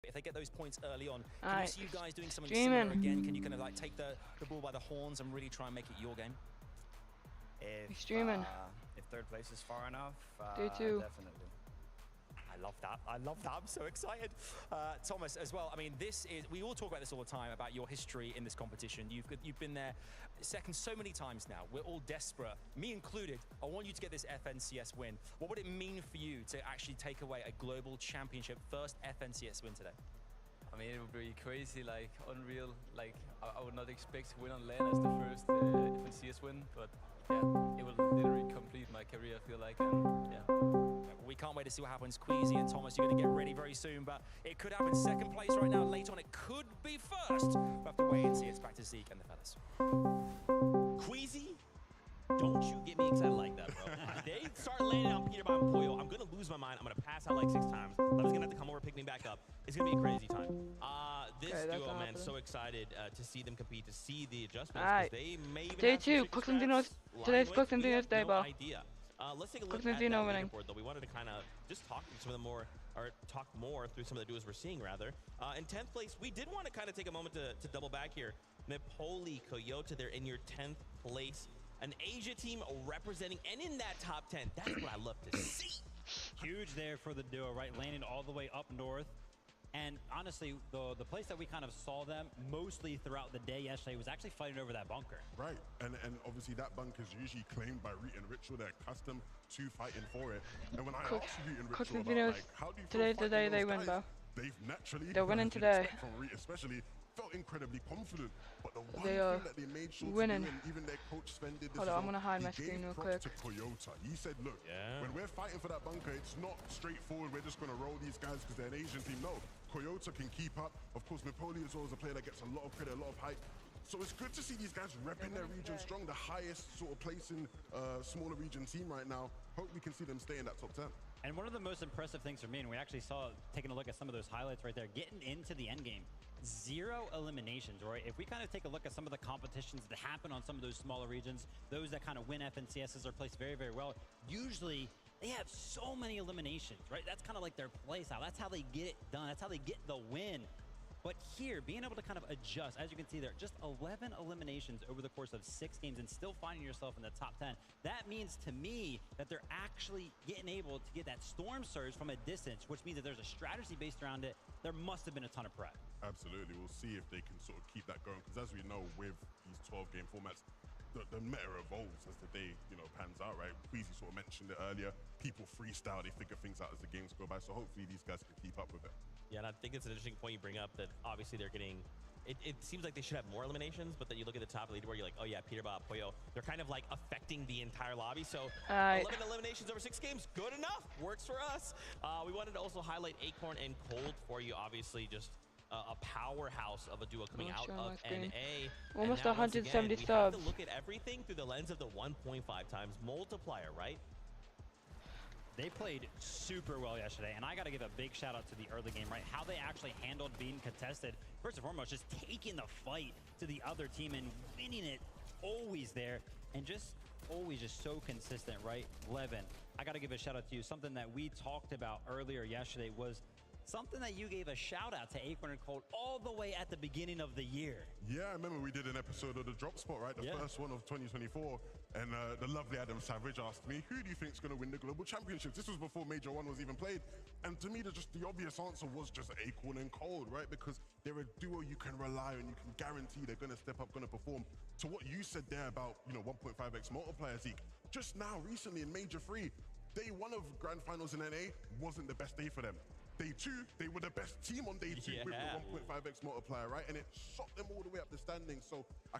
If they get those points early on, can Alright, you see you guys doing something streaming. similar again? Can you kind of like take the ball by the horns and really try and make it your game? If streaming. If third place is far enough, Day 2. definitely. I love that. I love that. I'm so excited. Thomas, as well. I mean, we all talk about this all the time, about your history in this competition. You've been there second so many times now. We're all desperate, me included. I want you to get this FNCS win. What would it mean for you to actually take away a global championship first FNCS win today? I mean, it would be crazy, like unreal. Like I would not expect to win on LAN as the first FNCS win, but yeah, it will literally complete my career, I feel like, and yeah. We can't wait to see what happens. Queasy and Thomas, you're going to get ready very soon, but it could happen second place right now. Later on, it could be first. We'll have to wait and see. It's back to Zeke and the fellas. Queasy, don't you get me excited like that, bro. They start landing on Peter Bob and Poyo. I'm going to lose my mind. I'm going to pass out like 6 times. I'm just going to have to come over, pick me back up. It's going to be a crazy time. This Okay, duo, man, happening. so excited to see them compete, to see the adjustments. Alright. They may even Day have some 2, chicken Constantino's. scraps Today's lying away. Constantino's We day, have bro. no idea. Let's take a look at that Constantino winning. leaderboard, though. We wanted to kind of just talk through some of the more, or talk more through some of the duos we're seeing, rather. In 10th place, we did want to kind of take a moment to double back here. Napoli, Coyote, they're in your 10th place. An Asia team representing and in that top 10. That's what I love to see. Huge there for the duo, right? Landing all the way up north. And honestly, the place that we kind of saw them mostly throughout the day yesterday was actually fighting over that bunker. Right, and obviously that bunker is usually claimed by Reet and Ritual. They're accustomed to fighting for it. And when I asked Reet and Ritual Constantino's. about, like, how do you feel Today's the day fighting they those win, guys, bro. they've naturally, They're winning as you'd today. expect from Reet especially, felt incredibly confident. But the one They are thing that they made sure winning. to do, and even their coach Sven did this Hold as on, I'm well, gonna hide my he screen gave real props quick. to Toyota. He said, look, Yeah. when we're fighting for that bunker, it's not straightforward. We're just going to roll these guys because they're an Asian team. No, Toyota can keep up. Of course, Napoli as well is a player that gets a lot of credit, a lot of hype. So it's good to see these guys repping their region strong, the highest sort of place in smaller region team right now. Hope we can see them stay in that top 10. And one of the most impressive things for me, and we actually saw, taking a look at some of those highlights right there, getting into the end game, 0 eliminations, right? If we kind of take a look at some of the competitions that happen on some of those smaller regions, those that kind of win FNCSs are placed very, very well. Usually, they have so many eliminations, right? That's kind of like their play style. That's how they get it done. That's how they get the win. But here, being able to kind of adjust, as you can see there, just 11 eliminations over the course of 6 games and still finding yourself in the top 10. That means to me that they're actually getting able to get that storm surge from a distance, which means that there's a strategy based around it. There must have been a ton of prep. Absolutely. We'll see if they can sort of keep that going, because as we know, with these 12-game formats, the meta evolves as the day, pans out, right? Queasy sort of mentioned it earlier. People freestyle, they figure things out as the games go by. So hopefully these guys can keep up with it. Yeah, and I think it's an interesting point you bring up that obviously they're getting, it seems like they should have more eliminations, but then you look at the top of the leaderboard, you're like, oh yeah, Peter Bob, Poyo, they're kind of like affecting the entire lobby. So 11 eliminations over 6 games, good enough, works for us. We wanted to also highlight Acorn and Cold for you, obviously just a powerhouse of a duo coming out of NA. Almost and now, once 170 again, we have subs. to look at everything through the lens of the 1.5 times multiplier, right? They played super well yesterday, and I got to give a big shout out to the early game, right? How they actually handled being contested. First and foremost, just taking the fight to the other team and winning it, always there, and just always just so consistent, right? Levin, I got to give a shout out to you. Something that we talked about earlier yesterday was something that you gave a shout out to Acorn and Cold all the way at the beginning of the year. Yeah, I remember we did an episode of the Drop Spot, right? The first one of 2024. And the lovely Adam Savage asked me, who do you think is going to win the Global Championships? This was before Major 1 was even played. And to me, the obvious answer was just Acorn and Cold, right? Because they're a duo you can rely on. You can guarantee they're going to step up, going to perform. To what you said there about, 1.5x multiplier, Zeke, just now, recently in Major 3, day 1 of Grand Finals in NA wasn't the best day for them. Day 2, they were the best team on day 2 with the 1.5x multiplier, right? And it shot them all the way up the standings. So I,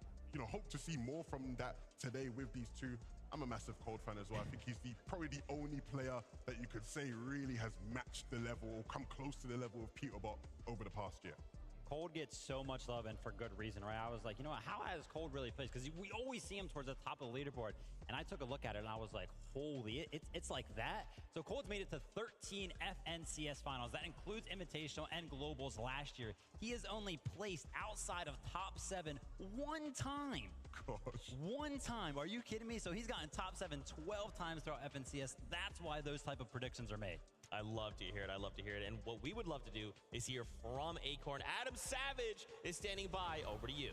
hope to see more from that today with these two. I'm a massive Cold fan as well. I think he's probably the only player that you could say really has matched the level or come close to the level of Peterbot over the past year. Cold gets so much love, and for good reason, right? I was like, what, how has Cold really played? Because we always see him towards the top of the leaderboard, and I took a look at it, and I was like, holy, it's like that? So Cold's made it to 13 FNCS finals. That includes Invitational and Globals last year. He has only placed outside of top 7 one time. Gosh. One time. Are you kidding me? So he's gotten top 7 12 times throughout FNCS. That's why those type of predictions are made. I love to hear it. I love to hear it. And what we would love to do is hear from Acorn. Adam Savage is standing by. Over to you.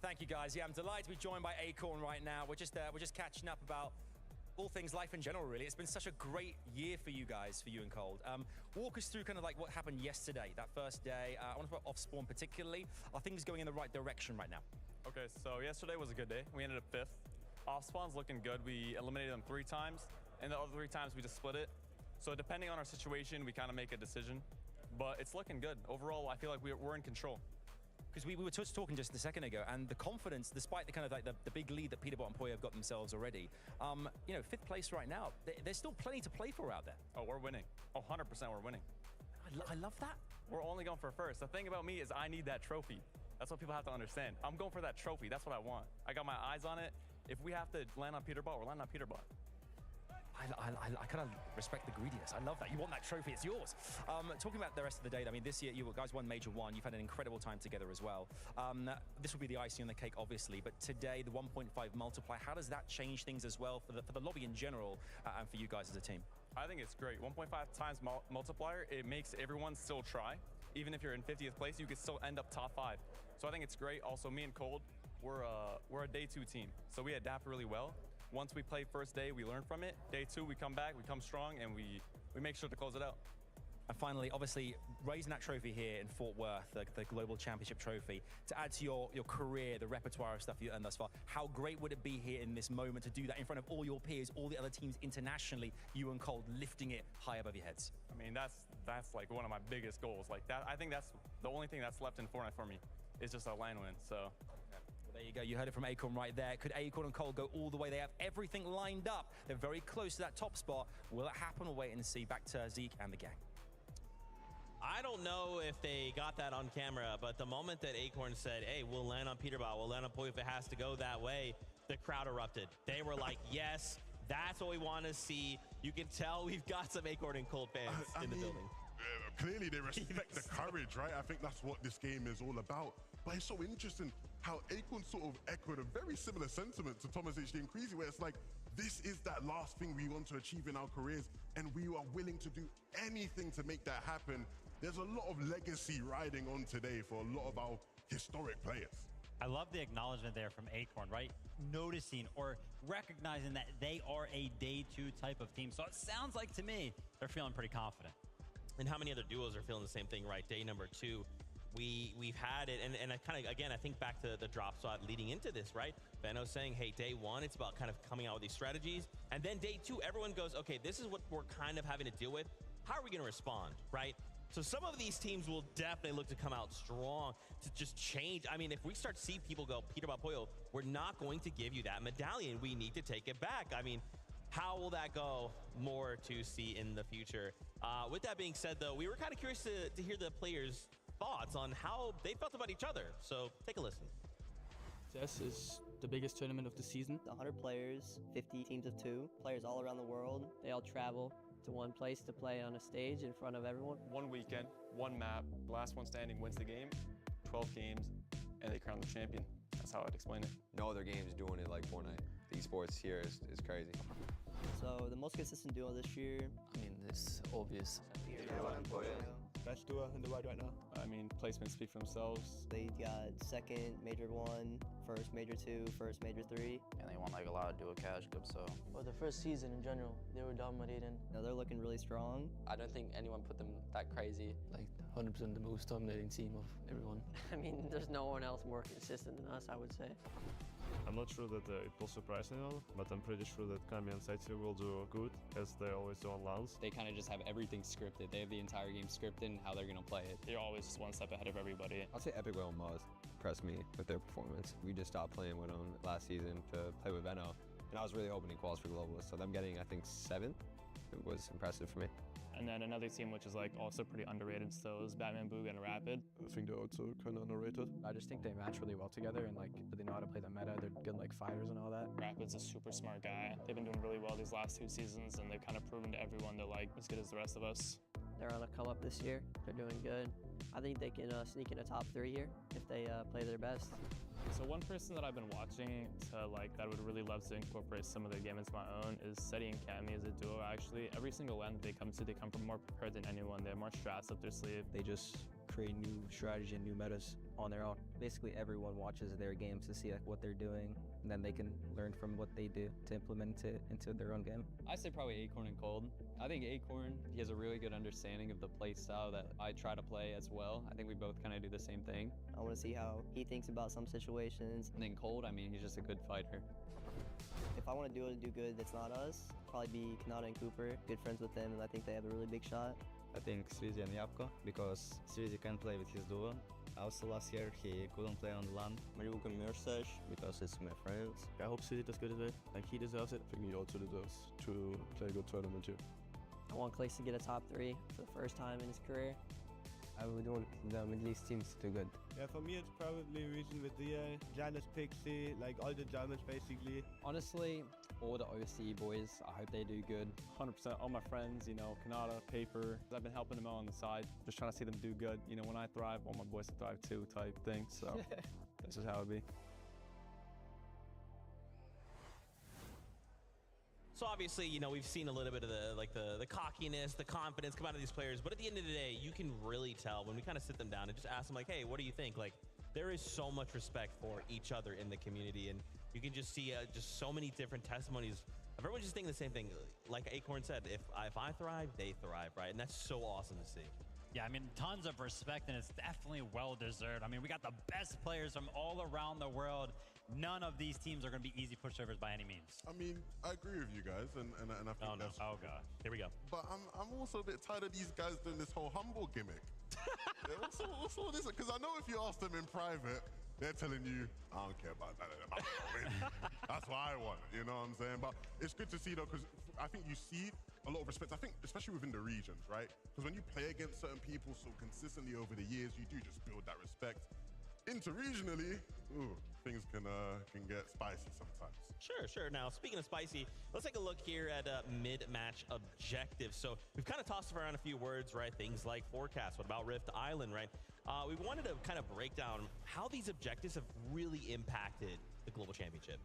Thank you, guys. Yeah, I'm delighted to be joined by Acorn right now. We're just catching up about all things life in general, really. It's been such a great year for you guys, for you and Cold. Walk us through kind of like what happened yesterday, that first day. I want to talk about off-spawn particularly. Are things going in the right direction right now? Okay, so yesterday was a good day. We ended up 5th. Off-spawn's looking good. We eliminated them 3 times, and the other 3 times we just split it. So depending on our situation, we kind of make a decision. But it's looking good. Overall, I feel like we're in control. Because we were just talking just a second ago, and the confidence, despite the kind of like the big lead that Peterbot and Poyo have got themselves already, you know, 5th place right now, there's still plenty to play for out there. Oh, we're winning. Oh, 100% we're winning. I love that. We're only going for 1st. The thing about me is I need that trophy. That's what people have to understand. I'm going for that trophy. That's what I want. I got my eyes on it. If we have to land on Peterbot, we're landing on Peterbot. I kind of respect the greediness. I love that. You want that trophy, it's yours. Talking about the rest of the day, I mean, this year you guys won Major 1. You've had an incredible time together as well. This will be the icing on the cake, obviously, but today, the 1.5 multiplier, how does that change things as well for the lobby in general and for you guys as a team? I think it's great. 1.5 times multiplier, it makes everyone still try. Even if you're in 50th place, you could still end up top 5. So I think it's great. Also, me and Cold, we're a day 2 team, so we adapt really well. Once we play first day, we learn from it. Day 2, we come back, we come strong, and we make sure to close it out. And finally, obviously, raising that trophy here in Fort Worth, the Global Championship trophy, to add to your career, the repertoire of stuff you've earned thus far, how great would it be here in this moment to do that in front of all your peers, all the other teams internationally, you and Cold lifting it high above your heads? I mean, that's like one of my biggest goals. Like that, I think that's the only thing that's left in Fortnite for me, is just a LAN win, so. There you go. You heard it from Acorn right there. Could Acorn and Cold go all the way? They have everything lined up. They're very close to that top spot. Will it happen? We'll wait and see. Back to Zeke and the gang. I don't know if they got that on camera, but the moment that Acorn said, hey, we'll land on Peterbot, we'll land on Poyo if it has to go that way, the crowd erupted. They were like, yes, that's what we want to see. You can tell we've got some Acorn and Cold fans in the building. Clearly they respect the courage, right? I think that's what this game is all about. But it's so interesting how Acorn sort of echoed a very similar sentiment to Thomas HD and Queasy, where it's like, this is that last thing we want to achieve in our careers, and we are willing to do anything to make that happen. There's a lot of legacy riding on today for a lot of our historic players. I love the acknowledgement there from Acorn, right? Noticing or recognizing that they are a day 2 type of team. So it sounds like to me, they're feeling pretty confident. And how many other duos are feeling the same thing, right? Day number 2. We've had it, and I kind of, again, I think back to the drop spot leading into this, right? Benno saying, hey, day 1, it's about kind of coming out with these strategies. And then day 2, everyone goes, okay, this is what we're kind of having to deal with. How are we going to respond, right? So some of these teams will definitely look to come out strong, to just change. I mean, if we start to see people go, Peterbot Poyo, we're not going to give you that medallion. We need to take it back. I mean, how will that go? More to see in the future. With that being said, though, we were kind of curious to hear the players' thoughts on how they felt about each other. So take a listen. CS is the biggest tournament of the season. 100 players, 50 teams of 2, players all around the world. They all travel to one place to play on a stage in front of everyone. One weekend, one map, the last one standing wins the game, 12 games, and they crown the champion. That's how I'd explain it. No other game's doing it like Fortnite. The esports here is crazy. So the most consistent duo this year, I mean, it's obvious. Best duo in the world right now. I mean, placements speak for themselves. They got 2nd Major 1, 1st Major 2, 1st Major 3. And they won like a lot of duo cash cups, so. Well, the first season in general, they were dominating. No, they're looking really strong. I don't think anyone put them that crazy. Like 100% the most dominating team of everyone. I mean, there's no one else more consistent than us, I would say. I'm not sure that it will surprise anyone, but I'm pretty sure that Kami and Saitsu will do good, as they always do on LANs. They kind of just have everything scripted. They have the entire game scripted and how they're going to play it. They're always just one step ahead of everybody. I'll say Epic Whale and Muzz impressed me with their performance. We just stopped playing with them last season to play with Venno, and I was really hoping he quals for Globalist. So them getting, I think, 7th, it was impressive for me. And then another team which is like also pretty underrated still is Batman Boog and Rapid. I think they're also kind of underrated. I just think they match really well together, and like they know how to play the meta. They're good like fighters and all that. Rapid's a super smart guy. They've been doing really well these last 2 seasons, and they've kind of proven to everyone they're like as good as the rest of us. They're on a come up this year. They're doing good. I think they can sneak in a top 3 here if they play their best. So one person that I've been watching to like that I would really love to incorporate some of their game into my own is Seti and Cammy as a duo. Actually, every single end they come from more prepared than anyone. They have more strats up their sleeve. They just create new strategy and new metas on their own. Basically, everyone watches their games to see like what they're doing, and then they can learn from what they do to implement it into their own game. I say probably Acorn and Cold. I think Acorn, he has a really good understanding of the play style that I try to play as well. I think we both kind of do the same thing. I want to see how he thinks about some situations. And then Cold, I mean, he's just a good fighter. If I want to do good that's not us, probably be Kanata and Cooper. Good friends with them, and I think they have a really big shot. I think Srizi and Yapko, because Srizi can play with his duo. Also last year he couldn't play on the LAN. Mariuka and Mirsaj, because it's my friends. I hope Srizi does good at it, like he deserves it. I think he also deserves to play a good tournament too. I want Clays to get a top 3 for the first time in his career. I would want the Middle East teams to do good. Yeah, for me it's probably Region with DA, Janus, Pixie, like all the Germans basically. Honestly, all the OC boys, I hope they do good. 100%, all my friends, you know, Kanata, Paper, I've been helping them out on the side, just trying to see them do good. You know, when I thrive, I want my boys to thrive too type thing, so this is how it be. So obviously, you know, we've seen a little bit of the cockiness, the confidence come out of these players, but at the end of the day, you can really tell when we kind of sit them down and just ask them like, hey, what do you think? Like, there is so much respect for each other in the community, and you can just see just so many different testimonies of everyone just thinking the same thing. Like Acorn said, if I thrive, they thrive, right? And that's so awesome to see. Yeah, I mean, tons of respect, and it's definitely well-deserved. I mean, we got the best players from all around the world. None of these teams are going to be easy pushovers by any means. I mean, I agree with you guys, and I think that's... Oh, God. Here we go. But I'm also a bit tired of these guys doing this whole humble gimmick. What's all this? Because I know if you ask them in private, they're telling you, I don't care about that. That's what I want, you know what I'm saying? But it's good to see, though, because I think you see a lot of respect, I think, especially within the regions, right? Because when you play against certain people so consistently over the years, you do just build that respect. Interregionally, things can get spicy sometimes. Sure. Now, speaking of spicy, let's take a look here at mid-match objectives. So we've kind of tossed around a few words, right? Things like forecast. What about Rift Island, right? We wanted to kind of break down how these objectives have really impacted the Global Championship.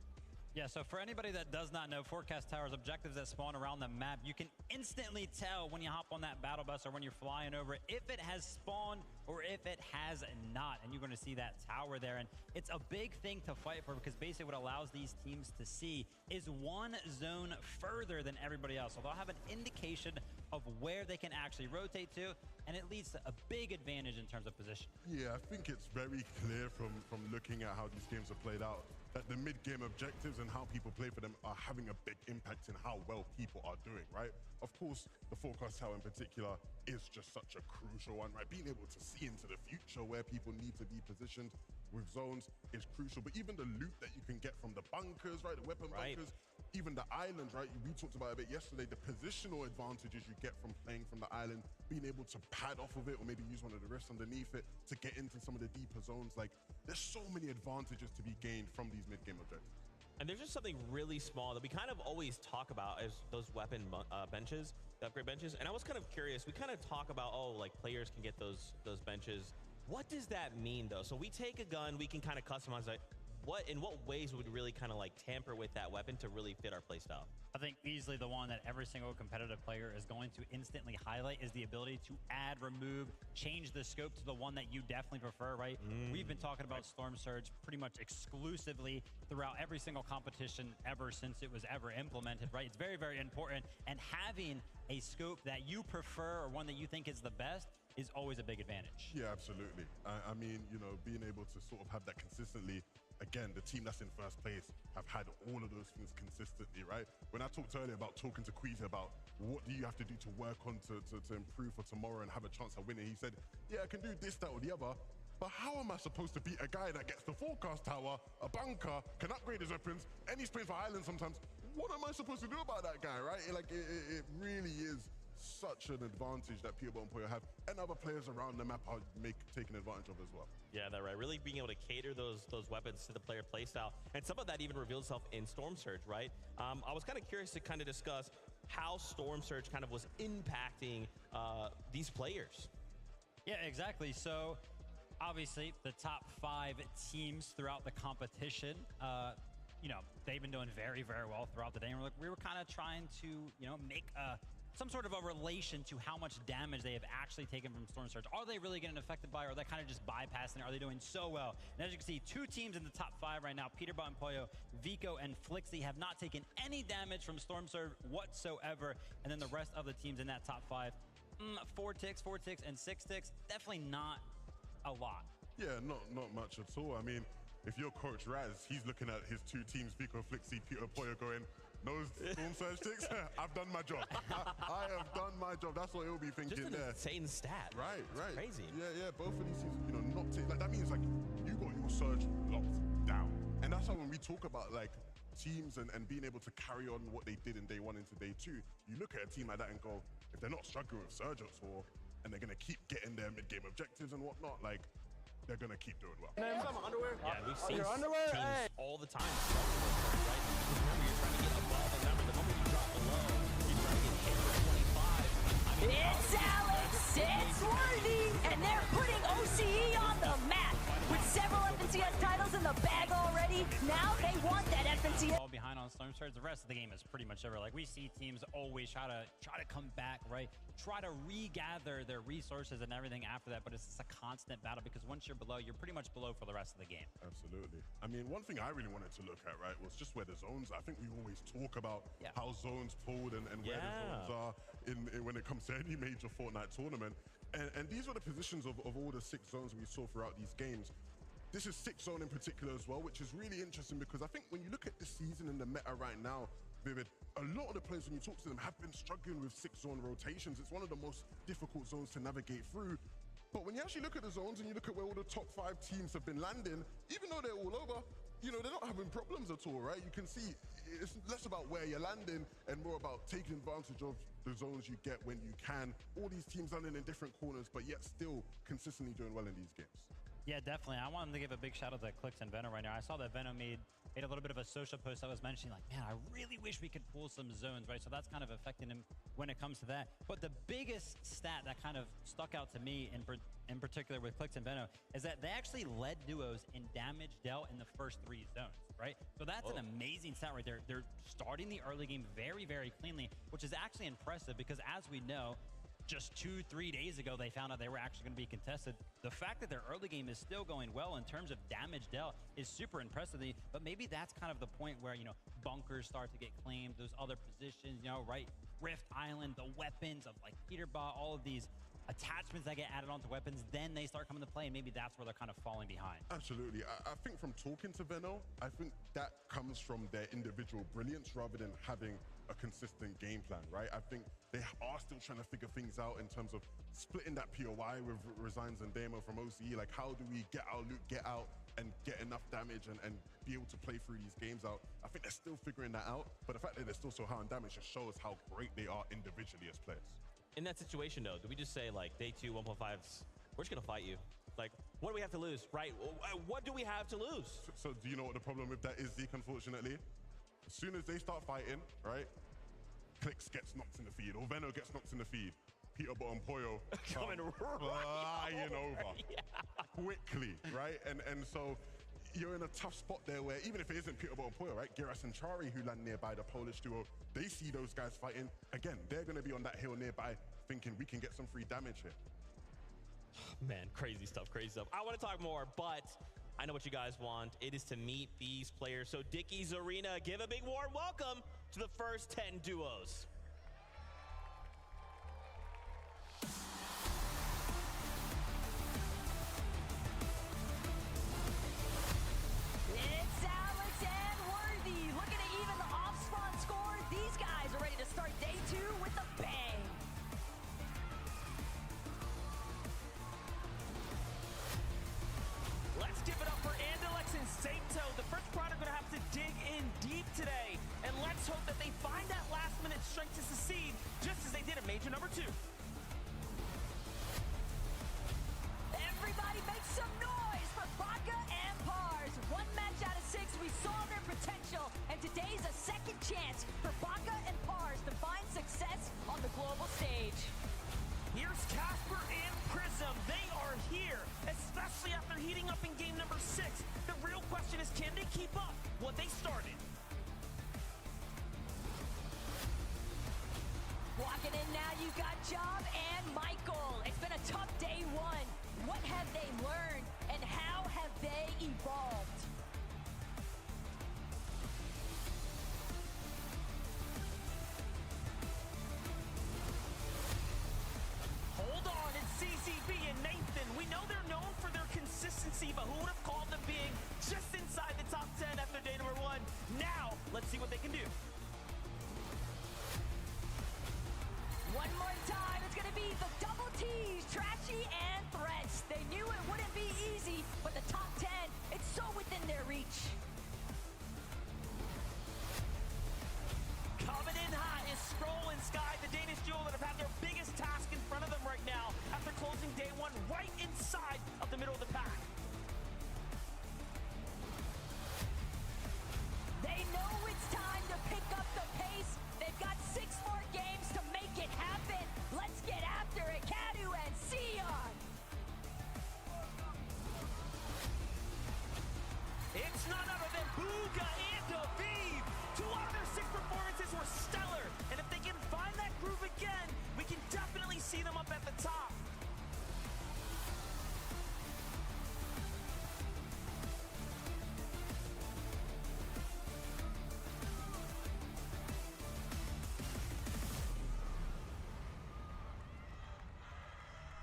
Yeah, so for anybody that does not know, Forecast Tower's objectives that spawn around the map, you can instantly tell when you hop on that battle bus or when you're flying over it, if it has spawned or if it has not. And you're going to see that tower there. And it's a big thing to fight for because basically what allows these teams to see is one zone further than everybody else. So they'll have an indication of where they can actually rotate to, and it leads to a big advantage in terms of position. Yeah, I think it's very clear from looking at how these games are played out that the mid-game objectives and how people play for them are having a big impact in how well people are doing, right? Of course, the Forecast Tower in particular is just such a crucial one, right? Being able to see into the future where people need to be positioned with zones is crucial. But even the loot that you can get from the bunkers, right? The weapon bunkers, even the islands, right? We talked about it a bit yesterday, the positional advantages you get from playing from the island, being able to pad off of it or maybe use one of the rifts underneath it to get into some of the deeper zones. Like, there's so many advantages to be gained from these mid-game objectives. And there's just something really small that we kind of always talk about as those weapon benches, the upgrade benches. And I was kind of curious, we kind of talk about, oh, like players can get those benches. What does that mean, though? So we take a gun, we can kind of customize it. In what ways would we really kind of like tamper with that weapon to really fit our playstyle? I think easily the one that every single competitive player is going to instantly highlight is the ability to add, remove, change the scope to the one that you definitely prefer, right? We've been talking about Storm Surge pretty much exclusively throughout every single competition ever since it was ever implemented, right? It's very, very important. And having a scope that you prefer or one that you think is the best is always a big advantage. Yeah, absolutely. I mean, you know, being able to sort of have that consistently. Again, the team that's in first place have had all of those things consistently, right? When I talked earlier about talking to Queasy about what do you have to do to work on to improve for tomorrow and have a chance of winning, he said, yeah, I can do this, that, or the other, but how am I supposed to beat a guy that gets the Forecast Tower, a bunker, can upgrade his weapons, and he's playing for Island sometimes? What am I supposed to do about that guy, right? Like, it really is such an advantage that Puyo and Puyo have, and other players around the map are taking advantage of as well. Yeah, that's right. Really being able to cater those weapons to the player playstyle, and some of that even reveals itself in Storm Surge, right? I was kind of curious to kind of discuss how Storm Surge kind of was impacting these players. Yeah, exactly. So obviously the top 5 teams throughout the competition, you know, they've been doing very, very well throughout the day. And we were kind of trying to, you know, make some sort of a relation to how much damage they have actually taken from Storm Surge. Are they really getting affected by it, or are they kind of just bypassing it? Are they doing so well? And as you can see, 2 teams in the top 5 right now, Peterbot and Pollo, Vico and Flixie, have not taken any damage from Storm Surge whatsoever. And then the rest of the teams in that top 5, 4 ticks, and 6 ticks, definitely not a lot. Yeah, not much at all. I mean, if you're Coach Raz, he's looking at his 2 teams, Vico, Flixie, Peter, Pollo, going, those Storm Surge ticks, I've done my job. I have done my job. That's what he'll be thinking Just an there. insane stat. Right. Crazy. Yeah. Both of these teams, you know, not like that means like you got your Surge locked down, and that's how when we talk about like teams and being able to carry on what they did in day 1 into day 2, you look at a team like that and go, if they're not struggling with Surge at all, and they're gonna keep getting their mid-game objectives and whatnot, like they're gonna keep doing well. Yeah, we've seen underwear? teams Hey. all the time struggle with Surge, right? Because remember, you're trying to get above the number. The moment you drop below, you're trying to get hit for 25. I mean, It's Alex, it's Worthy, and they're putting OCE on the map. With several FNCS titles in the bag already, now they want that FNCS. All behind on Storm Surge. The rest of the game is pretty much over. Like, we see teams always try to come back, right? Try to regather their resources and everything after that, but it's just a constant battle because once you're below, you're pretty much below for the rest of the game. Absolutely. I mean, one thing I really wanted to look at, right, was just where the zones. I think we always talk about how zones pulled and where the zones are in when it comes to any major Fortnite tournament. And these were the positions of all the 6 zones we saw throughout these games. This is 6 zone in particular as well, which is really interesting because I think when you look at this season and the meta right now, Vivid, a lot of the players, when you talk to them, have been struggling with 6 zone rotations. It's one of the most difficult zones to navigate through. But when you actually look at the zones and you look at where all the top 5 teams have been landing, even though they're all over, you know, they're not having problems at all, right? You can see it's less about where you're landing and more about taking advantage of the zones you get when you can. All these teams landing in different corners, but yet still consistently doing well in these games. Yeah, definitely. I wanted to give a big shout out to Clix and Veno right now. I saw that Veno made a little bit of a social post that was mentioning, like, man, I really wish we could pull some zones, right? So that's kind of affecting him when it comes to that. But the biggest stat that kind of stuck out to me in particular with Clix and Veno is that they actually led duos in damage dealt in the first 3 zones, right? So that's an amazing stat right there. They're starting the early game very, very cleanly, which is actually impressive because as we know, just 2-3 days ago, they found out they were actually going to be contested. The fact that their early game is still going well in terms of damage dealt is super impressive. But maybe that's kind of the point where, you know, bunkers start to get claimed, those other positions, you know, right? Rift Island, the weapons of like Peterbot, all of these attachments that get added onto weapons, then they start coming to play, and maybe that's where they're kind of falling behind. Absolutely. I think from talking to Veno, I think that comes from their individual brilliance rather than having a consistent game plan, right? I think they are still trying to figure things out in terms of splitting that POI with Resigns and Demo from OCE. Like, how do we get our loot, get out, and get enough damage and be able to play through these games out? I think they're still figuring that out, but the fact that they're still so high on damage just shows how great they are individually as players. In that situation, though, do we just say, like, day 2, 1.5s, we're just going to fight you? Like, what do we have to lose, right? What do we have to lose? So do you know what the problem with that is, Zeke, unfortunately? As soon as they start fighting, right, Clix gets knocked in the feed, or Veno gets knocked in the feed, Peterbot and Pollo coming flying over quickly, right? And so you're in a tough spot there where even if it isn't Peterbot and Pollo, right, Giras and Chari who land nearby, the Polish duo, they see those guys fighting. Again, they're going to be on that hill nearby thinking we can get some free damage here. Man, crazy stuff. I want to talk more, but I know what you guys want. It is to meet these players. So Dickies Arena, give a big warm welcome to the first 10 duos. It's Alex and Worthy looking to even the off-spawn score. These guys are ready to start day 2 with a bang. Let's give it up for Andalex and Sato. The French Pride are going to have to dig in deep today. And let's hope that they find that last-minute strength to succeed, just as they did at Major number 2. Everybody make some noise for Baka and Pars. 1 match out of 6, we saw their potential, and today's a second chance for Baka and Pars to find success on the global stage. Here's Casper and Prism. They here, especially after heating up in game number 6. The real question is, can they keep up what they started? Walking in now, you got Job and Michael. It's been a tough day one. What have they learned, and how have they evolved? Hold on, it's CCB and Nathan. We know they're known for their consistency, but who would have called them being just inside the top 10 after day number 1? Now, let's see what they can do. One more time, it's gonna be the double T's, Trashy and Threats. They knew it wouldn't be easy, but the top 10, it's so within their reach. Coming in hot is Skrull and Sky, the Danish duo that have had their biggest task in front of them right now after closing day 1 right inside of the middle of the pack. They know it's time to pick up the pace. They've got 6 more games to make it happen. Let's get after it, Kadu and Sion. It's none other than Bugha and Aviv. 2 out of their 6 performances were stellar. And if they can find that groove again, we can definitely see them up at the top.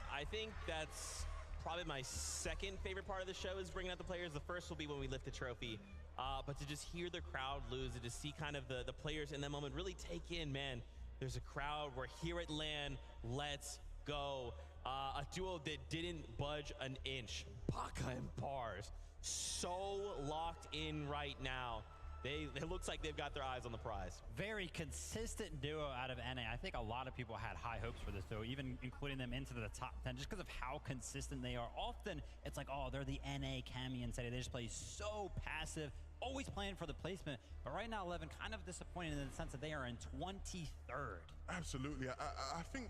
I think that's probably my second favorite part of the show is bringing out the players. The first will be when we lift the trophy. But to just hear the crowd lose and to see kind of the players in that moment really take in, man, there's a crowd. We're here at LAN. Let's go. A duo that didn't budge an inch. Baka and Bars. So locked in right now. It looks like they've got their eyes on the prize. Very consistent duo out of NA. I think a lot of people had high hopes for this duo, even including them into the top 10, just because of how consistent they are. Often, it's like, oh, they're the NA Cammy and City. They just play so passive, always playing for the placement. But right now, 11 kind of disappointed in the sense that they are in 23rd. Absolutely. I think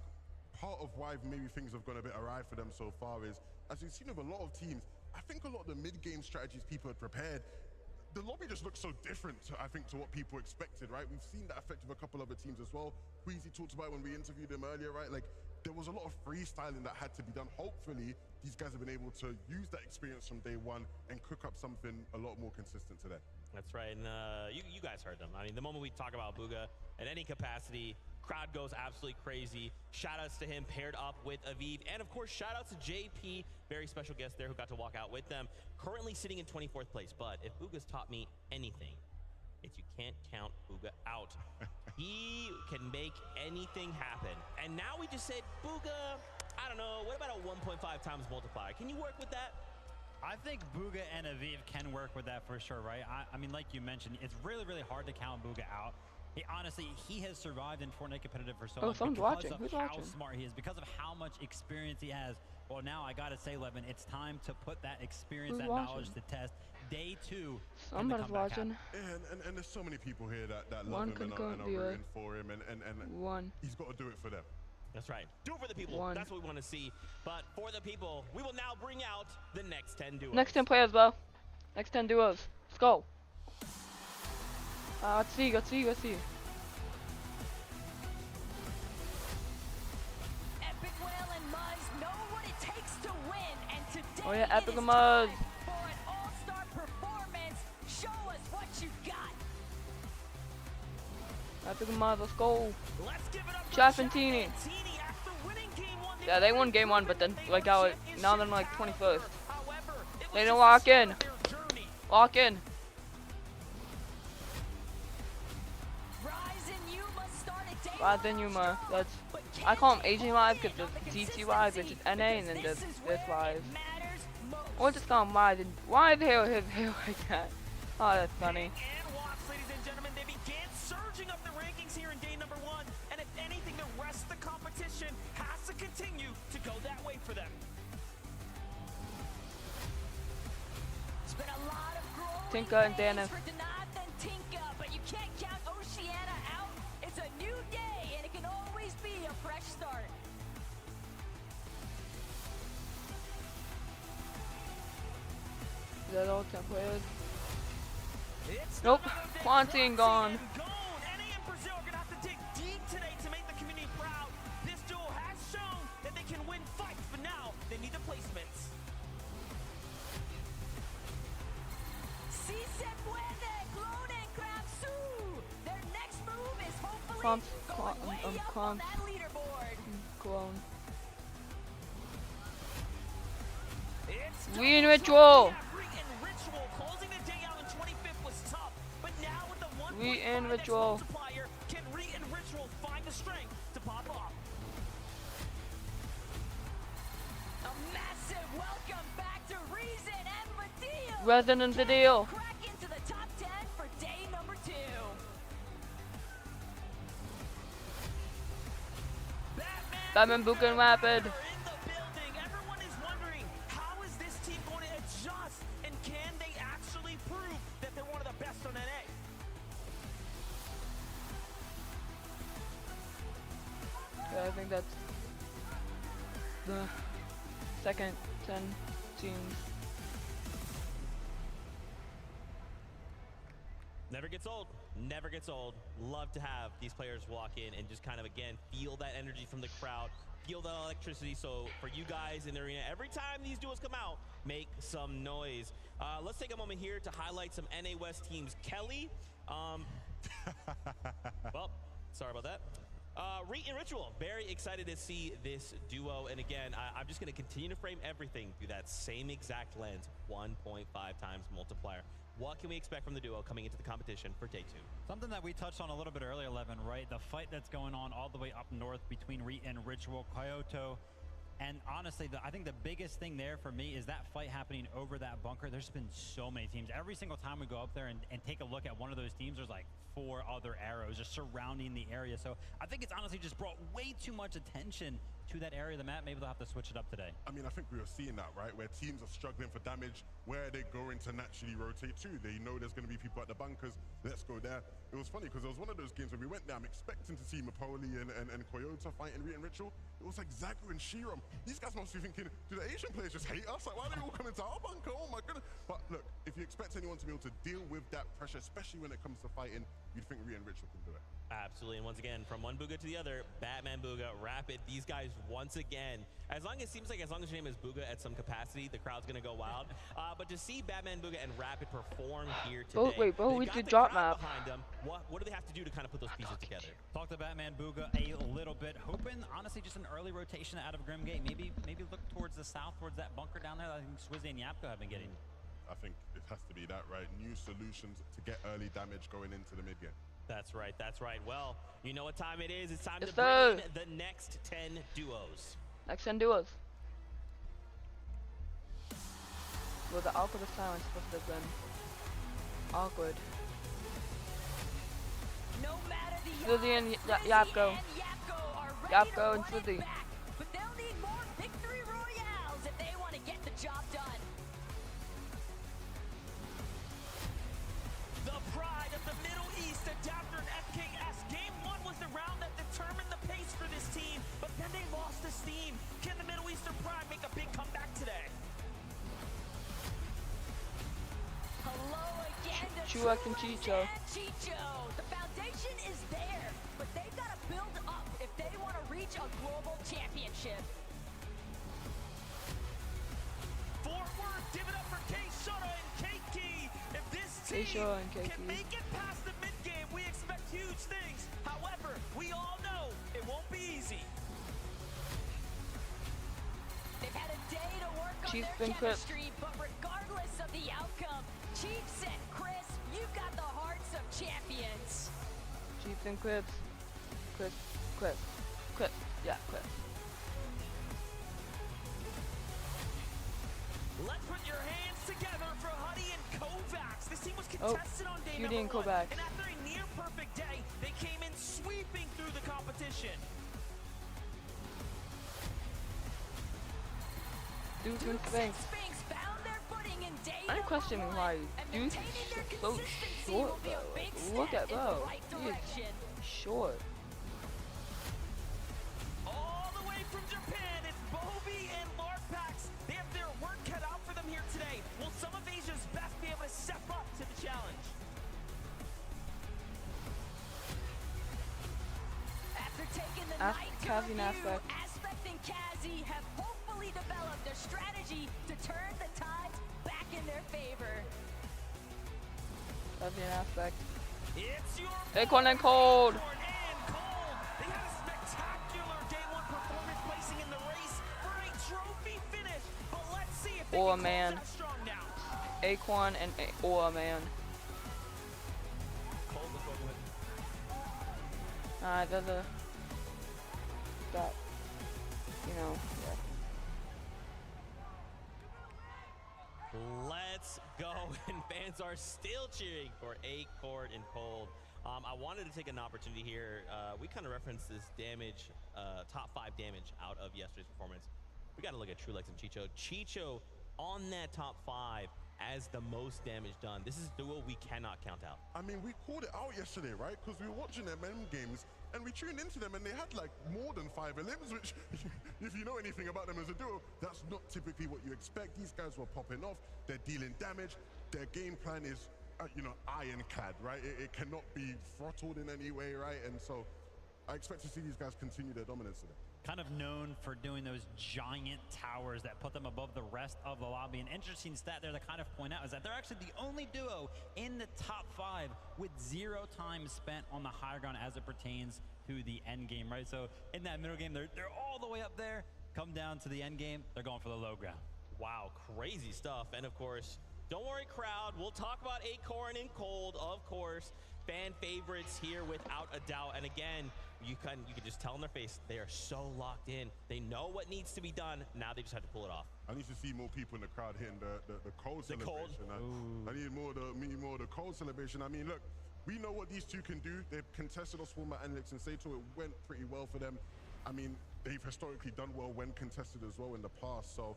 part of why maybe things have gone a bit awry for them so far is, as we've seen with a lot of teams, I think a lot of the mid-game strategies people had prepared, the lobby just looks so different, I think, to what people expected, right? We've seen that effect with a couple other teams as well. Queasy talked about when we interviewed him earlier, right? Like, there was a lot of freestyling that had to be done. Hopefully, these guys have been able to use that experience from day 1 and cook up something a lot more consistent today. That's right, and you guys heard them. I mean, the moment we talk about Bugha in any capacity, crowd goes absolutely crazy. Shout outs to him paired up with Aviv, and of course, shout out to JP, very special guest there who got to walk out with them. Currently sitting in 24th place, but if Bugha's taught me anything, it's you can't count Bugha out. He can make anything happen. And now we just said, Bugha, I don't know, what about a 1.5 times multiplier? Can you work with that? I think Bugha and Aviv can work with that for sure, right? I mean, like you mentioned, it's really, really hard to count Bugha out. Honestly, he has survived in Fortnite competitive for so long someone's because watching. of Who's how watching? smart he is, because of how much experience he has. Well, now I gotta say, Levin, it's time to put that experience, Who's that watching? knowledge to test. Day 2. Somebody's watching. Yeah, and there's so many people here that One love him and concurrent are viewer. rooting for him, and One. he's got to do it for them. That's right. Do it for the people. One. That's what we want to see. But for the people, we will now bring out the next 10 duos. Next 10 players, bro. Next 10 duos. Let's go. Let's see. Epic Whale and Muzz know what it takes to win, and today Oh yeah, Epic it is and Muzz. time for an all-star performance. Show us what you got. Epic and Muzz, let's go. Let's give it up for Chaff and Teeny. after winning game 1. Yeah, they won game 1, but then like now they're like 21st. However, it They was don't just lock the start in. of their journey. Lock in. Rise and Yuma started day Rise and Yuma. That's I call them Asian Live because the DT Live, which is NA, and then this Live. Or just call them Live. And why is his hair like that? Oh, that's funny. And watch, ladies and gentlemen, they began surging up the rankings here in day number 1. And if anything, the rest of the competition has to continue to go that way for them. It's been a lot of growing Tinka and pains Dana. for Denat and Tinka, but you can't count Oceana out. It's a new day, and it can always be a fresh start. that all 10 players? Nope. Quantine gone. NA and Brazil are gonna have to dig deep today to make the community proud. This duo has shown that they can win fights, but now they need the placements. Si se puede, Clone and Krabsu. Their next move is hopefully going way up on that leaderboard. Clone. We in Ritual. We in Ritual. Can Re and Ritual find the strength to pop off? A massive welcome back to Reason and Video. Resident Video. Crack into the top 10 for day number 2. Batman Buka and Rapid. Everyone is wondering, how is this team going to adjust, and can they actually prove that they're one of the best on NA? I think that's the second 10 teams. Never gets old. Never gets old. Love to have these players walk in and just kind of, again, feel that energy from the crowd, feel that electricity. So for you guys in the arena, every time these duos come out, make some noise. Let's take a moment here to highlight some NA West teams. Kelly, well, sorry about that. Reet and Ritual, very excited to see this duo. And again, I'm just going to continue to frame everything through that same exact lens, 1.5 times multiplier. What can we expect from the duo coming into the competition for day 2? Something that we touched on a little bit earlier, Eleven, right? The fight that's going on all the way up north between Reet and Ritual, Kyoto. And honestly, I think the biggest thing there for me is that fight happening over that bunker. There's been so many teams. Every single time we go up there and take a look at one of those teams, there's like 4 other arrows just surrounding the area. So I think it's honestly just brought way too much attention to that area of the map. Maybe they'll have to switch it up today. I mean, I think we were seeing that, right? Where teams are struggling for damage, where they're going to naturally rotate to. They know there's going to be people at the bunkers. Let's go there. It was funny because it was one of those games when we went there, I'm expecting to see Mapoli and Kyoto fighting Reet and Ritual. It was like Zagu and Shiram. These guys must be thinking, do the Asian players just hate us? Like, why are they all coming to our bunker? Oh my goodness. But look, if you expect anyone to be able to deal with that pressure, especially when it comes to fighting, you'd think Reet and Ritual can do it. Absolutely, and once again, from one Bugha to the other, Batman Bugha, Rapid, these guys once again, as long as your name is Bugha at some capacity, the crowd's gonna go wild. But to see Batman Bugha and Rapid perform here today, wait, bro, we did drop map behind them. What do they have to do to kind of put those pieces together? Talk to Batman Bugha a little bit, hoping honestly just an early rotation out of Grimgate. Maybe look towards the south, towards that bunker down there that I think Swizzy and Yapko have been getting. I think it has to be that, right? New solutions to get early damage going into the mid game. That's right, that's right. Well, you know what time it is. It's time to bring in the next 10 duos. Next 10 duos. Well, the awkward silence must have been awkward. No matter the Swizzy and Yapko. Yapko and Swizzy. But they'll need more victory royales if they want to get the job done. The pride of the Middle East, Adapter and FKS. Game 1 was the round that determined the pace for this team, but then they lost the steam. Can the Middle Eastern pride make a big comeback today? Hello again to Chua and Chicho. Chicho. The foundation is there, but they've got to build up if they want to reach a global championship. Forward, give it up for K-Shota and Keiki. If this team can make it past the mid-game, we expect huge things. However, we all know it won't be easy. They've had a day to work on Chiefs their been clipped. chemistry, but regardless of the outcome, Chiefs and Chris, you've got the hearts of champions. Chiefs and Clips. Clips. Yeah, Clips. Let's put your hands together for Huddy and Kovacs. This team was contested on day Judy and number 1, Kovacs. and after a near-perfect day, they came in sweeping through the competition. Duke and Sphinx. Found their footing in day I'm questioning why Duke is so short, bro. Like, look at bro. He is short. All the way from Japan, it's Bobby and Larpax. They have their work cut out for them here today. Will some of Asia's Kazi and Aspect. Aspect and Kazi have hopefully developed their strategy to turn the tides back in their favor. Kazi and Aspect. It's your Acorn and Cold. They had a spectacular day one performance, placing in the race for a trophy finish. But let's see if they can Man. close out strong now. Acorn and Man. They're the that yeah. Let's go, and fans are still cheering for Acorn and Cold. I wanted to take an opportunity here. We kind of referenced this damage, top 5 damage out of yesterday's performance. We got to look at Truelex and Chicho. Chicho on that top 5 as the most damage done. This is a duo we cannot count out. I mean, we called it out yesterday, right? Because we were watching them end games and we tuned into them and they had like more than 5 elims, which if you know anything about them as a duo, that's not typically what you expect. These guys were popping off, they're dealing damage, their game plan is, ironclad, right? It cannot be throttled in any way, right? And so I expect to see these guys continue their dominance today. Kind of known for doing those giant towers that put them above the rest of the lobby. An interesting stat there to kind of point out is that they're actually the only duo in the top 5 with 0 time spent on the higher ground as it pertains to the end game, right? So in that middle game, they're all the way up there. Come down to the end game, they're going for the low ground. Wow, crazy stuff. And of course, don't worry, crowd. We'll talk about Acorn and Cold, of course. Fan favorites here without a doubt. And again, you can just tell in their face, they are so locked in. They know what needs to be done. Now they just have to pull it off. I need to see more people in the crowd hitting the cold celebration. I need more of the cold celebration. I mean, look, we know what these two can do. They've contested us format Alex and Sato. It went pretty well for them. I mean, they've historically done well when contested as well in the past. So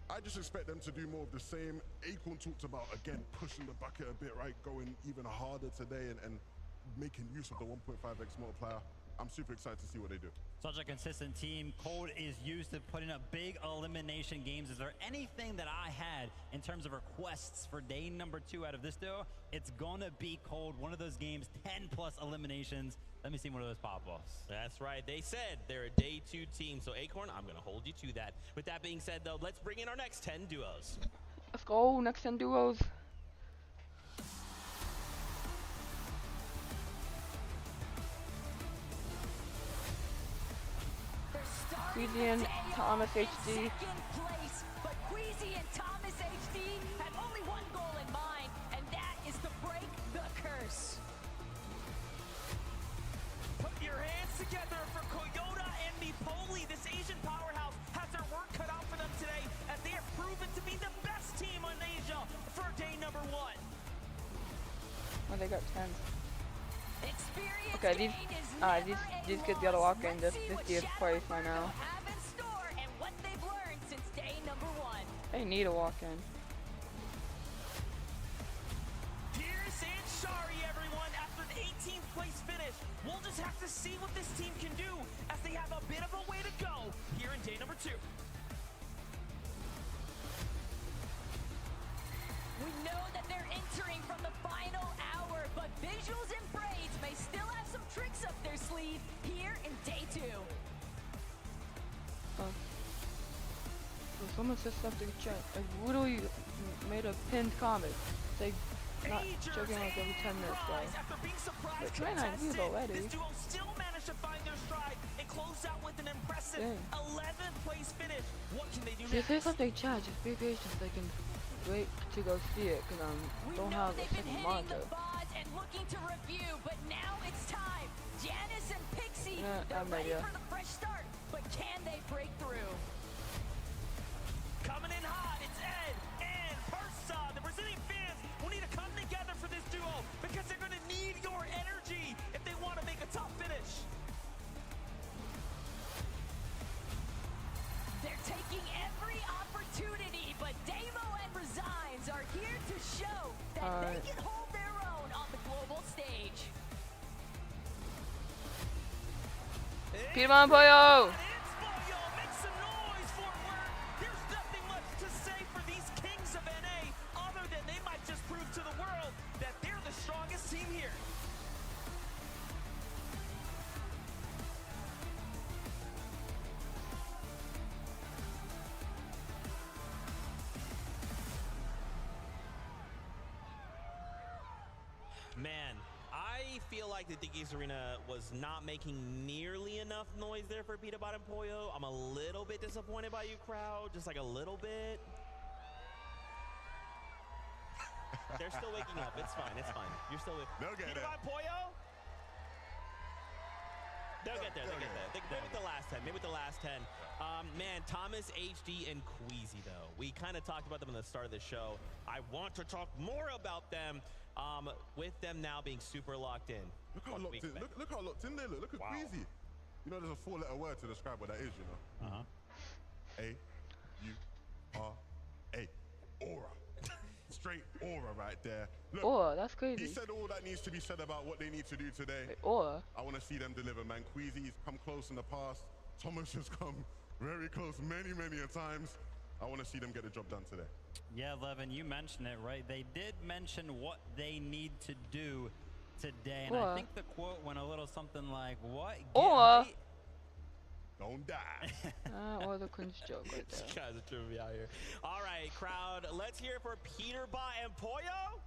I just expect them to do more of the same. Acorn talked about, again, pushing the bucket a bit, right? Going even harder today and making use of the 1.5x multiplier. I'm super excited to see what they do. Such a consistent team. Cold is used to putting up big elimination games. Is there anything that I had in terms of requests for day number 2 out of this duo? It's gonna be Cold. One of those games, 10+ eliminations. Let me see one of those pop-offs. That's right. They said they're a day 2 team. So Acorn, I'm gonna hold you to that. With that being said, though, let's bring in our next 10 duos. Let's go, next 10 duos. Queasy and Thomas HD. Place, but Queasy and Thomas HD have only one goal in mind, and that is to break the curse. Put your hands together for Koyota and Mipoli. This Asian powerhouse has their work cut out for them today, as they have proven to be the best team in Asia for day number 1. Oh, they got 10. Experience Okay, these kids gotta walk in. This is place right now. have in store and what they've learned since day number 1. They need to walk in. Here's Anshari, everyone, after the 18th place finish. We'll just have to see what this team can do, as they have a bit of a way to go here in day number 2. We know that they're entering from the final hour, but Visuals and Braids may still have some tricks up their sleeve here in day 2. Someone said something in chat. I literally made a pinned comment. Say, not joking like every 10 minutes, guys. But 29 views already. This duo still managed to find their stride and close out with an impressive 11th place finish. What can they do If next? say something in chat, just be patient so I can wait to go see it, because I don't have a second monitor. And looking to review, but now it's time. Janice and Pixie, I they're have no ready idea. for the fresh start, but can they break through? Coming in hot, it's Ed and Persa. The Brazilian fans will need to come together for this duo, because they're going to need your energy if they want to make a top finish. They're taking every opportunity, but Damo and Resigns are here to show that they can hold their own on the global stage. Piedmont Pollo! Make some noise, Fort Worth. There's nothing much to say for these kings of NA, other than they might just prove to the world that they're the strongest team here. Man, I feel like the Dickies Arena was not making nearly enough noise there for Peterbot and Poyo. I'm a little bit disappointed by you, crowd, just like a little bit. They're still waking up. It's fine. It's fine. You're still with Peterbot, Poyo. They'll get there. They'll get there. Maybe with the last 10. Maybe with the last 10. Man, Thomas, HD, and Queasy, though. We kind of talked about them in the start of the show. I want to talk more about them with them now being super locked in. Look how locked in. Look how locked in they look. Look at Queasy. You know, there's a 4-letter word to describe what that is, you know? A-U-R-A. Aura. Straight aura right there. Look, aura, that's crazy. He said all that needs to be said about what they need to do today. Wait, aura? I want to see them deliver, man. Queasy's come close in the past. Thomas has come very close many, many a times. I want to see them get the job done today. Yeah, Levin, you mentioned it, right? They did mention what they need to do today. And I think the quote went a little something like, what? Aura? Don't die. Or the cringe joke right there. These guys are tripping me out here. All right, crowd, let's hear it for Peterbot and Poyo.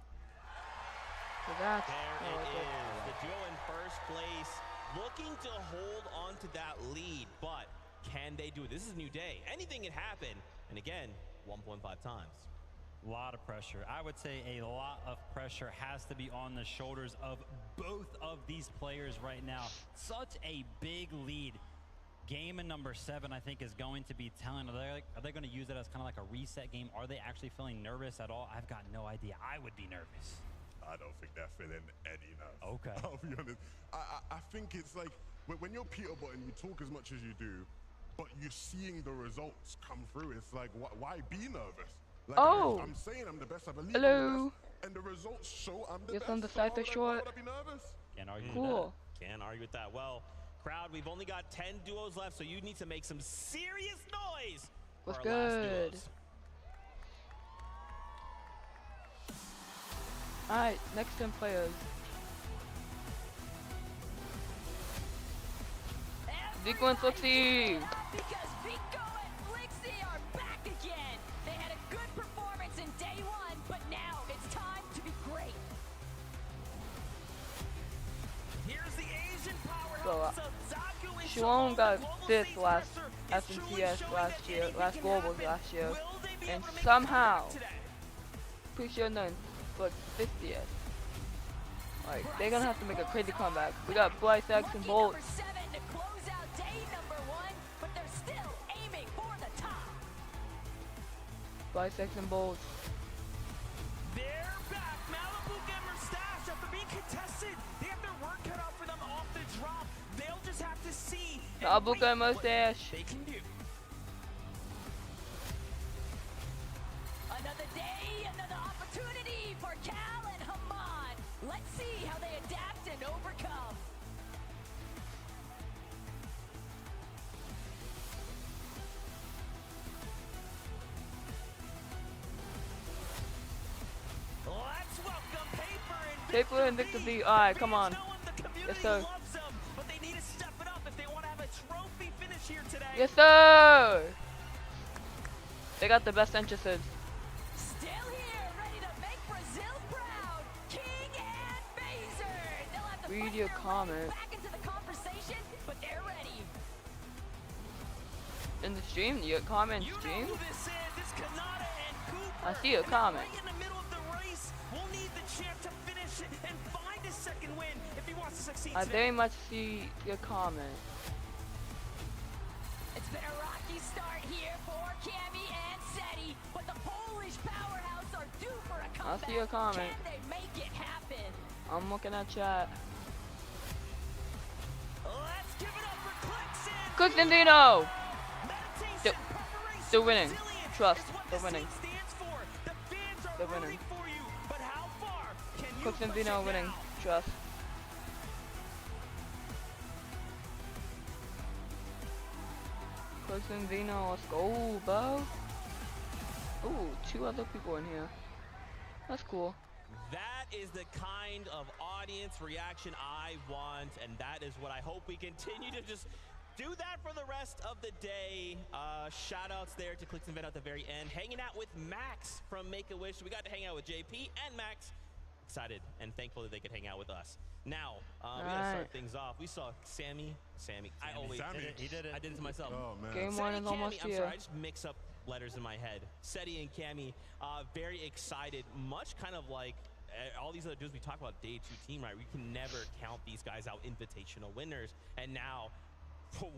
So that's there it is. The duo in first place, looking to hold on to that lead, but can they do it? This is a new day. Anything can happen. And again, 1.5 times. A lot of pressure. I would say a lot of pressure has to be on the shoulders of both of these players right now. Such a big lead. Game in number 7, I think, is going to be telling. Are they going to use it as kind of like a reset game? Are they actually feeling nervous at all? I've got no idea. I would be nervous. I don't think they're feeling any nerves. Okay. I'll be honest. I think it's like when you're Peterbot and you talk as much as you do, but you're seeing the results come through. It's like, why be nervous? Like, I'm saying I'm the best. I believe I'm the best, and the results show I'm the best. On the side for short. Why would I be nervous? Can't argue with that. Can't argue with that. Well, crowd, we've only got 10 duos left, so you need to make some serious noise. What's good? Alright, next 10 players. Vico and Flixie! Because Vico and Flixie are back again! They had a good performance in day 1, but now it's time to be great. Here's the Asian powerhouse of Zagu. Shalom got 5th last FNCS last year, last Globals last year, and somehow, pretty sure none, but 50th. Like, they're gonna have to make a crazy comeback. We got Blythe X and Bolt. Blythe X and Bolt. They're back. Malibu Gamer Stash, after being contested, they have their work cut out for them off the drop. They'll just have to see Malibu Gamer Mustache. They can do. Another day, another opportunity for Cal and Haman. Let's see how they adapt and overcome. Let's welcome Paper and Paper and Victor B. Alright, come on. Yes, sir. But they need to step it up if they want to have a trophy finish here today. Yes, sir! They got the best entrances. Still here, ready to make Brazil proud. King and Phaser. They'll have to Read your comment. back into the conversation, but they're ready. In the stream? You got comment stream? This is. It's Kanata and Cooper. I see a comment. Right in the middle of the race. We'll need the champ to finish and find his second win if he wants to succeed I today. very much see your comment. It's been a rocky start here for Cammy and Seti, but the Polish powerhouse are due for a comeback. I see your comment. Can they make it happen? I'm looking at chat. Let's give it up for Clixon. Cookdendino! They're winning. Trust. They're winning. They're winning. Cookdendino winning. Trust. Cookdendino, let's go, bro. Ooh, 2 other people in here. That's cool. That is the kind of audience reaction I want, and that is what I hope we continue to just do that for the rest of the day. Shout outs there to Clixon Ven at the very end. Hanging out with Max from Make-A-Wish. We got to hang out with JP and Max excited and thankful that they could hang out with us. Now, we gotta start things off. We saw Sammy. I always he did it. I did it to myself. Oh man. Game one is almost I'm here. sorry, I just mix up letters in my head. Seti and Cammy, very excited. Much kind of like all these other dudes we talk about day 2 team, right? We can never count these guys out invitational winners. And now,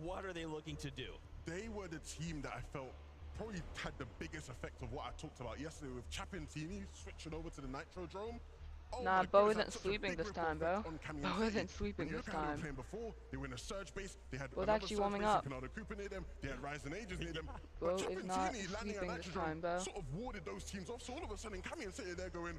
what are they looking to do? They were the team that I felt probably had the biggest effect of what I talked about yesterday with Chapentini switching over to the Nitrodrome. Oh nah, my Bo goodness, isn't such a sleeping big this ripple time, bro. effect on Cammy Bo and City. isn't sleeping When you this look at how they were time. playing before, they were in a surge base. They had Bo's another actually surge warming base up. with Canada Cooper near them. They had Ryzen Ages near them. Bo But is not Chapentini landing at sleeping this Nitrodrome time, bro. sort of warded those teams off. So all of a sudden, Cammy and City, they're going,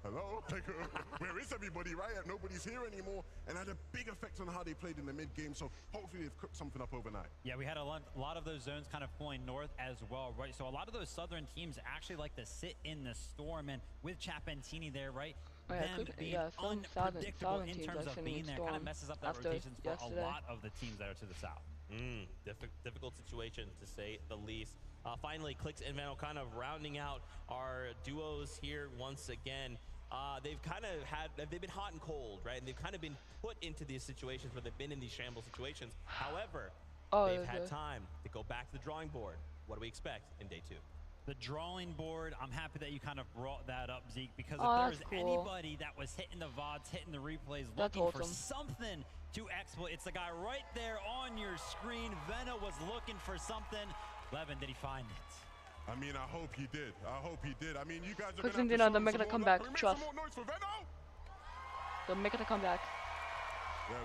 hello? Like, where is everybody, right? Nobody's here anymore. And had a big effect on how they played in the mid-game. So hopefully they've cooked something up overnight. Yeah, we had a lot of those zones kind of pulling north as well, right? So a lot of those southern teams actually like to sit in the storm, and with Chapentini there, right? Oh, yeah, them being unpredictable in terms of being there kind of messes up that rotations for a lot of the teams that are to the south. Difficult situation, to say the least. Finally, Clix and Vano kind of rounding out our duos here once again. They've been hot and cold, right? And they've kind of been put into these situations where they've been in these shamble situations. However, they've had time to go back to the drawing board. What do we expect in day 2? The drawing board, I'm happy that you kind of brought that up, Zeke, because if there was anybody that was hitting the VODs, hitting the replays, looking for something to exploit, it's the guy right there on your screen. Veno was looking for something. Levin, did he find it? I mean, I hope he did. I hope he did. I mean, you guys are Because going to they're making a comeback, trust. They're making a comeback. There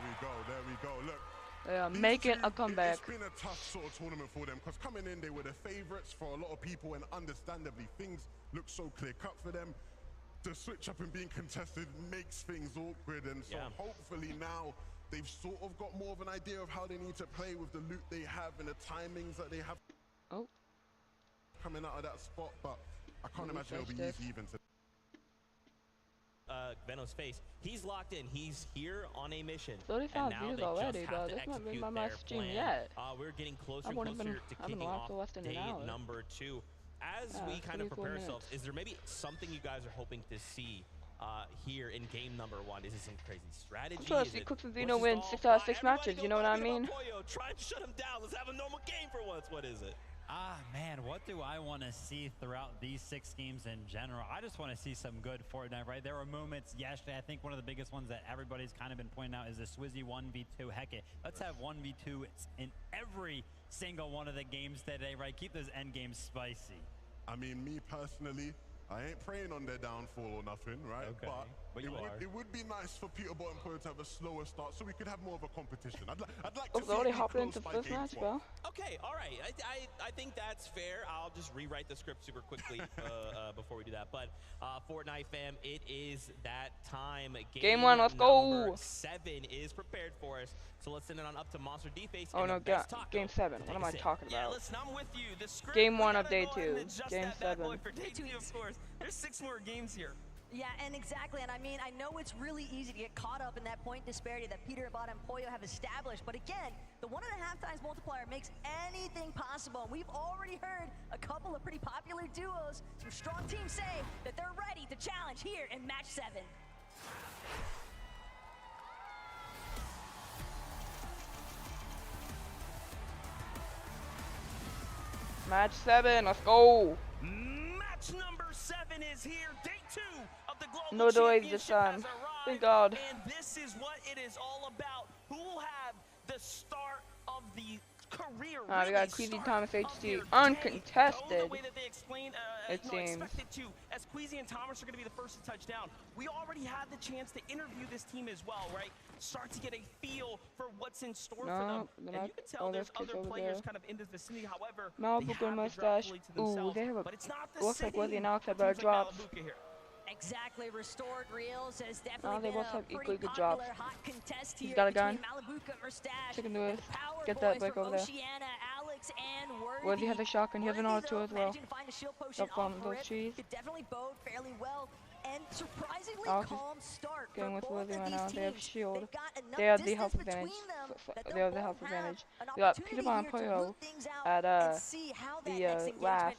we go. Look. Yeah, making a comeback. It's been a tough sort of tournament for them because coming in, they were the favorites for a lot of people, and understandably, things look so clear-cut for them. The switch up and being contested makes things awkward, and so hopefully now they've sort of got more of an idea of how they need to play with the loot they have and the timings that they have coming out of that spot, but I can't imagine it'll be easy even to Veno's face. He's locked in. He's here on a mission. 35 views already, bro. This might be my last stream yet. We're getting closer and closer to kicking off day number 2. As we kind of prepare ourselves, is there maybe something you guys are hoping to see here in game number 1? Is it some crazy strategy? I'm trying to see Clix and Veno win 6 out of 6 matches. You know what I mean? Try and shut him down. Let's have a normal game for once. What is it? Man, what do I want to see throughout these 6 games in general? I just want to see some good Fortnite, right? There were moments yesterday. I think one of the biggest ones that everybody's kind of been pointing out is the Swizzy 1v2. Heck it, let's have 1v2 in every single one of the games today, right? Keep those end games spicy. I mean, me personally, I ain't praying on their downfall or nothing, right? Okay, but it would be nice for Peterborough and Poyo to have a slower start so we could have more of a competition. I'd like to see already it hopping into close the first by match, game bro. Okay, all right. I think that's fair. I'll just rewrite the script super quickly before we do that. But Fortnite fam, it is that time. Game 1, let's go. 7 is prepared for us. So let's send it on up to Monster D-Face. Oh no, game 7. What am I talking about? Yeah, listen, I'm with you. The script, game 1 of day 2. Game 7. For day 2, of course. There's 6 more games here. Yeah, and exactly, and I mean, I know it's really easy to get caught up in that point disparity that Peterborough and Poyo have established, but again, the 1.5 times multiplier makes anything possible. And we've already heard a couple of pretty popular duos. Some strong teams say that they're ready to challenge here in match 7. Match 7, let's go. Match number 7 is here. Day 2 of the Global No delays Championship this time. has arrived, Thank God. And this is what it is all about. Who will have the start of the career? We got Queasy Thomas HT uncontested. The way that they explain, it seems. Expected to, as Queasy and Thomas are going to be the first to touch down. We already had the chance to interview this team as well, right? Start to get a feel for what's in store for them. And you can tell there's other players kind of in the vicinity. However, Malibu and mustache. Ooh, they have a. Looks like Wesley and Alex have better drops. Exactly, Restored Reels has definitely they been both have a equally pretty good drops. popular hot contest He's here got a gun. between Malibuca, Mustache, Chicken do it. and the Power Get that Boys break from over there. Oceana, Alex and Worthy. Worthy has a shotgun. He has an auto too as well. Managing to find a shield potion Up on off those rip trees. could definitely bode fairly well. And surprisingly calm start. Going with Wizzy right now. They have shield. They have the health advantage. They have the health advantage. We got Peter Bomb and Pollo at the last.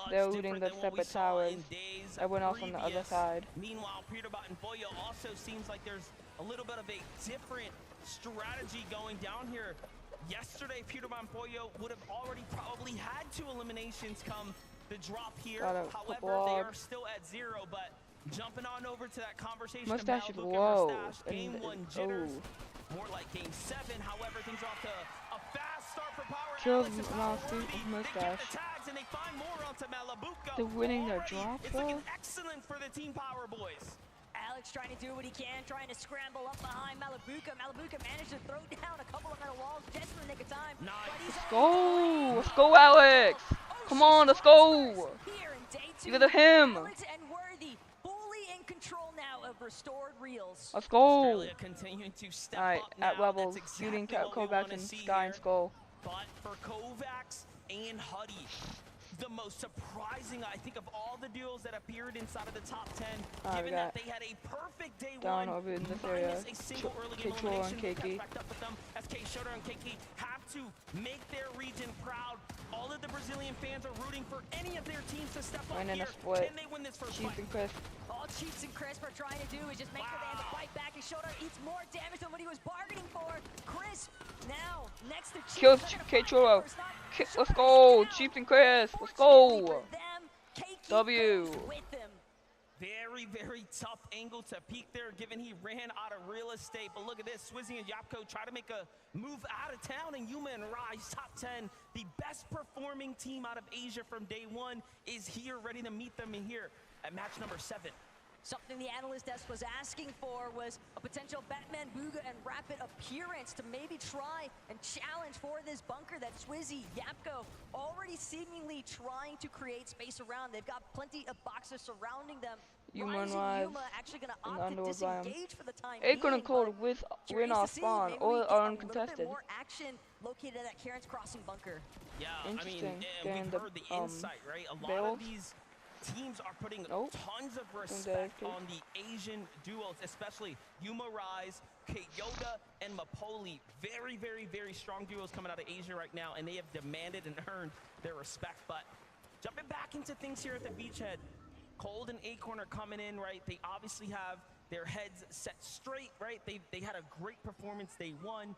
They're looting the separate towers. Everyone else on the other side. Meanwhile, Peterbot and Pollo also seems like there's a little bit of a different strategy going down here. Yesterday, Peterbot and Pollo would have already probably had 2 eliminations come the drop here. However, they are still at 0, but jumping on over to that conversation Mustache about is Luka low. Mustache, game 1 jitters, more like game 7. However, things are off to a fast start for Power. Kills Alex and Power Mustache. They get the tags and they find more onto Malabuka. They're winning their drop, It's looking excellent for the Team Power boys. Alex trying to do what he can, trying to scramble up behind Malabuka. Malabuka managed to throw down a couple of metal walls just in the nick of time. Let's go! Let's go, Alex! Come on, let's go! Give it to him! Alex and Worthy fully in control now of restored reels. Let's go! Australia continuing to step up at now. levels, That's shooting exactly what we Kovacs wanna and see Sky and here. Skull. But for Kovacs and Huddy, the most surprising, I think, of all the duels that appeared inside of the top 10, given that they had a perfect day down 1, over in this area. minus a single early game K-Troll and elimination. Keiki. Backed up with them as K-Shota and Keiki have to make their region proud. All of the Brazilian fans are rooting for any of their teams to step up Winning here. a split. Can they win this first Chief fight? and Chris. All Chiefs and Crisp are trying to do is just make sure they have to fight back. His shoulder eats more damage than what he was bargaining for. Crisp now next to Chiefs. Kills K-Churro. Let's go! Chief and Chris! Let's go! W! Very, very tough angle to peek there, given he ran out of real estate. But look at this, Swizzy and Yapko try to make a move out of town, and Yuma and Rise, top 10, the best performing team out of Asia from day 1, is here, ready to meet them in here at match number 7. Something the analyst desk was asking for was a potential Batman Booga and Rapid appearance to maybe try and challenge for this bunker that Swizzy, Yapko already seemingly trying to create space around. They've got plenty of boxes surrounding them. Yuma and Rise and Rise Yuma actually going to in the opt to underworld biome. disengage for the time Acorn being, and Cold but with curious win off to see, spawn. maybe All we get are a little uncontested. bit more action located at Karen's Crossing bunker. Yeah, I mean, Interesting. and we've heard the insight, right? A lot of these teams are putting tons of respect on the Asian duos, especially Yuma Rise, Yoda, and Mapoli. Very, very, very strong duos coming out of Asia right now, and they have demanded and earned their respect. But jumping back into things here at the beachhead, Cold and Acorn are coming in, right? They obviously have their heads set straight, right? They had a great performance day 1.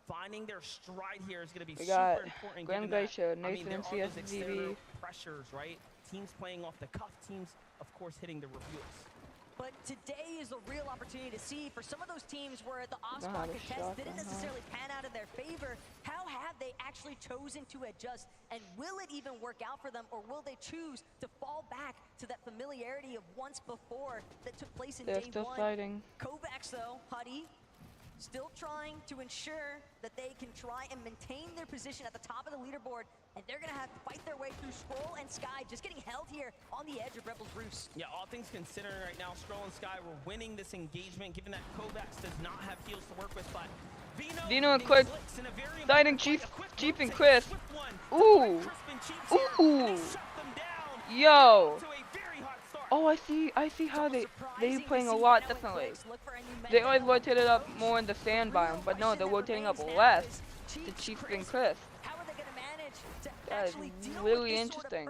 Finding their stride here is going to be super important. Grand given that, Glacier, I mean, Nathan there and are those CSGB. external pressures, right? Teams playing off the cuff, teams, of course, hitting the reveals. But today is a real opportunity to see for some of those teams where the off-spot Nice contest shot, didn't necessarily pan out in their favor. How have they actually chosen to adjust? And will it even work out for them, or will they choose to fall back to that familiarity of once before that took place in They're day still 1? fighting. Kovacs, though, Huddy, still trying to ensure that they can try and maintain their position at the top of the leaderboard, and they're going to have to fight their way through Scroll and Sky, just getting held here on the edge of Rebels Roost. Yeah, all things considering right now, Scroll and Sky were winning this engagement, given that Kovacs does not have heals to work with, but Vino and Quick, Dining Chief and Chris. Ooh, ooh, yo. Oh, I see how they playing a lot differently. They always rotated up more in the sand biome, but no, they're rotating up less to Chief and Chris. That is really interesting.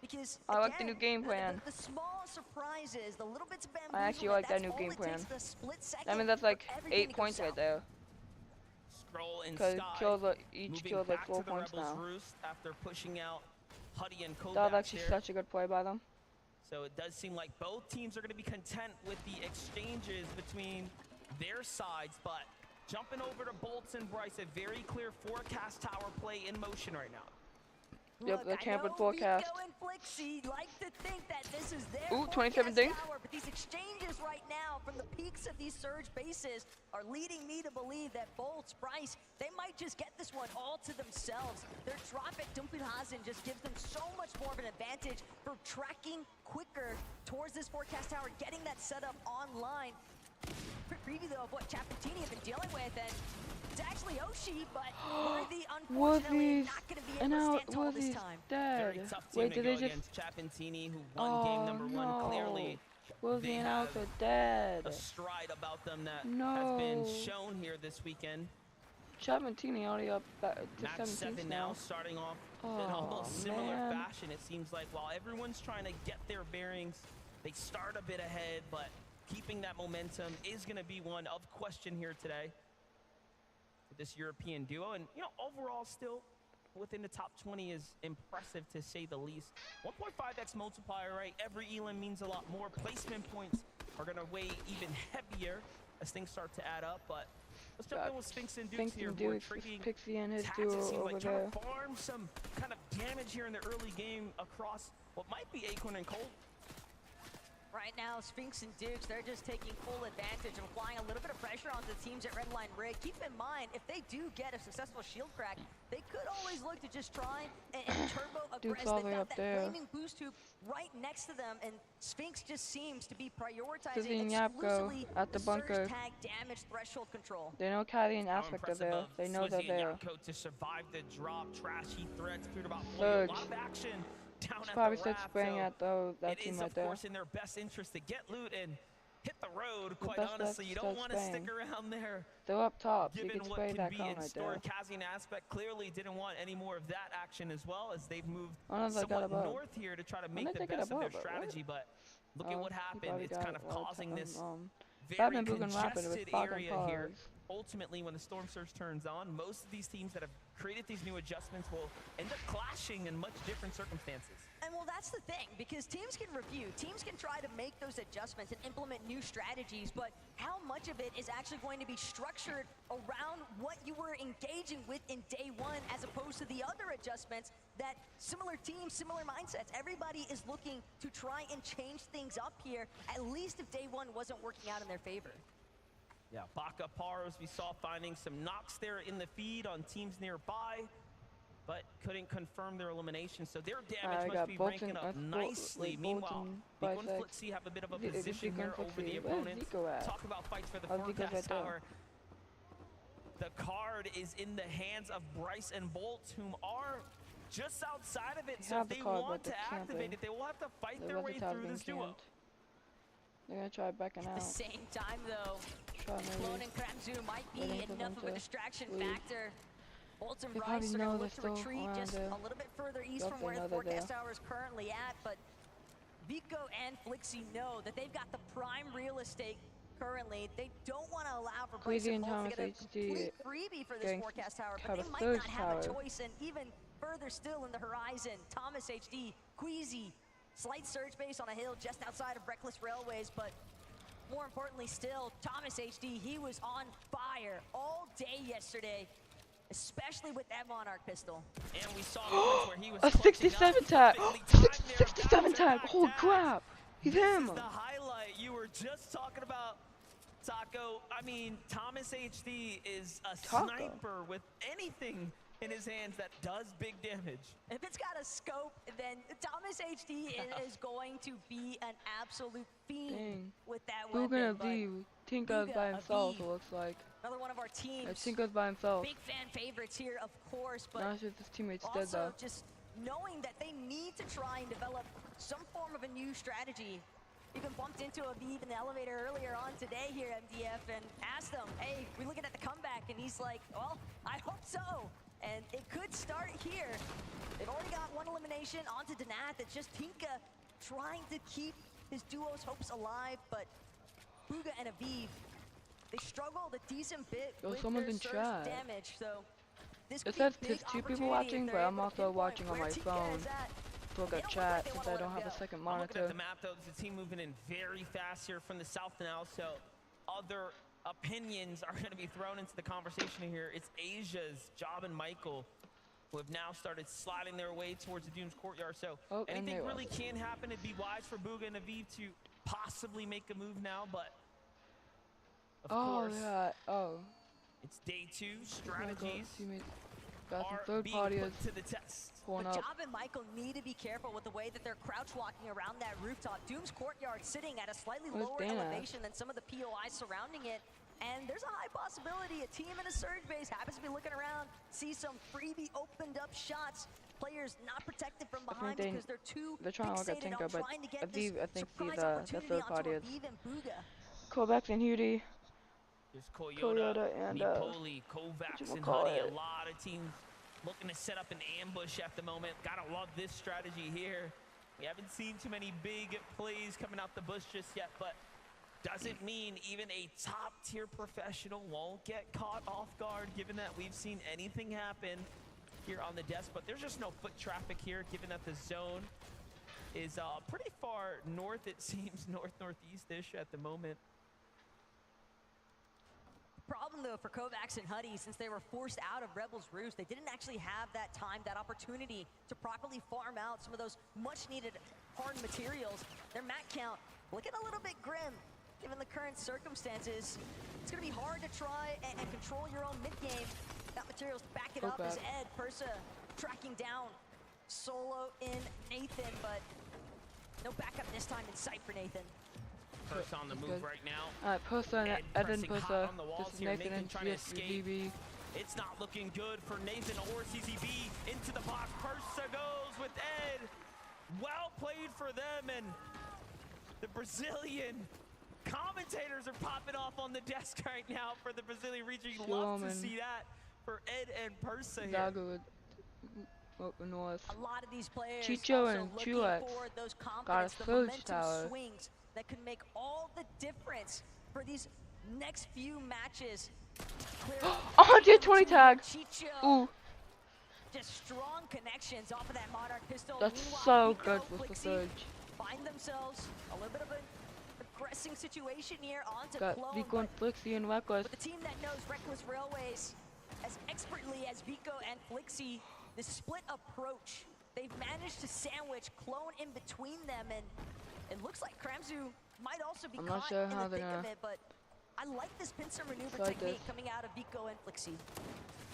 Because I like the new game plan. The small surprises, the little bits of bamboozlement, I actually like that new game plan. I mean, that's like 8 points right there. Scroll and Because Sky each kills like 4 points now. Roost after pushing out Huddy and Kovacs That was actually here. such a good play by them. So it does seem like both teams are going to be content with the exchanges between their sides, but jumping over to Bolts and Bryce, a very clear forecast tower play in motion right now. Yep, the tampered forecast. Vito and Flixie like to think that this is their Ooh, 27 forecast dings. tower, but these exchanges right now from the peaks of these surge bases are leading me to believe that Bolts, Bryce, they might just get this one all to themselves. Their drop at Dumpelhazen just gives them so much more of an advantage for tracking quicker towards this forecast tower, getting that setup online. Quick preview though of what Chapentini have been dealing with, and it's actually Oshi, but Worthy unfortunately not going to be able to stand tall this time. Dead. Very tough team Wait, to did go they just? against Chapentini, who won game number one. Clearly, Worthy and have Alpha dead. a stride about them that No. has been shown here this weekend. Chapentini already up back to Match 17 7 now. now, starting off in Oh, almost similar man. fashion. It seems like while everyone's trying to get their bearings, they start a bit ahead, but keeping that momentum is going to be one of question here today for this European duo. And, you know, overall still within the top 20 is impressive to say the least. 1.5x multiplier, right? Every elim means a lot more. Placement points are going to weigh even heavier as things start to add up, but let's jump in with Spinx and Dukes here. Pixie and his Taz, duo it seems over like there. trying to farm some kind of damage here in the early game across what might be Acorn and Colt. Right now, Spinx and Dukes, they're just taking full advantage and applying a little bit of pressure onto the teams at Redline Rig. Keep in mind, if they do get a successful shield crack, they could always look to just try and turbo Duke's aggress. all the They've way got up that there. flaming boost tube right next to them, and Spinx just seems to be Kazzy prioritizing and Yapko exclusively at the bunker. surge tag damage threshold control. They know Kazzy and How Aspect are impressive there. of They know they're Swizzy and there. Yapko to survive the drop. Trashy threats, Peter Bot Boy, a Surge. lot of action down Should at probably the start raft, spraying so at that it team is right of there. course in their best interest to get loot and hit the road. Quite best honestly, bet you to don't start want to stick spraying. around there. They're up top, so you Given can what spray can that be cone in right store, there. Kazzy and Aspect clearly didn't want any more of that action as well, as they've moved Oh, no, they got somewhat above. north here to try to When make they the take it best of their above, but strategy. But look at what he happened. probably It's got kind of a lot causing this very Batman Boogan Rapid with congested Falcon area here. Pause. Ultimately, when the Storm Surge turns on, most of these teams that have created these new adjustments will end up clashing in much different circumstances. And well, that's the thing, because teams can review, teams can try to make those adjustments and implement new strategies, but how much of it is actually going to be structured around what you were engaging with in day one, as opposed to the other adjustments that similar teams, similar mindsets, everybody is looking to try and change things up here, at least if day one wasn't working out in their favor. Yeah, Baka Pars, we saw finding some knocks there in the feed on teams nearby, but couldn't confirm their elimination, so their damage must be ranking up nicely. Meanwhile, Vico and Flitzy have a bit of a position here over the opponents. Talk about fights for the forecast tower. The card is in the hands of Bryce and Bolt, whom are just outside of it, so if they want to activate it, they will have to fight their way through this duo. They're gonna try backing out. At the same time, though, Lone and Kramzu might be enough of a distraction factor. Bolt and They Bryce probably are know going to they're look to still retreat around just there. a little bit further east Yep, from they where the know they're forecast there. tower is currently at, but Vico and Flixie know that they've got the prime real estate currently. They don't want to allow for Bryce Queasy and and Bolt to Thomas get a HD complete freebie for this getting forecast tower, but have they a might third not have a tower. choice, and even further still in the horizon, Thomas HD, Queasy, slight surge base on a hill just outside of Reckless Railways, but more importantly still, Thomas HD, he was on fire all day yesterday, especially with that Monarch pistol. And we saw moments where he was A 67 tag! 67 tag! Holy crap! He's him! This is the highlight you were just talking about, Taco. I mean, Thomas HD is a sniper with anything in his hands that does big damage. If it's got a scope, then Thomas HD is going to be an absolute fiend Dang. with that Boogan weapon. and Aviv. Tinka's by himself, it looks like. Another one of our teams. Tinka's by himself. Big fan favorites here, of course, but Not sure if his teammates dead also though. just knowing that they need to try and develop some form of a new strategy. Even bumped into Aviv in the elevator earlier on today here at MDF and asked him, hey, we looking at the comeback? And he's like, well, I hope so. And it could start here. They've already got one elimination onto Danath. It's just Tinka trying to keep his duo's hopes alive, but Bugha and Aviv, they struggled a decent bit Yo, with someone's their in surge chat. damage, so this It could says be a there's big 2 people opportunity watching, if but they're I'm able to also pinpoint watching on where my Tinka phone. is at. To look They at don't chat look like they since wanna I don't let have it a second I'm looking at monitor. the map though. There's a team moving in very fast here from the south now, so other opinions are going to be thrown into the conversation here. It's Asia's Job and Michael who have now started sliding their way towards the Dunes courtyard. So and anything they really can happen. It'd be wise for Bugha and Aviv to possibly make a move now, but of course, Yeah. Oh. it's day 2 Oh my God, strategies. teammates. Got some are third being parties put to the test. going But up. Job and Michael need to be careful with the way that they're crouch walking around that rooftop. Doom's courtyard sitting at a slightly Where's lower Dana? elevation than some of the POIs surrounding it. And there's a high possibility a team in a surge base happens to be looking around, see some freebie opened up shots. Players not protected from behind because they're too they're trying to look at fixated Tinker, on but trying to get this Aviv, I think, surprise the opportunity third onto party is Aviv and Bugha. Kovacs and Hudi. There's Koyota, Koyota and, Mipoli, Kovacs, and whatchamacallit. Huddy. A lot of teams looking to set up an ambush at the moment. Gotta love this strategy here. We haven't seen too many big plays coming out the bush just yet, but doesn't mean even a top-tier professional won't get caught off guard, given that we've seen anything happen here on the desk. But there's just no foot traffic here, given that the zone is pretty far north, it seems, northeast-ish at the moment. Problem though for Kovacs and Huddy, since they were forced out of Rebels Roost, they didn't actually have that time, that opportunity to properly farm out some of those much needed hard materials. Their mat count looking a little bit grim given the current circumstances. It's gonna be hard to try and control your own mid game. Got materials to back it up as Ed Persa tracking down solo in Nathan, but no backup this time in sight for Nathan. Persa on the move right now. Alright, Persa and Eden pressing hot Persa. on the This walls is here. Nathan and trying to escape. CSVB. It's not looking good for Nathan or CCB. Into the box, Persa goes with Ed. Well played for them, and the Brazilian commentators are popping off on the desk right now for the Brazilian region. You love to see that for Ed and Persa here. Zaga with North. A lot of these players Chicho also and looking Chulex for those got a confidence, the surge momentum tower. swings that could make all the difference for these next few matches. 120 tag. Chicho. Ooh. Just strong connections off of that Monarch pistol. That's Meanwhile, so good Vico, with the Flixie surge. find themselves a little bit of an aggressing situation here onto Got Clone. Vico and Flixie and Reckless. But the team that knows Reckless Railways as expertly as Vico and Flixie, the split approach, they've managed to sandwich Clone in between them, and it looks like Kramzu might also be I'm not caught sure in how the they're thick of gonna it, but I like this pincer maneuver fight technique this. coming out of Vico and Flixie.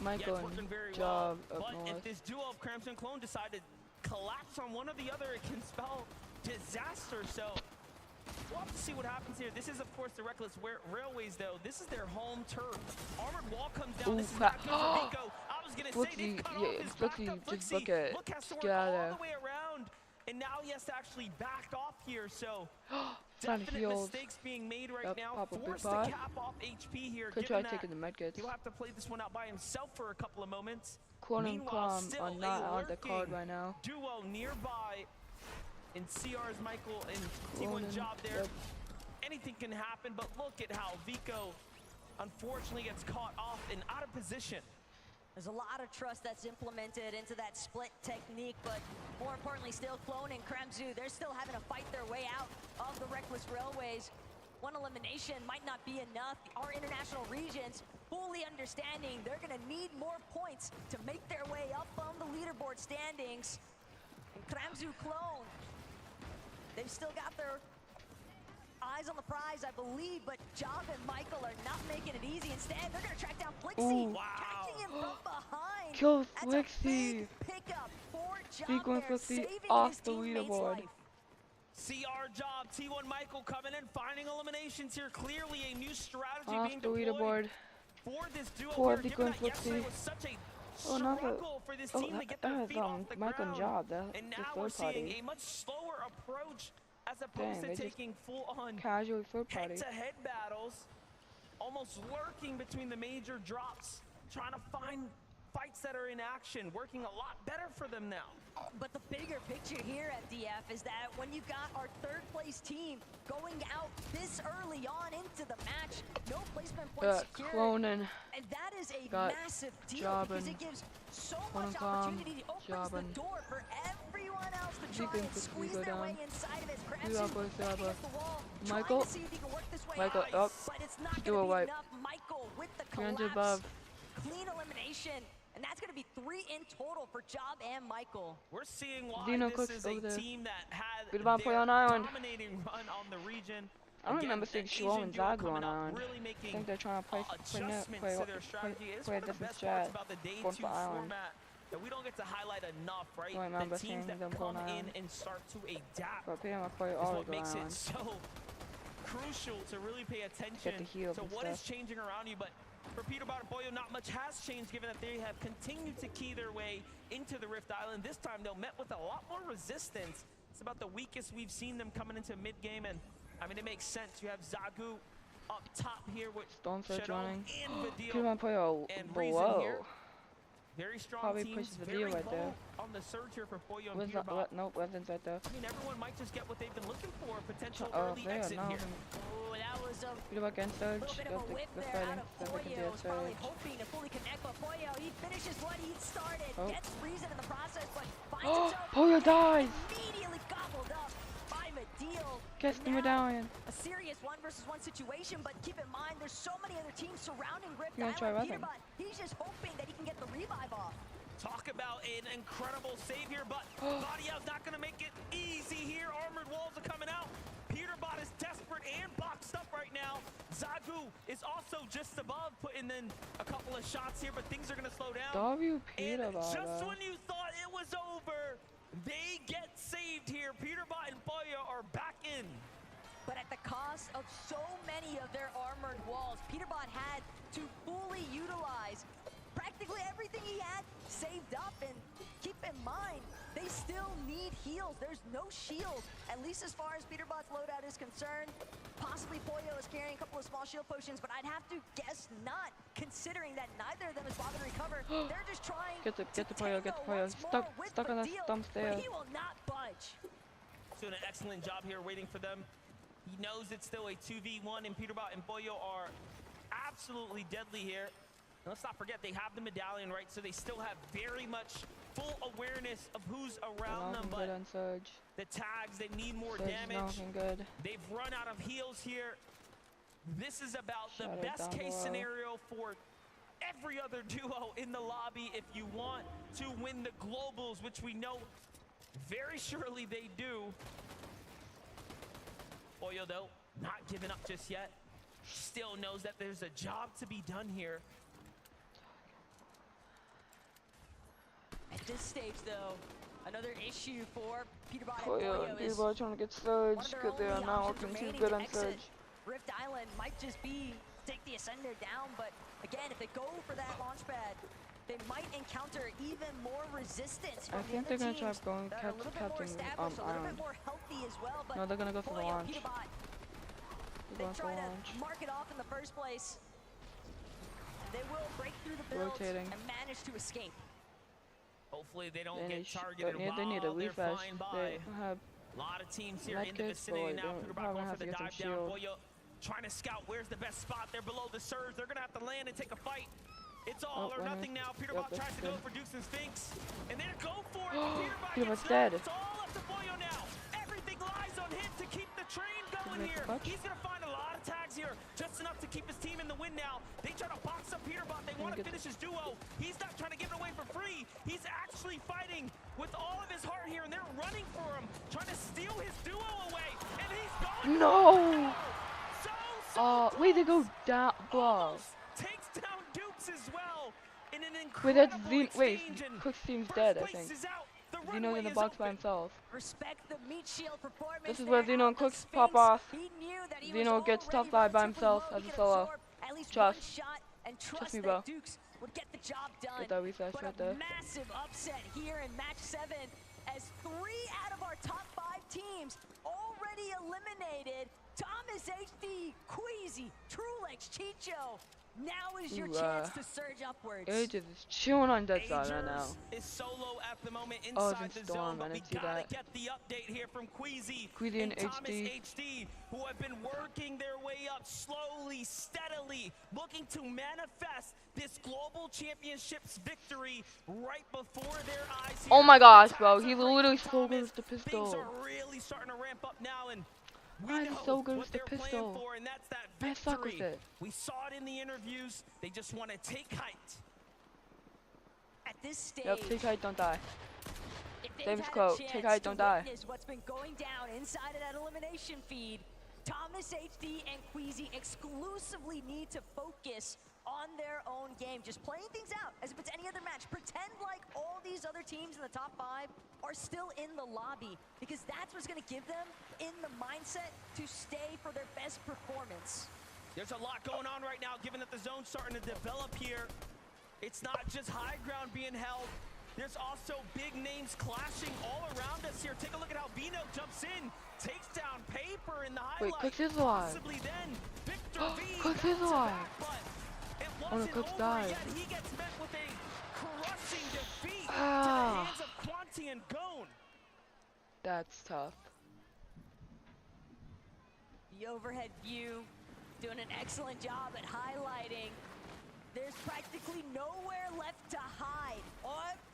Michael Yeah, it's working and very Job well. up But north. if this duo of Cramps and Clone decide to collapse on one or the other, it can spell disaster. So we'll have to see what happens here. This is, of course, the Reckless Railways, though. This is their home turf. Armored wall comes down. Ooh, This is not good for Vico. I was going to say, Flixie, they've cut yeah, off his Flixie, backup. just Flixie, look at look, has to get work out of all there. the way around. And now he has to actually back off here. So Trying to definite heal. mistakes being made right Yep, now. pop a big Forced to pot. cap off HP here. Could given try that taking the medkits. he'll have to play this one out by himself for a couple of moments. Clone and Meanwhile, Clom still are a not on the card lurking right now. duo nearby in CR's Michael and Clone T1 and- Job there. yep. Anything can happen, but look at how Vico unfortunately gets caught off and out of position. There's a lot of trust that's implemented into that split technique, but more importantly still, Clone and Kramzu, they're still having to fight their way out of the Reckless Railways. One elimination might not be enough. Our international regions fully understanding they're gonna need more points to make their way up on the leaderboard standings. And Kramzu Clone, they've still got their eyes on the prize, I believe, but Job and Michael are not making it easy. Instead, they're gonna track down Flixie, Ooh. catching him from behind. Kill That's a Flixie. big pickup for Job Vico and there, Flixie saving off his the teammate's leaderboard. life. CR Job, T1 Michael coming in, finding eliminations here. Clearly a new strategy Off being the deployed leaderboard. for this duo For here, Vico given and that yesterday Flixie. was such a Oh, not the. struggle for this Oh, team to get their that feet is off the Michael and ground. Job. That And the now we're third party. seeing a much slower approach as opposed Dang, to they just taking full-on casually third party. head-to-head battles, almost lurking between the major drops, trying to find fights that are in action, working a lot better for them now. But the bigger picture here at DF is that when you've got our third place team going out this early on into the match, no placement points secured. Clone and And that is a got massive deal Job because and it gives so Clone much and Clom, opportunity. It opens Job the and door for everyone else to Vico try and and Flixie squeeze go their way down. inside of it. Two Kramzu up with back Job. against the wall, Michael. trying to see if he can work this way Michael out, up. but it's not Do a going to be wipe. enough. Michael with the 300 collapse. above. Clean elimination, and that's going to be 3 in total for Job and Michael. We're seeing why Dino this Cooks is a over there. team that had Good about their play on island. dominating run on the region I don't remember seeing Shuo and Zagu on Island. Really I think they're trying to play to their strategy. It's play one a of the different best parts strat about the day for 2 Island. format that we don't get to highlight enough, right? I remember The teams seeing that them come go on in Island. and start to adapt But Peter Boy is always what go makes it Island. so crucial to really pay attention the heals to and what is stuff. changing around you. But for Peterbot and Pollo, not much has changed given that they have continued to key their way into the Rift Island. This time, though, met with a lot more resistance. It's about the weakest we've seen them coming into mid-game, and I mean, it makes sense. You have Zagu up top here with Storm Surge Shadow running. and Peter Vadil Boy and Reason below. here. Very strong Probably teams, pushes the very deal right there. low on the surge here for Pollo and Where's Peterbot. nope, Weapons right there. I mean, everyone might just get what they've been looking for, potential Oh, early there, exit now here. Oh, that was a Peter Boy against Surge. little bit Go of a whip they're there fighting. out of So they can do Pollo. a Was probably Surge. hoping to fully connect, but Pollo, he finishes what he started. Oh. Gets Reason in the process, but finds Oh, himself Pollo dies! immediately gobbled up by Vadil. Gets the Now, medallion. A serious 1-versus-1 situation, but keep in mind, there's so many other teams surrounding Rift You're gonna try Island. weapon. Peterbot, he's just hoping that he can get the revive off. Talk about an incredible save here, but Badial's not going to make it easy here. Armored walls are coming out. Peterbot is desperate and boxed up right now. Zagu is also just above, putting in a couple of shots here, but things are going to slow down. W And Peterbot. just when you thought it was over, they get saved here. Peterbot and Pollo are back in. But at the cost of so many of their armored walls, Peterbot had to fully utilize practically everything he had saved up. And keep in mind, they still need heals. There's no shield, at least as far as Peterbot's loadout is concerned. Possibly Pollo is carrying a couple of small shield potions, but I'd have to guess not, considering that neither of them is bothered to recover. They're just trying Get the to Pollo, tango get the Pollo. once more with Stuck on that Vadil, stump but there. he will not budge. Doing an excellent job here waiting for them. He knows it's still a 2v1, and Peterbot and Pollo are absolutely deadly here. And let's not forget, they have the medallion, right? So they still have very much full awareness of who's around them. Good But on Surge. the tags, they need more Surge is damage. not looking good. They've run out of heals here. This is about Shadow the best down case below. scenario for every other duo in the lobby if you want to win the globals, which we know very surely they do. Pollo, though, not giving up just yet. Still knows that there's a job to be done here. At this stage, though, another issue for Peterbot and Pollo Pollo and is Peterbot trying to get Surge one of their because they are only not options looking too remaining good to on exit Surge. Rift Island might just be take the Ascender down, but again, if they go for that launch pad, they might encounter even more resistance from I the think other they're gonna teams try going that are a little bit more captain established, a little Island. bit more healthy as well. But No, they're gonna go for the Pollo, launch. Peterbot, They're they going for try to launch. mark it off in the first place. They will break through the builds Rotating. and manage to escape. Hopefully they don't They get need, targeted they need a while they're refresh. flying by. They have A lot of teams here in the medkits, but vicinity like, now. they're Peterbot probably going gonna for have to the get some dive down. shield. Pollo trying to scout where's the best spot. They're below the surge. They're going to have to land and take a fight. It's all or nothing now. Peterbot Yep, tries to that's go good. for Dukes and Sphinx. And they're go for it. Peterbot Peterbot's gets dead. knocked. It's all up to Pollo now. Everything lies on him to keep the train going make the here. clutch. He's going to find a lot of tags here. Just enough to keep his team in the win now. They try to box up Peterbot. They want to get finish his duo. He's not trying to give it away for free. He's actually fighting with all of his heart here. And they're running for him. Trying to steal his duo away. And he's going No! So wait, they go down. Blah. takes down Dukes as well in an Wait, that's incredible Zeno. Wait, exchange, and Quick Steam's first dead, I place think. is out. The Zeno's runway in the is box by open. himself. Respect the meat shield performance. This is there where Zeno out and of Quicks Sphinx. pop off. He knew that he Zeno was gets already top 5 by relatively himself low. as He a could solo. absorb at least Trust. one shot and trust me, that bro. Dukes would get the job done. Get that refresh But right a there. massive upset here in match 7 as 3 out of our top 5 teams already eliminated. Thomas HD, Queasy, Trulex, Chicho. Now is your Ooh, chance to surge upwards. Aegis is chewing on Dead Side right now. Agers is solo at the moment Oh, it's inside in the Storm, zone, but I we didn't see gotta that. get the update here from Queasy Queasy and Thomas HD. HD, who have been working their way up slowly, steadily, looking to manifest this global championships victory right before their eyes. Oh here. my gosh, Times bro. are He breaking literally so Thomas. good with the Things pistol. are really starting to ramp up now, and we Why is he know so good what with the they're playing pistol? for, and that's that I suck with victory. it. We saw it in the interviews. They just want to take height. At this stage, Yep, take height, don't die. if they've Famous had a quote, chance take height, to don't die. witness what's been going down inside of that elimination feed, Thomas HD and Queasy exclusively need to focus on their own game, just playing things out as if it's any other match. Pretend like all these other teams in the top 5 are still in the lobby, because that's what's going to give them in the mindset to stay for their best performance. There's a lot going on right now, given that the zone's starting to develop here. It's not just high ground being held. There's also big names clashing all around us here. Take a look at how Vino jumps in, takes down Paper in the highlight. Wait, Cooks is alive. Possibly then, Victor V Cooks is alive. It Oh no, wasn't Cooks over died. yet. He gets met with a crushing defeat to the Ah. hands of Quanti and Gone. That's tough. The overhead view doing an excellent job at highlighting. There's practically nowhere left to hide.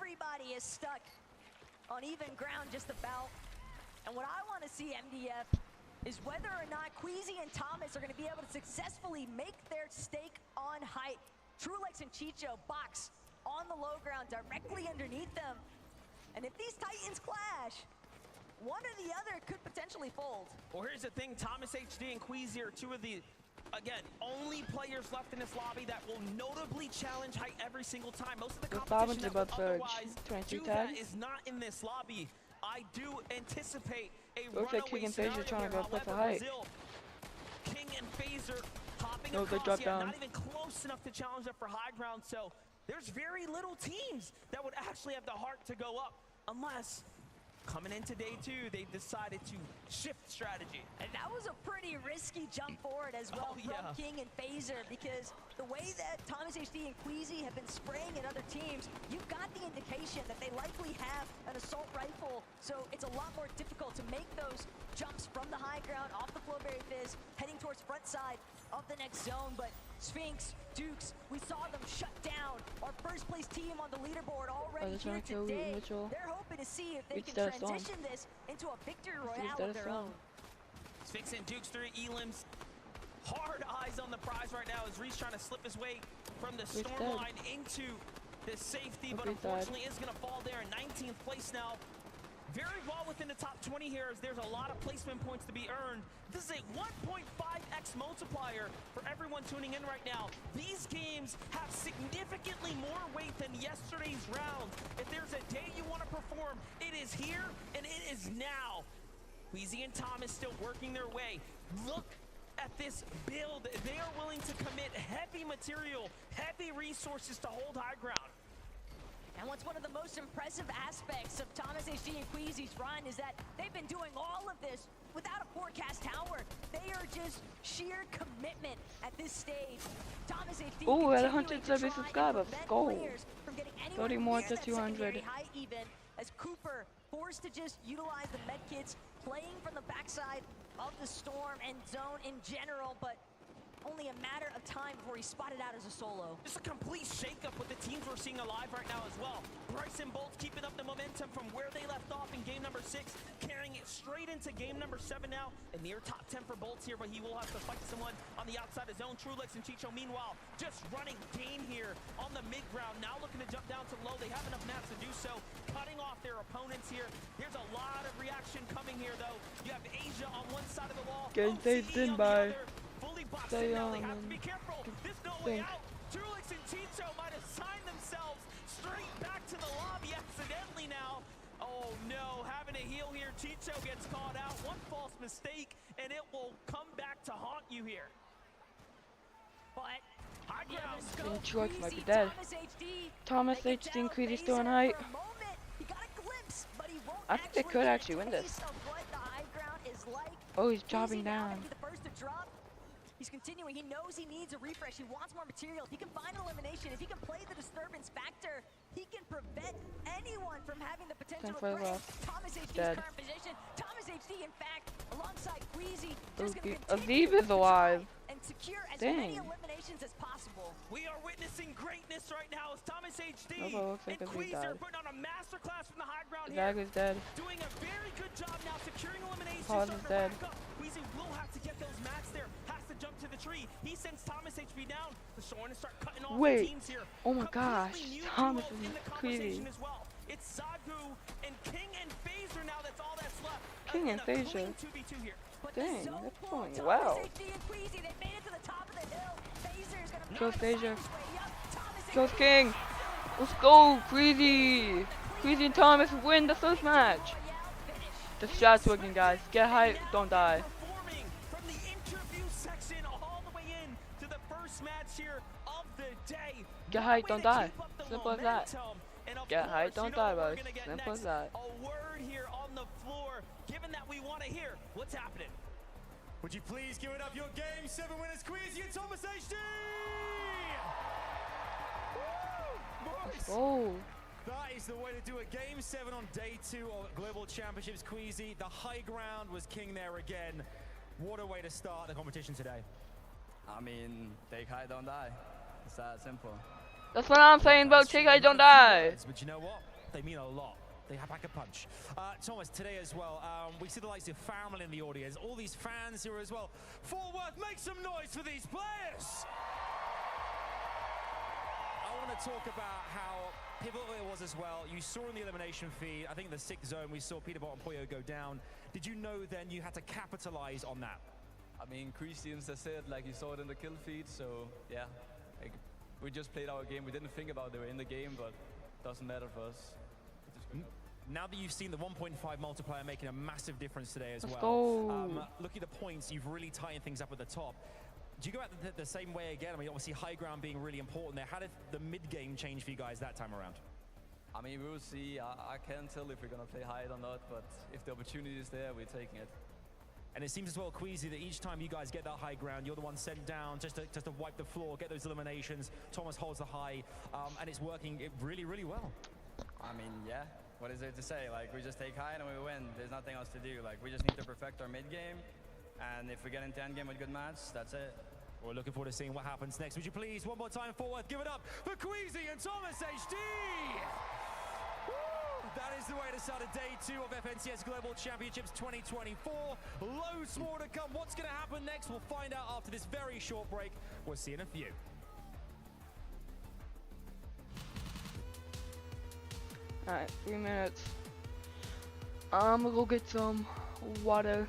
Everybody is stuck on even ground just about. And what I want to see, MDF, is whether or not Queasy and Thomas are going to be able to successfully make their stake on height. Trulex and Chicho box on the low ground directly underneath them. And if these Titans clash, one or the other could potentially fold. Well, here's the thing. Thomas HD and Queasy are two of the, again, only players left in this lobby that will notably challenge height every single time. Most of the competition that would otherwise do that is not in this lobby. I do anticipate a Looks like King and Phaser trying to go play for height. King and Phaser hopping No, they across dropped here, down. not even close enough to challenge up for high ground. So there's very little teams that would actually have the heart to go up, unless coming into day 2, they've decided to shift strategy. And that was a pretty risky jump forward as well from King and Phaser, because the way that Thomas HD and Queasy have been spraying at other teams, you've got the indication that they likely have an assault rifle, so it's a lot more difficult to make those jumps from the high ground off the Flowberry Fizz, heading towards front side of the next zone. But Sphinx, Dukes, we saw them shut down our first place team on the leaderboard already here today. They're hoping to see if they can transition this into a victory royale of their own. Sphinx and Dukes through Elims. Hard eyes on the prize right now as Reese trying to slip his way from the storm line into the safety, but unfortunately is going to fall there in 19th place now. Very well within the top 20 here, as there's a lot of placement points to be earned. This is a 1.5x multiplier for everyone tuning in right now. These games have significantly more weight than yesterday's round. If there's a day you want to perform, it is here and it is now. Queasy and Thomas still working their way. Look at this build. They are willing to commit heavy material, heavy resources to hold high ground. And what's one of the most impressive aspects of Thomas HD and Queasy's run is that they've been doing all of this without a forecast tower. They are just sheer commitment at this stage. Thomas HD Ooh, at 170 subscribers. Go. 30 more to 200. High even as Cooper forced to just utilize the med kits, playing from the backside of the storm and zone in general, but only a matter of time before he's spotted out as a solo. Just a complete shakeup with the teams we're seeing alive right now as well. Bryson Bolt keeping up the momentum from where they left off in game number 6, carrying it straight into game number 7 now. A near top 10 for Bolts here, but he will have to fight someone on the outside of zone. Trulex and Chicho, meanwhile, just running game here on the mid-ground. Now looking to jump down to low. They have enough maps to do so, cutting off their opponents here. There's a lot of reaction coming here, though. You have Asia on one side of the wall, Getting phased in by. fully boxed Stay in now. on They have to and be careful. There's no way out. Trulex and Chicho might have signed themselves straight back to the lobby accidentally now. Oh no, having a heal here. Chicho gets caught out. One false mistake, and it will come back to haunt you here. But high ground. Getting choked might be dead. Thomas HD and Queasy still on height. I think they could actually win this. Oh, he's dropping down. He's continuing. He knows he needs a refresh. He wants more material. If he can find an elimination, if he can play the disturbance factor, he can prevent anyone from having the potential to break Thomas HD's current position. Thomas HD, in fact, alongside Queasy, just going to continue Aviv is alive. and secure as many eliminations as possible. We are witnessing greatness right now as Thomas HD Looks like and Aviv Queasy are died. putting on a masterclass from the high ground Zag here. is dead. Doing a very good job now securing eliminations. Pause is dead. Queasy will have to get those mats there. Has to jump to the tree. He sends Thomas HB down. The Soren to start cutting off the Wait. teams here. Oh my gosh. Completely new Thomas duo in the and conversation Queasy. as well. It's Zagu and King and Phaser now. That's all that's left. King and A clean Phaser. 2v2 here. But Dang, they're performing well. Chose Phaser. Chose King. Let's go, Queasy. Queasy and Thomas win the first match. The strat's working, guys. Get hype, don't die. From the interview section all the way in to the first match here of the day. Get hype, don't die. Simple as that. Get hype, don't die, boys. Simple as that. A word here on the floor, given that we want to hear what's happening. Would you please give it up your Game 7 winners, Queasy and Thomas HD? Oh. That is the way to do a Game 7 on day 2 of Global Championships, Queasy. The high ground was king there again. What a way to start the competition today. I mean, take high, don't die. It's that simple. That's what I'm saying about take high, don't die. But you know what? They mean a lot. They have pack a punch. Thomas, today as well, we see the likes of family in the audience. All these fans here as well. Fort Worth, make some noise for these players. I want to talk about how pivotal it was as well. You saw in the elimination feed, I think the 6th zone, we saw Peterbot and Poyo go down. Did you know then you had to capitalize on that? I mean, Christians has said, like, you saw it in the kill feed, so yeah. Like, we just played our game. We didn't think about they were in the game, but it doesn't matter for us. Now that you've seen the 1.5 multiplier making a massive difference today as Let's well. go. Look at the points, you've really tightened things up at the top. Do you go at the same way again? I mean, obviously high ground being really important there. How did the mid-game change for you guys that time around? I mean, we will see. I can't tell if we're going to play high or not, but if the opportunity is there, we're taking it. And it seems as well, Queasy, that each time you guys get that high ground, you're the one sent down just to wipe the floor, get those eliminations. Thomas holds the high, and it's working really, really well. I mean, yeah. What is there to say? Like, we just take high and we win. There's nothing else to do. Like, we just need to perfect our mid-game, and if we get into endgame with good match, that's it. We're looking forward to seeing what happens next. Would you please, one more time, Fort Worth, give it up for Queasy and Thomas HD! Woo! That is the way to start a day 2 of FNCS Global Championships 2024. Loads more to come. What's going to happen next? We'll find out after this very short break. We'll see you in a few. Alright, 3 minutes. I'm gonna go get some water.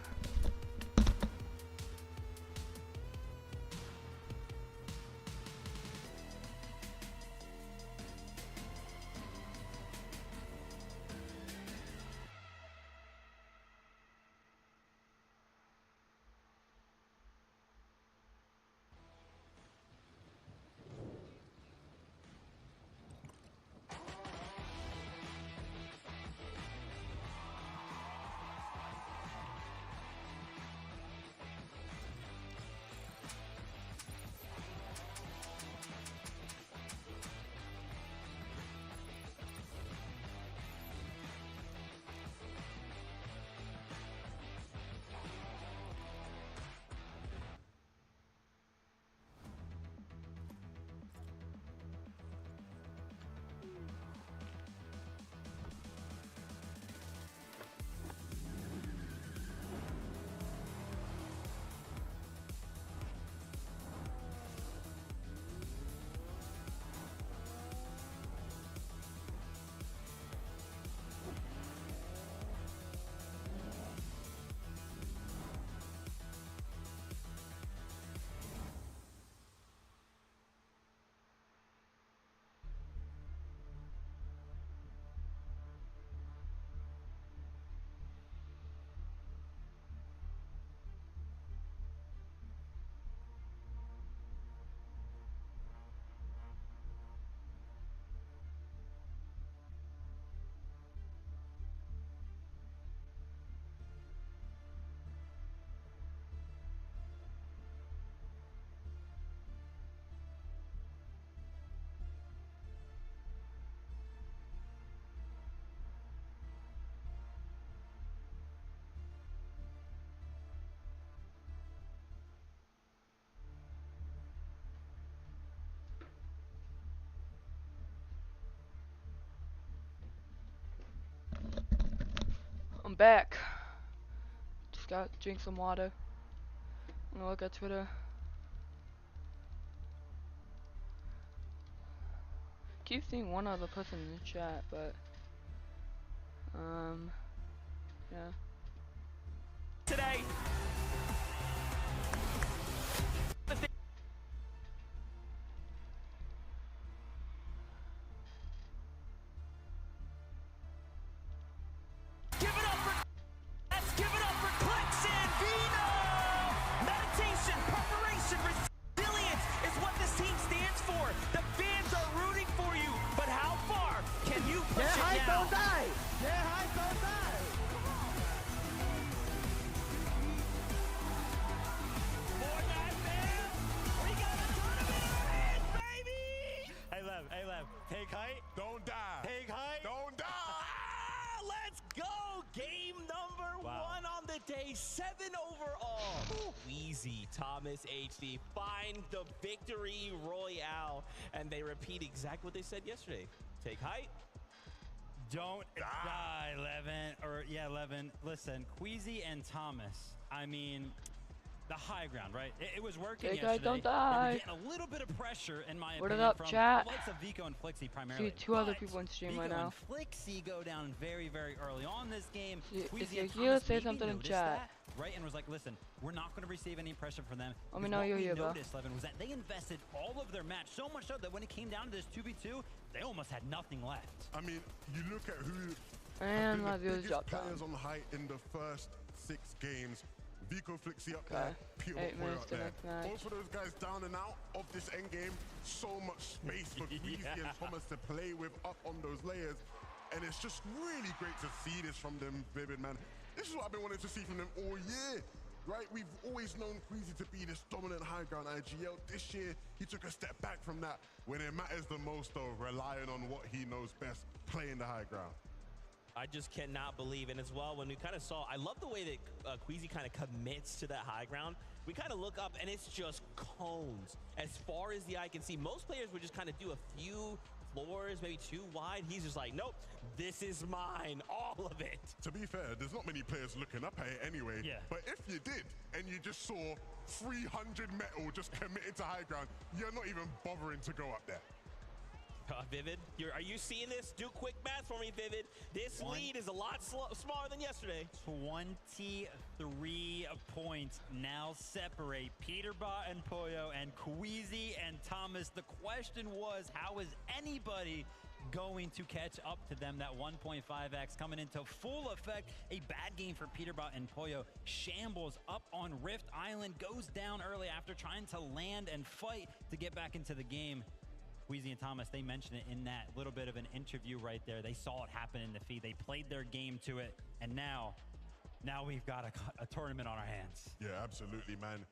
I'm back. Just got to drink some water. I'm gonna look at Twitter. Keep seeing one other person in the chat, but yeah. Today, height. Don't die. Take height. Don't die. Let's go! Game number 1 on the day, 7 overall. Weezy, Thomas, HD find the victory royale, and they repeat exactly what they said yesterday. Take height. Don't die, Levin. Or, yeah, Levin. Listen, Queasy and Thomas, I mean, the high ground, right? It was working yesterday. Don't die. They were getting a little bit of pressure, in my What opinion, up, from chat? the likes of Vico and Flixie primarily. See 2 other But people on stream Vico right now. and Flixie go down very, very early on this game. If Queasy you're and here, Thomas say maybe something in noticed chat. that, right? And was like, listen, we're not going to receive any pressure from them. Let me Because know what you're we here, bro. noticed, Levin, was that they invested all of their match, so much so that when it came down to this 2v2, they almost had nothing left. I mean, you look at who And my have been the viewers biggest dropped down. players on height in the first 6 games. Vico Flixie up there, Peter 8 Boy minutes up to there. next match. Both of those guys down and out of this end game. So much space for Queasy and Thomas to play with up on those layers. And it's just really great to see this from them, Vivid, man. This is what I've been wanting to see from them all year. Right, we've always known Queasy to be this dominant high ground IGL. This year, he took a step back from that when it matters the most, though, relying on what he knows best, playing the high ground. I just cannot believe it as well. When we kind of saw, I love the way that Queasy kind of commits to that high ground. We kind of look up and it's just cones as far as the eye can see. Most players would just kind of do a few floors, maybe 2 wide. He's just like, nope, this is mine, all of it. To be fair, there's not many players looking up at it anyway. Yeah. But if you did, and you just saw 300 metal just committed to high ground, you're not even bothering to go up there. Vivid, are you seeing this? Do quick math for me, Vivid. This lead is a lot smaller than yesterday. 23 points now separate Peterbot and Pollo and Queasy and Thomas. The question was, how is anybody going to catch up to them? That 1.5x coming into full effect. A bad game for Peterbot and Pollo. Shambles up on Rift Island, goes down early after trying to land and fight to get back into the game. Queasy and Thomas, they mentioned it in that little bit of an interview right there. They saw it happen in the feed. They played their game to it, and now we've got a tournament on our hands. Yeah, absolutely, man.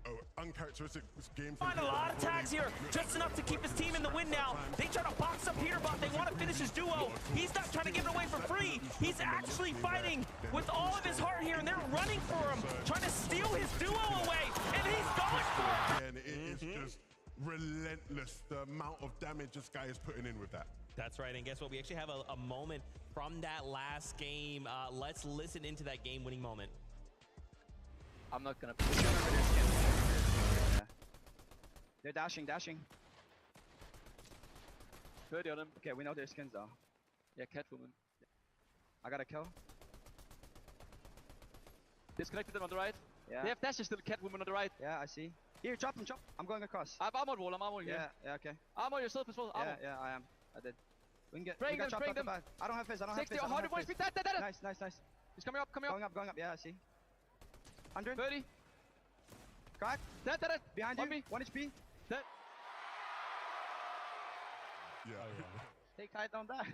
Oh, uncharacteristic game. Find a lot of tags here, just enough to keep his team in the win now. They try to box up Peterbot. They want to finish his duo. He's not trying to give it away for free. He's actually fighting with all of his heart here, and they're running for him, trying to steal his duo away, and he's going for it. And it is just relentless, the amount of damage this guy is putting in with that. That's right, and guess what? We actually have a moment from that last game. Let's listen into that game-winning moment. I'm not gonna push over their skins. Yeah. They're dashing. 30 of them. Okay, we know their skins though. Yeah, Catwoman. I got a kill. Disconnected them on the right. Yeah. They have dashes still, Catwoman on the right. Yeah, I see. Here, chop them. I'm going across. I have armored wall. I'm armored here. Yeah, okay. Armor yourself as well. Yeah, I am. I did. We can get chopped off the back. I don't have fizz. 60, 100 points. Dead. Nice. He's coming up. Going up. Yeah, I see. 100. 30. Crack. Dead. Behind you. 1 HP. Dead. Yeah. Take height on that.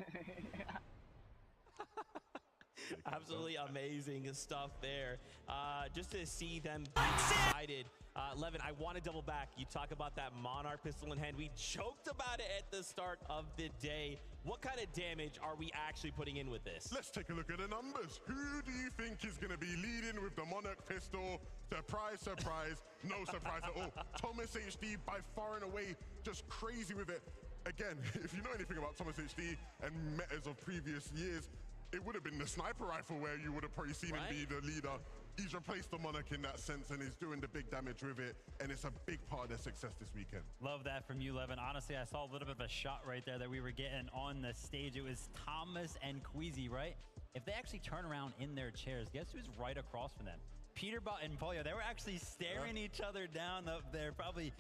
Absolutely amazing stuff there. Just to see them be excited. Levin, I want to double back. You talk about that Monarch pistol in hand. We joked about it at the start of the day. What kind of damage are we actually putting in with this? Let's take a look at the numbers. Who do you think is going to be leading with the Monarch pistol? Surprise, surprise. No surprise at all. Thomas HD by far and away just crazy with it. Again, if you know anything about Thomas HD and metas of previous years, it would have been the sniper rifle where you would have probably seen him be the leader. He's replaced the Monarch in that sense and is doing the big damage with it, and it's a big part of their success this weekend. Love that from you, Levin. Honestly, I saw a little bit of a shot right there that we were getting on the stage. It was Thomas and Queasy, right? If they actually turn around in their chairs, guess who's right across from them? Peterbot and Pollo. They were actually staring each other down up there, probably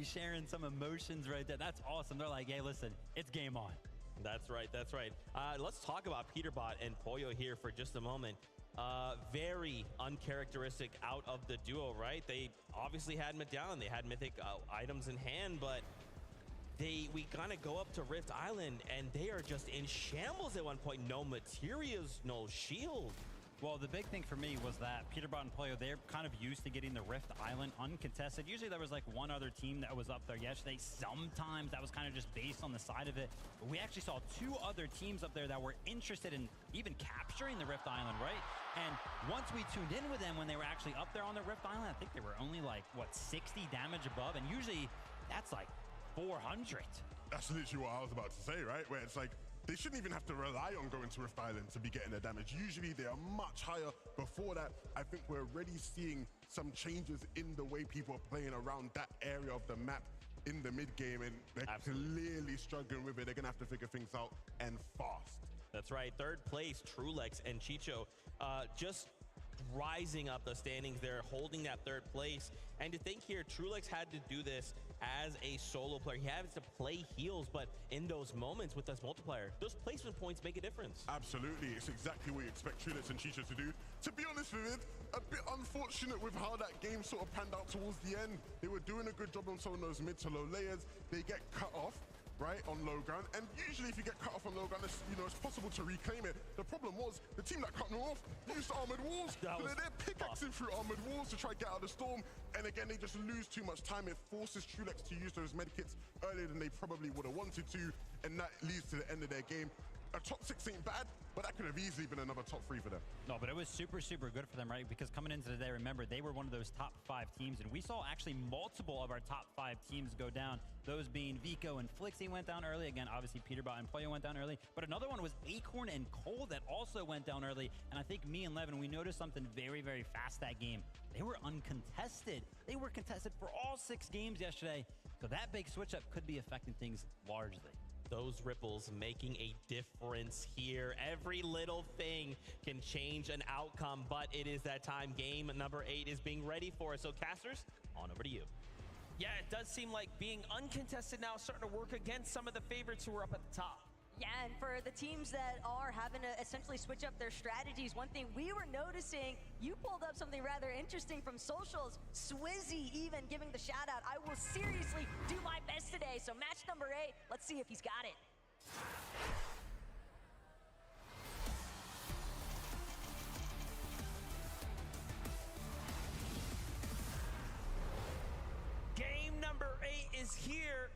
sharing some emotions right there. That's awesome. They're like, hey, listen, it's game on. That's right. Let's talk about Peterbot and Pollo here for just a moment. Very uncharacteristic out of the duo, right? They obviously had Medallion. They had mythic items in hand, but we kind of go up to Rift Island, and they are just in shambles at one point. No materials, no shield. Well, the big thing for me was that Peterbot and Pollo, they're kind of used to getting the Rift Island uncontested. Usually there was like one other team that was up there yesterday. Sometimes that was kind of just based on the side of it. But we actually saw 2 other teams up there that were interested in even capturing the Rift Island, right? And once we tuned in with them when they were actually up there on the Rift Island, I think they were only like, what, 60 damage above? And usually that's like 400. That's literally what I was about to say, right? Where it's like, they shouldn't even have to rely on going to Rift Island to be getting their damage. Usually they are much higher. Before that, I think we're already seeing some changes in the way people are playing around that area of the map in the mid game, and they're clearly struggling with it. They're gonna have to figure things out, and fast. That's right. 3rd place, Trulex and Chicho just rising up the standings there, holding that 3rd place. And to think here, Trulex had to do this as a solo player. He has to play heals, but in those moments with this multiplier, those placement points make a difference. Absolutely. It's exactly what you expect Trulex and Chicho to do. To be honest with it, a bit unfortunate with how that game sort of panned out towards the end. They were doing a good job on some of those mid to low layers. They get cut off, right, on low ground. And usually if you get cut off on low ground, it's, you know, it's possible to reclaim it. The problem was the team that cut them off used armored walls. So they're pickaxing through armored walls to try to get out of the storm. And again, they just lose too much time. It forces Trulex to use those medkits earlier than they probably would have wanted to. And that leads to the end of their game. A top 6 ain't bad, but that could have easily been another top 3 for them. No, but it was super, super good for them, right? Because coming into today, remember, they were one of those top 5 teams, and we saw actually multiple of our top 5 teams go down. Those being Vico and Flixie went down early. Again, obviously, Peterbot and Pollo went down early. But another one was Acorn and Cole that also went down early. And I think me and Levin, we noticed something very, very fast that game. They were uncontested. They were contested for all 6 games yesterday. So that big switch-up could be affecting things largely. Those ripples making a difference here. Every little thing can change an outcome, but it is that time. Game number 8 is being ready for us. So casters, on over to you. Yeah, it does seem like being uncontested now is starting to work against some of the favorites who are up at the top. Yeah, and for the teams that are having to essentially switch up their strategies, one thing we were noticing, you pulled up something rather interesting from socials. Swizzy even giving the shout out. I will seriously do my best today. So match number 8, let's see if he's got it. Game number 8 is here.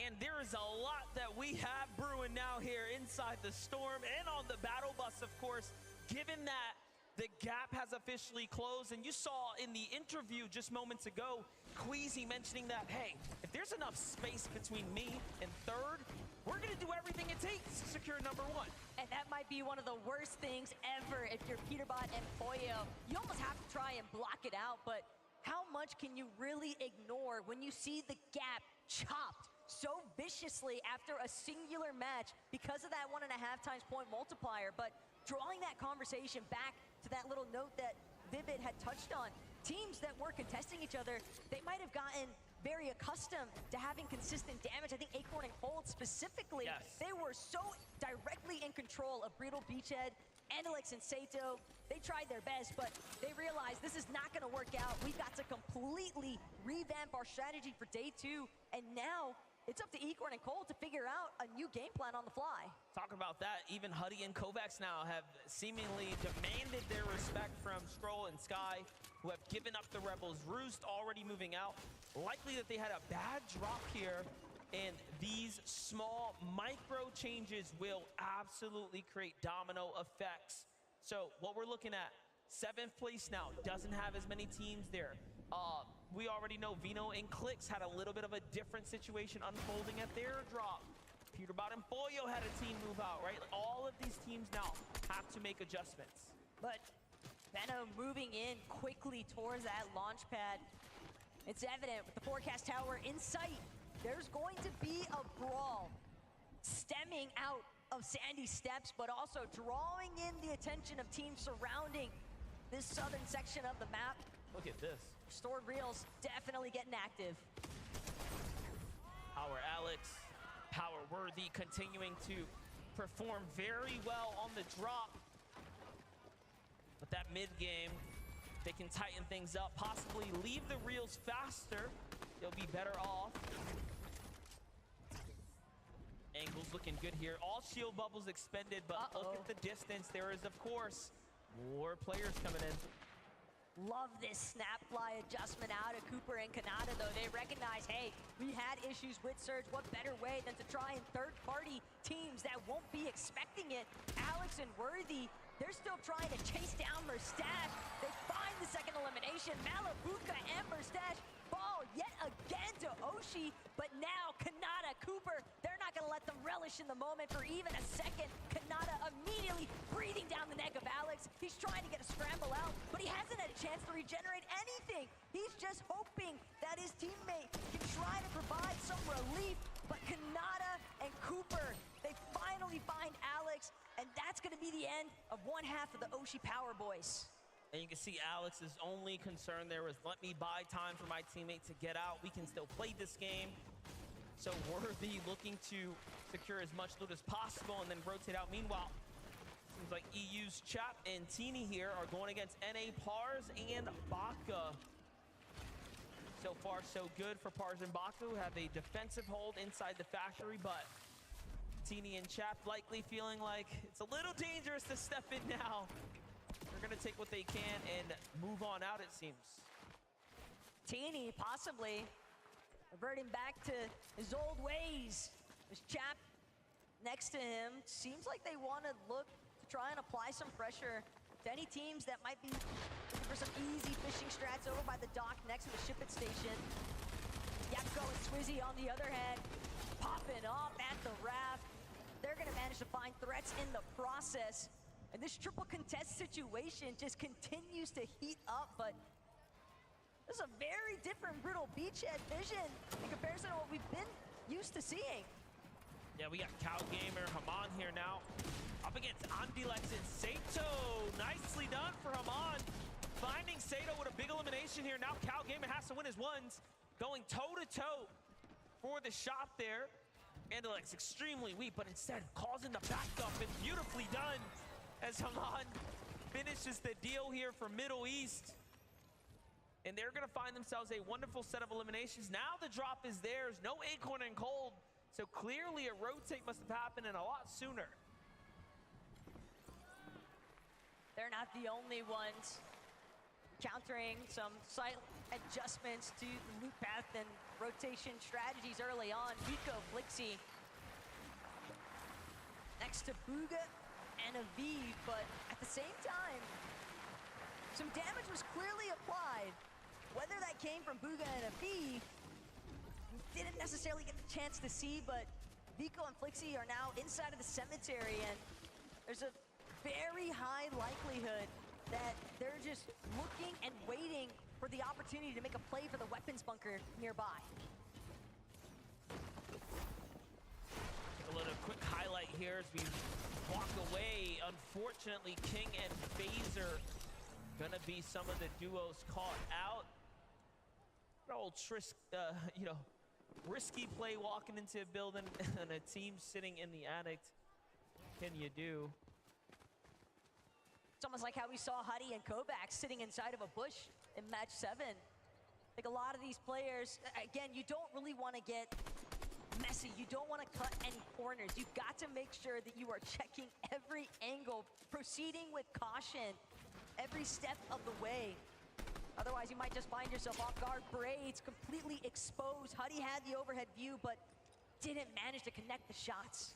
And there is a lot that we have brewing now here inside the Storm and on the Battle Bus, of course, given that the gap has officially closed. And you saw in the interview just moments ago, Queasy mentioning that, hey, if there's enough space between me and 3rd, we're going to do everything it takes to secure number 1. And that might be one of the worst things ever if you're Peterbot and Pollo. You almost have to try and block it out, but how much can you really ignore when you see the gap chopped so viciously after a singular match because of that 1.5 times point multiplier? But drawing that conversation back to that little note that Vivid had touched on, teams that were contesting each other, they might have gotten very accustomed to having consistent damage. I think Acorn and Cold specifically, they were so directly in control of Brutal Beachhead, Andelix and Sato. They tried their best, but they realized this is not gonna work out. We've got to completely revamp our strategy for day 2, and now it's up to Acorn and Cole to figure out a new game plan on the fly. Talking about that, even Huddy and Kovacs now have seemingly demanded their respect from Skrull and Sky, who have given up the Rebels. Roost already moving out. Likely that they had a bad drop here, and these small micro changes will absolutely create domino effects. So what we're looking at, 7th place now, doesn't have as many teams there. We already know Vino and Clix had a little bit of a different situation unfolding at their drop. Peterbot and Pollo had a team move out, right? All of these teams now have to make adjustments. But Venom moving in quickly towards that launch pad. It's evident with the forecast tower in sight, there's going to be a brawl stemming out of Sandy Steps, but also drawing in the attention of teams surrounding this southern section of the map. Look at this. Stored Reels definitely getting active. Power Alex, Power Worthy continuing to perform very well on the drop. But that mid game, they can tighten things up, possibly leave the Reels faster. They'll be better off. Angles looking good here. All shield bubbles expended, but look at the distance. There is, of course, More players coming in. Love this snap fly adjustment out of Cooper and Kanata, though. They recognize, hey, we had issues with Surge. What better way than to try and third-party teams that won't be expecting it? Alex and Worthy, they're still trying to chase down Merstash. They find the second elimination. Malabuka and Merstash fall yet again to Oshi, but now Kanata, Cooper, they're not gonna let them relish in the moment for even a second. Kanata immediately breathing down the neck of Alex. He's trying to get a scramble out, but he hasn't had a chance to regenerate anything. He's just hoping that his teammate can try to provide some relief, but Kanata and Cooper, they finally find Alex, and that's gonna be the end of one half of the Oshi Power Boys. And you can see Alex's only concern there was, let me buy time for my teammate to get out. We can still play this game. So Worthy looking to secure as much loot as possible and then rotate out. Meanwhile, seems like EU's Chap and Teeny here are going against NA Pars and Baka. So far, so good for Pars and Baka, who have a defensive hold inside the factory, but Teeny and Chap likely feeling like it's a little dangerous to step in now. They're gonna take what they can and move on out, it seems. Teeny possibly reverting back to his old ways. There's Chap next to him. Seems like they want to look to try and apply some pressure to any teams that might be looking for some easy fishing strats over by the dock next to the ship-it station. Yapko and Swizzy on the other hand, popping off at the raft. They're gonna manage to find threats in the process. And this triple contest situation just continues to heat up, but this is a very different Brutal Beachhead vision in comparison to what we've been used to seeing. Yeah, we got Cow Gamer, Haman here now, up against Andilex and Sato. Nicely done for Haman. Finding Sato with a big elimination here. Now Cow Gamer has to win his ones, going toe-to-toe for the shot there. Andilex extremely weak, but instead causing the backup, and beautifully done as Haman finishes the deal here for Middle East. And they're gonna find themselves a wonderful set of eliminations. Now the drop is theirs, no Acorn and Cold, so clearly a rotate must have happened and a lot sooner. They're not the only ones countering some slight adjustments to the loop path and rotation strategies early on. Vico, Flixie next to Bugha and Aviv, but at the same time, some damage was clearly applied. Whether that came from Bugha and Aviv, didn't necessarily get the chance to see, but Vico and Flixie are now inside of the cemetery, and there's a very high likelihood that they're just looking and waiting for the opportunity to make a play for the weapons bunker nearby. Take a little quick highlight here as we walk away. Unfortunately, King and Phaser gonna be some of the duos caught out. An old risky play walking into a building and a team sitting in the attic. What can you do? It's almost like how we saw Huddy and Kovacs sitting inside of a bush in match 7. Like a lot of these players, again, you don't really want to get messy. You don't want to cut any corners. You've got to make sure that you are checking every angle, proceeding with caution every step of the way. Otherwise, you might just find yourself off guard. Braids completely exposed. Huddy had the overhead view, but didn't manage to connect the shots.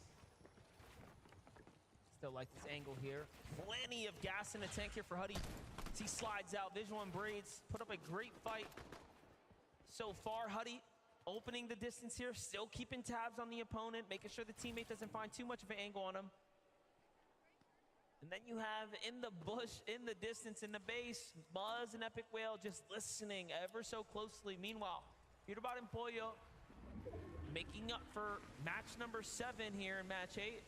Still like this angle here. Plenty of gas in the tank here for Huddy. As he slides out, Visual and Braids put up a great fight so far. Huddy opening the distance here, still keeping tabs on the opponent, making sure the teammate doesn't find too much of an angle on him. And then you have in the bush, in the distance, in the base, Muzz and Epic Whale just listening ever so closely. Meanwhile, Peterbot and Pollo making up for match number 7 here in match 8.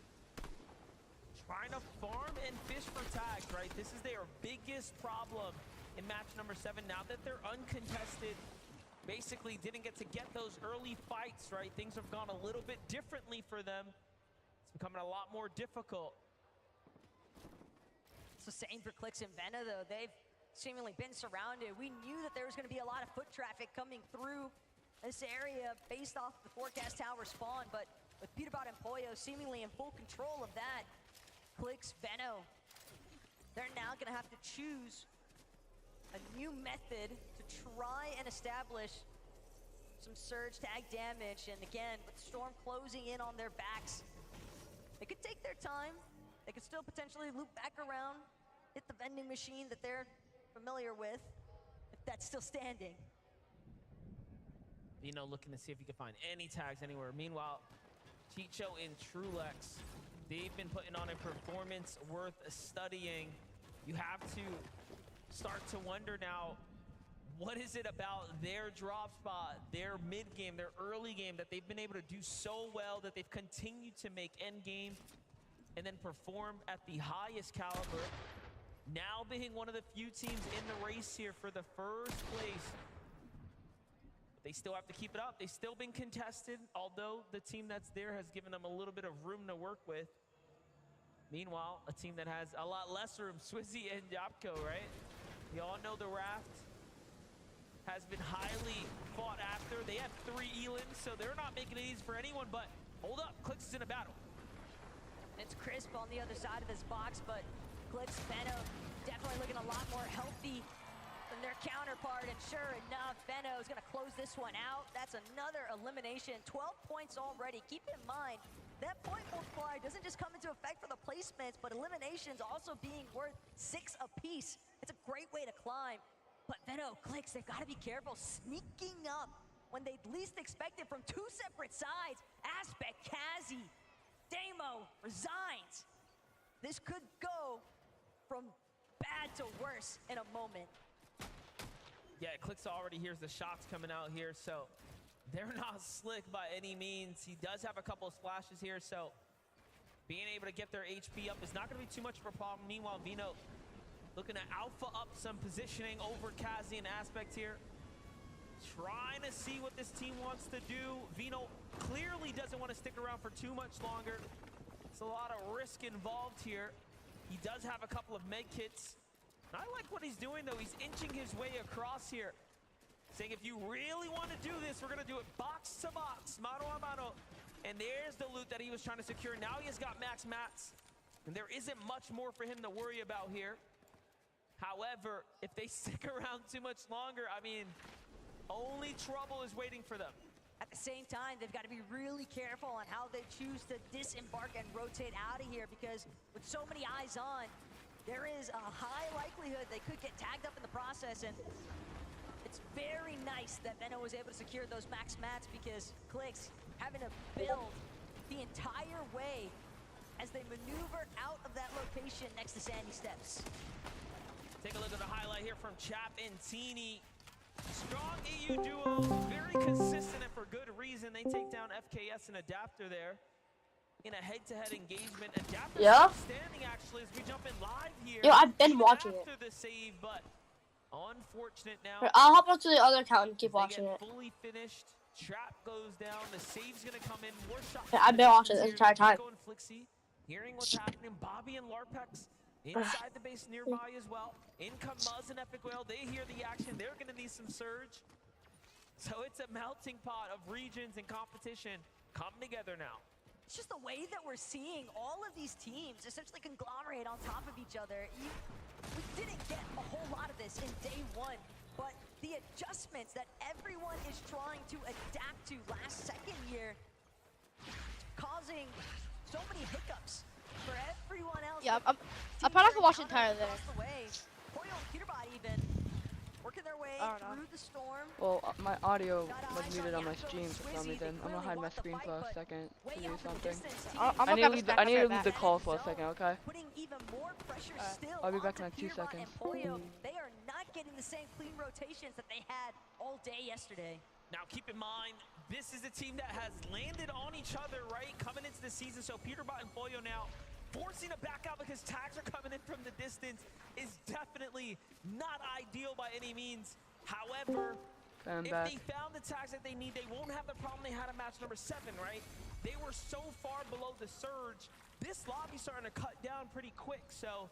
Trying to farm and fish for tags, right? This is their biggest problem in match number 7. Now that they're uncontested, basically didn't get to get those early fights, right? Things have gone a little bit differently for them. It's becoming a lot more difficult. It's the same for Clix and Vena, though. They've seemingly been surrounded. We knew that there was going to be a lot of foot traffic coming through this area based off the forecast tower spawn, but with Peterbot and Pollo seemingly in full control of that, Clix, Veno they're now going to have to choose a new method to try and establish some surge tag damage. And again, with Storm closing in on their backs, they could take their time. They could still potentially loop back around, hit the vending machine that they're familiar with, if that's still standing. Vino looking to see if he can find any tags anywhere. Meanwhile, Chicho and Trulex, they've been putting on a performance worth studying. You have to start to wonder now, what is it about their drop spot, their mid game, their early game that they've been able to do so well that they've continued to make end game and then perform at the highest caliber. Now being one of the few teams in the race here for the first place. They still have to keep it up. They've still been contested, although the team that's there has given them a little bit of room to work with. Meanwhile, a team that has a lot less room, Swizzy and Yapko, right? We all know the Raft has been highly fought after. They have 3 Elans, so they're not making it easy for anyone, but hold up, Clix is in a battle. It's Crisp on the other side of this box, but Clix, Benno definitely looking a lot more healthy than their counterpart, and sure enough, Benno is gonna close this one out. That's another elimination, 12 points already. Keep in mind, that point multiplier doesn't just come into effect for the placements, but eliminations also being worth 6 apiece. It's a great way to climb. But Benno, Clix, they've got to be careful sneaking up when they least expect it from 2 separate sides. Aspect, Kazi, Damo resigns. This could go from bad to worse in a moment. Yeah, Clix already hears the shots coming out here, so they're not slick by any means. He does have a couple of splashes here, so being able to get their HP up is not going to be too much of a problem. Meanwhile, Vino looking to alpha up some positioning over Kazi and Aspect here. Trying to see what this team wants to do. Vino clearly doesn't want to stick around for too much longer. It's a lot of risk involved here. He does have a couple of med kits. I like what he's doing, though. He's inching his way across here, saying if you really want to do this, we're going to do it box to box, mano a mano. And there's the loot that he was trying to secure. Now he has got max mats, and there isn't much more for him to worry about here. However, if they stick around too much longer, I mean, only trouble is waiting for them. At the same time, they've got to be really careful on how they choose to disembark and rotate out of here, because with so many eyes on, there is a high likelihood they could get tagged up in the process. And it's very nice that Benno was able to secure those max mats, because Clix having to build the entire way as they maneuver out of that location next to Sandy Steps. Take a look at the highlight here from Chap and Teeny. Strong EU duo, very consistent and for good reason. They take down FKS and Adapter there in a head-to-head engagement. Adapter standing actually as we jump in live here. Yo, I've been watching it. After the save, but unfortunate now. I'll hop onto the other account and keep watching it. Fully finished. Trap goes down. The save's gonna come in. More shots. Yeah, I've been watching this entire time. Flixie, hearing what's happening. Bobby and Larpex inside the base nearby as well. In come Muzz and Epic Whale. They hear the action. They're going to need some surge. So it's a melting pot of regions and competition come together now. It's just the way that we're seeing all of these teams essentially conglomerate on top of each other. We didn't get a whole lot of this in day 1, but the adjustments that everyone is trying to adapt to last second year, causing so many hiccups for everyone else. Yeah, I'm probably not gonna watch the entire thing. Poyo and Peterbot even working their way through the storm. Well, my audio was muted on my stream for some reason. I'm gonna hide my screen for a second to do something. I need to leave the call for a second, okay? Putting even more pressure still I'll be back in onto like 2 Peterbot seconds. and Poyo. They are not getting the same clean rotations that they had all day yesterday. Now keep in mind, this is a team that has landed on each other, right? Coming into the season, so Peterbot and Poyo now forcing to back out because tags are coming in from the distance is definitely not ideal by any means. However, if they found the tags that they need, they won't have the problem they had in match number 7, right? They were so far below the surge. This lobby's starting to cut down pretty quick, so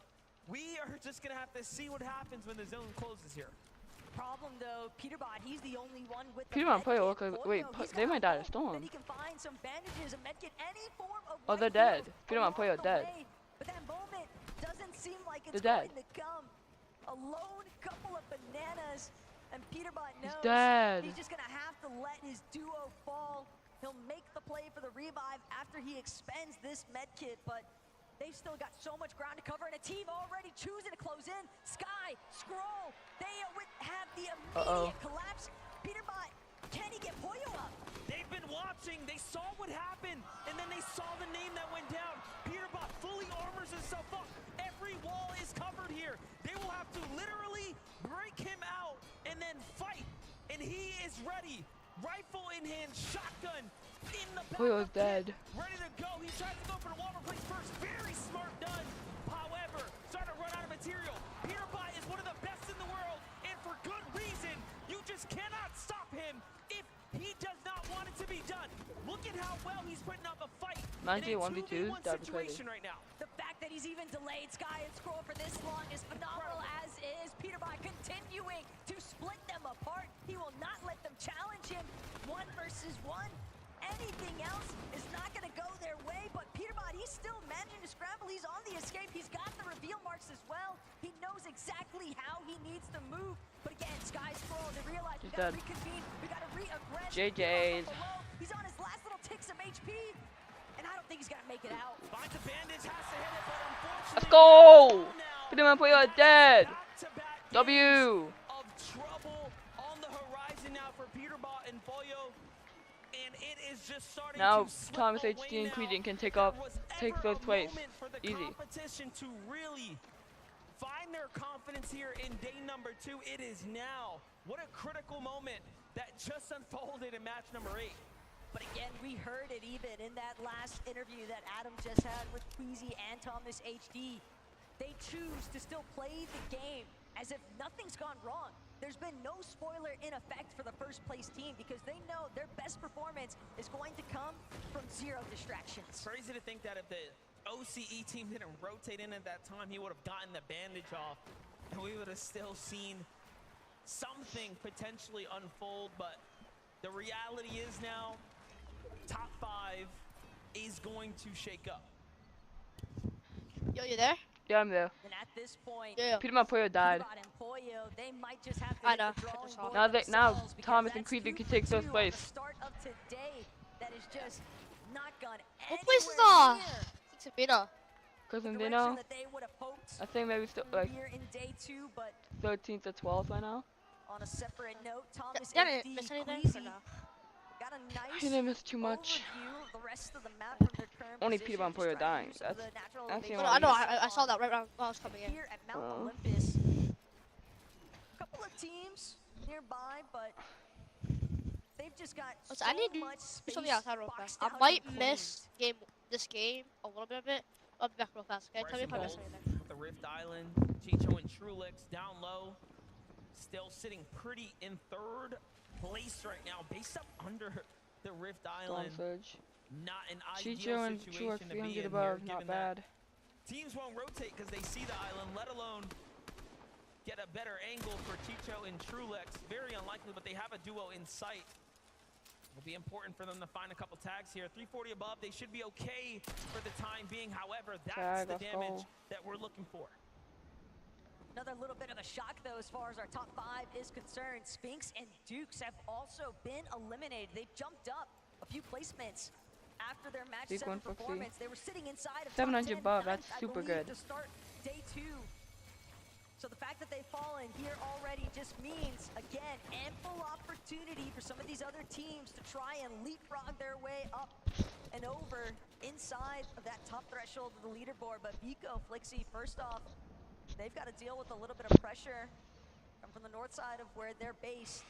we are just gonna have to see what happens when the zone closes here. Problem though, Peterbot, he's the only one with the Peterbot and Poyo look like, wait, they might die to storm. He can find some bandages, a medkit, any form of Oh, they're dead. Peterbot and Poyo are dead. But that moment doesn't seem like it's They're going to come. A lone couple of bananas, and Peterbot knows he's just gonna have to let his duo fall. He'll make the play for the revive after he expends this med kit, but they've still got so much ground to cover, and a team already choosing to close in. Sky, Scroll, they have the immediate collapse. Peterbot, can he get Poyo up? They've been watching, they saw what happened, and then they saw the name that went down. Peterbot fully armors himself up. Every wall is covered here. They will have to literally break him out and then fight, and he is ready. Rifle in hand, shotgun in the back. Poyo's dead. Ready to go. He tries to go for the wall replace first. Very smart done. However, starting to run out of material. Peterbot is one of the best in the world, and for good reason. You just cannot stop him if he does not want it to be done. Look at how well he's putting up a fight. 1v2, situation right now. The fact that he's even delayed Sky and Scroll for this long is phenomenal, as is Peterbot continuing to split them apart. He will not let them challenge him 1 versus 1. Anything else is not going to go their way, but Peterbot, he's still managing to scramble. He's on the escape. He's got the reveal marks as well. He knows exactly how he needs to move. But again, Sky, Scroll, they realize we got to reconvene. We got to re-aggress. JJ's. He's on his last little ticks of HP, and I don't think he's going to make it out. Finds a bandage, has to hit it, but unfortunately... Let's go! Peterman Poyo are dead! W! Of trouble on the horizon now for Peterbot and Poyo, and it is just starting now to slip Thomas away HD and now. Queedian can take third place. Easy. Competition to really find their confidence here in day number 2. It is now. What a critical moment that just unfolded in match number 8. But again, we heard it even in that last interview that Adam just had with Queasy and Thomas HD. They choose to still play the game as if nothing's gone wrong. There's been no spoiler in effect for the first place team because they know their best performance is going to come from 0 distractions. Crazy to think that if the OCE team didn't rotate in at that time, he would have gotten the bandage off and we would have still seen something potentially unfold. But the reality is now, top 5 is going to shake up. Yo, you there? Yeah, I'm there. And at this point, Peterman Poyo died. Poyo, they might just have to Now Thomas and Queedian can take third place. Start of today that is just not gone Who places are? It's a beta. Because in Dino, I think maybe still like here in day 2, but 13th or 12th right now. on a separate note, Thomas Didn't miss anything or no? got a nice He didn't miss too much. overview of the rest of the map from their current Only position, Peterbot and Poyo just trying dying. to use some of That's the natural actually elevation I know, I saw that right when I was coming in. here at Mount Olympus. Couple of teams nearby, but they've just got so I need to much do space something outside real fast. boxed I out might and miss this game, a little bit of it. I'll be back real fast, okay? Tell me if I miss anything. The Rift Island, Chicho and Trulix down low, still sitting pretty in 3rd place right now, based up under the Rift Island. Not an ideal Chicho and situation Trulix to be 300 in above, here, not given that bad. teams won't rotate because they see the island, let alone get a better angle for Chicho and Trulix. Very unlikely, but they have a duo in sight. It'll be important for them to find a couple tags here. 340 above, they should be okay for the time being. However, that's the damage that we're looking for. Another little bit of a shock, though, as far as our top 5 is concerned. Spinks and Dukes have also been eliminated. They've jumped up a few placements after their match 7 performance. They were sitting inside of 700 above, that's super good. To start day 2. So the fact that they've fallen here already just means, again, ample opportunity for some of these other teams to try and leapfrog their way up and over inside of that top threshold of the leaderboard. But Vico, Flixie, first off, they've got to deal with a little bit of pressure from the north side of where they're based.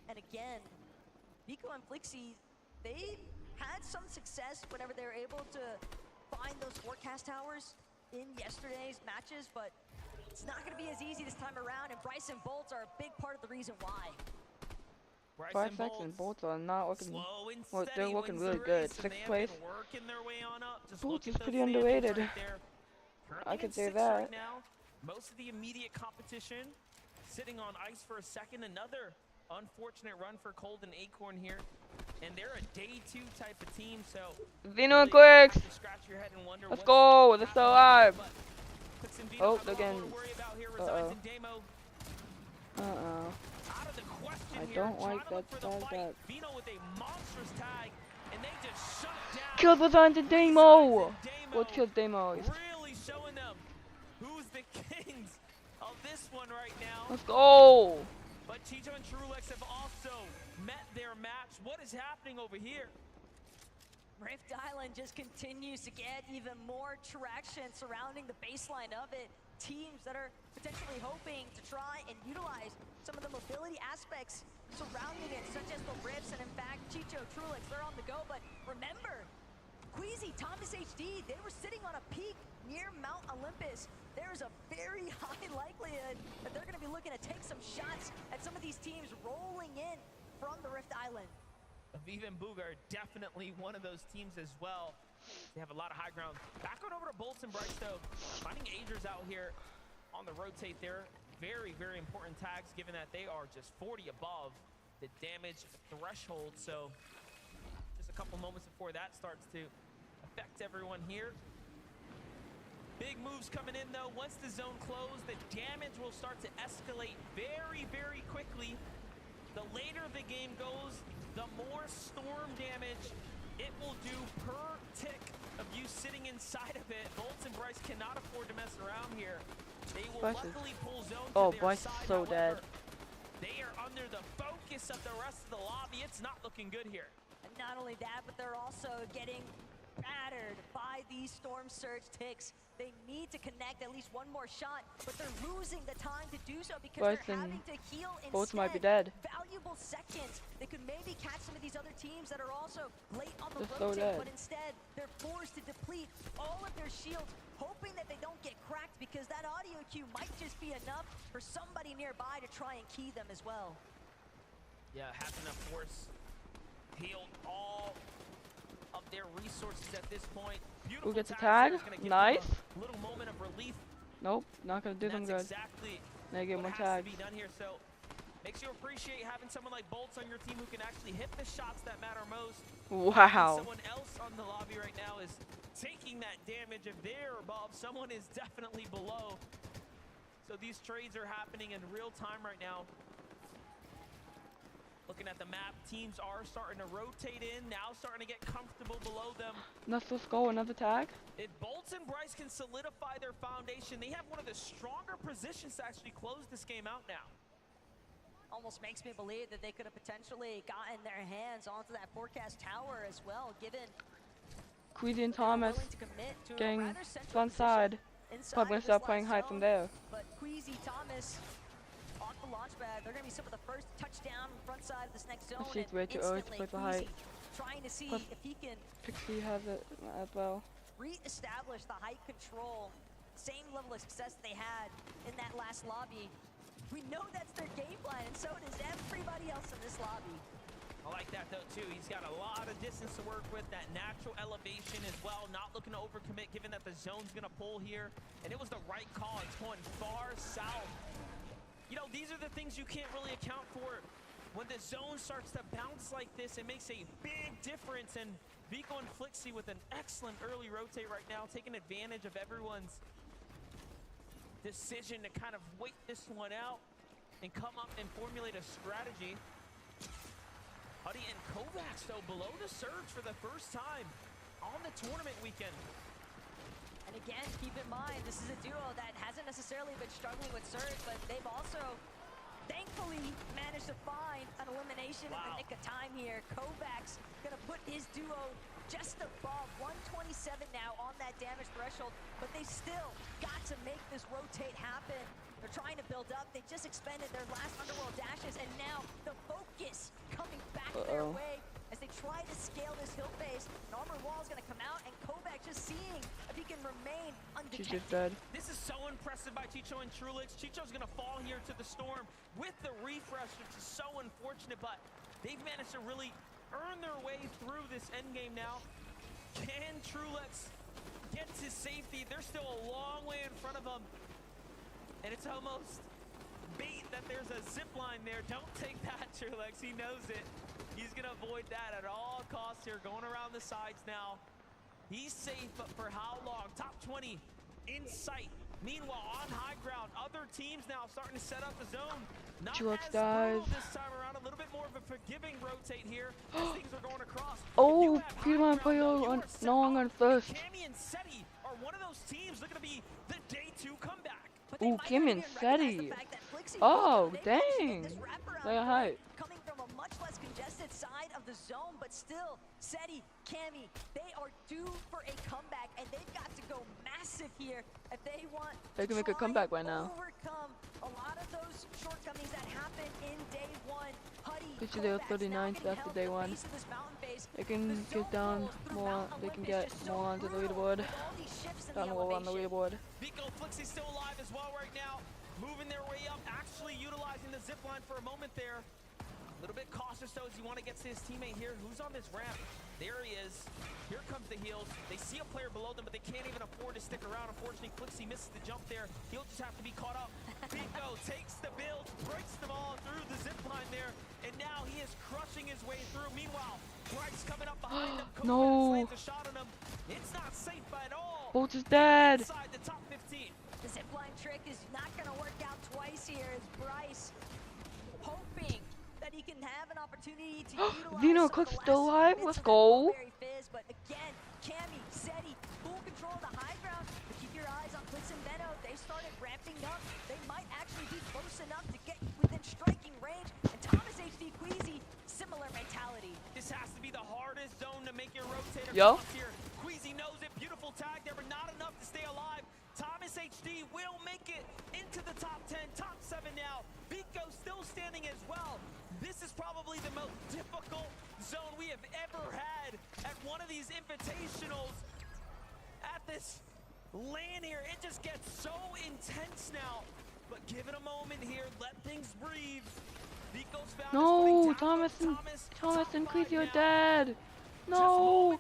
And again, Vico and Flixie, they had some success whenever they were able to find those forecast towers in yesterday's matches, but it's not going to be as easy this time around, and Bryson Bolts are a big part of the reason why. Bryson Bolts are not looking, well, they're looking really good. 6th place. Bolts is pretty underrated. I could say that. Right now, most of the immediate competition sitting on ice for a second. Another unfortunate run for Cold and Acorn here. And they're a day 2 type of team, so Vino and Quicks. scratch your head and wonder Let's go. They're still alive. Clix and Vino Oh, have a lot again. more to worry about here. Resides in Damo. Out of the question I here, don't trying like to that look for the fight. tag. Vino with a monstrous tag, and they just shut down. Killed Resides in Damo! What killed Damo? Really showing them who's the kings of this one right now. Let's go! But Chicho and Trulex have also met their match. What is happening over here? Rift Island just continues to get even more traction surrounding the baseline of it. Teams that are potentially hoping to try and utilize some of the mobility aspects surrounding it, such as the rifts, and in fact, Chicho, Trulex, they're on the go. But remember, Queasy, Thomas HD, they were sitting on a peak near Mount Olympus. There's a very high likelihood that they're going to be looking to take some shots at some of these teams rolling in from the Rift Island. Aviv and Booga are definitely one of those teams as well. They have a lot of high ground. Back on over to Bolts and Bryce, though. Finding Agers out here on the rotate there. Very, very important tags, given that they are just 40 above the damage threshold. So just a couple moments before that starts to affect everyone here. Big moves coming in, though. Once the zone closed, the damage will start to escalate very, very quickly. The later the game goes, the more storm damage it will do per tick of you sitting inside of it. Bolts and Bryce cannot afford to mess around here. They will luckily pull zone to their Bryce side. is so dead. They are under the focus of the rest of the lobby. It's not looking good here. And not only that, but they're also getting battered by these Storm Surge ticks. They need to connect at least one more shot, but they're losing the time to do so because they're having to heal instead. Both might be dead. Valuable seconds. They could maybe catch some of these other teams that are also late on the They're so rotate, dead. but instead they're forced to deplete all of their shields, hoping that they don't get cracked because that audio cue might just be enough for somebody nearby to try and key them as well. Yeah, having to force heal all of their resources at this point. Who gets a tag? Nice. Little moment of relief. Nope, not gonna do them good. Exactly they get one what tag. has to be done here. So makes you appreciate having someone like Bolts on your team who can actually hit the shots that matter most. Wow. Someone else on the lobby right now is taking that damage. If they're above, someone is definitely below. So these trades are happening in real time right now. Looking at the map, teams are starting to rotate in, now starting to get comfortable below them. Let's go, another tag. If Bolts and Bryce can solidify their foundation, they have one of the stronger positions to actually close this game out now. Almost makes me believe that they could have potentially gotten their hands onto that forecast tower as well, given Queasy and Thomas getting front side. Probably gonna start playing high from there. But Queasy, Thomas, off the launch pad, they're gonna be some of the first touchdown front side of this next zone. She's way too early to play for height. Trying to see Plus, if he can Pixie has it as well. re-establish the height control, same level of success they had in that last lobby. We know that's their game plan, and so does everybody else in this lobby. I like that though too. He's got a lot of distance to work with, that natural elevation as well, not looking to overcommit given that the zone's gonna pull here. And it was the right call. It's going far south. You know, these are the things you can't really account for. When the zone starts to bounce like this, it makes a big difference. And Vico and Flixie with an excellent early rotate right now, taking advantage of everyone's decision to kind of wait this one out and come up and formulate a strategy. Huddy and Kovacs, though, below the surge for the first time on the tournament weekend. And again, keep in mind, this is a duo that hasn't necessarily been struggling with surge, but they've also thankfully managed to find an elimination in the nick of time here. Kovacs gonna put his duo just above 127 now on that damage threshold, but they still got to make this rotate happen. They're trying to build up. They just expended their last Underworld dashes, and now the focus coming back their way as they try to scale this hill face. An armored wall is going to come out, and Kovac just seeing if he can remain undetected. She's just dead. This is so impressive by Chicho and Trulex. Chicho's going to fall here to the storm with the refresh, which is so unfortunate, but they've managed to really earn their way through this endgame now. Can Trulex get to safety? They're still a long way in front of them. And it's almost bait that there's a zip line there. Don't take that, Trulex. He knows it. He's going to avoid that at all costs here. Going around the sides now. He's safe, but for how long? Top 20 in sight Meanwhile, on high ground, other teams now starting to set up the zone. Not Chilux as dies. brutal this time around, a little bit more of a forgiving rotate here as things are going across. Oh, Peter and Poyo on no longer on first. Cammy and Seti are one of those teams looking to be the day 2 comeback. Ooh, Cammy and Seti. Oh, dang. They're hype. Coming from a much less congested side of the zone, but still, Seti, Cammy, they are due for a comeback, and they've got to go massive here if they want They can make a comeback right now. overcome a lot of those shortcomings that happened in day 1. Picture they were 39th after day 1. They can get down more. They can get more onto the leaderboard. Down low on the leaderboard. Vico Flixie still alive as well right now, moving their way up, actually utilizing the zip line for a moment there. A little bit cautious though as he want to get to his teammate here. Who's on this ramp? There he is. Here comes the heals. They see a player below them, but they can't even afford to stick around. Unfortunately, Flixie misses the jump there. He'll just have to be caught up. Vico takes the build, breaks them all through the zip line there, and now he is crushing his way through. Meanwhile, Bryce coming up behind him. No. Slants a shot on him. It's not safe at all. Bolt is dead. Inside the top 15. The zipline trick is not going to work out twice here as Bryce hoping that he can have an opportunity to utilize Vino Cook's still alive. Let's go. Fizz, but again, Cammy, Seti, full control of the high ground. But keep your eyes on Blitz and Benno. They started ramping up. They might actually be close enough to get within striking range. And Thomas HD Queasy, similar mentality. This has to be the hardest zone to make your rotator Yo. cross here. Queasy knows it. Beautiful tag there, but not enough to stay alive. Thomas HD will make it into the top 10, top 7 now. Vico still standing as well. This is probably the most difficult zone we have ever had at one of these invitationals. At this LAN here, it just gets so intense now. But give it a moment here, let things breathe. Vico's found No, Thomas and Queasy are dead. No.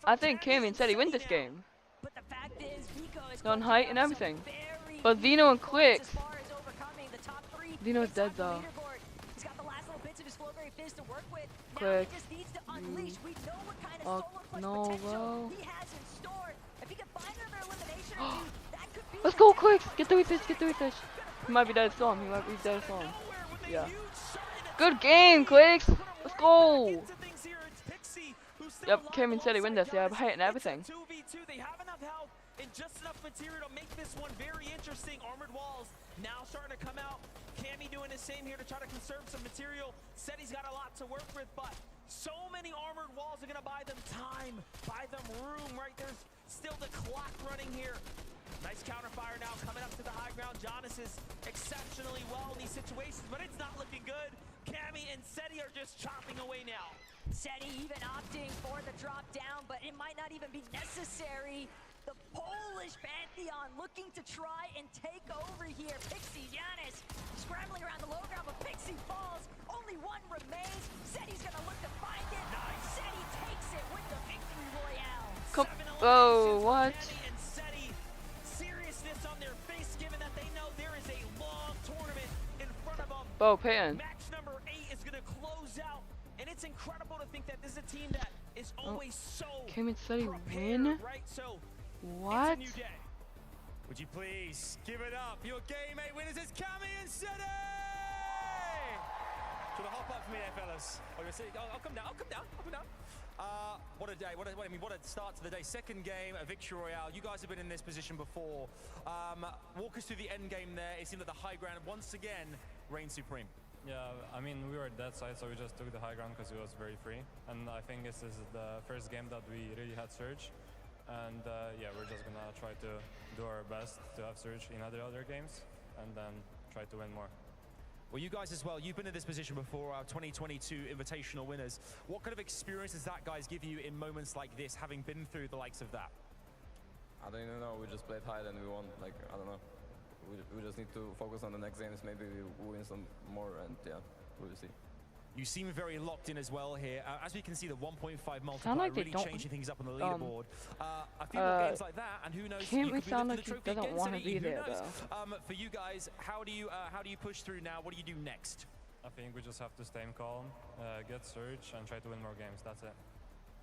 I think Cammy and Seti win this game. But the fact is, Vico is On height and everything. But Vino and Quick. Vino's dead though. He's got the last little bits of his Flowberry Fizz to work with. Quick. Now he just needs to unleash. We know what kind of Oh, solo clutch no, potential bro. he has in store. If he can find another elimination or two, that could be Let's go, Quick. Get the refish. Get the refish. He might be dead as well. He might be dead as well. Yeah. Good game, Quicks. Let's go. Yep, Cammy and Seti win this. Yeah, I'm height and everything. 2v2, they have enough health and just enough material to make this one very interesting. Armored walls now starting to come out. Cammy doing the same here to try to conserve some material. Seti's got a lot to work with, but so many armored walls are gonna buy them time, buy them room, right? There's still the clock running here. Nice counterfire now coming up to the high ground. Jonas is exceptionally well in these situations, but it's not looking good. Cammy and Seti are just chopping away now. Seti even opting for the drop down, but it might not even be necessary. The Polish Pantheon looking to try and take over here. Pixie, Giannis scrambling around the low ground, but Pixie falls. Only one remains. Seti's gonna look to find it. Nice. Seti takes it with the victory royale. Oh, what? Cammy and Seti, seriousness on their face, given that they know there is a long tournament in front of them. Bo Payton. Match number 8 is gonna close out, and it's incredible to think that this is a team that is always so Cammy and Seti prepared, win? right? So What? it's a new day. Would you please give it up? Your game 8 winners is Cammy and Seti! Should I hop up for me there, fellas? I'll come down. I'll come down. What a day. What a start to the day. Second game, a victory royale. You guys have been in this position before. Walk us through the end game there. It seemed that the high ground once again reigned supreme. Yeah, I mean, we were dead side, so we just took the high ground because it was very free. And I think this is the first game that we really had Surge. And yeah, we're just gonna try to do our best to have Surge in other games and then try to win more. Well, you guys as well, you've been in this position before, our 2022 Invitational winners. What kind of experience does that guys give you in moments like this, having been through the likes of that? I don't even know, we just played high and we won, like, I don't know. We just need to focus on the next games, maybe we win some more, and yeah, we'll see. You seem very locked in as well here. As we can see, the 1.5 multiplier like really changing things up on the leaderboard. A few uh, more games like that, and who knows? Cammy You could be sound lifting like the he trophy doesn't again, want to Seti, be who there, knows? though. For you guys, how do you push through now? What do you do next? I think we just have to stay calm, get Surge, and try to win more games. That's it.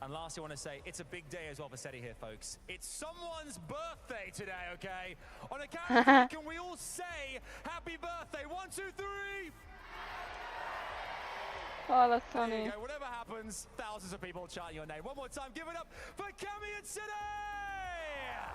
And lastly, I want to say it's a big day as well for Seti here, folks. It's someone's birthday today, okay? On a count of three, can we all say happy birthday? 1, 2, 3. Oh, that's There funny. you go. Whatever happens, thousands of people chanting your name. One more time, give it up for Cammy and Seti!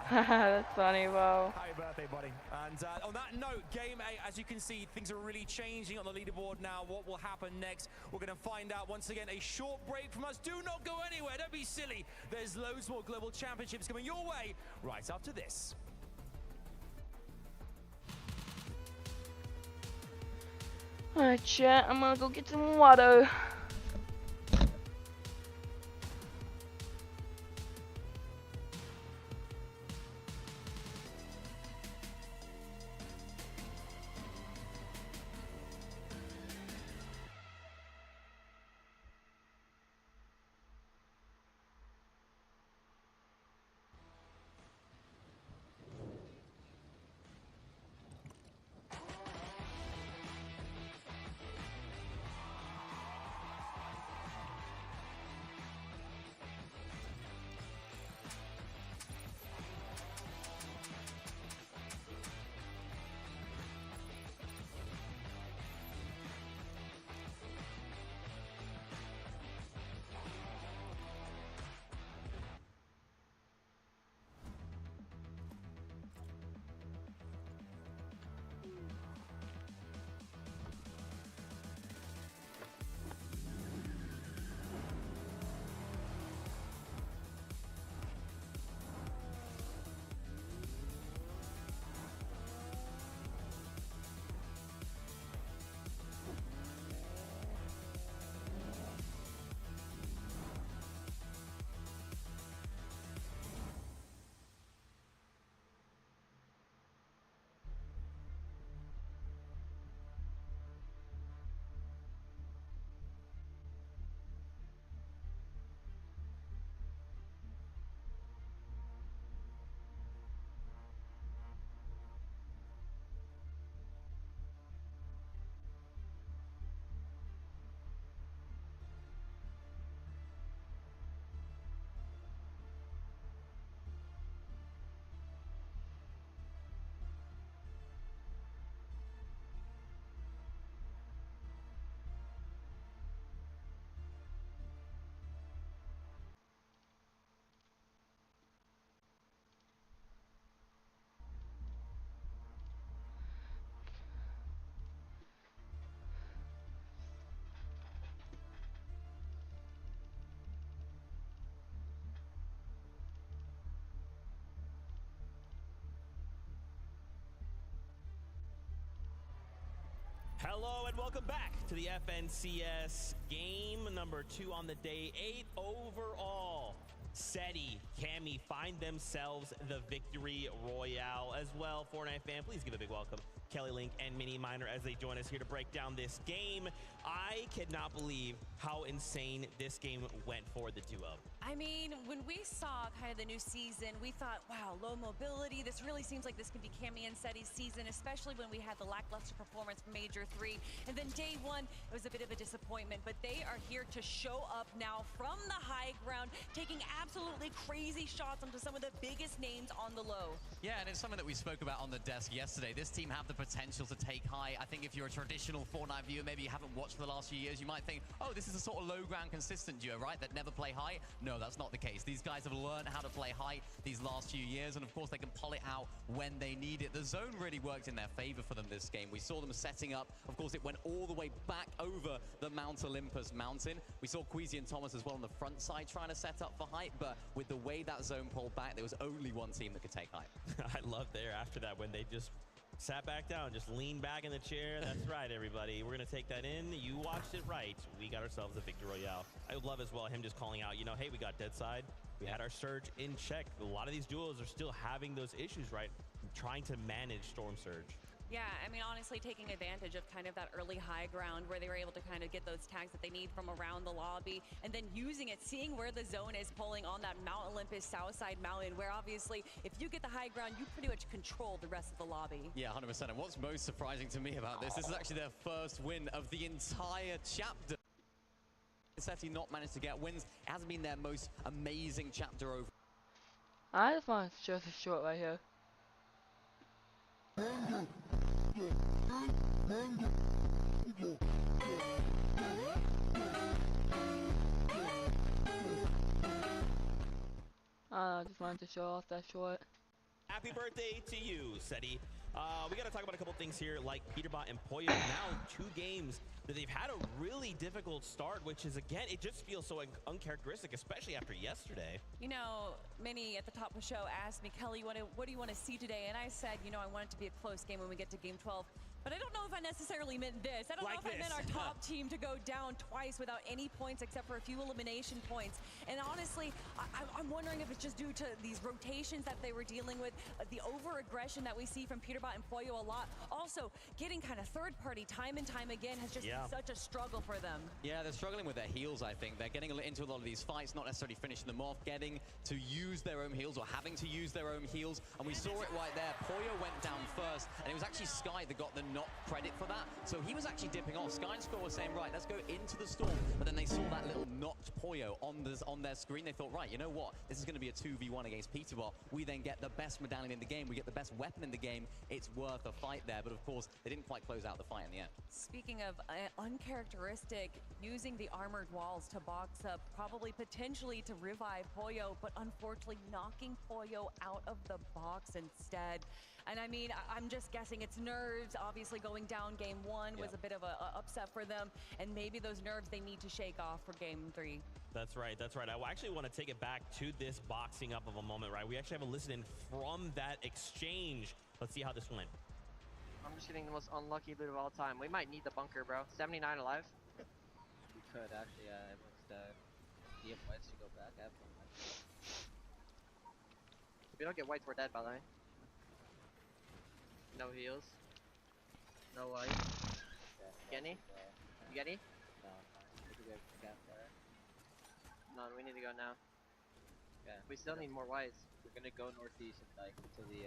That's funny, wow. Happy birthday, buddy. And on that note, Game 8, as you can see, things are really changing on the leaderboard now. What will happen next? We're going to find out once again. A short break from us. Do not go anywhere. Don't be silly. There's loads more global championships coming your way right after this. Alright, chat, I'm gonna go get some water. Hello and welcome back to the FNCS game number 2 on the day. 8 overall. Seti, Cammy find themselves the victory royale as well. Fortnite fan, please give a big welcome. Kelly Link and Mini Miner as they join us here to break down this game. I cannot believe how insane this game went for the duo. I mean, when we saw kind of the new season, we thought, wow, low mobility. This really seems like this could be Cammy and Seti's season, especially when we had the lackluster performance from Major 3. And then day 1, it was a bit of a disappointment, but they are here to show up now from the high ground, taking absolutely crazy shots onto some of the biggest names on the low. Yeah, and it's something that we spoke about on the desk yesterday. This team have the potential to take high. I think if you're a traditional Fortnite viewer, maybe you haven't watched for the last few years, you might think, oh, this is a sort of low ground consistent duo, right? That never play high. No, that's not the case. These guys have learned how to play high these last few years, and of course they can pull it out when they need it. The zone really worked in their favor for them this game. We saw them setting up. Of course, it went all the way back over the Mount Olympus mountain. We saw Queasy and Thomas as well on the front side trying to set up for height, but with the way that zone pulled back, there was only one team that could take height. I love there after that when they just sat back down, just leaned back in the chair. That's right, everybody. We're going to take that in. You watched it right. We got ourselves a victory royale. I would love as well him just calling out, you know, hey, we got dead side. We had our surge in check. A lot of these duos are still having those issues, right? Trying to manage Storm Surge. Yeah, I mean, honestly, taking advantage of kind of that early high ground where they were able to kind of get those tags that they need from around the lobby, and then using it, seeing where the zone is pulling on that Mount Olympus south side mountain, where obviously if you get the high ground, you pretty much control the rest of the lobby. Yeah, 100%. And what's most surprising to me about this is actually their first win of the entire chapter. Seti not managed to get wins. It hasn't been their most amazing chapter over. I just want to show the short right here. I just wanted to show off that short. Happy birthday to you, Seti. We got to talk about a couple things here, like Peterbot and Poyo. Now 2 games that they've had a really difficult start, which is, again, it just feels so uncharacteristic, especially after yesterday. You know, Minnie at the top of the show asked me, Kelly, what do you want to see today? And I said, you know, I want it to be a close game when we get to game 12. But I don't know if I necessarily meant this. I don't know if I meant our top team to go down twice without any points except for a few elimination points. And honestly, I'm wondering if it's just due to these rotations that they were dealing with, the over-aggression that we see from Peterbot and Poyo a lot. Also, getting kind of third-party time and time again has just been such a struggle for them. Yeah, they're struggling with their heals, I think. They're getting into a lot of these fights, not necessarily finishing them off, getting to use their own heals or having to use their own heals. And we saw it right there. Poyo went down first, and it was actually Sky that got the knock credit for that. So he was actually dipping off. Sky and Score was saying, right, let's go into the storm. But then they saw that little knocked Poyo on their screen. They thought, right, you know what? This is going to be a 2v1 against Peterbot. We then get the best medallion in the game. We get the best weapon in the game. It's worth a fight there. But of course, they didn't quite close out the fight in the end. Speaking of uncharacteristic, using the armored walls to box up, probably potentially to revive Poyo, but unfortunately knocking Poyo out of the box instead. And I mean, I'm just guessing it's nerves. Obviously going down game 1 was a bit of a upset for them, and maybe those nerves they need to shake off for game 3. That's right, that's right. I actually want to take it back to this boxing up of a moment, right? We actually have a listen in from that exchange. Let's see how this went. I'm just getting the most unlucky loot of all time. We might need the bunker, bro. 79 alive. We could actually, everyone's dead. Do you have whites to go back? I have one. If we don't get whites, we're dead, by the way. No heals. No light. You get any? You get any? No. We could go gap there. No, we need to go now. Okay. We still need more whites. We're gonna go northeast and like to the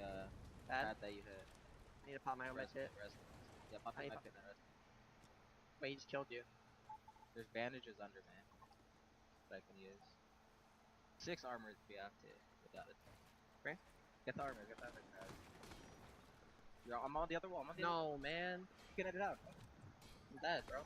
pad that you hit. I need to pop my own med kit. Yeah, pop your med kit. Wait, he just killed you. There's bandages under, man. That I can use. 6 armor if we have to. Without it. Okay. Get the armor, guys. Yo, I'm on the other wall. No, man. You can edit out. I'm dead, bro.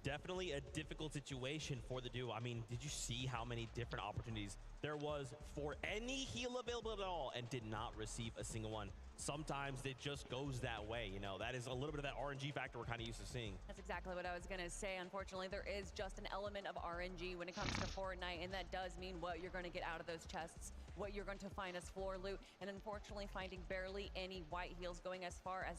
Definitely a difficult situation for the duo. I mean, did you see how many different opportunities there was for any heal available at all and did not receive a single one? Sometimes it just goes that way, you know. That is a little bit of that RNG factor we're kind of used to seeing. That's exactly what I was going to say. Unfortunately, there is just an element of RNG when it comes to Fortnite, and that does mean what you're going to get out of those chests, what you're going to find as floor loot, and unfortunately finding barely any white heals going as far as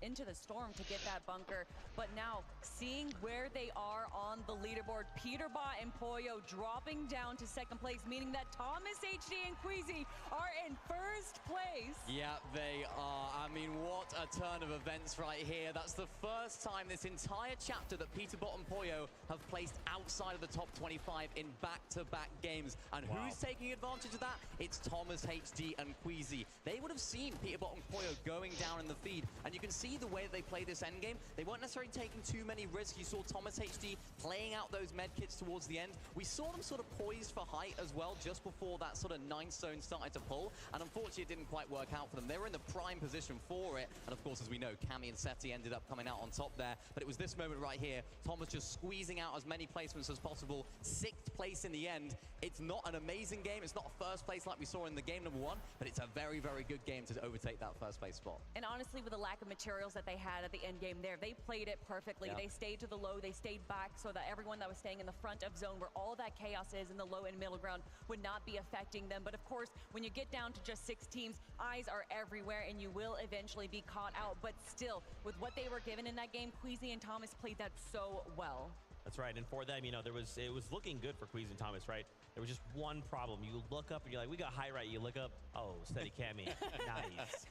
into the storm to get that bunker. But now, seeing where they are on the leaderboard, Peterbot and Poyo dropping down to second place, meaning that Thomas, HD, and Queasy are in first place. Yeah, they are. I mean, what a turn of events right here. That's the first time this entire chapter that Peterbot and Poyo have placed outside of the top 25 in back-to-back games. And who's taking advantage of that? It's Thomas, HD, and Queasy. They would have seen Peterbot and Poyo going down in the feed, and you can see the way that they play this endgame. They weren't necessarily taking too many risks. You saw Thomas, HD playing out those med kits towards the end. We saw them sort of poised for height as well just before that sort of 9 stone started to pull, and unfortunately it didn't quite work out for them. They were in the prime position for it, and of course, as we know, Cammy and Seti ended up coming out on top there, but it was this moment right here, Thomas just squeezing out as many placements as possible, 6th place in the end. It's not an amazing game, it's not a first place like we saw in the game number 1, but it's a very, very good game to overtake that first place spot. And honestly, with the lack of materials that they had at the end game there, they played it perfectly. They stayed to the low, they stayed back so that everyone that was staying in the front of zone where all that chaos is in the low and middle ground would not be affecting them. But of course, when you get down to just 6 teams, eyes are everywhere and you will eventually be caught out. But still, with what they were given in that game, Queasy and Thomas played that so well. That's right, and for them, you know, it was looking good for Queasy and Thomas, right? There was just one problem. You look up and you're like, we got high right. You look up, oh, steady Cammy. Nice.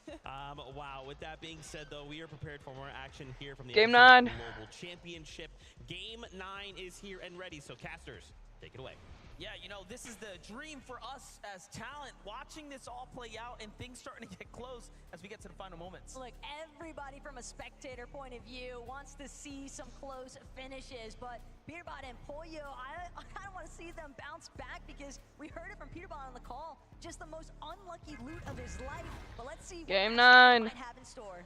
Wow, with that being said, though, we are prepared for more action here from the Game 9 Global Championship. Game 9 is here and ready, so casters, take it away. Yeah, you know, this is the dream for us as talent, watching this all play out and things starting to get close as we get to the final moments. Look, everybody from a spectator point of view wants to see some close finishes, but Peterbot and Pollo, I kind of want to see them bounce back because we heard it from Peterbot on the call, just the most unlucky loot of his life. But let's see Game what 9 might have in store.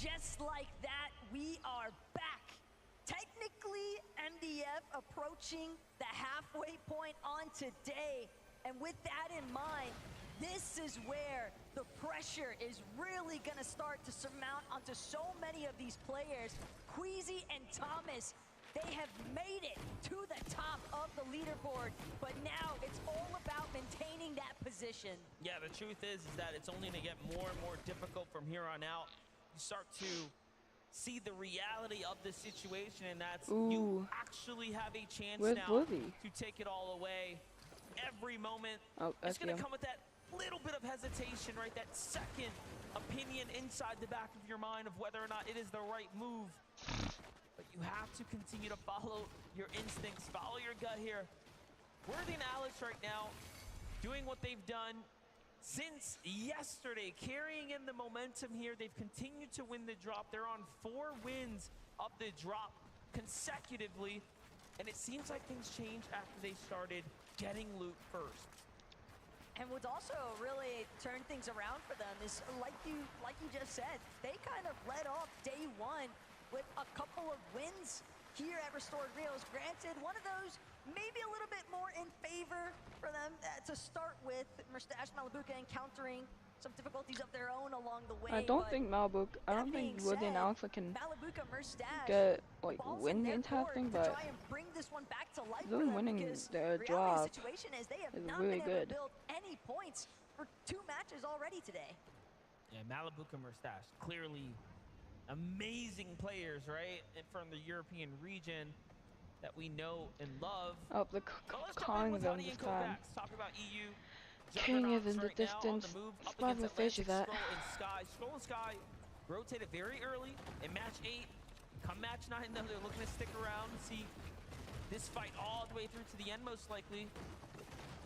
Just like that, we are back. Technically, MDF approaching the halfway point on today. And with that in mind, this is where the pressure is really gonna start to surmount onto so many of these players. Queasy and Thomas, they have made it to the top of the leaderboard, but now it's all about maintaining that position. Yeah, the truth is that it's only gonna get more and more difficult from here on out. You start to see the reality of the situation, and that's you actually have a chance now to take it all away. Every moment, it's going to come with that little bit of hesitation, right? That second opinion inside the back of your mind of whether or not it is the right move. But you have to continue to follow your instincts, follow your gut here. Worthy and Alex right now doing what they've done since yesterday, carrying in the momentum here. They've continued to win the drop. They're on 4 wins of the drop consecutively, and it seems like things changed after they started getting loot first. And what's also really turned things around for them is, like you just said, they kind of led off day 1 with a couple of wins here at Restored Rios. Granted, one of those maybe a little bit more in favor for them to start with. Merstash Malibuca encountering some difficulties of their own along the way. I don't think Worthy and Alex can get like win the entire thing, but them winning their drop is really good. Build any points for 2 matches already today. Yeah, Malibuca Merstash, clearly amazing players, right? And from the European region that we know and love. Oh, the calling them this time. Talk about EU. King is in the distance. Spot the face of that. Scroll and Sky rotated very early in match 8. Come match 9, though, they're looking to stick around and see this fight all the way through to the end, most likely.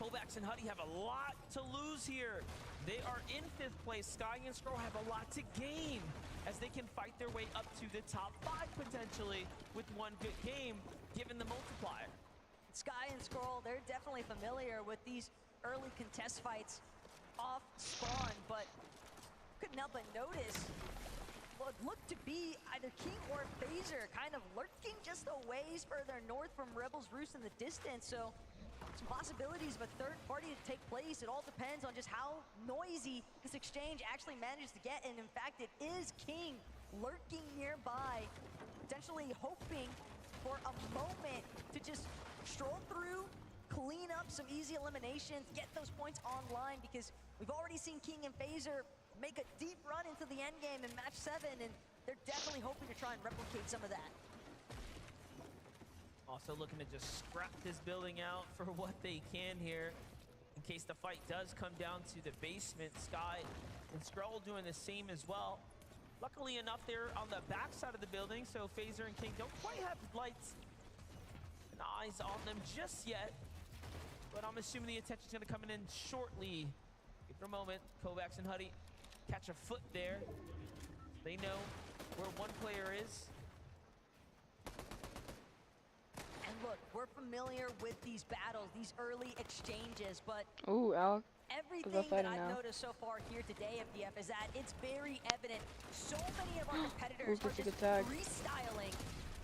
Kovacs and Huddy have a lot to lose here. They are in 5th place. Sky and Scroll have a lot to gain as they can fight their way up to the top 5 potentially with one good game, given the multiplier. Sky and Scroll, they're definitely familiar with these early contest fights off spawn, but couldn't help but notice what looked to be either King or Phaser kind of lurking just a ways further north from Rebel's Roost in the distance. So some possibilities of a third party to take place. It all depends on just how noisy this exchange actually manages to get. And in fact, it is King lurking nearby, potentially hoping for a moment to just stroll through, clean up some easy eliminations, get those points online, because we've already seen King and Phaser make a deep run into the end game in match 7, and they're definitely hoping to try and replicate some of that. Also looking to just scrap this building out for what they can here in case the fight does come down to the basement. Sky and Scroll doing the same as well. Luckily enough, they're on the back side of the building, so Phaser and King don't quite have lights and eyes on them just yet. But I'm assuming the attention's gonna come in shortly. Give it a moment. Kovacs and Huddy catch a foot there. They know where one player is. And look, we're familiar with these battles, these early exchanges, but Alex. Everything that I've noticed so far here today, FDF, is that it's very evident so many of our competitors are just freestyling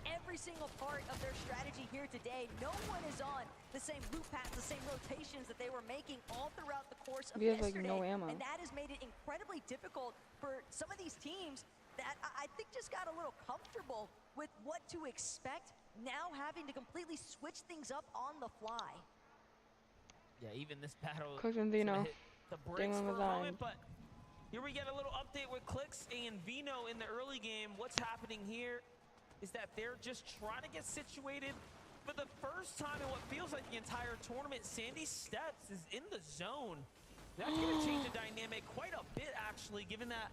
every single part of their strategy here today. No one is on the same loop paths, the same rotations that they were making all throughout the course of yesterday. Like no ammo. And that has made it incredibly difficult for some of these teams that I think just got a little comfortable with what to expect, now having to completely switch things up on the fly. Yeah, even this battle hit the brakes for a moment, but here we get a little update with Clix and Vino in the early game. What's happening here is that they're just trying to get situated for the first time in what feels like the entire tournament. Sandy Steps is in the zone. That's going to change the dynamic quite a bit, actually, given that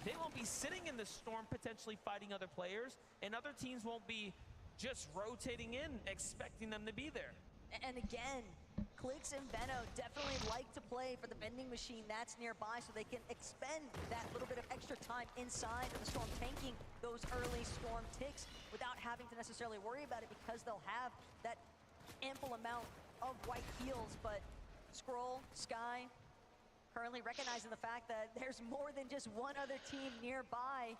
they won't be sitting in the storm potentially fighting other players, and other teams won't be just rotating in, expecting them to be there. And again, Clix and Benno definitely like to play for the vending machine that's nearby so they can expend that little bit of extra time inside of the storm, tanking those early storm ticks without having to necessarily worry about it because they'll have that ample amount of white heals. But Skrull, Sky, currently recognizing the fact that there's more than just one other team nearby.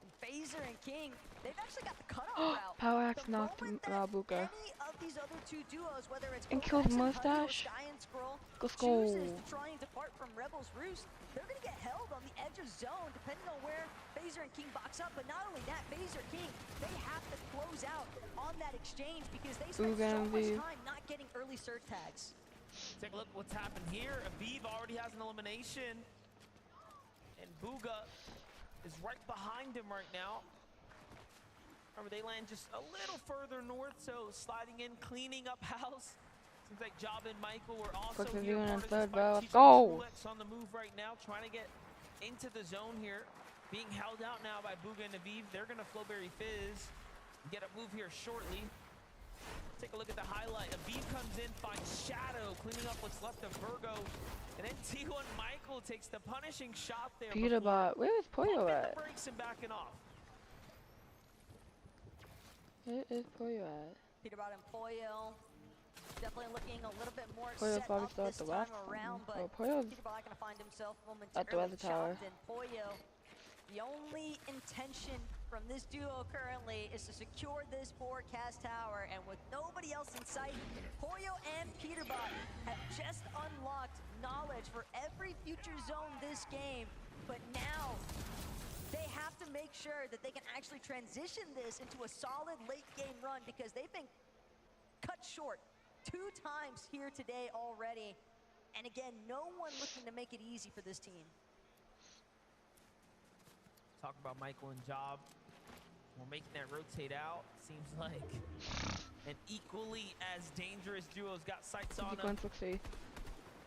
And FaZe and King, they've actually got the cutoff route. Power Axe knocked Buka. Any of these other two duos, whether it's And killed Mustache. Sky and Skrull, Let's chooses go. to try and depart from Rebel's Roost, they're going to get held on the edge of zone, depending on where FaZe and King box up. But not only that, FaZe and King, they have to close out on that exchange because they spent so much time not getting early surge tags. Take a look at what's happened here. Aviv already has an elimination. And Bugha is right behind him right now. Remember, they land just a little further north, so sliding in, cleaning up house. Seems like Job and Michael were also here. Let's go. On the move right now, trying to get into the zone here. Being held out now by Bugha and Aviv. They're going to Flowberry Fizz. Get a move here shortly. Take a look at the highlight. Aviv comes in, finds Shadow, cleaning up what's left of Virgo. And then T1 Michael takes the punishing shot there. Peterbot, where is Poyo at? Breaks him backing off. Where is Poyo at? Peterbot and Poyo definitely looking a little bit more Poyo set probably up still at this the time left. around, but Poyo's Peterbot gonna find himself at the weather tower. momentarily chopped, and Poyo, the only intention from this duo currently is to secure this forecast tower, and with nobody else in sight, Poyo and Peterbot have just unlocked knowledge for every future zone this game, but now they have to make sure that they can actually transition this into a solid late game run because they've been cut short 2 times here today already, and again, no one looking to make it easy for this team. Talk about Michael and Job. We're making that rotate out. Seems like an equally as dangerous duo's got sights on Vico them. and Flixie.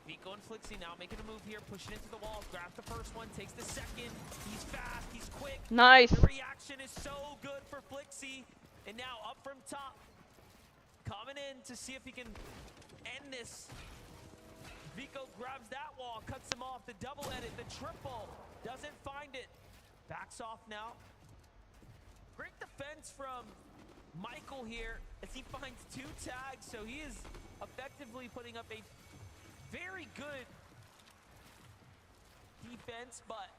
Vico and Flixie now making a move here, pushing into the walls, grabs the first one, takes the second. He's fast, he's quick. Nice. The reaction is so good for Flixie. And now up from top, coming in to see if he can end this. Vico grabs that wall, cuts him off, the double edit, the triple, doesn't find it. Backs off now. Great defense from Michael here as he finds 2 tags, so he is effectively putting up a very good defense, but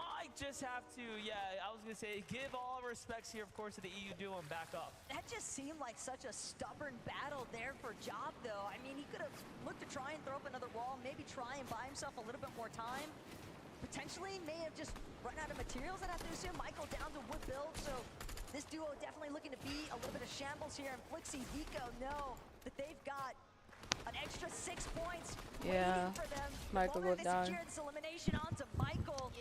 I just have to, I was gonna say, give all respects here, of course, to the EU duo and back up. That just seemed like such a stubborn battle there for Job, though. I mean, he could have looked to try and throw up another wall, maybe try and buy himself a little bit more time. Potentially may have just run out of materials, and have to assume Michael down to wood build, so this duo definitely looking to be a little bit of shambles here, and Flixie, Vico know that they've got an extra 6 points waiting for them. Michael goes down. Secure this elimination onto Michael.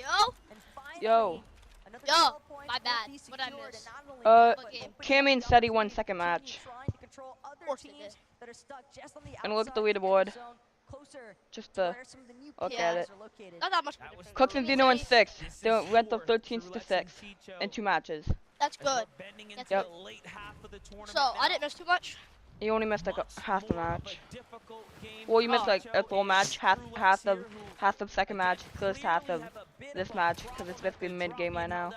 And finally, Yo. another Yo, 12 points my bad. will be What I secured, miss? and not only Cammy said he won second match. trying to control other teams that are stuck just on the And look at the outside leaderboard. zone, closer Just to to where some of the new look players at it. are located. Not that much of a difference. Clix and Dino in 6. They went from 13 to 6 in 2 matches. That's good. Yep. That's good. So, I didn't miss too much. You only missed like half the match. Well, you missed like a full match, half the second match, first half of this match, because it's basically mid game right now.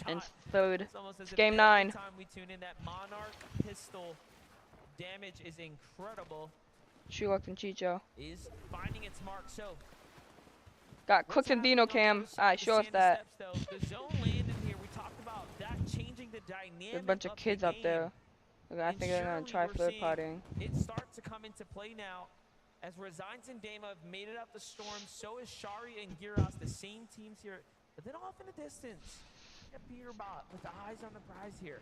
And third, it's game 9. We tune in, that Monarch pistol damage is incredible. Shulux and Chicho. Is finding its mark, so got Clix and Dino cam. Alright, show us that. the zone landed here. We talked about that changing the dynamic. There's a bunch of kids up there. I think they're gonna try third partying. It starts to come into play now as Resigns and Dama have made it up the storm. So is Shari and Gyros, the same teams here, but then off in the distance. Peterbot with the eyes on the prize here.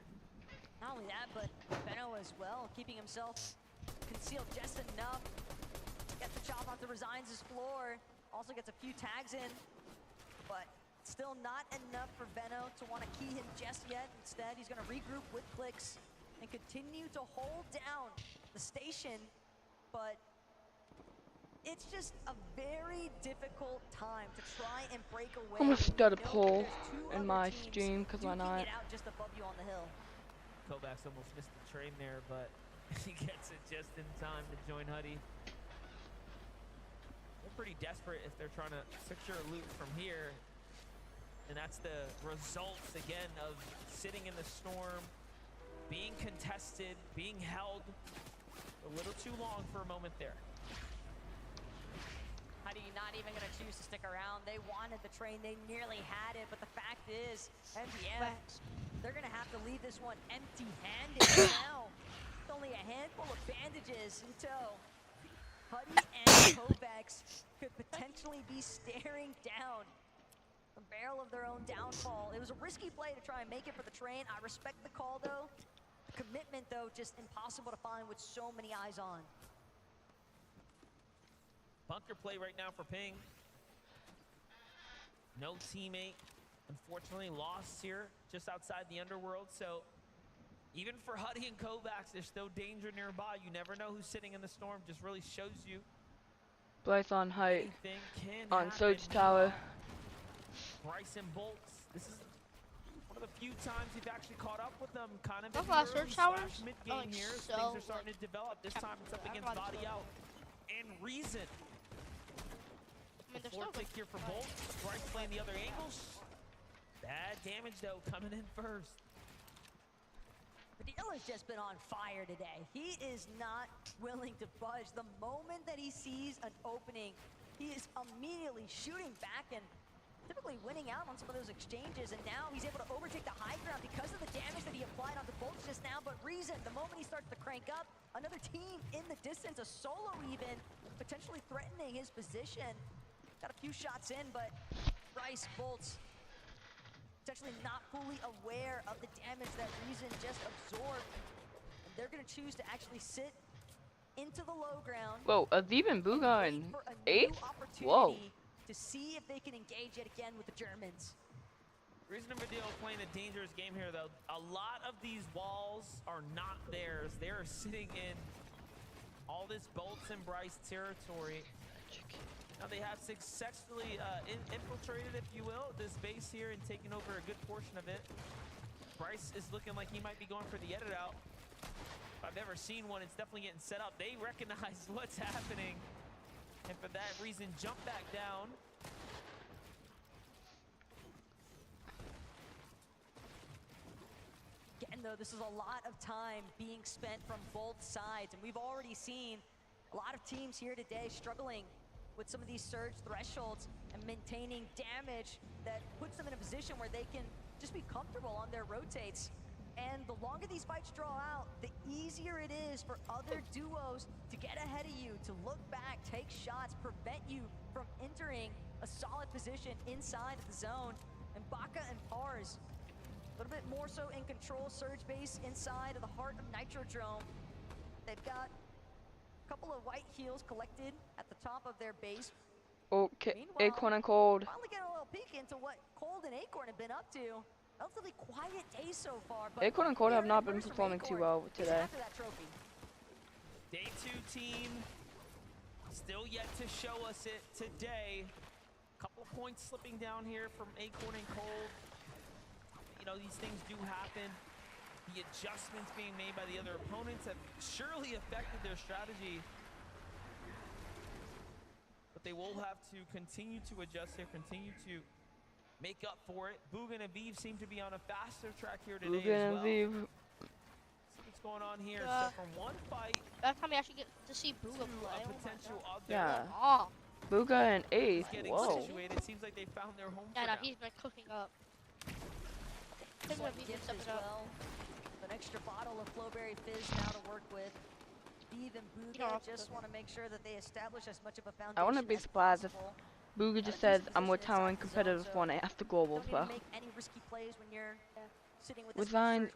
Not only that, but Benno as well, keeping himself concealed just enough. Gets the chop off the Resigns' floor. Also gets a few tags in, but still not enough for Benno to want to key him just yet. Instead, he's going to regroup with Clix and continue to hold down the station, but it's just a very difficult time to try and break away. I'm gonna start a poll in my stream, because why not? Out just above you on the hill. Kovacs almost missed the train there, but he gets it just in time to join Huddy. They're pretty desperate if they're trying to secure loot from here. And that's the results, again, of sitting in the storm, being contested, being held a little too long for a moment there. Huddy not even going to choose to stick around. They wanted the train. They nearly had it. But the fact is, MDM, they're going to have to leave this one empty-handed now. With only a handful of bandages in tow. Huddy and Kovacs could potentially be staring down the barrel of their own downfall. It was a risky play to try and make it for the train. I respect the call, though. The commitment, though, just impossible to find with so many eyes on. Bunker play right now for Ping. No teammate, unfortunately, lost here just outside the underworld. So even for Huddy and Kovacs, there's still danger nearby. You never know who's sitting in the storm. Just really shows you. Blythe on height. On Surge Tower. Bryce and Bolts. This is one of the few times you've actually caught up with them. Kind of in the Surge Towers mid-game here. Things are starting to develop. This time it's up against Body Out and Reason. I mean, Four pick here for Bolt. Bryce playing the other angles. Bad damage though coming in first. Padilla has just been on fire today. He is not willing to budge. The moment that he sees an opening, he is immediately shooting back and typically winning out on some of those exchanges. And now he's able to overtake the high ground because of the damage that he applied onto Bolts just now. But Reason, the moment he starts to crank up, another team in the distance, a solo even, potentially threatening his position. Got a few shots in, but Bryce, Bolts, potentially not fully aware of the damage that Reason just absorbed. And they're going to choose to actually sit into the low ground. Whoa, Aviv and Bugha in 8th? Whoa. To see if they can engage yet again with the Germans. Reason and Vidal playing a dangerous game here, though. A lot of these walls are not theirs. They are sitting in all this Bolts and Bryce territory. Now they have successfully infiltrated, if you will, this base here and taken over a good portion of it. Bryce is looking like he might be going for the edit out. If I've ever seen one, it's definitely getting set up. They recognize what's happening. And for that reason, jump back down. Again, though, this is a lot of time being spent from both sides. And we've already seen a lot of teams here today struggling with some of these surge thresholds and maintaining damage that puts them in a position where they can just be comfortable on their rotates. And the longer these fights draw out, the easier it is for other duos to get ahead of you, to look back, take shots, prevent you from entering a solid position inside of the zone. And Baka and Pars, a little bit more so in control. Surge base inside of the heart of Nitrodrome. They've got a couple of white heals collected at the top of their base. Okay, Acorn and Cold. Finally getting a little peek into what Cold and Acorn have been up to. Relatively quiet day so far, but Acorn and Cold have not been performing too well today. After that trophy. Day 2 team still yet to show us it today. Couple points slipping down here from Acorn and Cold. You know, these things do happen. The adjustments being made by the other opponents have surely affected their strategy. But they will have to continue to adjust here, continue to make up for it. Bugha and Aviv seem to be on a faster track here today as well. Aviv. See what's going on here. So from one fight, that time we actually get to see Bugha play. Potential of Yeah. Oh. Bugha in 8th. Whoa. Situated. It seems like they found their home. Yeah, no, he's been cooking up. Gift as well. An extra bottle of Flowberry Fizz now to work with. Aviv and Bugha just want to make sure that they establish as much of a foundation. I wouldn't be surprised if Bugha just says, I'm with Taiwan competitive one after global as well. Make any risky plays when you're sitting with With Vines,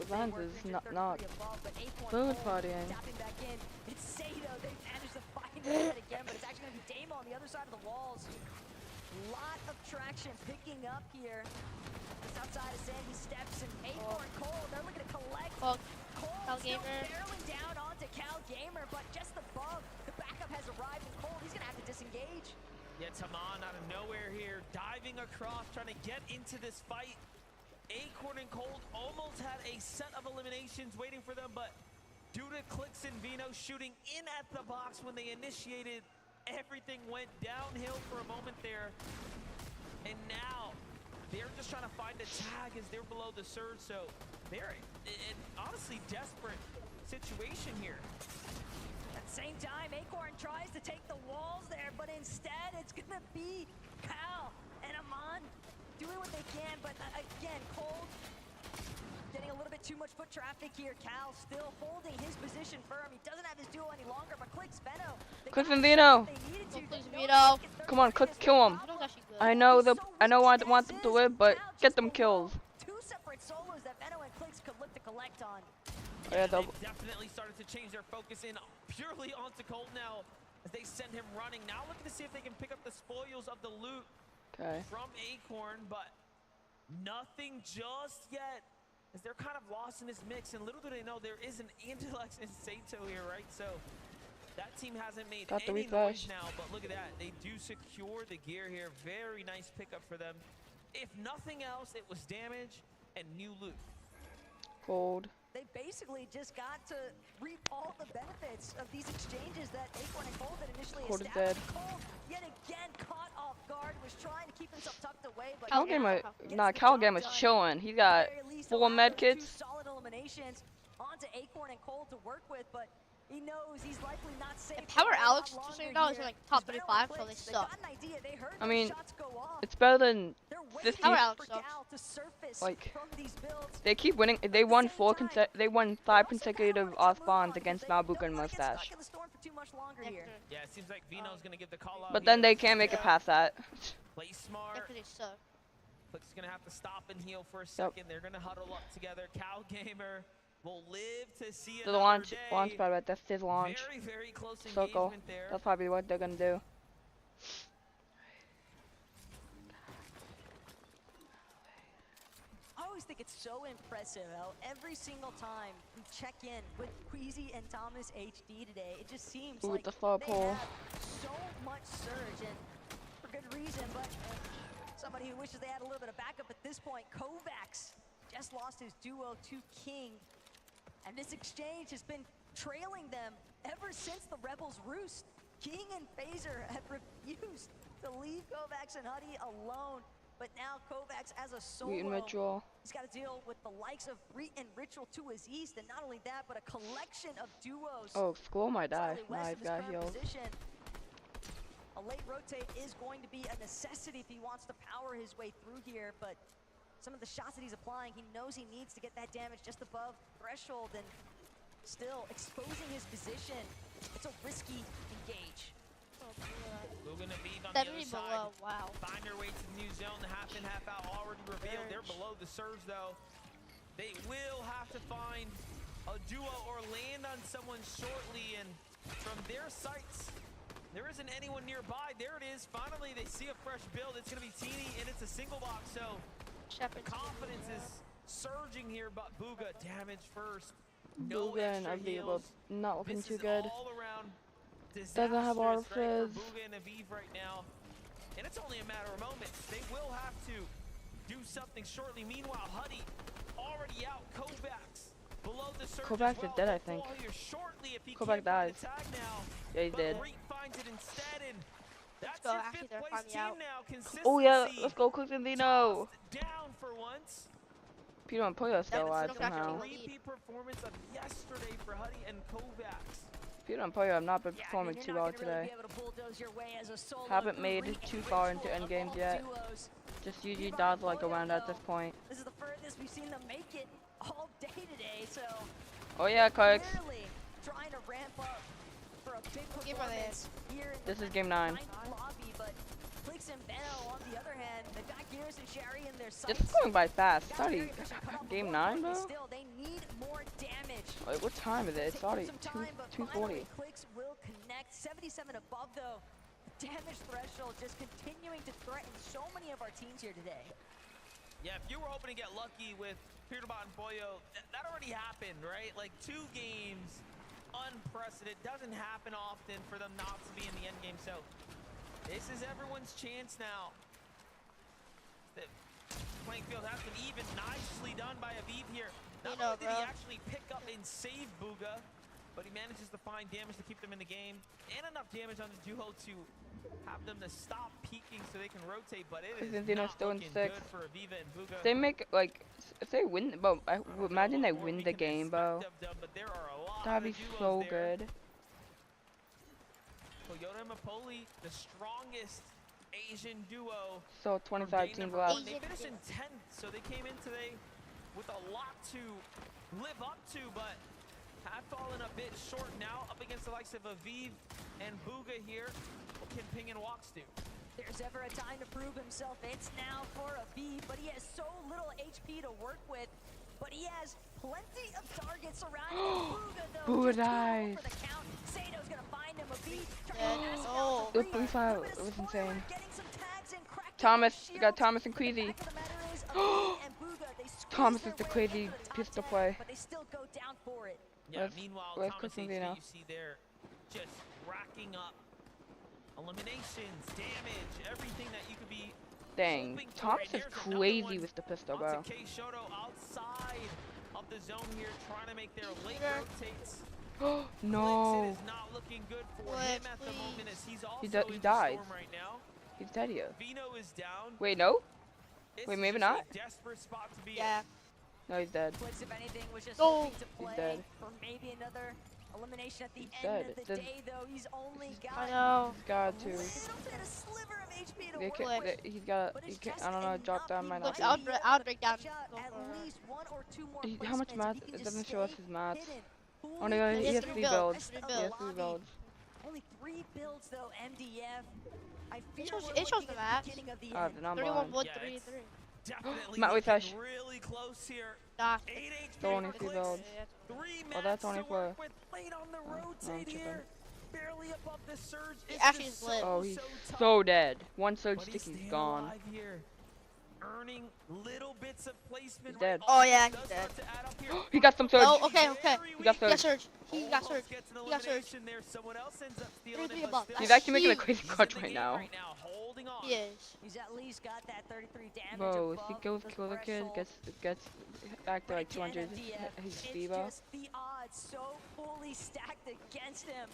Vines is not fluid partying. Back in. It's Sato. They managed to find it again, but it's actually going to be Damo on the other side of the walls. Lot of traction picking up here. Just outside of Sandy Steps and Acorn Cold. They're looking to collect. Cold Gamer. Barreling down onto Cal Gamer, but just above, the backup has arrived and Cold, he's gonna have to disengage. Yeah, Taman out of nowhere here, diving across, trying to get into this fight. Acorn and Cold almost had a set of eliminations waiting for them, but due to Clix and Vino shooting in at the box when they initiated, everything went downhill for a moment there. And now they're just trying to find a tag as they're below the surge, so they're in honestly desperate situation here. At the same time, Acorn tries to take the walls there, but instead it's gonna be Cal and Amon doing what they can, but again, Cold getting a little bit too much foot traffic here. Cal still holding his position firm. He doesn't have his duo any longer, but Clix Veno. Clix and Vino. Come on, Clix, kill him. I know I want them to live, but get them kills. Two separate solos that Veno and Clix could look to collect on. Yeah, they definitely started to change their focus in purely onto Cold now as they send him running. Now looking to see if they can pick up the spoils of the loot from Acorn, but nothing just yet as they're kind of lost in this mix. And little do they know there is an Antilex and Sato here, right? So that team hasn't made any noise now, but look at that. They do secure the gear here. Very nice pickup for them. If nothing else, it was damage and new loot. Cold. They basically just got to reap all the benefits of these exchanges that Acorn and Cold had initially established. Dead. Cold, yet again, caught off guard, was trying to keep himself tucked away. But Cal Gamer's chilling. He got 4 med kits. Solid eliminations onto Acorn and Cold to work with, but he knows he's likely not safe. And Power Alex, just so you know, is in like top 25, so they suck. I mean, it's better than 50. Power Alex sucks. Like, they keep winning. They won 5 consecutive off spawns against Malbuka and Mustache. Yeah, it seems like Vino's gonna give the call out. But then they can't make it past that. Play smart. They suck. Clix is gonna have to stop and heal for a second. They're gonna huddle up together. Cal Gamer will live to see So the launch pad right there, his launch. Very, very close Circle. engagement there. That's probably what they're gonna do. I always think it's so impressive how every single time we check in with Queasy and Thomas HD today, it just seems like the far they pole. have so much surge, and for good reason, but somebody who wishes they had a little bit of backup at this point. Kovacs just lost his duo to King, and this exchange has been trailing them ever since the Rebels roost. King and Phaser have refused to leave Kovacs and Huddy alone. But now Kovacs as a solo, he's got to deal with the likes of Reet and Ritual to his east, and not only that, but a collection of duos. Oh, School might die. Nice, got healed. A late rotate is going to be a necessity if he wants to power his way through here, but some of the shots that he's applying, he knows he needs to get that damage just above threshold, and still exposing his position. It's a risky engage. Moving to Vive on the other side. Wow. Find their way to the new zone. The half in, half out already revealed. They're below the surge, though. They will have to find a duo or land on someone shortly. And from their sights, there isn't anyone nearby. There it is. Finally, they see a fresh build. It's going to be Teeny, and it's a single box. So the confidence is surging here, but Bugha damage first. No Bugha and Aviva not looking too good. All around doesn't have our frizz. Bugha and Aviv right now, and it's only a matter of moments. They will have to do something shortly. Meanwhile, Huddy already out. Kovacs below the surface. Kovacs is dead, I think. Kovacs dies. Yeah, he did. Finds it instead, and that's go. your Actually, fifth they're place farming team out. now. Consistency. Oh yeah, let's go Clix and Vino. Down for once. Peter and Pollo still alive That's somehow. Repeat performance of yesterday for Huddy and Kovacs. Peter and Pollo have not been performing too well today. Haven't made it too far into endgames yet. Just usually dodge like around at this point. This is the furthest we've seen them make it all day today, so. Oh yeah, Clix. Trying to ramp up for a big performance here in This is game 9. Lobby, but Clix and Veno, on the other hand, they've got Gears and Sherry in their sights. This is going by fast. It's already game 9, bro. Still, they need more damage. Wait, what time is it? It's already 2:40. Clix will connect. 77 above though. Damage threshold just continuing to threaten so many of our teams here today. Yeah, if you were hoping to get lucky with Peterbot and Pollo, that already happened, right? Like 2 games, unprecedented. Doesn't happen often for them not to be in the end game. So this is everyone's chance now. The playing field has been even. Nicely done by Aviv here. Not only did he actually pick up and save Bugha, but he manages to find damage to keep them in the game, and enough damage on the duo to have them to stop peeking so they can rotate. But it is not still in looking 6. good for Aviva and Bugha. If they make like, if they win, bro, I would imagine they win the game, bro. That'd be so good. Toyota and Mapoli, the strongest Asian duo. So 25 teams left. They finished in 10th, so they came in today with a lot to live up to, but have fallen a bit short now up against the likes of Aviv and Bugha here. What can Ping and Walks do? There's ever a time to prove himself, it's now for Aviv, but he has so little HP to work with. But he has plenty of targets surrounding him. Bugha, though, Bugha just too dies. low for the count. Sato's gonna find him. Aviv The free fire, it was insane. Thomas, you got Thomas and Queasy. Thomas is the crazy pistol play. But they still go down for it. Yeah, meanwhile, Thomas HP, you see there, just racking up eliminations, damage, everything that you could be. Dang, Thomas is crazy with the pistol, bro. Shoto outside of the zone here, trying to make their late rotates. No. It is not looking good for him at the moment, as he's also He in died. the storm right now. He's dead here. Vino is down. Wait, no? This Wait, is maybe just not? a desperate spot to be Yeah. No, he's dead. Flix, if anything, was just No. hoping to He's play dead. for maybe another elimination at the He's end dead. of the Does- day, though. He's only got I know. He's got to. a little bit of sliver of HP to They work can, with. he's got, he can, I don't know, drop down my Look, not. I'll break down. At least 1 or 2 more How much placements, math? if he can It just doesn't show us stay his maths. hidden. Oh no, he has 3 builds. He Rest of has the 3 lobby. builds. Only 3 builds, though, MDF. I fear shows- we're it shows looking the at maps. beginning of the Ah, end. then I'm 31 blind. wood, Yeah, 3, it's 3. Definitely Matt with looking Ash. really close here. Nah. 8 HP Still only for 3 Clix. builds. 3 Oh, that's mats only to for. work with. Late on the rotate here. Barely above the surge. He It's actually just is lit. Oh, he's tough. so dead. One surge But stick, he's staying gone. alive here, earning little bits of placement. He's dead. Oh, yeah, Does he's dead. start to add up here. He got some surge. Oh, okay, okay. He got He got surge. surge. He got surge. Gets an He got surge. elimination there. Someone else ends up stealing 3 it, above. but He's still actually making a huge. crazy he's in clutch the right game now. right now, holding on. He is. He's at least got that 33 damage Bro, if he above goes the kill the kid, threshold. gets back to like Again, 200 MDF, his it's Viva. just the odds so fully stacked against him.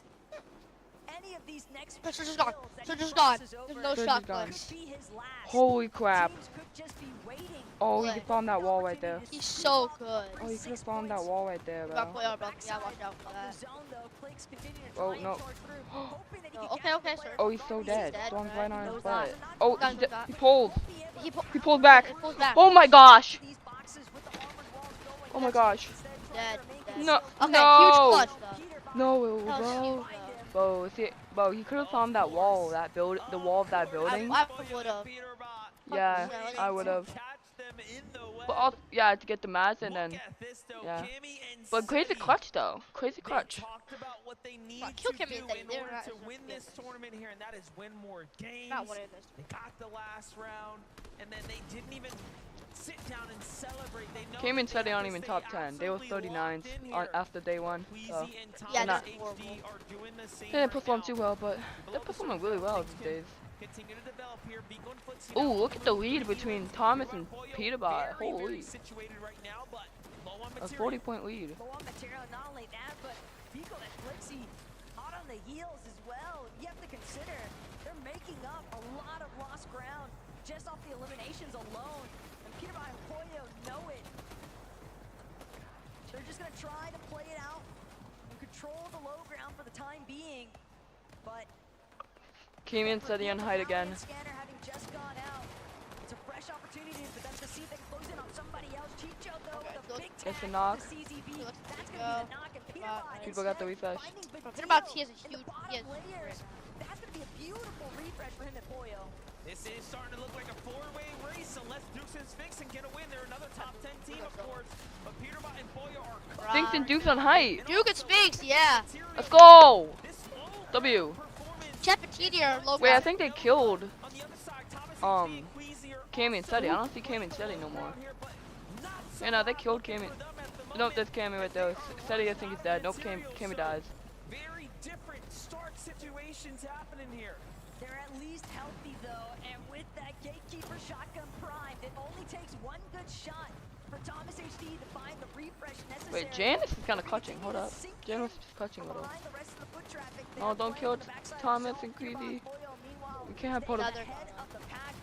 Any of these next Surge is gone. builds that Surge he is gone. crosses There's over no Surge shot is gone. Clix. could be his last. Holy crap. Teams could just be waiting. Oh, he Lit. could bomb that wall right there. He's so good. Oh, he could have bombed that wall right there, We got bro. player, bro. Yeah, watch out for Of that. the zone, though, Clix continuing to Oh, try and no. charge through, hoping that he No, can okay, catch okay, the player sir. Oh, he's so regardless. dead. dead, Storm's right? right on his Knows butt. that. Oh, Got he, him, got he him. pulled. He He pulled back. He pulled back. Oh my gosh. These boxes with the armored walls going Oh my down. gosh. Instead, trying Dead. to remain Dead. No. Okay, No. huge clutch, though. No, That was bro. huge, though. Bro, see, bro, he could have bombed that wall, that build, the wall of that building. I would have. Yeah, I would have. But also, yeah, to get the mats and then, yeah. But crazy clutch though, crazy clutch. Talked about what they need Kill to Kimmy do and in they're order not to as win good. this tournament here, and that is win more games. Not winning this. They got the last round, and then they didn't even sit down and celebrate. They know Came in that said they have aren't to even stay top 10. They were absolutely 39s locked in on, here. after day 1. So. Queasy and Thomas Yeah, not- HD are doing the same They didn't right perform now. too well, but they're performing really well these days. Continue to develop here. Vigo and Flix, Ooh, look at the lead between Thomas and Peterbot. very, Holy, very situated right now, but low on a material. 40-point lead. Low on material, not only that, but Vigo and Flixie hot on the heels as well. You have to consider they're making up a lot of lost ground just off the eliminations alone. And Peterbot and Pollo know it. They're just gonna try to play it out and control the low ground for the time being. But Came in, said he on height again. Scanner having just gone out. It's a fresh opportunity for them to see if they can close in on somebody else. Chicho though, with a big tag It's a knock. to CZB. That's gonna be the knock, and Peterbot People got the refresh. Peterbot, he has a in the huge, bottom he has layers. That's gonna be a beautiful refresh for him at Pollo. This is starting to look like a four-way race unless Dukes and Sphinx can get a win. They're another top 10 team, of course, but Peterbot and Pollo are Sphinx and Duke's on height. Duke and Sphinx, yeah. Let's go. W. Chapatini are low Wait, I ground. think they killed Came and Steady. I don't see Came and Steady no more. Yeah, no, they killed Cammy. Nope, there's Cammy right there. Seti, I think is dead. Nope, Cammy dies. Very different start situations happening here. They're at least healthy though, and with that Gatekeeper shotgun primed, it only takes one good shot for Thomas HD to find the refresh necessary. Wait, Janice is kind of clutching. Hold up. Janice is clutching a little. Oh, don't kill Thomas and Queasy. We can't have Poto.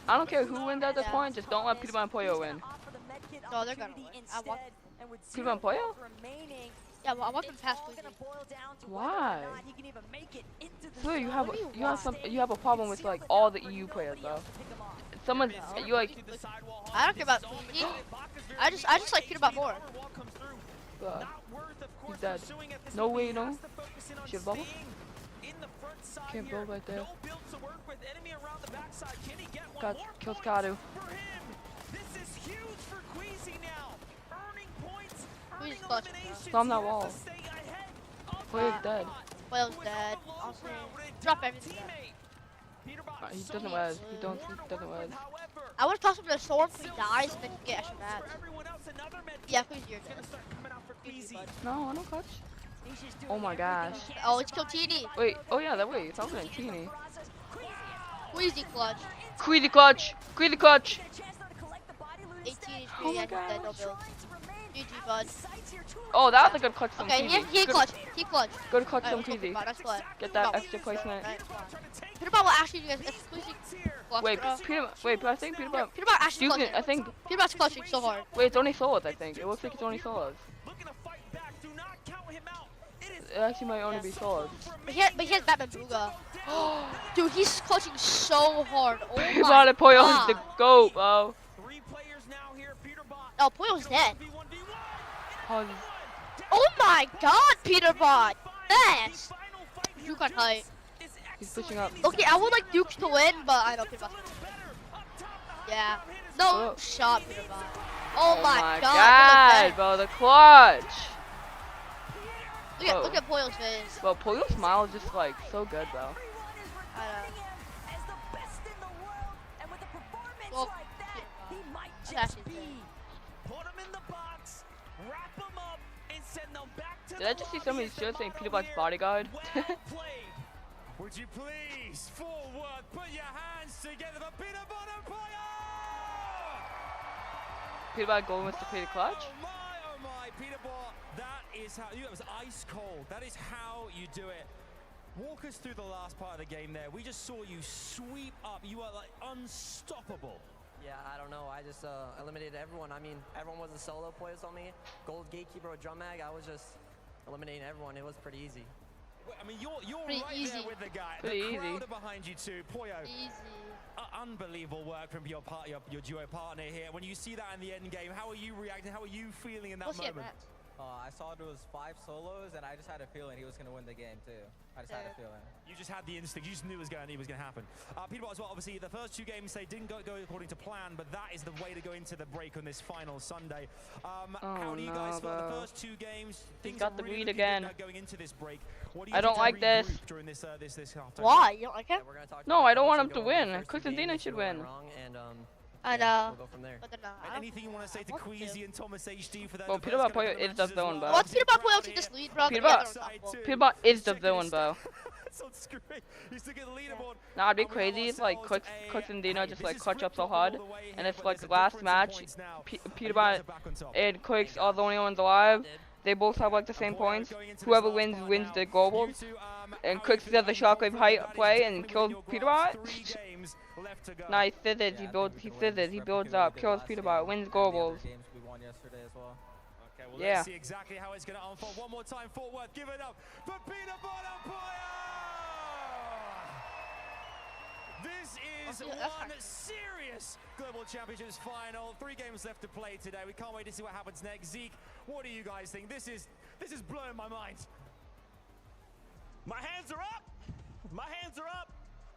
I don't care who wins at this point. Just don't let Peter and Pollo win. No, they're gonna win. I want Peter and Pollo? Yeah, well, I want them past Queasy. Why? So you have a problem with like all the EU players though. Someone's you like. I don't care about Queasy. I just like Peter Bot more. He's dead. No way, no. She have bubble? Can't build right there. Got kills Kadu. This is huge for Queasy now. Earning points, earning eliminations. Storm that wall. Pollo's dead. Pollo's dead. Drop everything. He doesn't res. He doesn't res. I would toss him to the storm if he dies and then get extra mats. Yeah, Queasy, you're dead. No, I don't clutch. Oh my gosh. Oh, it's killed Teeny. Wait, oh yeah, that way. It's also in Teeny. Queasy clutch. Queasy clutch. Queasy clutch. 18 HP, Oh my yeah, he's dead, no gosh. build. GG, bud. Oh, that was a good clutch from Okay, Queasy. he clutch. He clutch. Good clutch Alright, from let's go, Queasy. Peter Bot, that's what. Get that extra placement. Peter Bot will actually do this. If Queasy clutch, Wait, bro. I think Peter Bot. Peter Bot actually Duke, clutching. I think. Peter Bot's clutching so hard. Wait, it's only solos. I think it looks like it's only solos. It actually might only be solos. But he has Batman Booga. Dude, he's clutching so hard. Oh Peter my Bot and Pollo is god. the GOAT, bro. Oh, Pollo's dead. Oh, Oh my god, Peter Bot. Yes. Duke on height. he's pushing up. Okay, I would like Dukes to win, but I know Peter Bot's gonna win. Yeah. No shot, Peter Bot. Oh my god. Bro, the clutch. Look at Pollo's face. Bro, Pollo's smile is just like so good, bro. I know. Well, that's Did I just see somebody shirt saying Peter Bot's bodyguard? Would you please forward put your hands together for Peter Bot and Pollo? Peter Bot going with the Peter clutch? Oh my, Peter Bot, that is how that was ice cold. That is how you do it. Walk us through the last part of the game there. We just saw you sweep up. You are like unstoppable. Yeah, I don't know. I just eliminated everyone. I mean, everyone was a solo player on me. Gold Gatekeeper or Drum Mag, I was just eliminating everyone. It was pretty easy. I mean, you're pretty right easy. there with the guy. Pretty the easy. crowd are behind you too. Pollo. Easy. Unbelievable work from your duo partner here. When you see that in the end game, how are you reacting? How are you feeling in that moment? I saw it was 5 solos, and I just had a feeling he was going to win the game too. I just had a feeling. You just had the instinct. You just knew it was going to happen. Peter Bot as well. Obviously, the first 2 games they didn't go according to plan, but that is the way to go into the break on this final Sunday. How do you guys feel the first 2 games? He's Things got are the really lead looking again. good now going into this break. What do you I think don't to like this. regroup during this halftime? Why? You don't like him? No, I don't want him to win. Constantino should win. I know. We'll go from there. But then, Anything you want to say to Queasy and Thomas HD for that? Bro, Peter Bot Pollo is the villain, bro. What's Peter Bot Pollo to this lead, bro? Peter Bot is the villain, bro. So great. He's looking at the leaderboard. Nah, it'd be crazy if like Cooks and Dino just like clutch up so hard, and it's like the last match, Peter Bot and Cooks are the only ones alive. They both have like the same points. Whoever wins the globals, and Cooks does the shockwave height play and kills Peter Bot. Nah, he scissors. He builds up, kills Peter Bot, wins globals. Okay, well, Yeah. let's see exactly how it's going to unfold. One more time, Fort Worth. Give it up for Peter Bot and Pollo! This is one serious Global Championships final. 3 games left to play today. We can't wait to see what happens next. Zeke, what do you guys think? This is blowing my mind. My hands are up. My hands are up.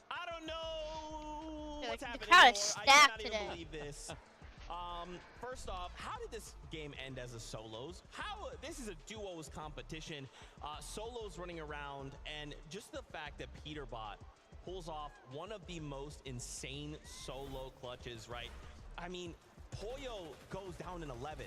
I don't know what's the happening crowd anymore. is I stacked cannot even today. believe this. First off, how did this game end as a solos? This is a duos competition. Solos running around, and just the fact that Peter Bot pulls off one of the most insane solo clutches, right? I mean, Pollo goes down in 11.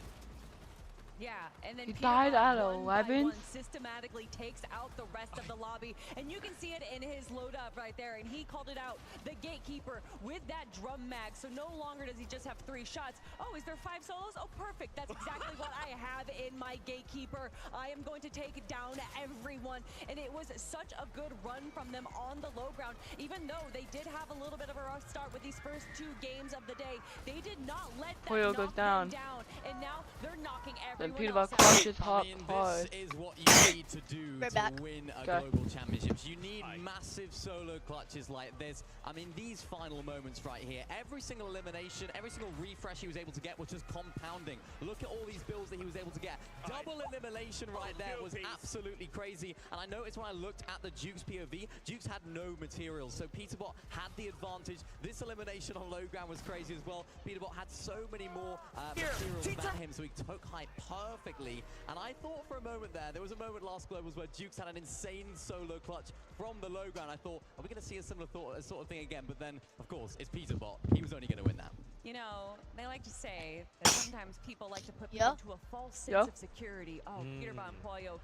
Yeah, and then He Peter died Bot at one by 11. one systematically takes out the rest of the lobby, and you can see it in his load up right there, and he called it out, the gatekeeper with that drum mag, so no longer does he just have 3 shots. Oh, is there 5 solos? Oh, perfect. That's exactly what I have in my gatekeeper. I am going to take down everyone, and it was such a good run from them on the low ground. Even though they did have a little bit of a rough start with these first 2 games of the day, they did not let that Poyo knock goes them down. down, and now they're knocking Then everyone Peter else Bot out. crushes hard. This is what you need to do We're to back. win a Okay. global championships. You need massive solo clutches like this. I mean, these final moments right here, every single elimination, every single refresh he was able to get was just compounding. Look at all these builds that he was able to get. Double elimination right there was absolutely crazy. And I noticed when I looked at the Jukes POV, Jukes had no materials, so Peterbot had the advantage. This elimination on low ground was crazy as well. Peterbot had so many more materials than him, so he took height perfectly. And I thought for a moment there was a moment last Globals where Jukes had an insane solo clutch from the low ground. I thought, are we going to see a similar sort of thing again? But then, of course, it's Peterbot. He was only going to win that. You know, they like to say that sometimes people like to put people into a false sense of security. Oh, Peter Bot and Poyo,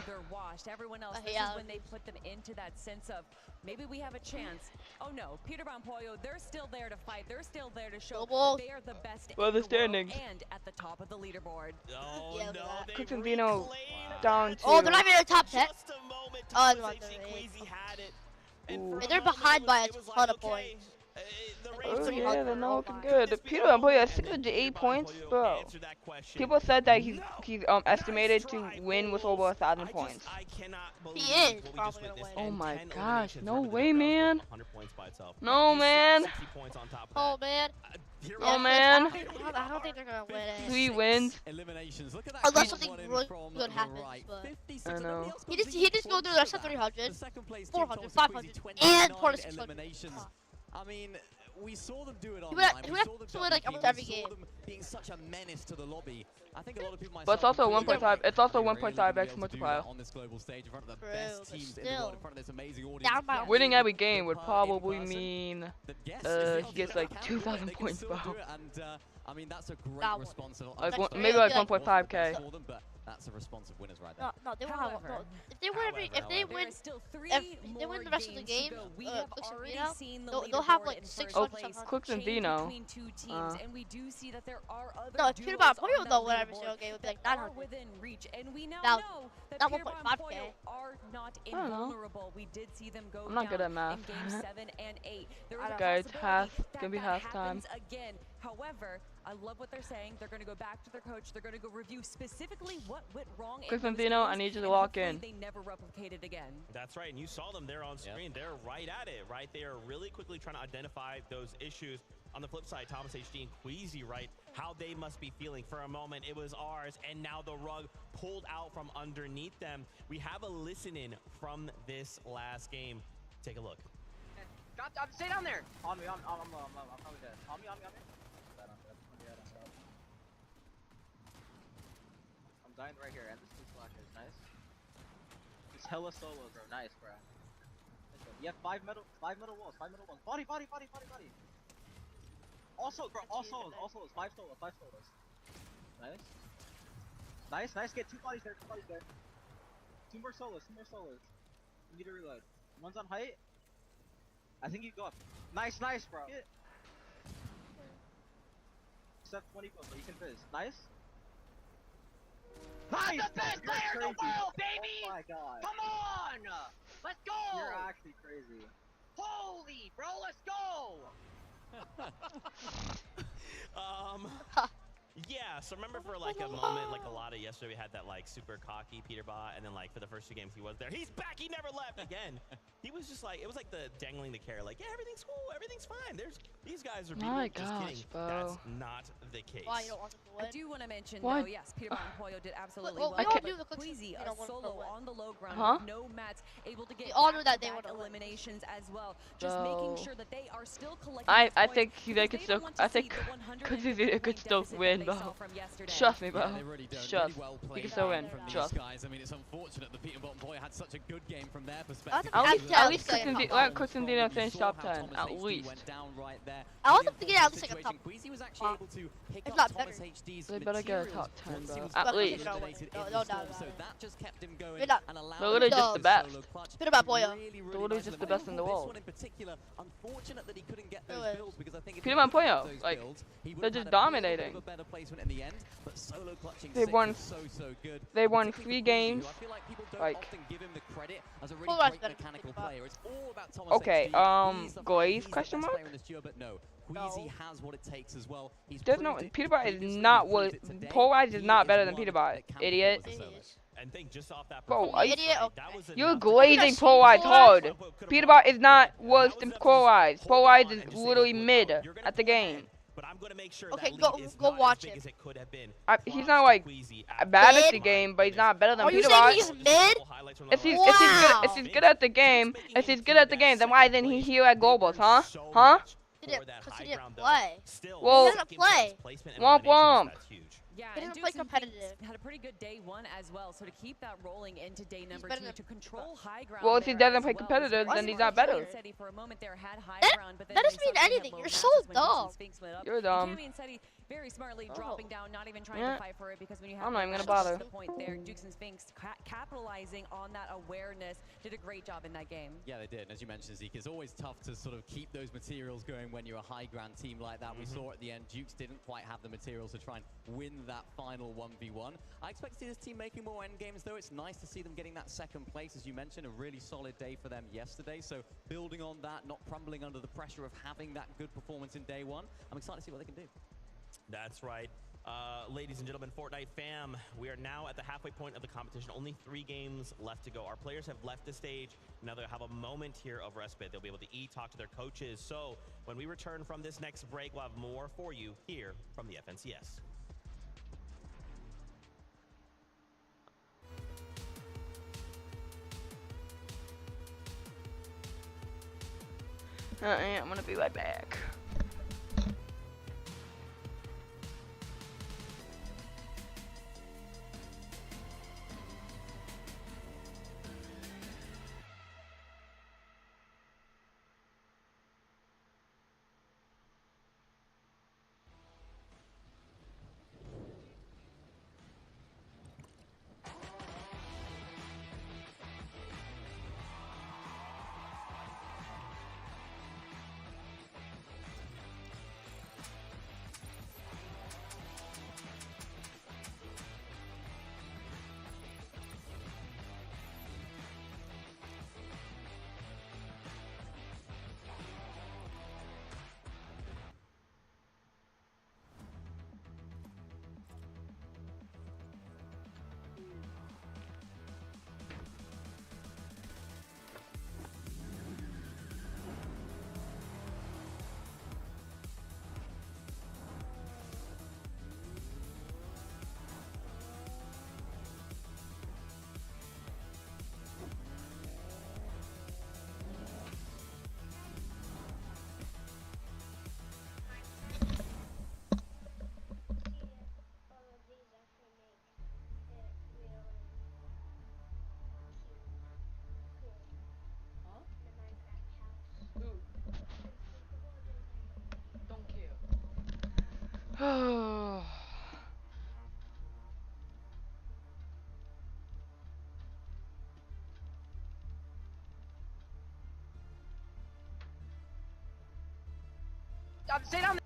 they're washed. Everyone else, this is when they put them into that sense of, maybe we have a chance. Oh no, Peter Bot and Poyo, they're still there to fight. They're still there to show they are the best in the world standings. and at the top of the leaderboard. Oh no, they Quixentino down 2. Oh, they're not even in the top 10. Just a moment, Oh, Thomas AC Queasy had it. Ooh. And they're behind by a ton of points. Oh yeah, they're not looking good. Peter Bot has 608 points, bro. People said that he's estimated to win with over 1,000 points. He is probably gonna win. Oh my gosh, no way, man. 100 points by itself. No, man. 60 points on top of Oh man. Oh man. I don't think they're gonna win it. 3 wins. Eliminations. Look at that. Unless something really good happens, but I know. he just go through the rest of 300, 400, 500, and 400, eliminations. I mean, we saw them do it He online. would We have saw them to win like dominating. almost every We saw game. them being such a menace to the lobby. I think a lot of people might. But it's also 1.5. It's also 1.5x multiplier. On this global stage in front of the True, best but teams in the world, still. in front of this amazing audience. Down by Winning every game would probably mean he gets like 2,000 points, bro. And I mean, that's a great That one. response. Like That's maybe like really 1.5k. For them, but that's a response of winners right there. No, they won't have. No, if they win, if they win, if they win the rest of the game, they'll have like 600. Quixentino. And we do see that there are other No, if Peter Bot and Poyo duos though on win that every single leaderboard game, it would be like that 900. are within reach, and we now Now, know that not Peter Bot and 1.5K. Poyo are not I don't know. invulnerable. We did see them go I'm not good down at math. in game 7 and 8. There is a Okay, it's possibility half. that Gonna be that halftime. happens again. However, I love what they're saying. They're going to go back to their coach. They're going to go review specifically what went wrong in those Quixentino, I games, need you to and walk hopefully in. They never replicate it again. That's right, and you saw them there on screen. They're right at it, right? They are really quickly trying to identify those issues. On the flip side, Thomas HD and Queasy, right? How they must be feeling. For a moment, it was ours, and now the rug pulled out from underneath them. We have a listen-in from this last game. Take a look. Stay down there. On me, I'm probably dead. On me. I'm dying right here, and this is slashers. Nice. It's hella solo, bro. Nice, bro. You have 5 metal walls. Body. Also, bro, all solos. 5 solos. Nice. Get 2 bodies there. 2 more solos. You need to reload. One's on height. I think you go up. Nice, bro. Except 20 goals, but you can fizz. Nice. I'm the best player in the world, baby! Oh my god. Come on! Let's go! You're actually crazy. Holy, bro, let's go! Yeah, so remember for like a moment, like a lot of yesterday, we had that like super cocky Peter Bot, and then like for the first 2 games he was there. He's back, he never left again. He was just like, it was like the dangling the carrot, like, yeah, everything's cool, everything's fine. These guys are My just kidding. gosh, bro. That's not the case. Why you don't want them to win? I do want to mention, What? though, yes, Peter Bot and Poyo did absolutely Well, well. we all but knew the Queasy, Quixentino a wanted to solo win. on the low ground Huh? with no mats, able to get We all knew that they back-to-back would win. eliminations as well. Just So, making sure that they are still collecting I points think they because could they still. don't want to I see think the 150 Quixentino could point still deficit that win. bro. Trust me, bro. Yeah, they really don't. Trust. Really well You played can still win. from these Trust. guys. I mean, it's unfortunate that Peter Bottom Boy had such a good game from their perspective. At least Costantino finished top 10. At least. I want them to get at least like a top. Queasy was actually able to pick If up not Thomas better. HD's They better get a top 10, bro. At But least. no doubt about So it. that just kept him going Wait up. and allowed They're literally just the best. Bit about Boyo. They're literally just the best in the This world. one in particular, unfortunate that he couldn't get those Really? builds because I think if Peter he Pan could get Pollo, those like, builds, he would they're have just had a little dominating. bit of a better placement in the end, but solo clutching They've six won- is so good. They won Particularly 3 for Queasy, games. who I feel like people don't Like, often give him the credit as a really Pollock's great better than mechanical Peter Pan. player. It's all about Thomas Okay, HD. He's the- Glaze, he's the question best mark? player in this duo, but no. Queasy has what it takes as well. He's There's no. proved it Peter Bot is previously, not he's what. proved it today. Polarize is He not is better than one Peter Bot. that can Idiot. perform as a solo. And think just off that Bro, are you, Idiot. you're glazing Polarize hard. Peter Bot is not worse than Polarize. Polarize is literally mid at the game. But I'm going to make sure Okay, that go- lead is go not watch as big him. as it could have been. He's not like bad at the game, but he's not better than Are you Peter saying Bot. he's mid? If he's Wow. good at the game, then why isn't he here at Globals, huh? Huh? Because he didn't play. Well, he doesn't play. Womp womp. Yeah, He and doesn't play Dukes and competitive. Finks had a pretty good day one as well. So to keep that rolling into day number better 2, than- to control high ground. Well, if he there doesn't as play well, competitive, was then very he's not smart. better. Seti for a moment there had high That- ground, but then that doesn't they mean saw he had anything. low You're matches so when Dukes and dumb. Sphinx split up. You're And dumb. Cammy and Seti very smartly Oh. dropping down, not even trying Yeah. to fight for it, because when you have I'm not even low gonna matches, bother. to the point there, Dukes and Sphinx capitalizing on that awareness, did a great job in that game. Yeah, they did. And as you mentioned, Zeke, it's always tough to sort of keep those materials going when you're a high ground team like that. We saw at the end, Dukes didn't quite have the materials to try and win that final 1v1. I expect to see this team making more end games, though. It's nice to see them getting that second place, as you mentioned, a really solid day for them yesterday. So building on that, not crumbling under the pressure of having that good performance in day one. I'm excited to see what they can do. That's right. Ladies and gentlemen, Fortnite fam, we are now at the halfway point of the competition. Only 3 games left to go. Our players have left the stage. Now they'll have a moment here of respite. They'll be able to eat, talk to their coaches. So when we return from this next break, we'll have more for you here from the FNCS. I'm gonna be right back. Stay down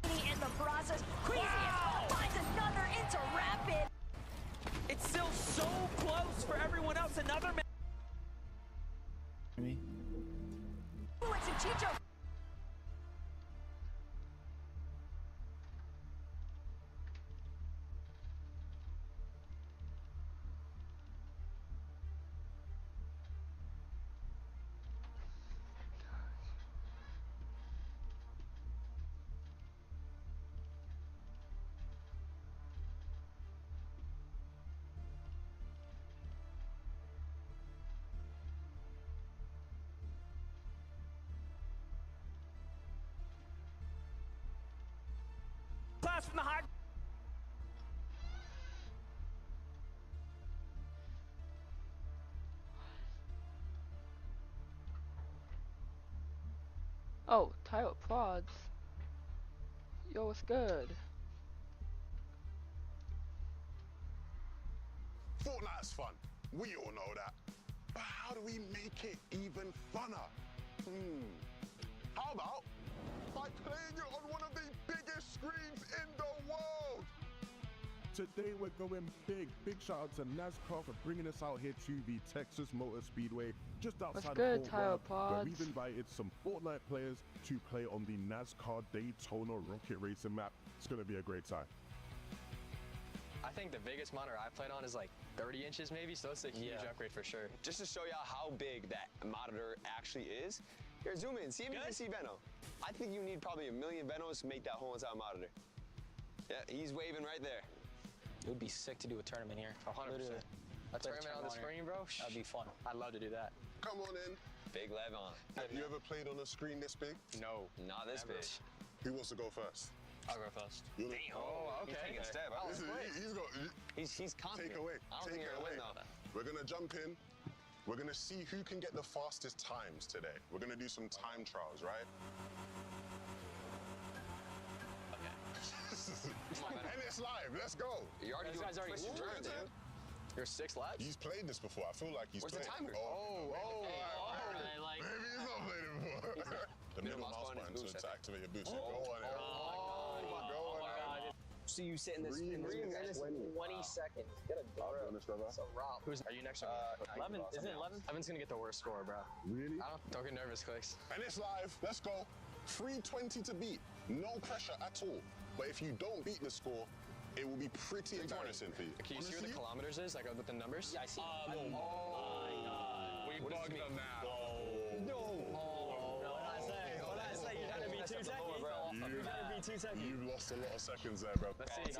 in the process. Queasy finds another into Rapid. It's still so close for everyone else. Another man. Felix and Chicho. the high. Oh, Tyler Prods. Yo, what's good? Fortnite's fun. We all know that. But how do we make it even funner? How about by playing it on one of the biggest screens in the world? Today we're going big. Big shout out to NASCAR for bringing us out here to the Texas Motor Speedway, just outside good, of Tyler Fort Worth, where Pods? we've invited some Fortnite players to play on the NASCAR Daytona Rocket Racing map. It's going to be a great time. I think the biggest monitor I played on is like 30 inches maybe, so it's a huge upgrade for sure. Just to show y'all how big that monitor actually is, here, zoom in, see if you can see Veno. I think you need probably 1 million Venos to make that whole entire monitor. Yeah, he's waving right there. It would be sick to do a tournament here. 100%. A tournament on the screen, bro? That'd be fun. I'd love to do that. Come on in. Big Levon. Have you ever played on a screen this big? No. Not this big. Who wants to go first? I'll go first. Damn. Oh, okay. He's taking a step. He's confident. Take away. I don't think you're gonna win though. We're gonna jump in. We're gonna see who can get the fastest times today. We're gonna do some time trials, right? And it's live. Let's go. You already doing twisted turn, dude. You're 6 laps? He's played this before. I feel like he's Where's played. the timer? Maybe he's not played it before. The middle mouse button to activate your boost. Go on it. So you sit in this 3 minutes and 20 seconds. Get a grip. It's a route. Are you next? 11? Isn't it 11? Evan's gonna get the worst score, bro. Really? Don't get nervous, Clicks. And it's live. Let's go. 320 to beat. No pressure at all. But if you don't beat the score, it will be pretty embarrassing for you. Can you see what the kilometers is, like with the numbers? Yeah, I see. Oh my God. We bugged them now. You've lost a lot of seconds there, bro. Let's see.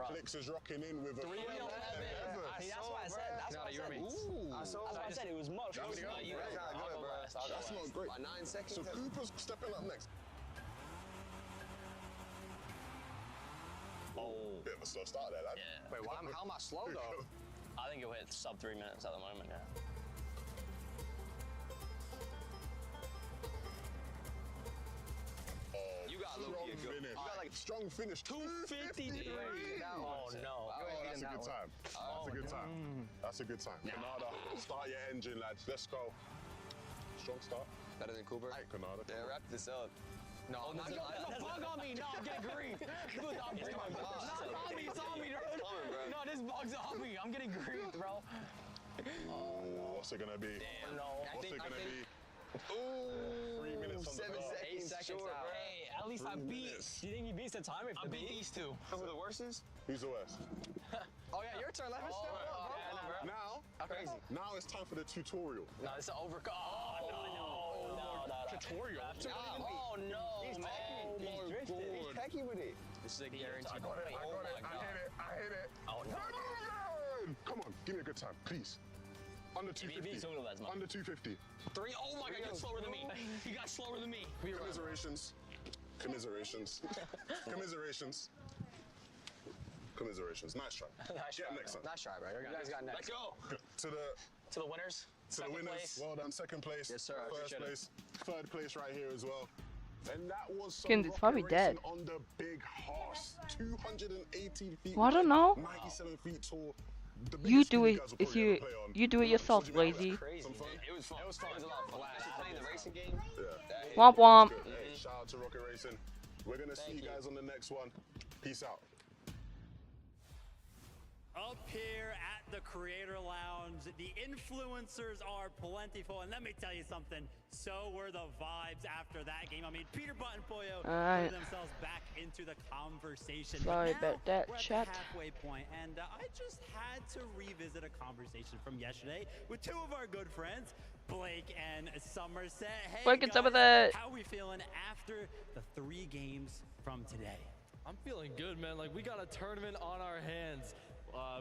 Clicks is rocking in with a 3-11. That's what I said. That's what I said. It was much. That's not great. By 9 seconds. So Cooper's stepping up next. Oh. Bit of a slow start there, lad. Yeah. Wait, how am I slow though? I think you'll hit sub 3 minutes at the moment, yeah. You got Loki a good finish. You got like strong finish. 253. Oh no. That's a good time. That's a good time. That's a good time. Canada, start your engine, lads. Let's go. Strong start. Better than Cooper. Hey, Canada. Yeah, wrap this up. No, there's a bug on me. No, I'm getting grief. It's on me. It's on me, dude. No, this bug's on me. I'm getting grief, bro. What's it gonna be? Damn, no. What's it gonna be? Ooh, 3 minutes on 7 the clock. seconds. 8 seconds out. Hey, at least I beat. Do you think he beats the timer? I beat these two. Who the worst is? Who's the worst? Oh yeah, your turn. Let me step up, bro. Now, Crazy. Now it's time for the tutorial. No, it's an overcut. Oh, no. Tutorial. Oh no, He's man. He's techie with it. This is a guarantee. I hit it. Oh no. Come on, give me a good time, please. Under 250. Under 250. 3. Oh my God, you got slower than me. You got slower than me. Commiserations. Commiserations. Commiserations. Commiserations. Nice try. Nice try, next time. Nice try, bro. You guys got next. Let's go. To the winners. To the winners. Place. Well done. Second place. Yes, sir. First place. Third place right here as well. And that was some Skins, it's probably rocket dead. racing on the big horse. 280 feet. Well, I don't know. 97 feet tall. You do it if you do it yourself, lazy. It was fun. It was fun. It was a lot of fun. Playing the racing game. Yeah. Womp womp. Hey, shout out to Rocket Racing. We're gonna see you guys on the next one. Peace out. Up here at the Creator Lounge, the influencers are plentiful, and let me tell you something, so were the vibes after that game. I mean, Peterbot and Pollo put themselves back into the conversation. Sorry but now, about that, we're at chat. the halfway point, and I just had to revisit a conversation from yesterday with two of our good friends, Blake and Somerset. Hey, Blake and guys, Somerset. how are we feeling after the 3 games from today? I'm feeling good, man. Like, we got a tournament on our hands.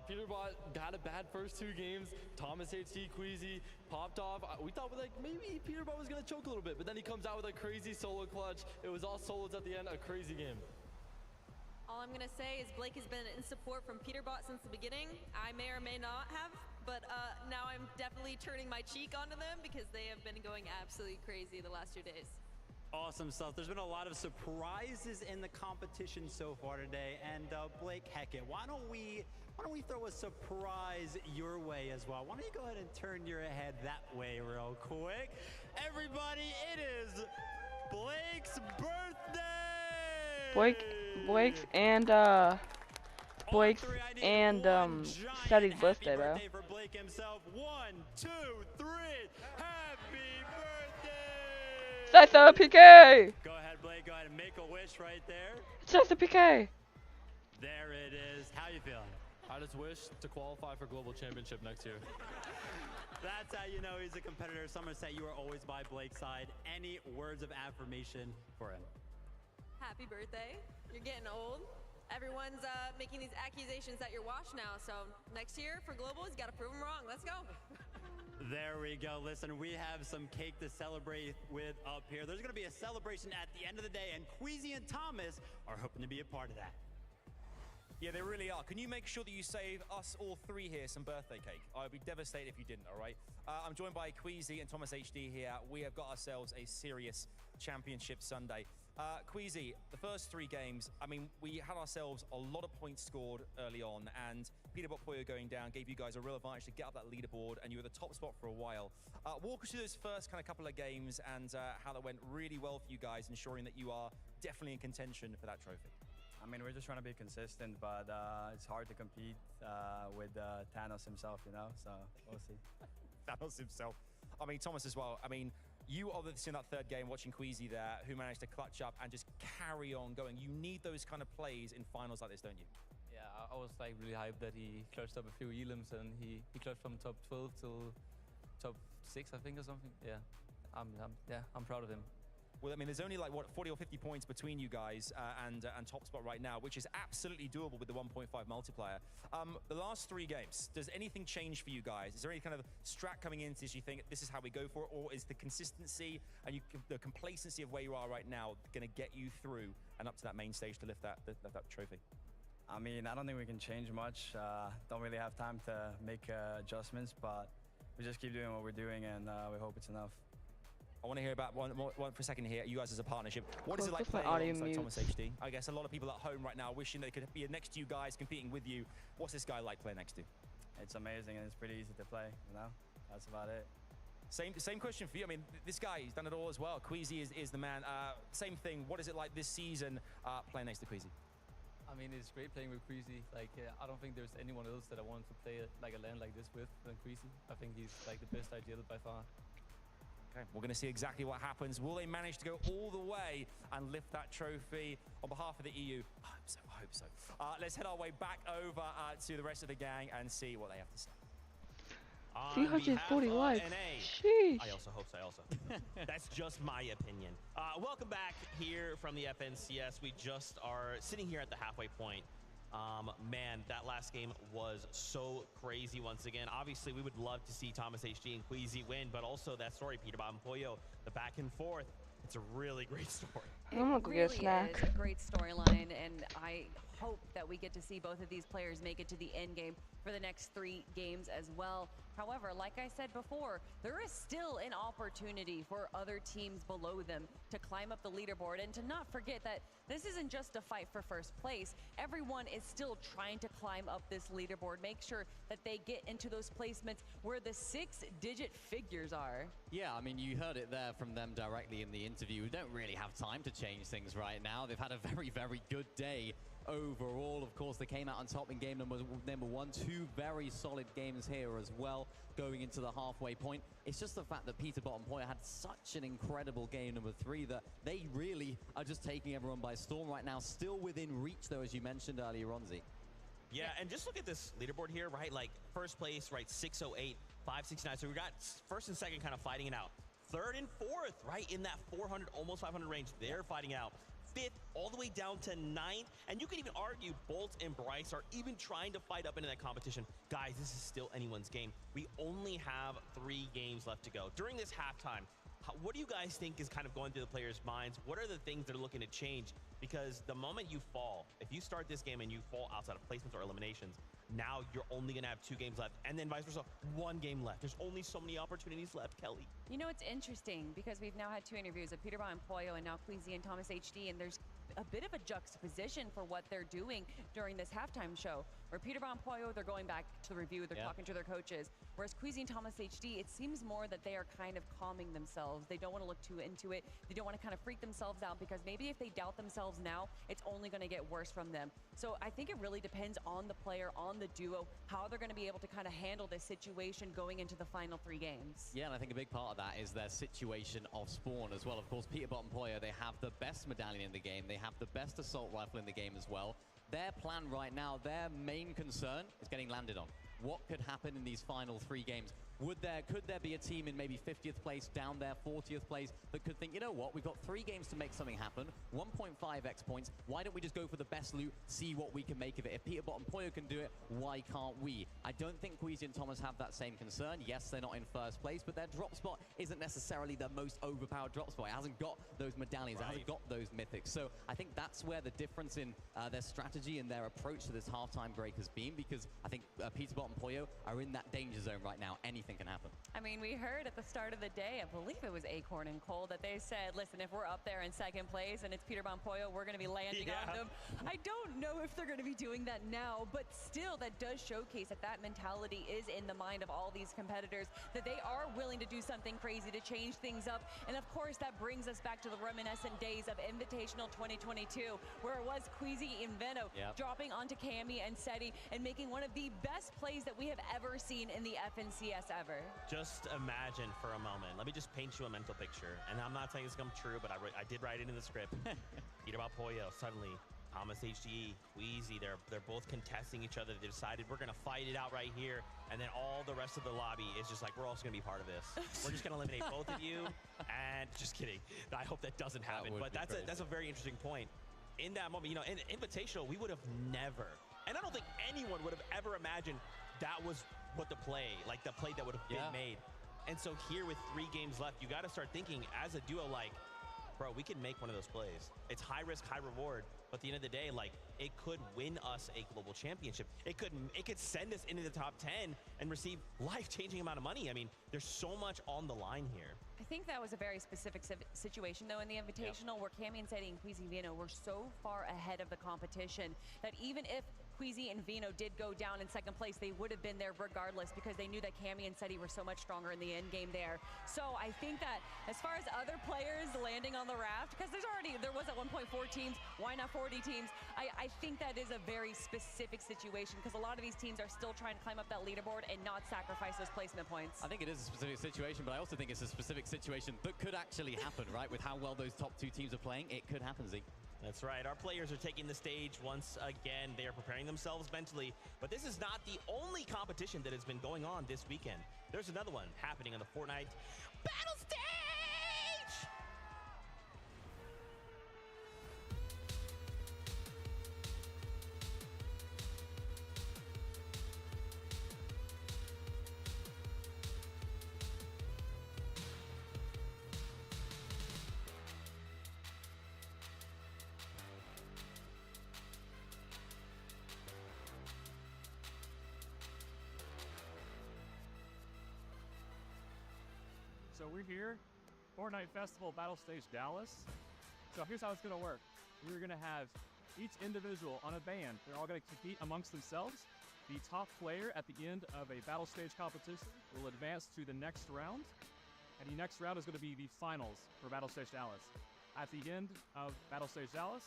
Peterbot had a bad first 2 games. Thomas HT Queasy popped off. We thought like maybe Peterbot was gonna choke a little bit, but then he comes out with a crazy solo clutch. It was all solos at the end, a crazy game. All I'm gonna say is Blake has been in support from Peterbot since the beginning. I may or may not have, but now I'm definitely turning my cheek onto them because they have been going absolutely crazy the last 2 days. Awesome stuff. There's been a lot of surprises in the competition so far today. And Blake Heckett, why don't we throw a surprise your way as well? Why don't you go ahead and turn your head that way real quick? Everybody, it is Blake's birthday! Blake's and Steady's birthday, bro. For Blake himself. 1, 2, 3. Happy birthday! Cesar PK! Go ahead, Blake. Go ahead and make a wish right there. Cesar PK! There it is. How you feeling? I just wish to qualify for Global Championship next year. That's how you know he's a competitor. Somerset, you are always by Blake's side. Any words of affirmation for him? Happy birthday. You're getting old. Everyone's making these accusations that you're washed now, so next year for Global, you gotta prove them wrong. Let's go. There we go. Listen, we have some cake to celebrate with up here. There's going to be a celebration at the end of the day, and Queasy and Thomas are hoping to be a part of that. Yeah, they really are. Can you make sure that you save us all three here some birthday cake? I would be devastated if you didn't, all right? I'm joined by Queasy and Thomas HD here. We have got ourselves a serious championship Sunday. Queasy, the first 3 games, I mean, we had ourselves a lot of points scored early on, and Peterbot Puyo going down gave you guys a real advantage to get up that leaderboard, and you were the top spot for a while. Walk us through those first kind of couple of games and how that went really well for you guys, ensuring that you are definitely in contention for that trophy. I mean, we're just trying to be consistent, but it's hard to compete with Thanos himself, you know, so we'll see. Thanos himself. I mean, Thomas as well. I mean, you obviously in that third game watching Queasy there, who managed to clutch up and just carry on going. You need those kind of plays in finals like this, don't you? Yeah, I was like really hyped that he clutched up a few elims and he clutched from top 12 till top 6, I think, or something. Yeah, I'm proud of him. Well, I mean, there's only like, what, 40 or 50 points between you guys and top spot right now, which is absolutely doable with the 1.5 multiplier. The last 3 games, does anything change for you guys? Is there any kind of strat coming into this you think this is how we go for it? Or is the consistency and the complacency of where you are right now going to get you through and up to that main stage to lift that trophy? I mean, I don't think we can change much. Don't really have time to make adjustments, but we just keep doing what we're doing and we hope it's enough. I want to hear about one for a second here. You guys as a partnership. What is it like playing alongside Thomas HD? I guess a lot of people at home right now wishing they could be next to you guys competing with you. What's this guy like playing next to? It's amazing and it's pretty easy to play, you know? That's about it. Same question for you. I mean, this guy, he's done it all as well. Queasy is the man. Same thing. What is it like this season playing next to Queasy? I mean, it's great playing with Queasy. Like, I don't think there's anyone else that I wanted to play like a LAN like this with than Queasy. I think he's like the best ideal by far. Okay, we're going to see exactly what happens. Will they manage to go all the way and lift that trophy on behalf of the EU? I hope so. Let's head our way back over to the rest of the gang and see what they have to say. 340 likes. Sheesh. I also hope so. That's just my opinion. Welcome back here from the FNCS. We just are sitting here at the halfway point. Man, that last game was so crazy once again. Obviously, we would love to see Thomas HD and Queasy win, but also that story, Peterbot and Puyo, the back and forth. It's a really great story. I'm gonna go get a snack. It really is a great storyline, and I hope that we get to see both of these players make it to the end game for the next 3 games as well. However, like I said before, there is still an opportunity for other teams below them to climb up the leaderboard, and to not forget that this isn't just a fight for first place. Everyone is still trying to climb up this leaderboard, make sure that they get into those placements where the 6-digit figures are. Yeah, I mean, you heard it there from them directly in the interview. We don't really have time to change things right now. They've had a very, very good day overall. Of course, they came out on top in game number 1. 2 very solid games here as well, going into the halfway point. It's just the fact that Peterbot and Puyo had such an incredible game number 3 that they really are just taking everyone by storm right now. Still within reach, though, as you mentioned earlier, Ronzi. Yeah, and just look at this leaderboard here, right? Like, first place, right, 608, 569. So we got first and second kind of fighting it out. Third and fourth, right, in that 400, almost 500 range, they're fighting out. 5th, all the way down to 9th. And you can even argue Bolt and Bryce are even trying to fight up into that competition. Guys, this is still anyone's game. We only have 3 games left to go. During this halftime, What do you guys think is kind of going through the players' minds? What are the things they're looking to change? Because the moment you fall, if you start this game and you fall outside of placements or eliminations, now you're only going to have 2 games left, and then vice versa, 1 game left. There's only so many opportunities left, Kelly. You know, it's interesting because we've now had 2 interviews of Peterbot and Poyo and now Queasy and Thomas HD, and there's a bit of a juxtaposition for what they're doing during this halftime show. Where Peterbot and Poyo, they're going back to the review, they're talking to their coaches. Whereas Queasy and Thomas HD, it seems more that they are kind of calming themselves. They don't want to look too into it. They don't want to kind of freak themselves out because maybe if they doubt themselves now, it's only going to get worse from them. So I think it really depends on the player, on the duo, how they're going to be able to kind of handle this situation going into the final 3 games. Yeah, and I think a big part of that is their situation of spawn as well. Of course, Peterbot and Poyo, they have the best medallion in the game. They have the best assault rifle in the game as well. Their plan right now, their main concern is getting landed on. What could happen in these final 3 games? Could there be a team in maybe 50th place, down there, 40th place, that could think, you know what, we've got 3 games to make something happen, 1.5x points, why don't we just go for the best loot, see what we can make of it? If Peterbot and Poyo can do it, why can't we? I don't think Queasy and Thomas have that same concern. Yes, they're not in first place, but their drop spot isn't necessarily the most overpowered drop spot. It hasn't got those medallions, it hasn't got those mythics. So I think that's where the difference in their strategy and their approach to this halftime break has been, because I think Peterbot and Poyo are in that danger zone right now. Anything can happen. I mean, we heard at the start of the day, I believe it was Acorn and Cole, that they said, listen, if we're up there in 2nd place and it's Peterbot and Poyo, we're going to be landing on them. I don't know if they're going to be doing that now, but still, that does showcase that that mentality is in the mind of all these competitors, that they are willing to do something crazy to change things up. And of course, that brings us back to the reminiscent days of Invitational 2022, where it was Queasy and Veno dropping onto Cammy and Seti and making one of the best plays that we have ever seen in the FNCS ever. Just imagine for a moment. Let me just paint you a mental picture. And I'm not saying it's come true, but I did write it in the script. Peterbot Poyo, suddenly Thomas HDE, Queasy, they're both contesting each other. They decided we're going to fight it out right here. And then all the rest of the lobby is just like, we're also going to be part of this. We're just going to eliminate both of you. And just kidding. I hope that doesn't happen. But that's a very interesting point. In that moment, you know, in Invitational, we would have never, and I don't think anyone would have ever imagined that was what the play that would have been made. And so here with 3 games left, you got to start thinking as a duo, like, bro, we can make one of those plays. It's high risk, high reward. But at the end of the day, like, it could win us a global championship. It could send us into the top 10 and receive life-changing amount of money. I mean, there's so much on the line here. I think that was a very specific situation, though, in the Invitational, where Cammy and Seti and Queasy and Veno were so far ahead of the competition that even if Queasy and Veno did go down in 2nd place, they would have been there regardless because they knew that Cammy and Seti were so much stronger in the end game there. So I think that as far as other players landing on the raft, because there was at 1.4 teams, why not 40 teams? I think that is a very specific situation because a lot of these teams are still trying to climb up that leaderboard and not sacrifice those placement points. I think it is a specific situation, but I also think it's a specific situation that could actually happen, right? With how well those top 2 teams are playing, it could happen, Zeke. That's right. Our players are taking the stage once again. They are preparing themselves mentally. But this is not the only competition that has been going on this weekend. There's another one happening on the Fortnite Battle Stage! So we're here, Fortnite Festival Battle Stage Dallas. So here's how it's gonna work. We're gonna have each individual on a band. They're all gonna compete amongst themselves. The top player at the end of a battle stage competition will advance to the next round. And the next round is gonna be the finals for Battle Stage Dallas. At the end of Battle Stage Dallas,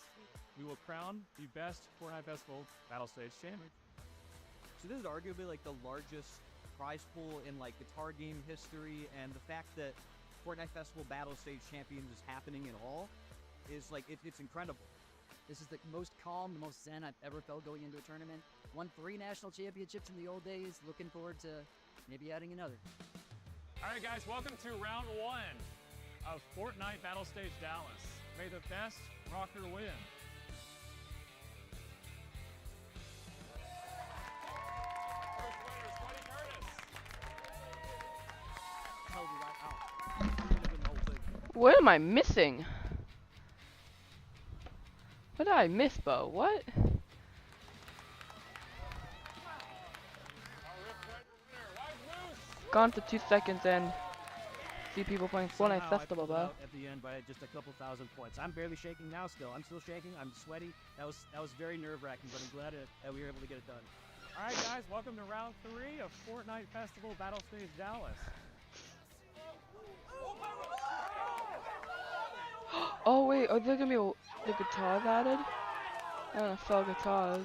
we will crown the best Fortnite Festival Battle Stage champion. So this is arguably like the largest prize pool in like guitar game history, and the fact that Fortnite Festival Battle Stage Champions is happening at all is like it's incredible. This is the most calm, the most zen I've ever felt going into a tournament. Won 3 national championships in the old days. Looking forward to maybe adding another. All right, guys, welcome to round 1 of Fortnite Battle Stage Dallas. May the best rocker win. Held you right out. Did the whole thing. What am I missing? What did I miss, Bo? What? Gone for 2 seconds and see people playing Fortnite Festival, bro. At the end by just a couple thousand points. I'm barely shaking now still. I'm still shaking. I'm sweaty. That was very nerve-wracking, but I'm glad that we were able to get it done. All right, guys, welcome to round 3 of Fortnite Festival Battle Stage Dallas. Oh wait, are there gonna be the guitars added? I don't know, sell guitars.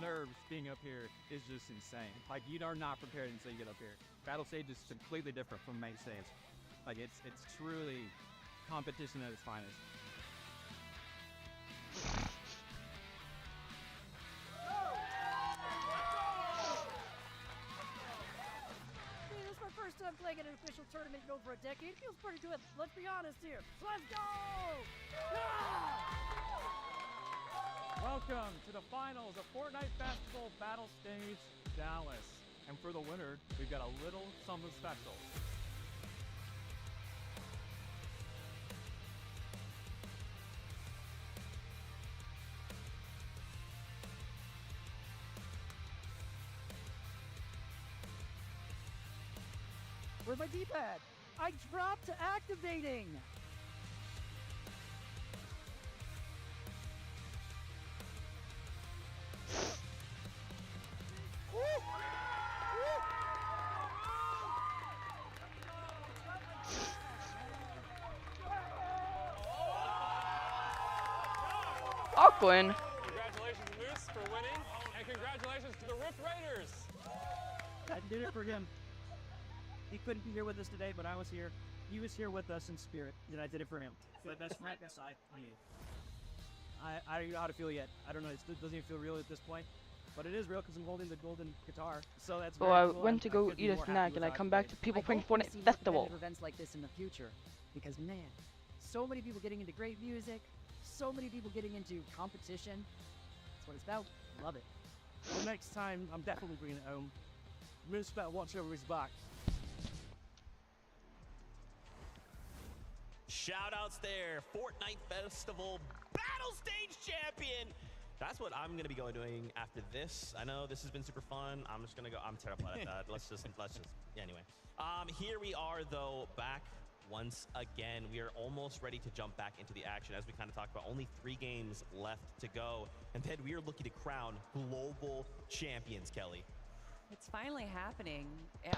Nerves being up here is just insane. Like, you are not prepared until you get up here. Battle stage is completely different from main stage. Like, it's truly competition at its finest. This is my first time playing in an official tournament in over a decade. It feels pretty good. Let's be honest here. Let's go! Welcome to the finals of Fortnite Festival Battle Stage Dallas. And for the winner, we've got a little something special. Where's my D-pad? I dropped activating! Auckland. Congratulations, Moose, for winning, and congratulations to the Rift Raiders. I did it for him. He couldn't be here with us today, but I was here. He was here with us in spirit, and I did it for him. My best friend, I don't know how to feel yet. I don't know. It doesn't even feel real at this point, but it is real because I'm holding the golden guitar. So that's. So I went to go eat a snack, and I come back to people playing Fortnite Festival. Events like this in the future, because man, so many people getting into great music, so many people getting into competition. That's what it's about. Love it. Well, next time, I'm definitely bringing it home. Moose better watch over his back. Shoutouts there, Fortnite Festival Battle Stage Champion. That's what I'm gonna be doing after this. I know this has been super fun. I'm just gonna go. I'm terrified at that. Let's just. Anyway. Here we are though, back once again. We are almost ready to jump back into the action, as we kind of talked about. Only 3 games left to go, and then we are looking to crown global champions, Kelly. It's finally happening.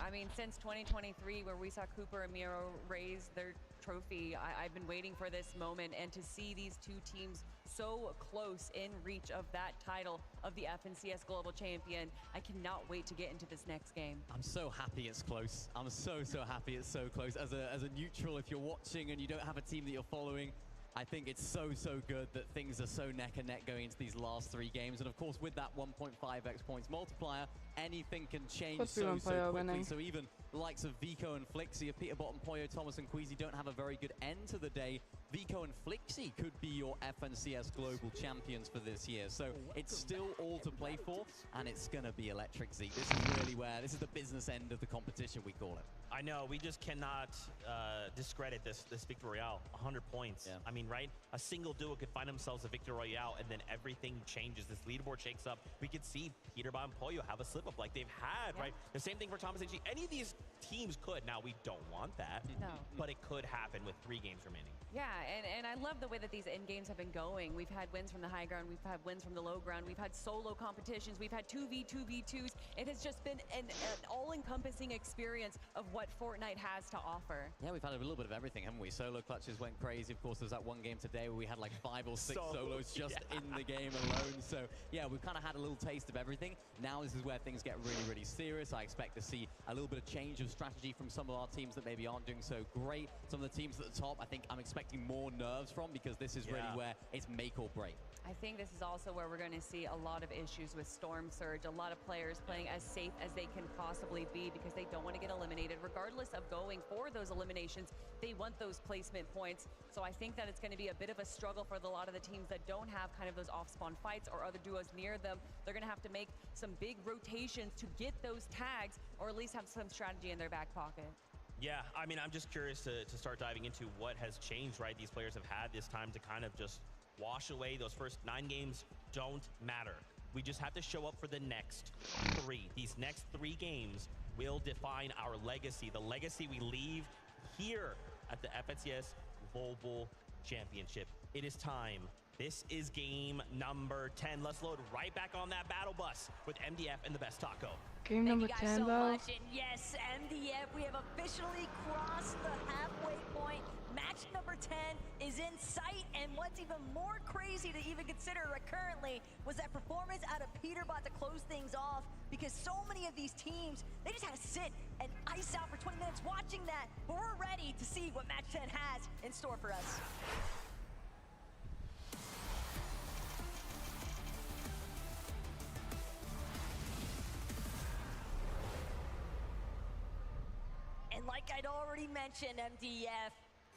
I mean, since 2023, where we saw Cooper and Miro raise their trophy, I've been waiting for this moment, and to see these 2 teams so close in reach of that title of the FNCS Global Champion, I cannot wait to get into this next game. I'm so happy it's close. I'm so happy it's so close. As a neutral, if you're watching and you don't have a team that you're following, I think it's so good that things are so neck and neck going into these last 3 games. And of course, with that 1.5x points multiplier, anything can change so quickly. So even the likes of Vico and Flixie, if Peterbot and Poyo, Thomas and Queasy don't have a very good end to the day, Vico and Flixie could be your FNCS Global Champions for this year. So it's still all to play for, and it's gonna be electric, Zeke. This is really where, this is the business end of the competition, we call it. I know, we just cannot discredit this Victory Royale. 100 points. Yeah. I mean, right? A single duo could find themselves a Victory Royale, and then everything changes. This leaderboard shakes up. We could see Peterbot and Poyo have a slip-up like they've had, right? The same thing for Thomas HG. Any of these teams could. Now, we don't want that, but it could happen with 3 games remaining. Yeah, and I love the way that these end games have been going. We've had wins from the high ground, we've had wins from the low ground, we've had solo competitions, we've had 2v2v2s. It has just been an all-encompassing experience of what Fortnite has to offer. Yeah, we've had a little bit of everything, haven't we? Solo clutches went crazy. Of course, there's that one game today where we had like 5 or 6 solos just in the game alone. So yeah, we've kind of had a little taste of everything. Now this is where things get really serious. I expect to see a little bit of change of strategy from some of our teams that maybe aren't doing so great. Some of the teams at the top, I think I'm expecting more nerves from, because this is really where it's make or break. I think this is also where we're going to see a lot of issues with Storm Surge. A lot of players playing as safe as they can possibly be because they don't want to get eliminated. Regardless of going for those eliminations, they want those placement points. So I think that it's going to be a bit of a struggle for a lot of the teams that don't have kind of those off-spawn fights or other duos near them. They're going to have to make some big rotations to get those tags, or at least have some strategy in their back pocket. Yeah, I mean, I'm just curious to start diving into what has changed, right? These players have had this time to kind of just wash away. Those first 9 games don't matter. We just have to show up for the next 3. These next 3 games will define our legacy, the legacy we leave here at the FNCS Global Championship. It is time. This is game number 10. Let's load right back on that battle bus with MDF and the best taco. Game number 10, though. And yes, MDF, we have officially crossed the halfway point. Match number 10 is in sight, and what's even more crazy to even consider currently was that performance out of Peterbot to close things off, because so many of these teams, they just had to sit and ice out for 20 minutes watching that, but we're ready to see what Match 10 has in store for us. And like I'd already mentioned, MDF,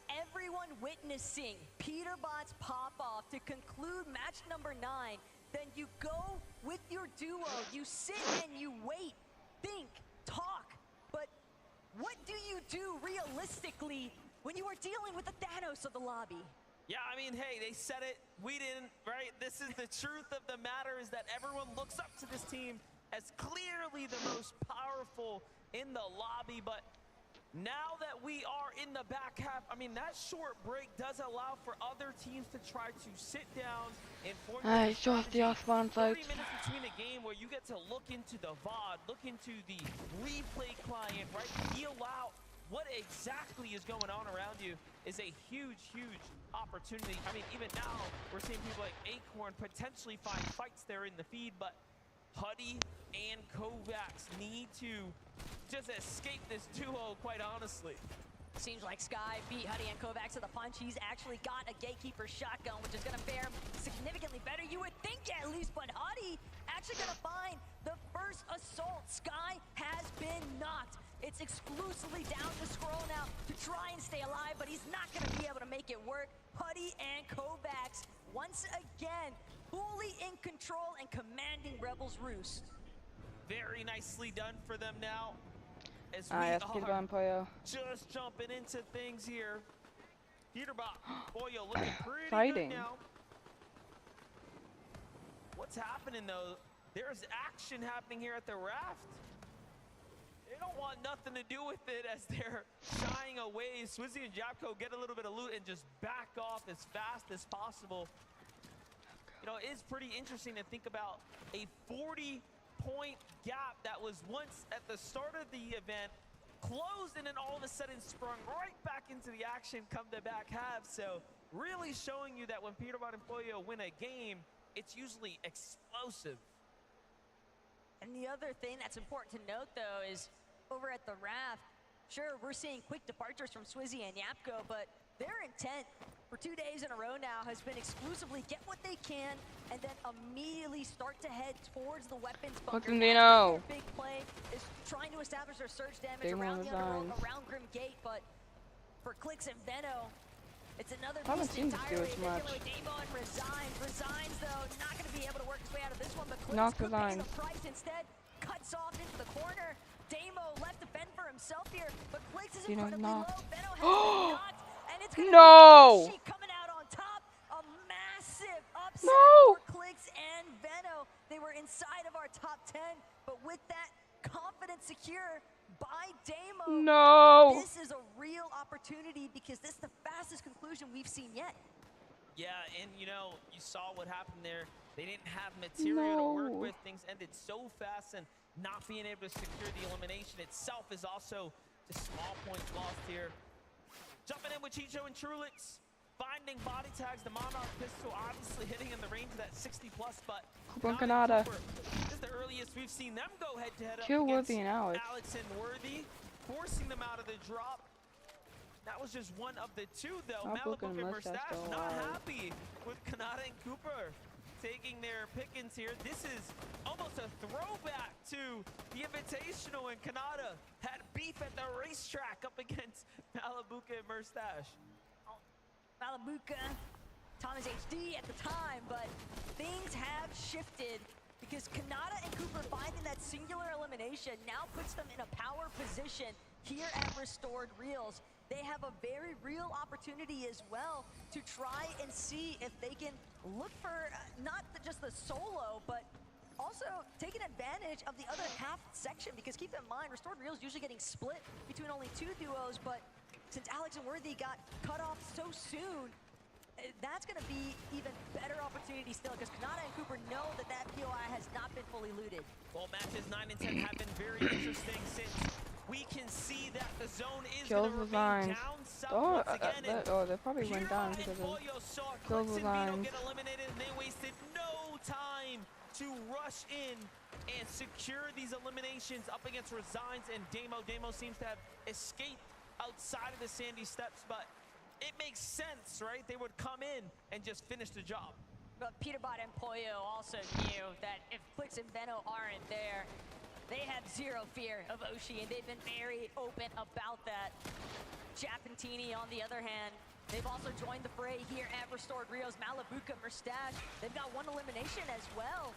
everyone witnessing Peterbot's pop-off to conclude match number 9, then you go with your duo, you sit and you wait, think, talk, but what do you do realistically when you are dealing with the Thanos of the lobby? Yeah, I mean, hey, they said it, we didn't, right? This is the truth of the matter, is that everyone looks up to this team as clearly the most powerful in the lobby, but now that we are in the back half, I mean, that short break does allow for other teams to try to sit down and formulate Show off the Osman 30 minutes between a game where you get to look into the VOD, look into the replay client, right? Feel out what exactly is going on around you is a huge, huge opportunity. I mean, even now, we're seeing people like Acorn potentially find fights there in the feed, but Huddy and Kovacs need to just escape this duo, quite honestly. Seems like Sky beat Huddy and Kovacs to the punch. He's actually got a Gatekeeper shotgun, which is going to fare significantly better, you would think, at least, but Huddy actually going to find the first assault. Sky has been knocked. It's exclusively down to Scroll now to try and stay alive, but he's not going to be able to make it work. Huddy and Kovacs, once again, fully in control and commanding Rebels Roost. Very nicely done for them now. As yes, Peterbot and Pollo. Just jumping into things here. Peterbot, Pollo looking pretty Fighting. good now. What's happening though? There's action happening here at the raft. They don't want nothing to do with it as they're shying away. Swizzy and Japko get a little bit of loot and just back off as fast as possible. You know, it is pretty interesting to think about a 40-point gap that was once at the start of the event closed and then all of a sudden sprung right back into the action come the back half. So really showing you that when Peterbot and Pollo win a game, it's usually explosive. And the other thing that's important to note, though, is over at the raft, sure, we're seeing quick departures from Swizzy and Yapko, but their intent for 2 days in a row now has been exclusively get what they can and then immediately start to head towards the weapons bunker. Their big play is trying to establish their surge damage Damon around the underworld, resigns. around Grim Gate, but for Clix and Veno, it's another I haven't beast seen this duo entirely. as They're much. dealing with Damo and Resigns. Resigns, though, not going to be able to work his way out of this one, but Clix Knock could pay the Resigns. price instead. Cuts off into the corner. Damo left to fend for himself here, but Clix is incredibly low. Veno has been knocked, and it's going to be She coming out on top. A massive upset for Clix and Veno. They were inside of our top 10, but with that confidence secure by Damo, this is a real opportunity because this is the fastest conclusion we've seen yet. Yeah, and you know, you saw what happened there. They didn't have material to work with. Things ended so fast, and not being able to secure the elimination itself is also just small points lost here. Jumping in with Chicho and Trulix, finding body tags. The Monarch pistol obviously hitting in the range of that 60+, but Canada. this is the earliest we've seen them go head-to-head Kill up Worthy and against Alex. Alex and Worthy, forcing them out of the drop. That was just one of the two, though. Malibu Malibu and and Mustache Mustache still not alive. happy with Kanata and Cooper taking their pickings here. This is almost a throwback to the Invitational when Kanata had beef at the racetrack up against Malibuca and Mustache. Malibuca, Thomas HD at the time, but things have shifted because Kanata and Cooper finding that singular elimination now puts them in a power position here at Restored Reels, they have a very real opportunity as well to try and see if they can look for not just the solo, but also taking advantage of the other half section, because keep in mind, Restored Reels usually getting split between only 2 duos, but since Alex and Worthy got cut off so soon, that's going to be even better opportunity still, because Kanata and Cooper know that that POI has not been fully looted. Well, matches 9 and 10 have been very interesting since we can see that the zone is going to remain down south once again. They probably went down because of kills with lines. Get eliminated, and they wasted no time to rush in and secure these eliminations up against Resigns and Damo. Damo seems to have escaped outside of the Sandy Steps, but it makes sense, right? They would come in and just finish the job. But Peterbot and Pollo also knew that if Clix and Veno aren't there, they have zero fear of Oshi, and they've been very open about that. Chapentini, on the other hand, they've also joined the fray here at Restored Reels. Malabuka, Merstash, they've got 1 elimination as well.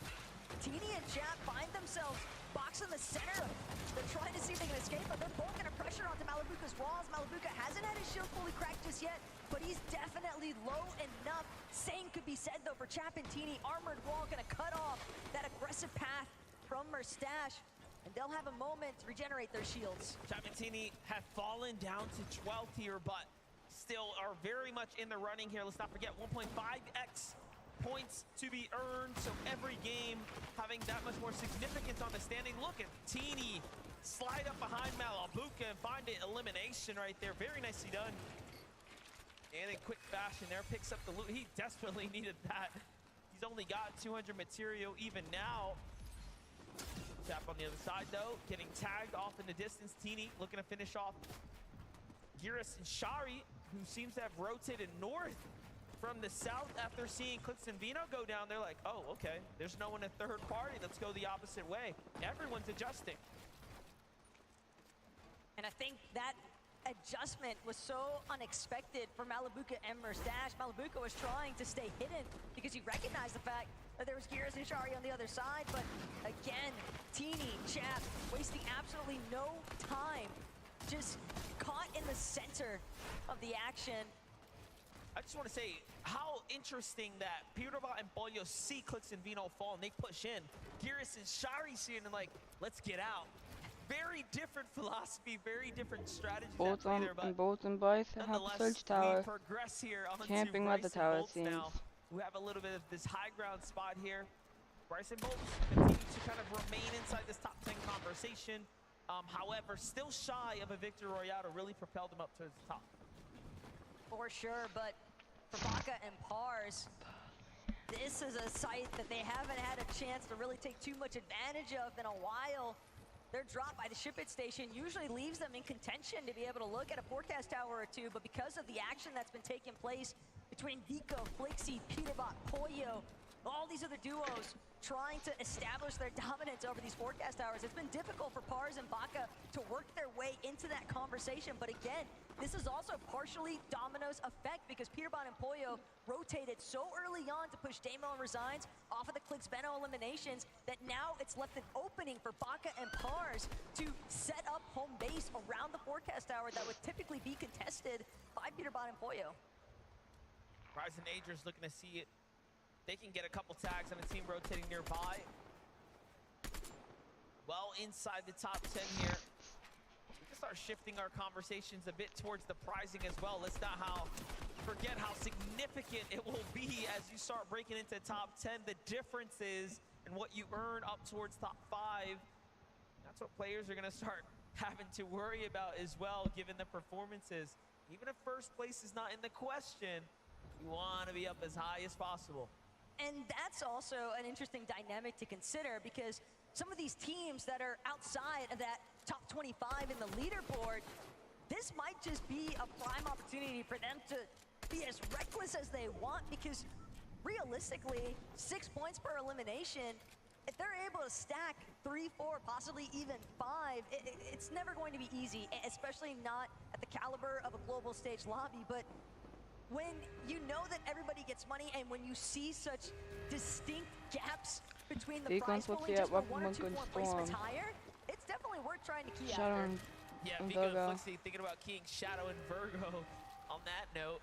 Teeny and Chap find themselves boxed in the center. They're trying to see if they can escape, but they're both gonna pressure onto Malabuka's walls. Malabuka hasn't had his shield fully cracked just yet, but he's definitely low enough. Same could be said though for Chapentini. Armored wall gonna cut off that aggressive path from Merstash, and they'll have a moment to regenerate their shields. Chapentini have fallen down to 12th here, but still are very much in the running here. Let's not forget 1.5x points to be earned, so every game having that much more significance on the standing. Look at Teeny slide up behind Malabuka and find an elimination right there. Very nicely done. And in quick fashion there, picks up the loot. He desperately needed that. He's only got 200 material even now. Tap on the other side though, getting tagged off in the distance. Teeny looking to finish off Geras and Shari, who seems to have rotated north from the south after seeing Clix and Veno go down. They're like, oh, okay, there's no one in third party. Let's go the opposite way. Everyone's adjusting. And I think that adjustment was so unexpected for Malabuka and Merstash. Malabuka was trying to stay hidden because he recognized the fact that there was Geras and Shari on the other side. But again, Teeny, Chap, wasting absolutely no time. Just caught in the center of the action. I just want to say how interesting that Peterbot and Pollo see Clix and Veno fall and they push in. Geras and Shari see it and like, let's get out. Very different philosophy, very different strategies. Both on both have Surge Tower. Camping at the tower, it seems. Now, who have a little bit of this high ground spot here. Bryson Bolts continues to kind of remain inside this top 10 conversation. However, still shy of a victory royale to really propel them up to the top. For sure, but for Baka and Pars, this is a site that they haven't had a chance to really take too much advantage of in a while. Their drop by the ship-it station usually leaves them in contention to be able to look at a forecast tower or two, but because of the action that's been taking place between Vico, Flixie, Peterbot, Pollo, all these other duos trying to establish their dominance over these forecast towers, it's been difficult for Pars and Baka to work their way into that conversation. But again, this is also partially Domino's effect because Peterbot and Pollo rotated so early on to push Damo and Resigns off of the Clix Veno eliminations that now it's left an opening for Baka and Pars to set up home base around the forecast tower that would typically be contested by Peterbot and Pollo. Rise and Ager's looking to see it. They can get a couple tags on a team rotating nearby. Well inside the top 10 here. We can start shifting our conversations a bit towards the prizing as well. Let's not forget how significant it will be as you start breaking into top 10. The differences in what you earn up towards top 5. That's what players are gonna start having to worry about as well, given the performances. Even if first place is not in the question, you wanna be up as high as possible. And that's also an interesting dynamic to consider because some of these teams that are outside of that top 25 in the leaderboard, this might just be a prime opportunity for them to be as reckless as they want because realistically, 6 points per elimination, if they're able to stack 3, 4, possibly even 5, it's never going to be easy, especially not at the caliber of a global stage lobby. But when you know that everybody gets money and when you see such distinct gaps between the prize pool and just 1 or 2 more placements higher, it's definitely worth trying to key out. Yeah, And Vico and Virgo. Flixie thinking about keying Shadow and Virgo. On that note,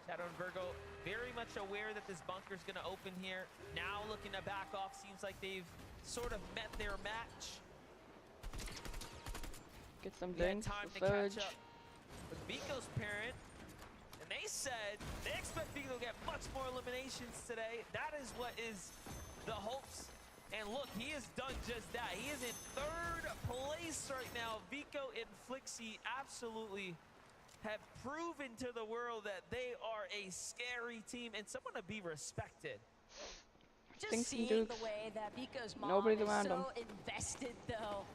Shadow and Virgo very much aware that this bunker's going to open here. Now looking to back off. Seems like they've sort of met their match. Get some We had things time for to catch Surge. up with Vico's parent, and they said they expect Vico to get much more eliminations today. That is what is the hopes. And look, he has done just that. He is in 3rd place right now. Vico and Flixie absolutely have proven to the world that they are a scary team and someone to be respected. Just Stinks and seeing Dukes. the way that Vico's mom Nobody's is around so him. invested, though.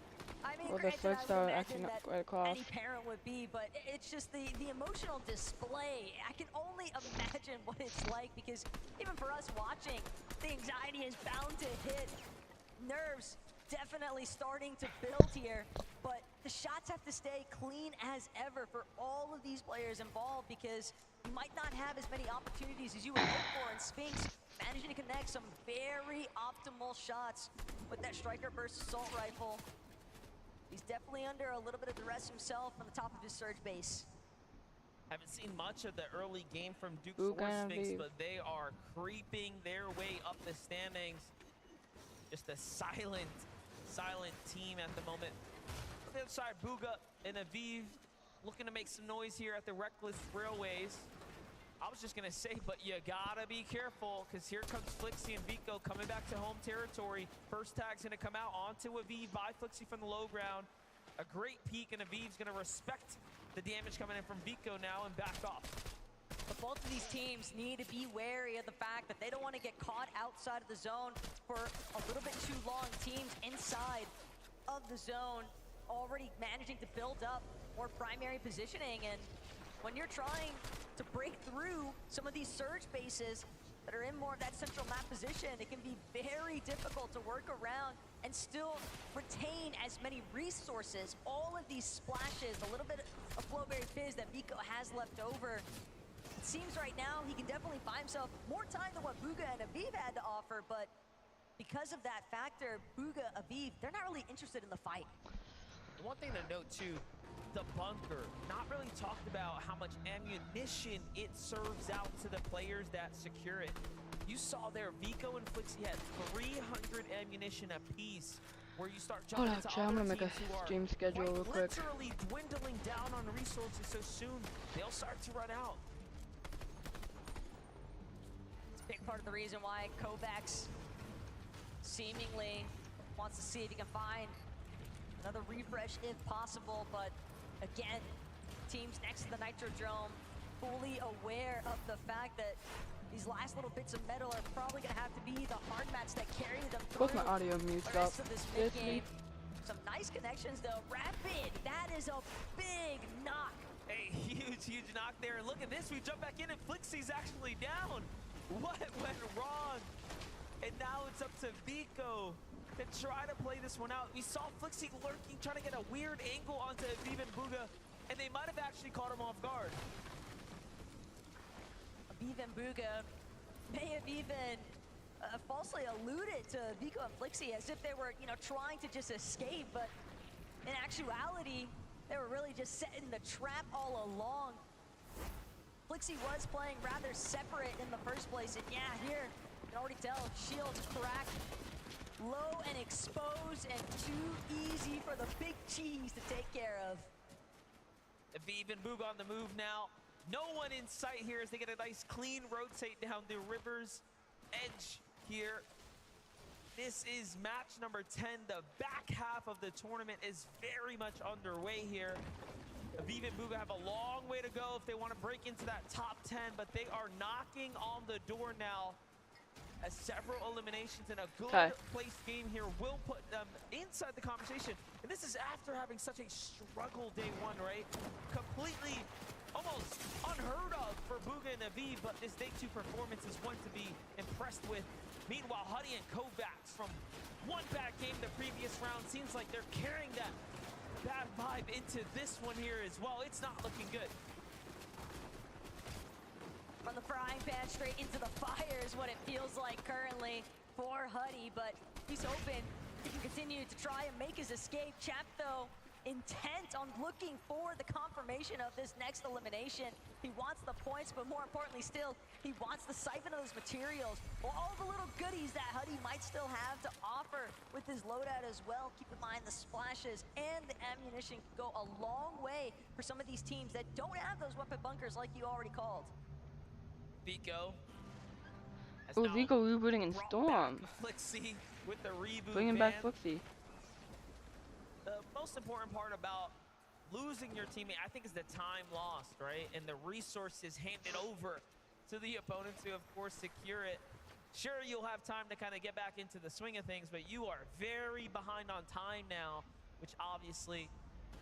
I mean, Well, the granted, first I would are imagine actually not that quite across. any parent would be, but it's just the emotional display. I can only imagine what it's like because even for us watching, the anxiety is bound to hit. Nerves definitely starting to build here, but the shots have to stay clean as ever for all of these players involved because you might not have as many opportunities as you would hope for, and Spinks managing to connect some very optimal shots with that striker burst assault rifle. He's definitely under a little bit of duress himself on the top of his Surge base. Haven't seen much of the early game from Dukes Who or gonna Sphinx, leave? but they are creeping their way up the standings. Just a silent team at the moment. On the other side, Bugha and Aviv looking to make some noise here at the Reckless Railways. I was just gonna say, but you gotta be careful, because here comes Flixie and Vico coming back to home territory. First tag's gonna come out onto Aviv by Flixie from the low ground. A great peek, and Aviv's gonna respect the damage coming in from Vico now and back off. But both of these teams need to be wary of the fact that they don't want to get caught outside of the zone for a little bit too long. Teams inside of the zone already managing to build up more primary positioning, and when you're trying to break through some of these Surge bases that are in more of that central map position, it can be very difficult to work around and still retain as many resources. All of these splashes, a little bit of Flowberry Fizz that Vico has left over. It seems right now he can definitely buy himself more time than what Bugha and Aviv had to offer, but because of that factor, Bugha, Aviv, they're not really interested in the fight. One thing to note too, the bunker, not really talked about how much ammunition it serves out to the players that secure it. You saw there, Vico and Flixie had 300 ammunition apiece, where you start Hold jumping on, into chat, I'm other gonna make a teams who are stream schedule quite real quick. literally dwindling down on resources so soon, they'll start to run out. It's a big part of the reason why Kovacs seemingly wants to see if he can find another refresh if possible, but again, teams next to the Nitrodrome fully aware of the fact that these last little bits of metal are probably gonna have to be the hard mats that carry them through Both my audio mutes the up. rest of this Yes, mid-game. me. Some nice connections though. Rapid, that is a big knock. A huge knock there. And look at this, we jump back in and Flixie's actually down. What went wrong? And now it's up to Vico to try to play this one out. We saw Flixie lurking, trying to get a weird angle onto Aviv and Bugha, and they might have actually caught him off guard. Aviv and Bugha may have even falsely alluded to Vico and Flixie as if they were, trying to just escape, but in actuality, they were really just setting the trap all along. Flixie was playing rather separate in the first place, and yeah, here, you can already tell, shields cracked, low and exposed, and too easy for the big cheese to take care of. Aviv and Bugha on the move now. No one in sight here as they get a nice clean rotate down the river's edge here. This is match number 10. The back half of the tournament is very much underway here. Aviv and Bugha have a long way to go if they want to break into that top 10, but they are knocking on the door now as several eliminations in a good placed game here will put them inside the conversation. And this is after having such a struggle day one, right? Completely almost unheard of for Bugha and Aviv, but this day two performance is one to be impressed with. Meanwhile, Huddy and Kovacs from one bad game the previous round, seems like they're carrying that bad vibe into this one here as well. It's not looking good. From the frying pan straight into the fire is what it feels like currently for Huddy, but he's hoping he can continue to try and make his escape. Chap, though, intent on looking for the confirmation of this next elimination. He wants the points, but more importantly still, he wants the siphon of those materials. All the little goodies that Huddy might still have to offer with his loadout as well. Keep in mind the splashes and the ammunition can go a long way for some of these teams that don't have those weapon bunkers like you already called. Vico. Oh, Vico rebooting in Storm. Flixie with the reboot. Bringing back Flixie. The most important part about losing your teammate, I think, is the time lost, right? And the resources handed over to the opponents who, of course, secure it. Sure, you'll have time to kind of get back into the swing of things, but you are very behind on time now, which obviously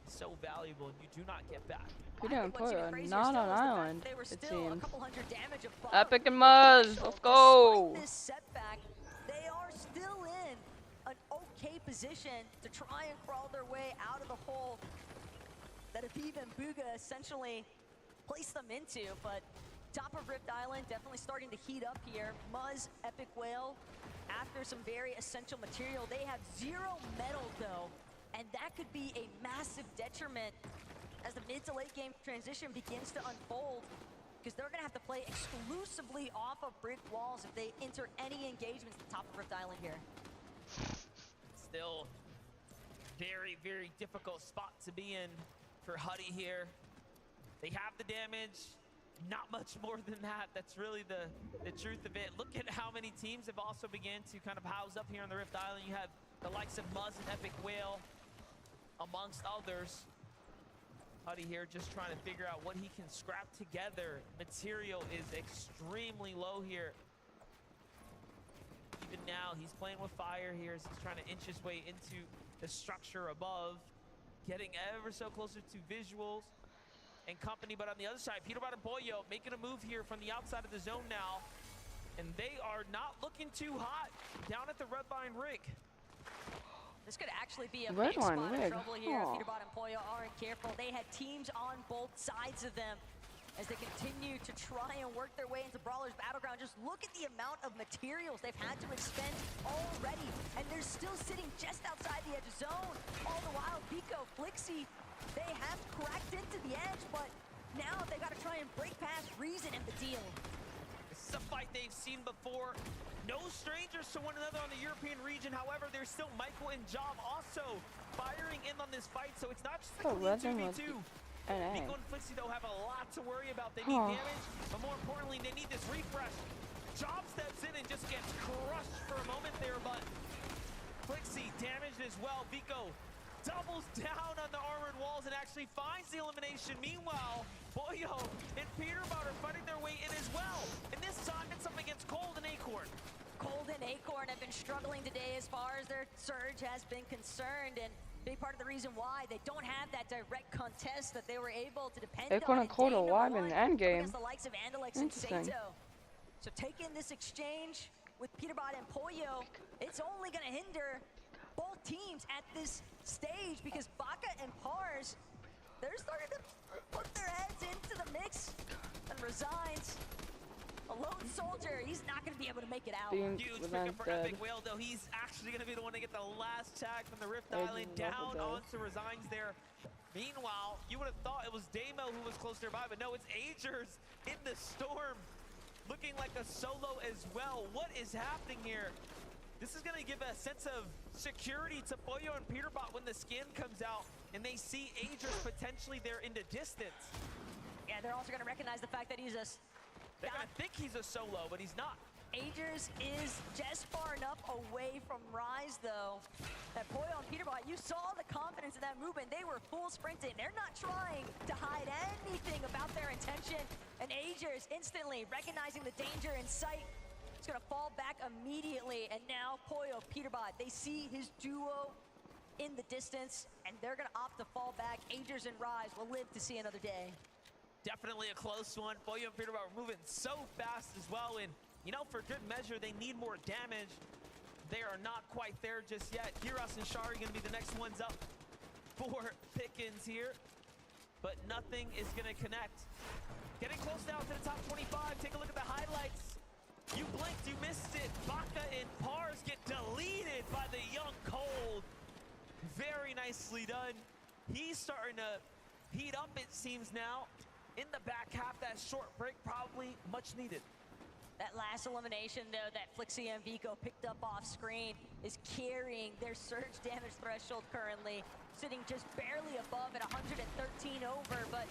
is so valuable, and you do not get back. Peter and Poyo are not on island, it seems. Epic and Muzz, let's go! This setback, they are still in an okay position to try and crawl their way out of the hole that Aviv and Bugha essentially placed them into. But top of Rift Island definitely starting to heat up here. Muzz, Epic Whale, after some very essential material. They have 0 metal though, and that could be a massive detriment as the mid to late game transition begins to unfold, because they're gonna have to play exclusively off of brick walls if they enter any engagements at the top of Rift Island here. Still very, very difficult spot to be in for Huddy here. They have the damage, not much more than that. That's really the truth of it. Look at how many teams have also began to kind of house up here on the Rift Island. You have the likes of Muzz and Epic Whale, amongst others. Huddy here just trying to figure out what he can scrap together. Material is extremely low here. Even now, he's playing with fire here as he's trying to inch his way into the structure above, getting ever so closer to visuals and company. But on the other side, Peterbot and Poyo making a move here from the outside of the zone now, and they are not looking too hot down at the red line rig. This could actually be a Red big line spot of rig. trouble here if Peterbot and Poyo aren't careful. They had teams on both sides of them as they continue to try and work their way into Brawler's Battleground. Just look at the amount of materials they've had to expend already, and they're still sitting just outside the edge zone. All the while, Vico, Flixie, they have cracked into the edge, but now they got to try and break past Reason and the deal. This is a fight they've seen before. No strangers to one another on the European region. However, there's still Michael and Job also firing in on this fight, so it's not just a clean 2v2. Vico and Flixie, though, have a lot to worry about. They need damage, but more importantly, they need this refresh. Job steps in and just gets crushed for a moment there, but Flixie damaged as well. Vico doubles down on the armored walls and actually finds the elimination. Meanwhile, Poyo and Peterbot are fighting their way in as well. And this time, it's up against Cold and Acorn. Cold and Acorn have been struggling today as far as their surge has been concerned, and big part of the reason why they don't have that direct contest that they were able to depend Acorn on and Cold are alive in the end game. against the likes of Andalex and Sato. So taking this exchange with Peterbot and Poyo, it's only going to hinder both teams at this stage, because Baka and Pars, they're starting to put their heads into the mix, and Resigns, a lone soldier, he's not going to be able to make it out. Huge pickup for Epic Whale, though. He's actually going to be the one to get the last tag from the Rift Island down onto Resigns there. Meanwhile, you would have thought it was Damo who was close nearby, but no, it's Agers in the storm, looking like a solo as well. What is happening here? This is going to give a sense of security to Poyo and Peterbot when the skin comes out and they see Agers potentially there in the distance. Yeah, they're also going to recognize the fact that he's a... They're going to think he's a solo, but he's not. Agers is just far enough away from Rise, though, that Poyo and Peterbot, you saw the confidence in that movement. They were full sprinting. They're not trying to hide anything about their intention. And Agers instantly recognizing the danger in sight. It's going to fall back immediately. And now Poyo, Peterbot, they see his duo in the distance, and they're going to opt to fall back. Agers and Rise will live to see another day. Definitely a close one. Poyo and Peterbot are moving so fast as well, and you know, for good measure, they need more damage. They are not quite there just yet. Giras and Shari going to be the next ones up for Pickens here, but nothing is going to connect. Getting close now to the top 25. Take a look at the highlights. You blinked, you missed it. Baka and Pars get deleted by the young Cold. Very nicely done. He's starting to heat up, it seems now. In the back half, that short break probably much needed. That last elimination, though, that Flixie and Vico picked up off screen is carrying their surge damage threshold currently, sitting just barely above at 113 over. But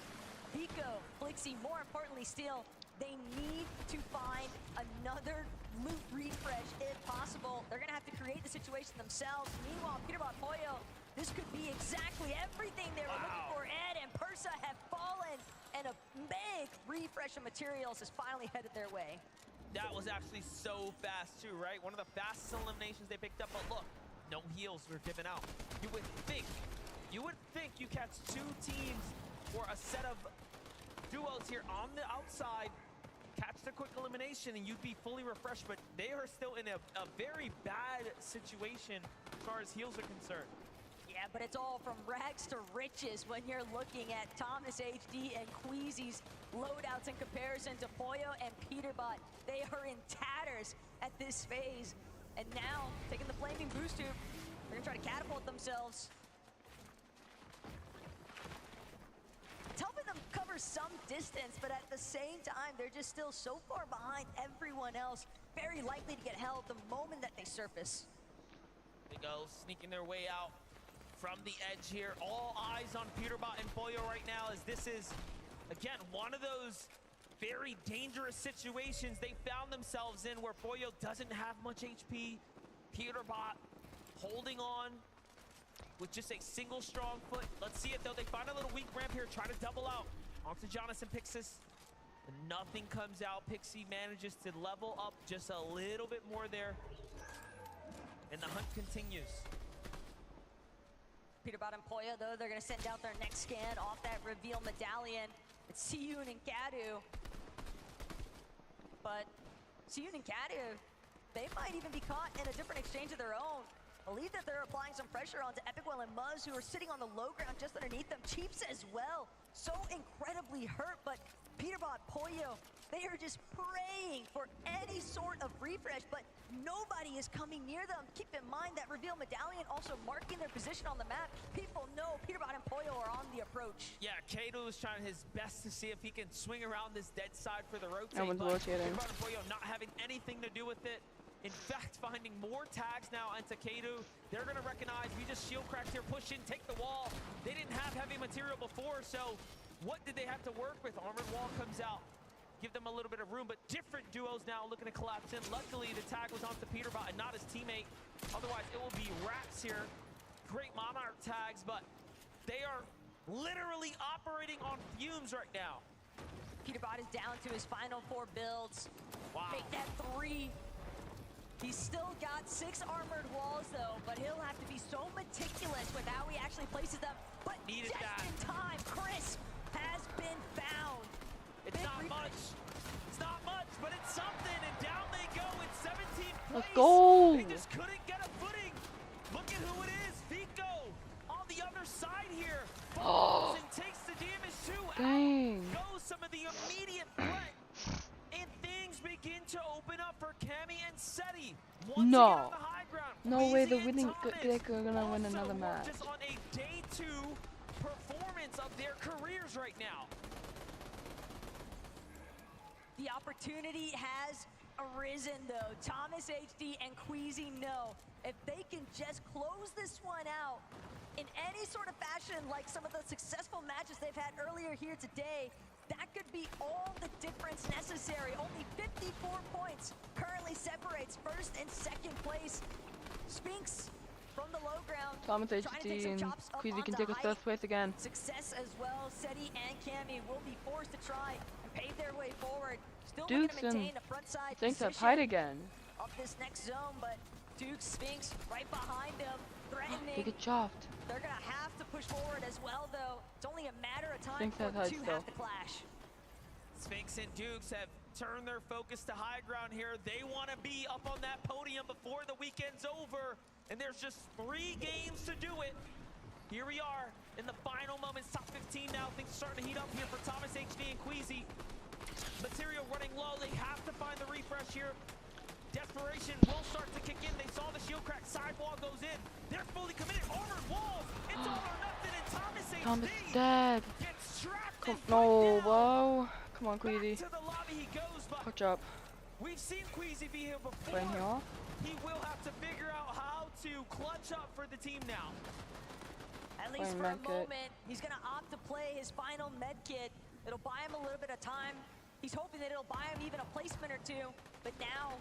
Vico, Flixie, more importantly still, they need to find another loot refresh if possible. They're going to have to create the situation themselves. Meanwhile, Peterbot Pollo, this could be exactly everything they were looking for. Ed and Persa have fallen, and a big refresh of materials has finally headed their way. That was actually so fast too, right? One of the fastest eliminations they picked up, but look, no heals were given out. You would think you catch two teams or a set of duos here on the outside, catch the quick elimination, and you'd be fully refreshed, but they are still in a very bad situation as far as heals are concerned. Yeah, but it's all from rags to riches when you're looking at Thomas HD and Queasy's loadouts in comparison to Pollo and Peterbot. They are in tatters at this phase. And now, taking the flaming boost tube, they're gonna try to catapult themselves. It's helping them cover some distance, but at the same time, they're just still so far behind everyone else, very likely to get held the moment that they surface. They go sneaking their way out from the edge here. All eyes on Peterbot and Pollo right now, as this is, again, one of those very dangerous situations they found themselves in where Pollo doesn't have much HP. Peterbot holding on with just a single strong foot. Let's see it though. They find a little weak ramp here, try to double out onto Jonathan Pixis. But nothing comes out. Pixie manages to level up just a little bit more there. And the hunt continues. Peterbot and Pollo, though, they're going to send out their next scan off that reveal medallion. It's Siyun and Kadu. But Siyun and Kadu, they might even be caught in a different exchange of their own. Believe that they're applying some pressure onto Epicwell and Muzz, who are sitting on the low ground just underneath them. Chiefs as well, so incredibly hurt, but Peterbot, Pollo, they are just praying for any sort of refresh, but nobody is coming near them. Keep in mind that reveal medallion also marking their position on the map. People know Peterbot and Pollo are on the approach. Yeah, Kato is trying his best to see if he can swing around this dead side for the rotate. No one's rotating. Peterbot and Pollo not having anything to do with it. In fact, finding more tags now into Kadu. They're gonna recognize we just shield cracked here, push in, take the wall. They didn't have heavy material before, so what did they have to work with? Armored wall comes out, give them a little bit of room, but different duos now looking to collapse in. Luckily, the tag was onto Peterbot and not his teammate. Otherwise, it will be Rats here. Great Monarch tags, but they are literally operating on fumes right now. Peterbot is down to his final 4 builds. Wow. Make that 3. He's still got 6 armored walls, though, but he'll have to be so meticulous with how he actually places them. But Needed just that. in time, Crisp has been found. It's not much. It's not much, but it's something, and down they go in 17th place. Let's go. They just couldn't get a footing. Look at who it is. Vico on the other side here. Falls and takes the damage too. Dang. Out goes some of the immediate threat. And things begin to open up for Cammy and Seti. Once again on the high ground. No way, Queasy they're and winning. Thomas They're gonna win also another were match. just on a day 2 performance of their careers right now. The opportunity has arisen, though. Thomas HD and Queasy know if they can just close this one out in any sort of fashion, like some of the successful matches they've had earlier here today, that could be all the difference necessary. Only 54 points currently separates first and second place. Spinks from the low ground. Thomas trying to take HD some and chops up Queasy can onto take us height. first place again. Success as well. Seti and Cammy will be forced to try and pave their way forward. Still Dukes looking to maintain and a front side Spinks have position height again. of this next zone, but Duke, Spinks right behind him, They threatening. get chopped. They're gonna have to push forward as well, though. It's only a matter of time Spinks for has the height two still. have to clash. Spinks and Dukes have turned their focus to high ground here. They want to be up on that podium before the weekend's over. And there's just 3 games to do it. Here we are in the final moments, top 15 now. Things are starting to heat up here for Thomas HD and Queasy. Material running low. They have to find the refresh here. Desperation will start to kick in. They saw the shield crack. Sidewall goes in. They're fully committed. Armored walls. It's all or nothing. And Thomas Thomas is dead. Come, no, bro. Come on, Queasy. Catch up. We've seen Queasy be here before. Playing here off. He will have to figure out how to clutch up for the team now. At least for a moment, he's going to opt to play his final med kit. It'll buy him a little bit of time. He's hoping that it'll buy him even a placement or two. But now,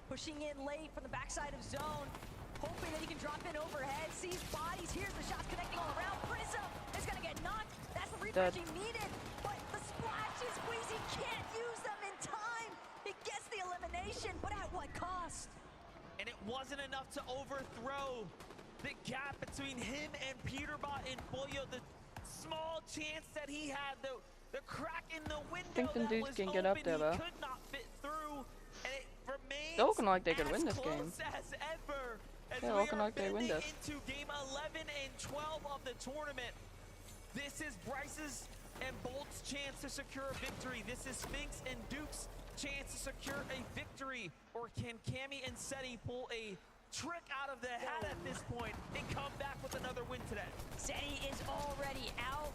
pushing in late from the backside of zone, hoping that he can drop in overhead, sees bodies, hears the shots connecting all around. Prism is going to get knocked. That's the refresh he needed. But the splashes, Queasy can't use them in time. He gets the elimination, but at what cost? And it wasn't enough to overthrow the gap between him and Peterbot and Pollo. The small chance that he had, the crack in the window Think the dudes can get up there, though. could not fit through, and it remains They're looking like they could win this game. as ever. They're looking like they win this. Into game 11 and 12 of the tournament. This is Bryce's and Bolt's chance to secure a victory. This is Spinx and Duke's chance to secure a victory. Or can Cammy and Seti pull a trick out of the hat at this point and come back with another win today? Seti is already out.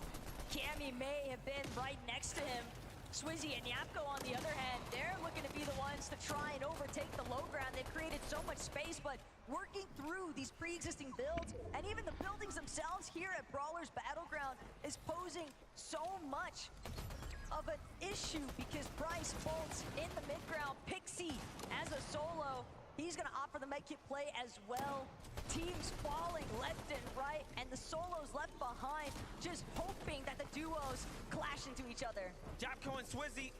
Cammy may have been right next to him. Swizzy and Yapko, on the other hand, they're looking to be the ones to try and overtake the low ground. They've created so much space, but working through these pre-existing builds, and even the buildings themselves here at Brawlers Battleground, is posing so much of an issue because Bryce Bolt's in the mid-ground. Pixie as a solo, he's gonna opt for the medkit play as well. Teams falling left and right, and the solos left behind, just hoping that the duos clash into each other. Japko and Swizzy,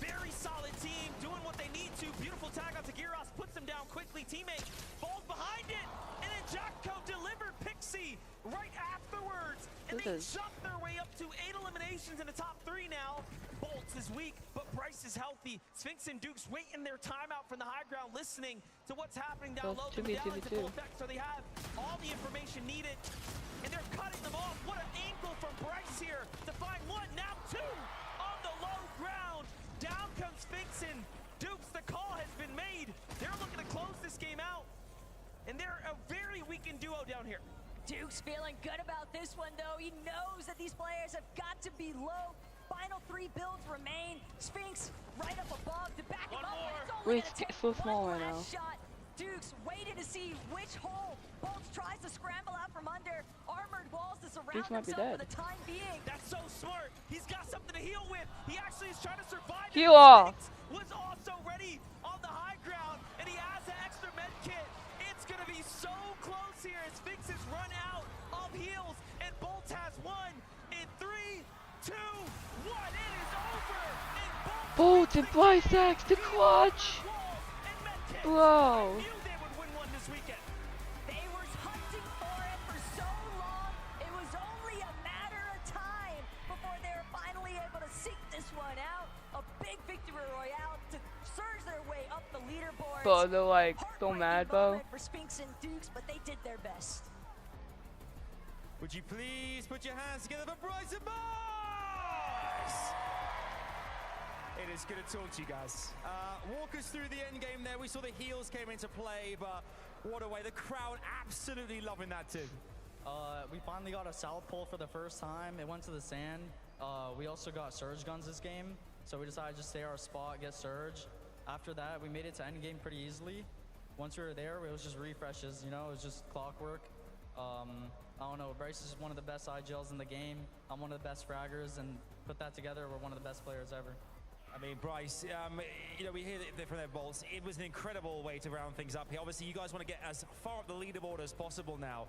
very solid team, doing what they need to. Beautiful tag out to Gyros, puts him down quickly. Teammate falls behind it, and then Japko delivered Pixie right afterwards. And they jumped their way up to 8 eliminations in the top 3 now. Bolts is weak, but Bryce is healthy. Spinx and Dukes waiting their timeout from the high ground, listening to what's happening down low. The medallions in full effect, so they have all the information needed, and they're cutting them off. What an angle from Bryce here to find one, now 2 on the low ground. Down comes Spinx and Dukes. The call has been made. They're looking to close this game out, and they're a very weakened duo down here. Duke's feeling good about this one, though. He knows that these players have got to be low. Final 3 builds remain. Spinx right up above to back him up. It's only gonna take so small right now. shot. Dukes waiting to see which hole Bolts tries to scramble out from under. Armored walls to surround Dukes might be himself dead. for the time being. That's so smart. He's got something to heal with. He actually is trying to survive. Heal off. Was also ready on the high ground, and he has an extra med kit. It's going to be so close here as Spinx has run out of heals, and Bolts has one in 3, 2, 1. It is over. And Bolt and Bryce X to clutch. Bro. They were hunting for it for so long. It was only a matter of time before they were finally able to seek this one out. A big victory royale to surge their way up the leaderboard. Bro, they're like so mad, bro. For Spinx and Dukes, but they did their best. Would you please put your hands together for Bryce and Bryce? It is good to talk to you guys. Walk us through the end game there. We saw the heals came into play, but what a way. The crowd absolutely loving that too. We finally got a south pole for the first time. It went to the sand. We also got surge guns this game, so we decided to just stay our spot, get surge. After that, we made it to end game pretty easily. Once we were there, it was just refreshes, you know, it was just clockwork. I don't know, Bryce is one of the best IGLs in the game. I'm one of the best fraggers, and put that together, we're one of the best players ever. I mean, Bryce, you know, we hear that from their Bolts. It was an incredible way to round things up here. Obviously, you guys want to get as far up the leaderboard as possible now.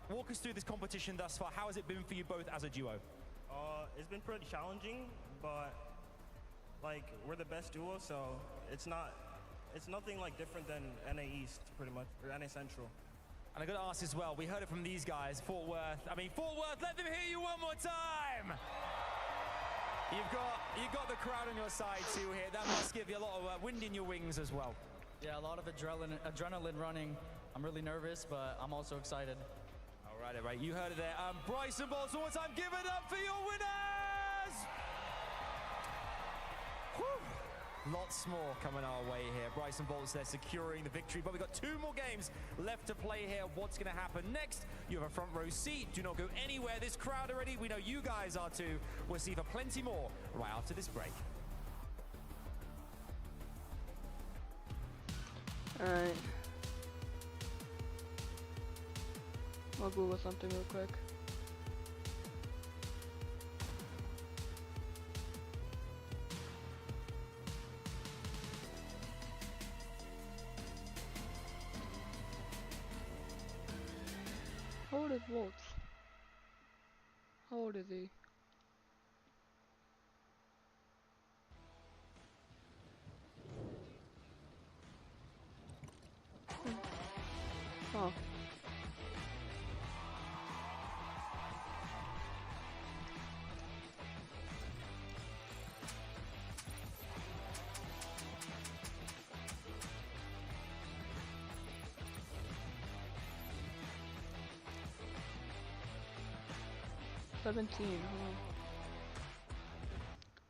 Walk us through this competition thus far. How has it been for you both as a duo? It's been pretty challenging, but like we're the best duo, so it's nothing like different than NA East, pretty much, or NA Central. And I got to ask as well, we heard it from these guys, Fort Worth. I mean, Fort Worth, let them hear you one more time. You've got the crowd on your side too here. That must give you a lot of wind in your wings as well. Yeah, a lot of adrenaline running. I'm really nervous, but I'm also excited. All right, you heard it there. Bryce and Bolts, one more time, give it up for your winners! Whew. Lots more coming our way here. Bryson Bolts there securing the victory, but we've got 2 more games left to play here. What's going to happen next? You have a front row seat. Do not go anywhere. This crowd already, we know you guys are too. We'll see for plenty more right after this break. Alright. I'll Google something real quick. How old is Volts? How old is he? Oh.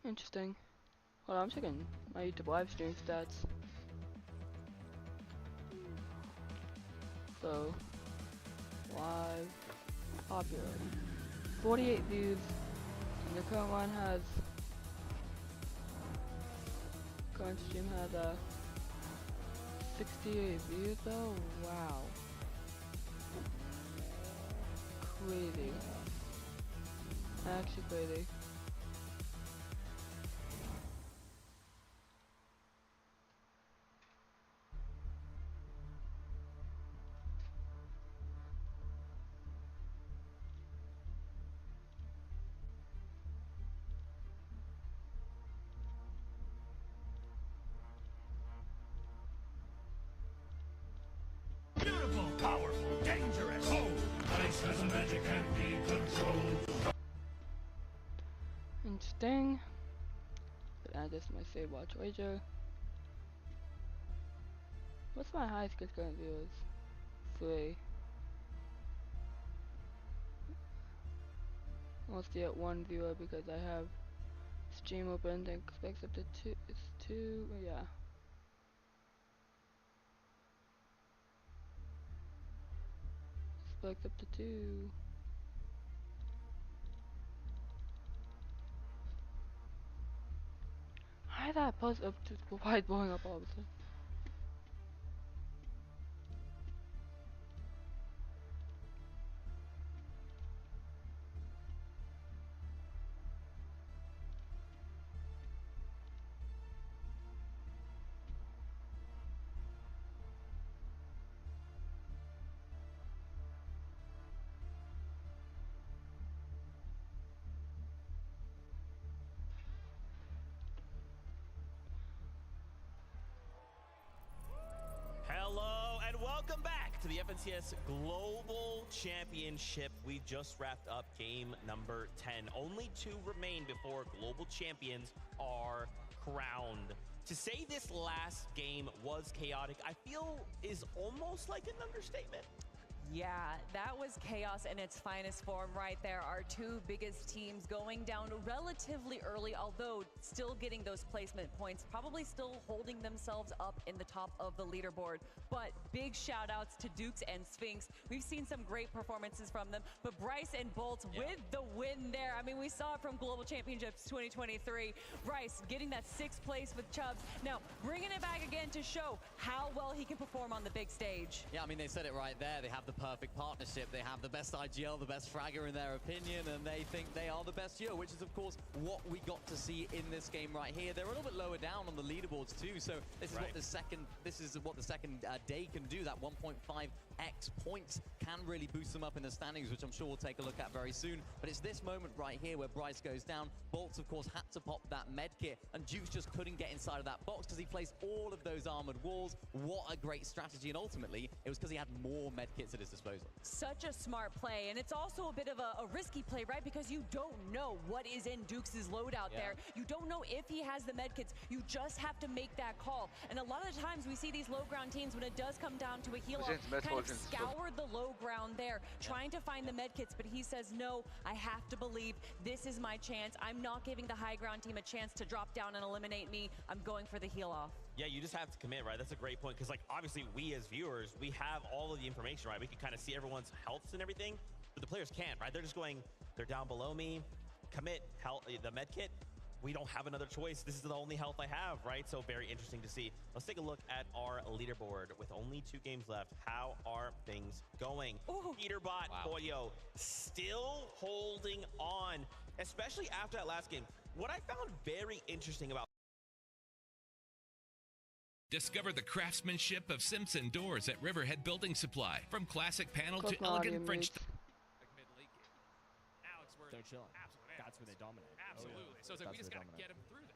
Interesting. Hold on, I'm checking my YouTube live stream stats. So, live, popular, 48 views, and the current one has, current stream has 68 views though, wow. Crazy. Actually crazy. Beautiful, powerful, dangerous. Oh, Ice has a magic and be controlled. Interesting. But add this to my save watch wager. What's my highest current viewers? 3. I'll stay at 1 viewer because I have stream open. Then expects up to 2. It's 2. Yeah. Expect up to 2. Why did that post up to why blowing up all of a sudden? Hello and welcome back to the FNCS Global Championship. We just wrapped up game number 10. Only 2 remain before global champions are crowned. To say this last game was chaotic, I feel is almost like an understatement. Yeah, that was chaos in its finest form right there. Our 2 biggest teams going down relatively early, although still getting those placement points, probably still holding themselves up in the top of the leaderboard. But big shout outs to Dukes and Sphinx. We've seen some great performances from them, but Bryce and Bolts with the win there. I mean, we saw it from Global Championships 2023. Bryce getting that 6th place with Chubbs. Now, bringing it back again to show how well he can perform on the big stage. Yeah, I mean, they said it right there. They have the perfect partnership. They have the best IGL, the best fragger in their opinion, and they think they are the best duo, which is, of course, what we got to see in this game right here. They're a little bit lower down on the leaderboards, too, so this is what the second day can do. That 1.5x points can really boost them up in the standings, which I'm sure we'll take a look at very soon. But it's this moment right here where Bryce goes down. Bolts, of course, had to pop that med kit, and Dukes just couldn't get inside of that box because he placed all of those armored walls. What a great strategy, and ultimately, it was because he had more med kits at his disposal. Such a smart play, and it's also a bit of a risky play, right? Because you don't know what is in Dukes' loadout there. You don't know if he has the medkits. You just have to make that call. And a lot of the times we see these low ground teams, when it does come down to a heal up, kind of scour the low ground there, trying to find the medkits. But he says, no, I have to believe this is my chance. I'm not giving the high ground team a chance to drop down and eliminate me. I'm going for the heal off. Yeah, you just have to commit, right? That's a great point, because like obviously we as viewers, we have all of the information, right? We can kind of see everyone's healths and everything, but the players can't, right? They're just going, they're down below me, commit, health, the med kit. We don't have another choice. This is the only health I have, right? So very interesting to see. Let's take a look at our leaderboard with only 2 games left. How are things going? Peterbot, Pollo, still holding on, especially after that last game. What I found very interesting about Discover the craftsmanship of Simpson Doors at Riverhead Building Supply. From classic panel to elegant French. They're chilling. Absolutely. That's where they dominate. Absolutely. So it's like, we just got to get them through that.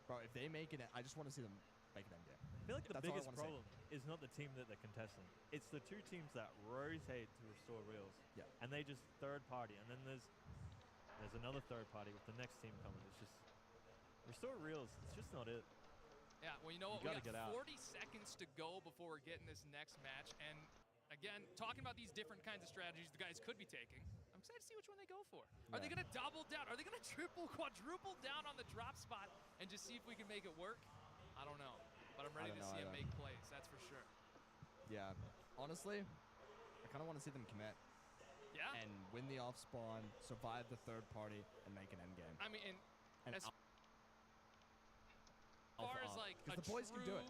Bro, if they make it, I just want to see them make it endgame. I feel like the biggest problem is not the team that they're contesting. It's the 2 teams that rotate to restore reels. Yeah. And they just third party. And then there's another third party with the next team coming. It's just restore reels. It's just not it. Yeah, well, you know what? We We got got 40 seconds to go before we're getting this next match. And again, talking about these different kinds of strategies the guys could be taking, I'm excited to see which one they go for. Are they going to double down? Are they going to triple, quadruple down on the drop spot and just see if we can make it work? I don't know. But I'm ready to see them make plays, that's for sure. Yeah, honestly, I kind of want to see them commit. Yeah. And win the off spawn, survive the third party, and make an endgame. I mean, And as far as like a the boys can do it.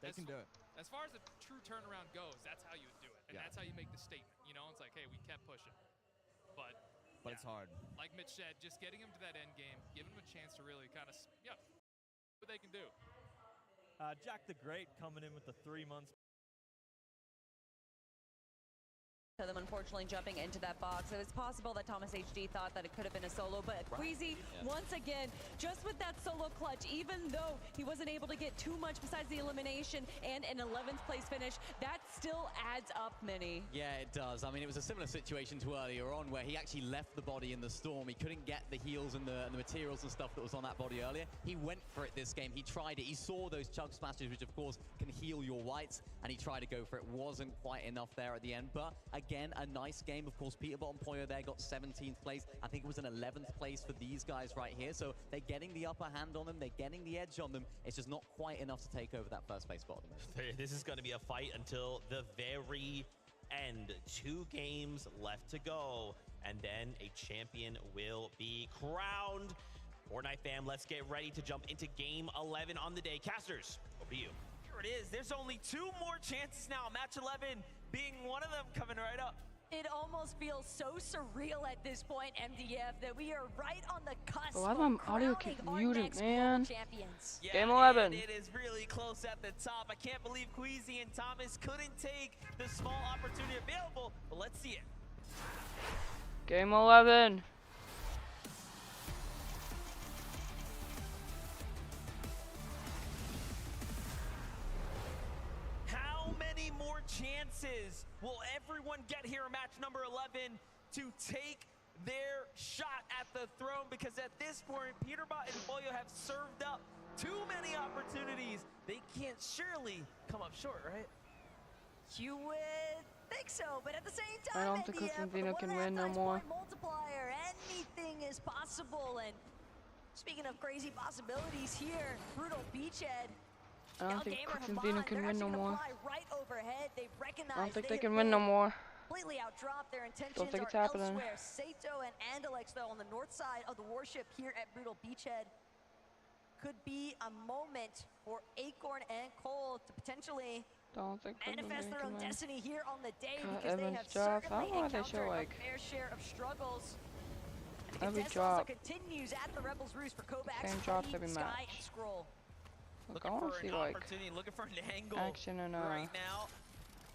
They can do it. As far as a true turnaround goes, that's how you would do it. And that's how you make the statement. You know, it's like, hey, we kept pushing. But it's hard. Like Mitch said, just getting him to that end game, giving him a chance to really kind of, what they can do. Jack the Great coming in with the 3 months. To them, unfortunately, jumping into that box. It was possible that Thomas HD thought that it could have been a solo, but Queasy, once again, just with that solo clutch, even though he wasn't able to get too much besides the elimination and an 11th place finish, that still adds up, Mini. Yeah, it does. I mean, it was a similar situation to earlier on where he actually left the body in the storm. He couldn't get the heals and the materials and stuff that was on that body earlier. He went for it this game. He tried it. He saw those chug smashes, which of course can heal your whites, and he tried to go for it. Wasn't quite enough there at the end, but again, a nice game. Of course, Peterbot and Pollo there got 17th place. I think it was an 11th place for these guys right here. So they're getting the upper hand on them. They're getting the edge on them. It's just not quite enough to take over that first place spot. This is going to be a fight until the very end. 2 games left to go, and then a champion will be crowned. Fortnite fam, let's get ready to jump into game 11 on the day. Casters, over to you. Here it is. There's only 2 more chances now. Match 11 being one of them coming right up. It almost feels so surreal at this point, MDF, that we are right on the cusp Why of my audio crowning keep our muted, next man? champions. Yeah, Game 11. and it is really close at the top. I can't believe Queasy and Thomas couldn't take the small opportunity available, but let's see it. Game 11. How many more chances will everyone get here in match number 11 to take their shot at the throne? Because at this point, Peterbot and Pollo have served up too many opportunities. They can't surely come up short, right? You would think so, but at the same I time, don't think MDF, Constantino can win no 1.5 more. point multiplier, anything is possible. And speaking of crazy possibilities here, Brutal Beachhead. I don't think Constantino can win no more. Right overhead. They recognize I don't think they they can have win no been more. completely outdropped. Their intentions Don't think it's are happening. elsewhere. Sato and Andalex, though, on the north side of the warship here at Brutal Beachhead. Could be a moment for Acorn and Cole to potentially Don't think manifest their can own win. destiny here on the day, God, because they Evans have drops. I certainly don't know why they show, encountered like, a fair share of struggles. And the every contest also drop. continues at the Rebels Roost for Kovacs, Same drops Huddy, every Sky, match. and Scroll. Look, I Looking want for to see an like opportunity, looking for an angle action and right now.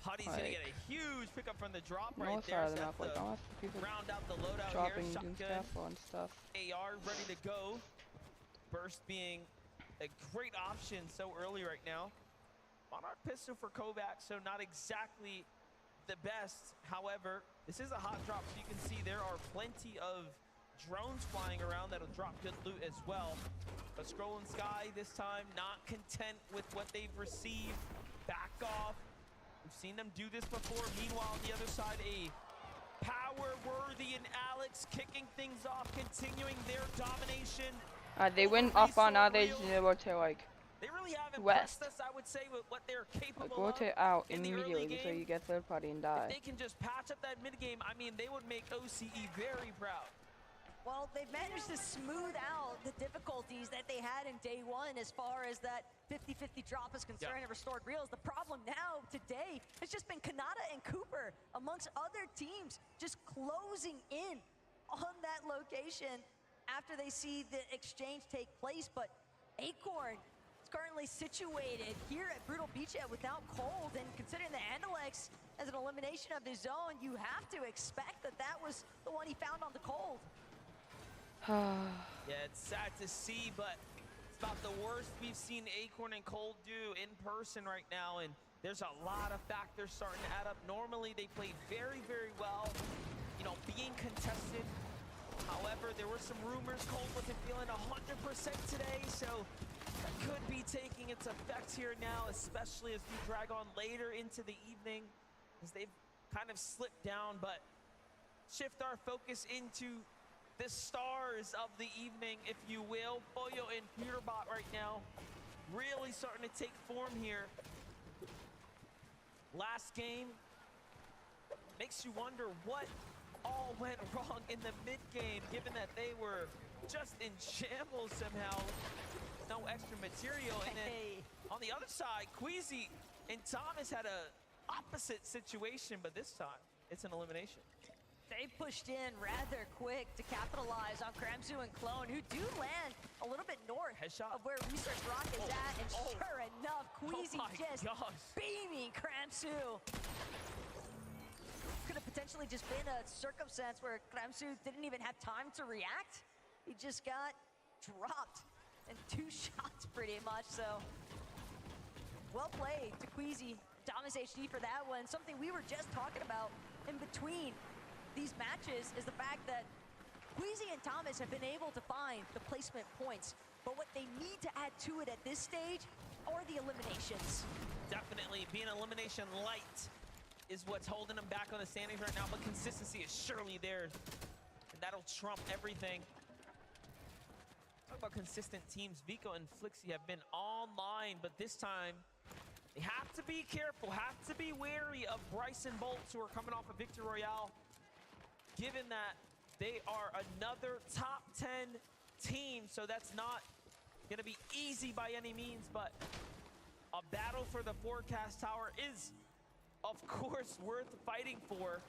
Huddy's gonna get like, a huge pickup from the drop right north there. side of the So map. Like, I want to see people round out the loadout dropping, here. doing Shotgun, scaffold and stuff. AR ready to go. Burst being a great option so early right now. Monarch pistol for Kovacs, so not exactly the best. However, this is a hot drop, so you can see there are plenty of drones flying around that'll drop good loot as well. But Scroll and Sky this time not content with what they've received. Back off. We've seen them do this before. Meanwhile, on the other side, a Power-Worthy and Alex kicking things off, continuing their domination. They went up on now. They rotate like They really haven't west. us, I would say, with what they're capable Like rotate of out in the immediately early game. so you get third party and If die. they can just patch up that mid game, I mean, they would make OCE very proud. Well, they've managed to smooth out the difficulties that they had in day one as far as that 50-50 drop is concerned and restored reels. The problem now today has just been Kanata and Cooper amongst other teams just closing in on that location after they see the exchange take place. But Acorn is currently situated here at Brutal Beachhead without Cold, and considering the Andalex as an elimination of his own, you have to expect that that was the one he found on the Cold. Yeah, it's sad to see, but it's about the worst we've seen Acorn and Cold do in person right now, and there's a lot of factors starting to add up. Normally, they play very, very well, you know, being contested. However, there were some rumors Cold wasn't feeling 100% today, so that could be taking its effect here now, especially as we drag on later into the evening, as they've kind of slipped down, but shift our focus into the stars of the evening, if you will. Pollo and Peterbot right now really starting to take form here. Last game makes you wonder what all went wrong in the mid game, given that they were just in shambles somehow. No extra material. And then on the other side, Queasy and Thomas had a opposite situation, but this time it's an elimination. They pushed in rather quick to capitalize on Kramsu and Clone, who do land a little bit north of where Research Rock is at, and sure enough, Queasy just beaming Kramsu. Could have potentially just been a circumstance where Kramsu didn't even have time to react. He just got dropped in 2 shots pretty much, so well played to Queasy, Thomas HD for that one. Something we were just talking about in between these matches is the fact that Queasy and Thomas have been able to find the placement points, but what they need to add to it at this stage are the eliminations. Definitely being elimination light is what's holding them back on the standings right now, but consistency is surely there, and that'll trump everything. Talk about consistent teams. Vico and Flixie have been online, but this time they have to be careful, have to be wary of Bryson Bolts, who are coming off a Victory Royale, given that they are another top 10 team, so that's not gonna be easy by any means, but a battle for the forecast tower is, of course, worth fighting for.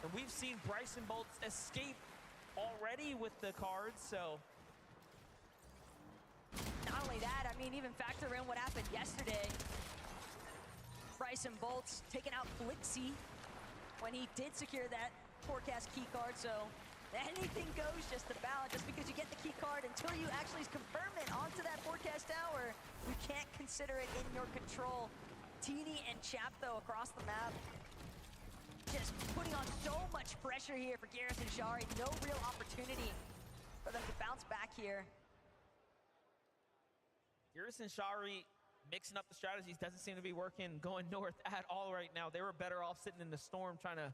And we've seen Bryson Bolts escape already with the cards, so. Not only that, I mean, even factor in what happened yesterday. Bryson Bolts taking out Flixie when he did secure that forecast key card, so anything goes just about. Just because you get the key card, until you actually confirm it onto that forecast tower, you can't consider it in your control. Teeny and Chap, though, across the map, just putting on so much pressure here for Garrison Shari. No real opportunity for them to bounce back here. Garrison Shari mixing up the strategies doesn't seem to be working going north at all right now. They were better off sitting in the storm trying to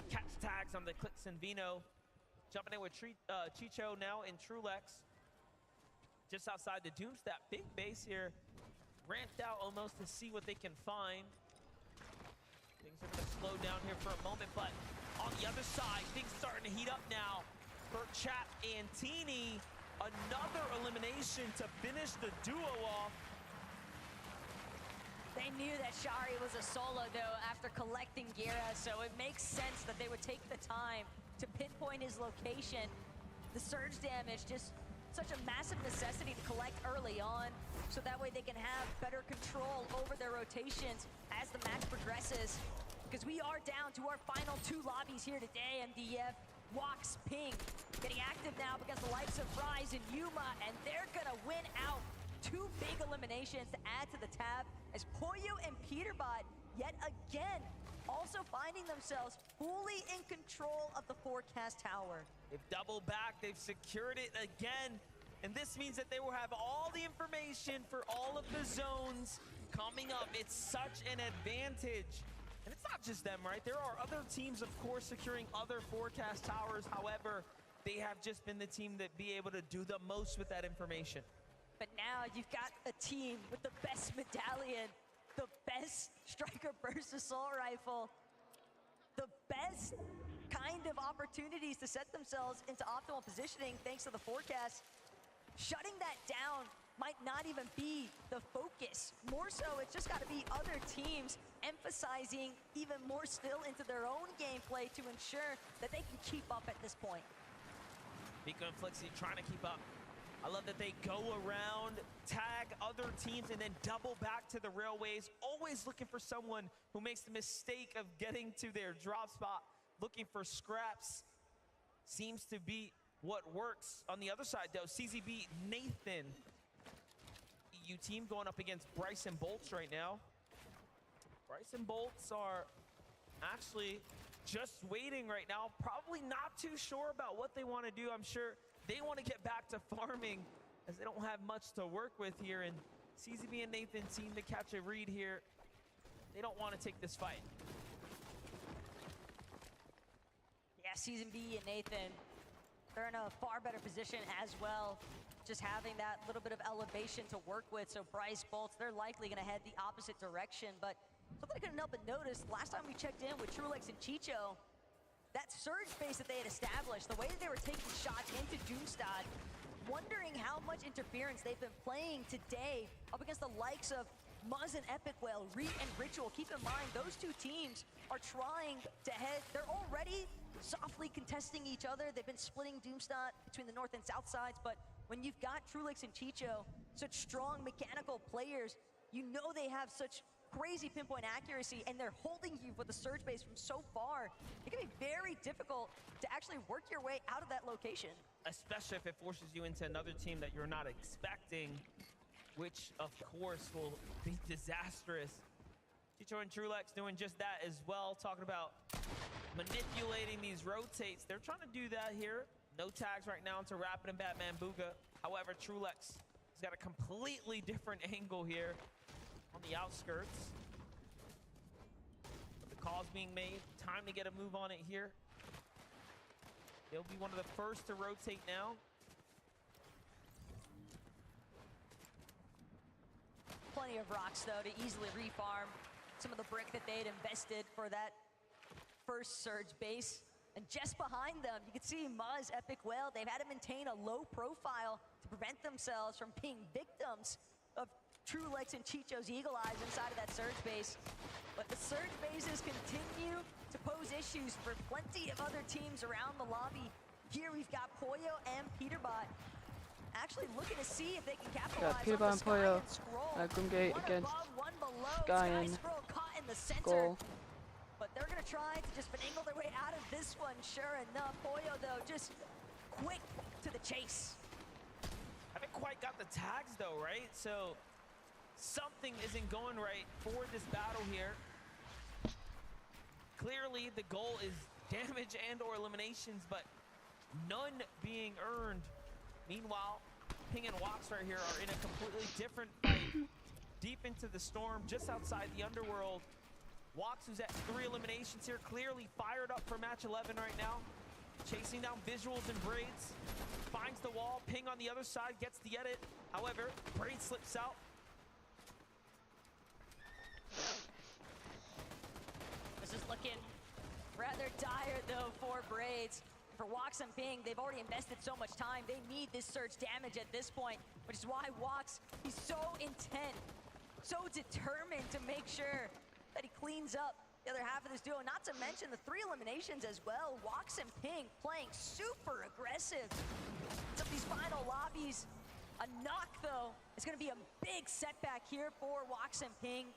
catch tags on the Clix and Vino. Jumping in with Chicho now in Trulex. Just outside the Doomstat. Big base here. Ramped out almost to see what they can find. Things are going to slow down here for a moment, but on the other side, things starting to heat up now for Chap and Teeny. Another elimination to finish the duo off. They knew that Shari was a solo, though, after collecting Gira, so it makes sense that they would take the time to pinpoint his location. The surge damage, just such a massive necessity to collect early on, so that way they can have better control over their rotations as the match progresses. Because we are down to our final 2 lobbies here today, MDF. Walks Ping getting active now because the likes of Rise and Yuma, and they're gonna win out. 2 big eliminations to add to the tab as Pollo and Peterbot yet again, also finding themselves fully in control of the forecast tower. They've doubled back, they've secured it again, and this means that they will have all the information for all of the zones coming up. It's such an advantage. And it's not just them, right? There are other teams, of course, securing other forecast towers. However, they have just been the team that be able to do the most with that information. But now you've got a team with the best medallion, the best striker burst assault rifle, the best kind of opportunities to set themselves into optimal positioning thanks to the forecast. Shutting that down might not even be the focus. More so, it's just got to be other teams emphasizing even more still into their own gameplay to ensure that they can keep up at this point. Miko and Flixie trying to keep up. I love that they go around, tag other teams, and then double back to the railways, always looking for someone who makes the mistake of getting to their drop spot, looking for scraps. Seems to be what works. On the other side, though, CZB Nathan, EU team going up against Bryson Bolts right now. Bryson Bolts are actually just waiting right now, probably not too sure about what they want to do. I'm sure they want to get back to farming as they don't have much to work with here, and CZB and Nathan seem to catch a read here. They don't want to take this fight. Yeah, CZB and Nathan, they're in a far better position as well, just having that little bit of elevation to work with. So Bryce Bolts, they're likely going to head the opposite direction, but something I couldn't help but notice last time we checked in with Trulex and Chicho, that surge base that they had established, the way that they were taking shots into Doomstad, wondering how much interference they've been playing today up against the likes of Muzz and Epic Whale, Reet and Ritual. Keep in mind, those two teams are trying to head, they're already softly contesting each other. They've been splitting Doomstad between the north and south sides, but when you've got Trulex and Chicho, such strong mechanical players, you know they have such crazy pinpoint accuracy, and they're holding you with the surge base from so far. It can be very difficult to actually work your way out of that location. Especially if it forces you into another team that you're not expecting, which of course will be disastrous. Chicho and Trulex doing just that as well, talking about manipulating these rotates. They're trying to do that here. No tags right now into Rapid and Batman Booga. However, Trulex has got a completely different angle here on the outskirts. But the call's being made. Time to get a move on it here. They'll be one of the first to rotate now. Plenty of rocks, though, to easily refarm some of the brick that they had invested for that first surge base. And just behind them, you can see Muzz, Epic Whale. They've had to maintain a low profile to prevent themselves from being victims of Trulex and Chicho's Eagle Eyes inside of that surge base. But the surge bases continue to pose issues for plenty of other teams around the lobby. Here we've got Poyo and Peterbot actually looking to see if they can capitalize on Peterbot the and Sky Poyo and Scroll. Gungate One against above, one below. Sky Sky and Scroll caught in the center. Skull. But they're going to try to just finagle their way out of this one, sure enough. Poyo, though, just quick to the chase. Haven't quite got the tags, though, right? So something isn't going right for this battle here. Clearly, the goal is damage and or eliminations, but none being earned. Meanwhile, Ping and Wox right here are in a completely different fight. Deep into the storm, just outside the underworld. Wox, who's at 3 eliminations here, clearly fired up for match 11 right now. Chasing down visuals and Braids. Finds the wall. Ping on the other side gets the edit. However, Braid slips out. This is looking rather dire, though, for Braids. For Wox and Ping, they've already invested so much time. They need this surge damage at this point, which is why Wox, he's so intent, so determined to make sure that he cleans up the other half of this duo. Not to mention the 3 eliminations as well. Wox and Ping playing super aggressive. Some of these final lobbies. A knock, though, is going to be a big setback here for Wox and Ping.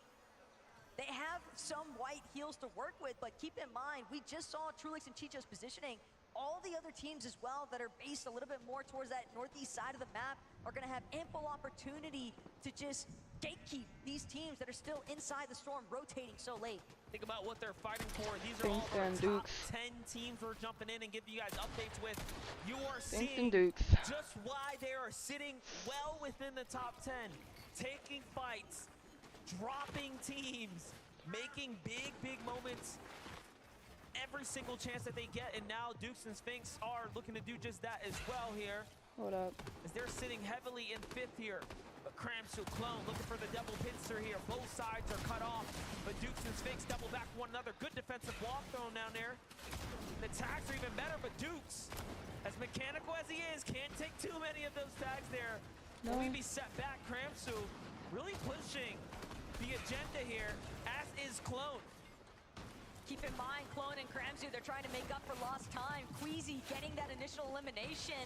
They have some white heals to work with, but keep in mind, we just saw Trulex and Chicho's positioning. all the other teams as well that are based a little bit more towards that northeast side of the map are going to have ample opportunity to just gatekeep these teams that are still inside the storm rotating so late. Think about what they're fighting for. These are all the top 10 teams we're jumping in and giving you guys updates with. You are seeing just why they are sitting well within the top 10, taking fights, dropping teams, making big moments every single chance that they get, and now Dukes and Spinx are looking to do just that as well here. Hold up. As they're sitting heavily in 5th here. But Kramsu, Clone looking for the double pincer here. Both sides are cut off, but Dukes and Spinx double back one another. Good defensive block thrown down there. The tags are even better, but Dukes, as mechanical as he is, can't take too many of those tags there. No. Will we be set back? Kramsu really pushing the agenda here, as is Clone. Keep in mind, Clone and Kramsu, they're trying to make up for lost time. Queasy getting that initial elimination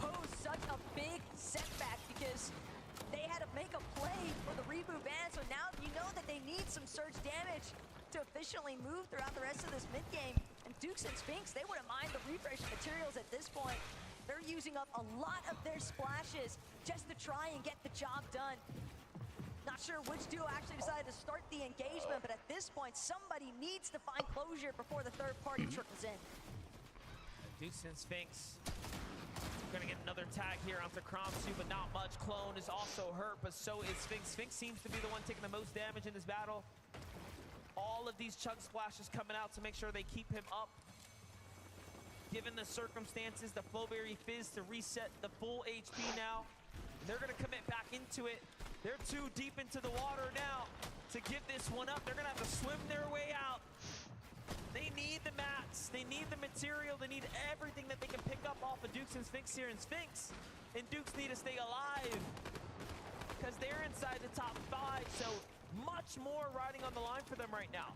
posed such a big setback because they had to make a play for the reboot ban. So now you know that they need some surge damage to efficiently move throughout the rest of this mid game. And Dukes and Spinx, they wouldn't mind the refresh materials at this point. They're using up a lot of their splashes just to try and get the job done. Not sure which duo actually decided to start the engagement, but at this point, somebody needs to find closure before the third party trickles in. Dukes and Spinx gonna get another tag here onto Kramsu, but not much. Clone is also hurt, but so is Spinx. Spinx seems to be the one taking the most damage in this battle. All of these chug splashes coming out to make sure they keep him up. Given the circumstances, the Flowberry Fizz to reset the full HP now. They're gonna commit back into it. They're too deep into the water now to give this one up. They're gonna have to swim their way out. They need the mats, they need the material, they need everything that they can pick up off of Dukes and Spinx here. And Spinx and Dukes need to stay alive because they're inside the top 5, so much more riding on the line for them right now.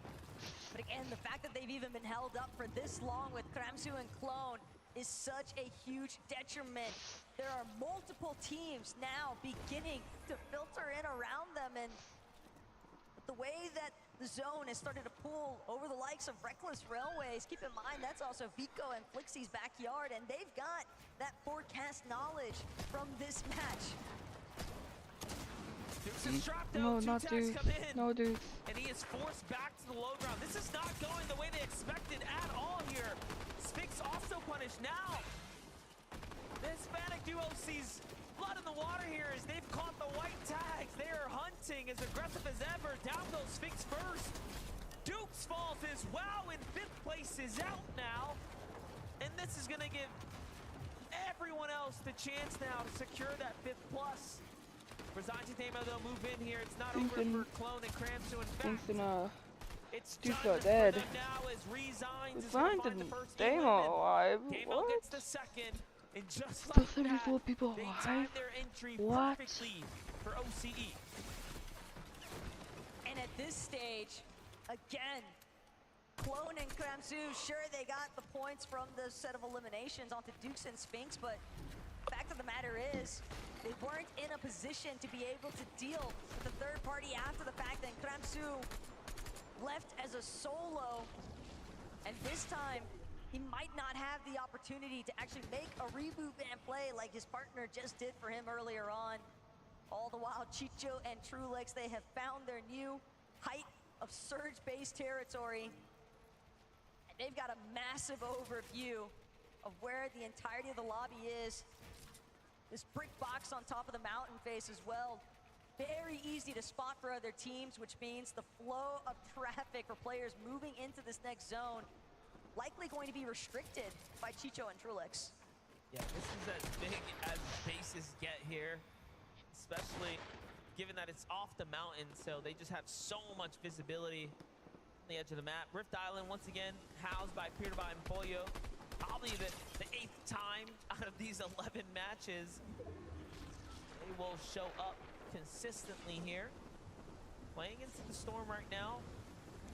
But again, the fact that they've even been held up for this long with Kramsu and Clone is such a huge detriment. There are multiple teams now beginning to filter in around them, and the way that the zone has started to pull over the likes of Reckless Railways, keep in mind that's also Vico and Flixie's backyard, and they've got that forecast knowledge from this match. Dukes is trapped No, out, not 2 tags Dukes. come in, No, Dukes. and he is forced back to the low ground. This is not going the way they expected at all here. Spinx also punished now. The Hispanic duo sees blood in the water here as they've caught the white tags. They are hunting as aggressive as ever. Down goes Spinx first. Dukes falls as well, and 5th place is out now. And this is going to give everyone else the chance now to secure that 5th plus. Resigns Demo, they'll move in here. It's not over for Clone and Kramsu. In fact, it's Dukes done are dead. for them now as Resigns is Resigns going to find the and first Demo alive. Demo What? gets the second. And just Still like 74 that, people they alive? timed their entry What? perfectly for OCE. And at this stage, again, Clone and Kramsu, sure they got the points from the set of eliminations onto Dukes and Spinx, but the fact of the matter is, they weren't in a position to be able to deal with the third party after the fact that Kramsu left as a solo, and this time, he might not have the opportunity to actually make a reboot ban play like his partner just did for him earlier on. All the while, Chicho and Trulex, they have found their new height of surge-based territory. And they've got a massive overview of where the entirety of the lobby is. This brick box on top of the mountain face as well. Very easy to spot for other teams, which means the flow of traffic for players moving into this next zone likely going to be restricted by Chicho and Trulex. Yeah, this is as big as bases get here, especially given that it's off the mountain, so they just have so much visibility on the edge of the map. Rift Island, once again, housed by Peterbot and Pollo. Probably the 8th time out of these 11 matches. They will show up consistently here. Playing into the storm right now.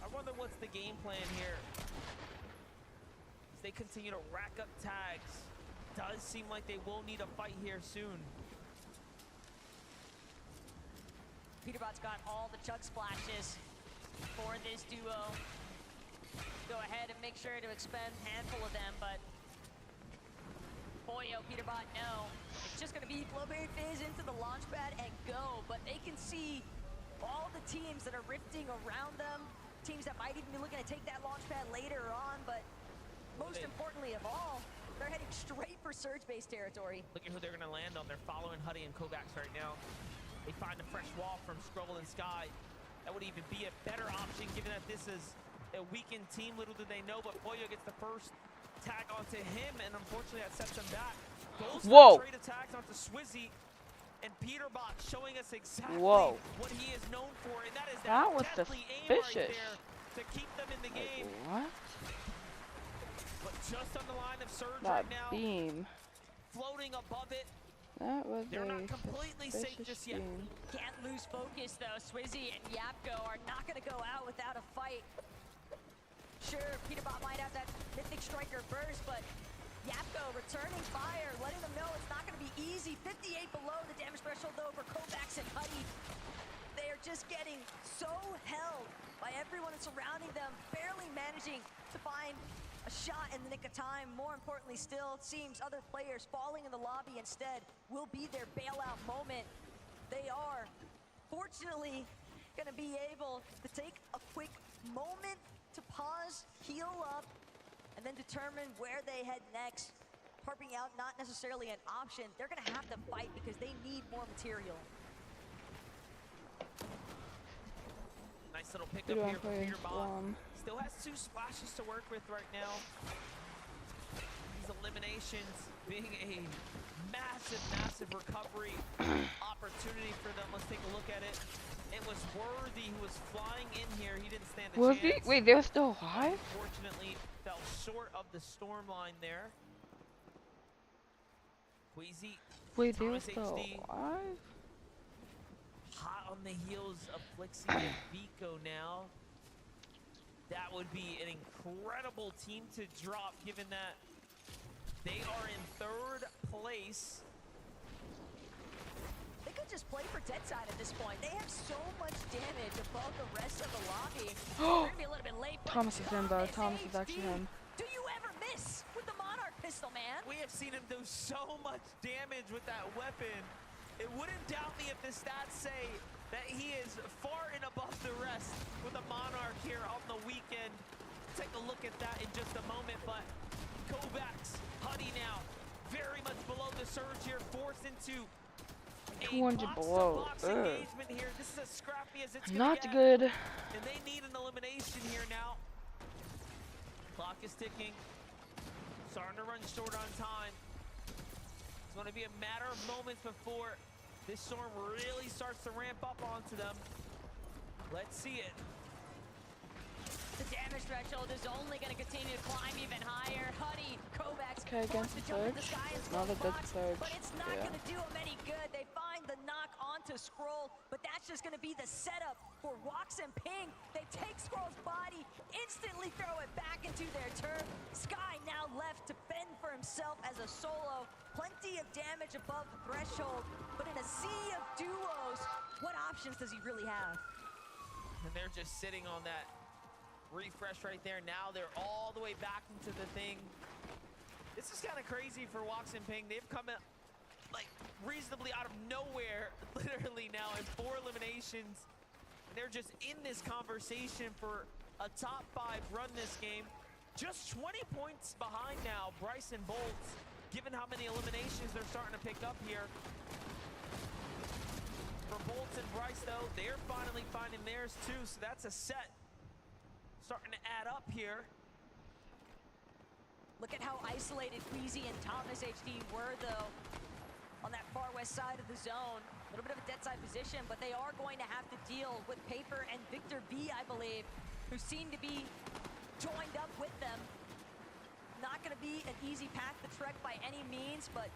I wonder what's the game plan here. As they continue to rack up tags. Does seem like they will need a fight here soon. Peterbot's got all the chug splashes for this duo. go ahead and make sure to expend a handful of them, but Poyo, Peterbot, no. It's just gonna be Flowberry Fizz into the launch pad and go, but they can see all the teams that are rifting around them, teams that might even be looking to take that launch pad later on, but most importantly of all, they're heading straight for surge-based territory. Look at who they're gonna land on. They're following Huddy and Kovacs right now. They find a fresh wall from Scrubble and Sky. That would even be a better option given that this is a weakened team. Little do they know, but Poyo gets the first tag onto him, and unfortunately that sets him back. Goes for straight attacks onto Swizzy, and Peterbot showing us exactly what he is known for, and that is that was deadly aim right suspicious. there to keep them in the game. What? But just on the line of surge That right now, beam. floating above it. That was They're a not completely safe suspicious just yet. beam. Can't lose focus though. Swizzy and Yapko are not gonna go out without a fight. Sure, Peterbot might have that Mythic Striker burst, but Yapko returning fire, letting them know it's not gonna be easy. 58 below the damage threshold though for Kovacs and Huddy. They are just getting so held by everyone surrounding them, barely managing to find a shot in the nick of time. More importantly still, it seems other players falling in the lobby instead will be their bailout moment. They are fortunately gonna be able to take a quick moment to pause, heal up, and then determine where they head next. Harping out not necessarily an option. They're gonna have to fight because they need more material. Nice little pickup here for Peterbot. Still has 2 splashes to work with right now. These eliminations being a massive, massive recovery opportunity for them. Let's take a look at it. It was Worthy who was flying in here. He didn't stand a chance. Wait, they were still alive? Unfortunately, fell short of the storm line there. Queasy. Wait, they were Thomas still HD. alive? Hot on the heels of Flixie and Vico now. That would be an incredible team to drop given that they are in 3rd place. They could just play for Deadside at this point. They have so much damage above the rest of the lobby. They're gonna be a little bit late. Thomas is him, though. Thomas is actually him. Do you ever miss with the Monarch pistol, man? We have seen him do so much damage with that weapon. It wouldn't doubt me if the stats say that he is far and above the rest with a Monarch here on the weekend. Take a look at that in just a moment, but Kovacs, Huddy now, very much below the surge here, forced into 200 below. box engagement here. This is as scrappy as it's Not gonna get. good. And they need an elimination here now. Clock is ticking. Starting to run short on time. It's going to be a matter of moments before this storm really starts to ramp up onto them. Let's see it. The damage threshold is only going to continue to climb even higher. Huddy, Kovacs, Okay, against the surge. Not a dead surge. but it's not going to do them any good. They find the knock onto Scroll, but that's just going to be the setup for Wox and Ping. They take Scroll's body, instantly throw it back into their turf. Sky now left to fend for himself as a solo. Plenty of damage above the threshold, but in a sea of duos, what options does he really have? And they're just sitting on that refresh right there. Now they're all the way back into the thing. This is kind of crazy for Wox and Ping. They've come out like reasonably out of nowhere, literally now in 4 eliminations. And they're just in this conversation for a top 5 run this game. Just 20 points behind now, Bryce and Bolts, given how many eliminations they're starting to pick up here. For Bolts and Bryce though, they're finally finding theirs too, so that's a set. Starting to add up here. Look at how isolated Queasy and Thomas HD were, though, on that far west side of the zone. A little bit of a dead side position, but they are going to have to deal with Paper and Victor B, I believe, who seem to be joined up with them. Not going to be an easy path to trek by any means, but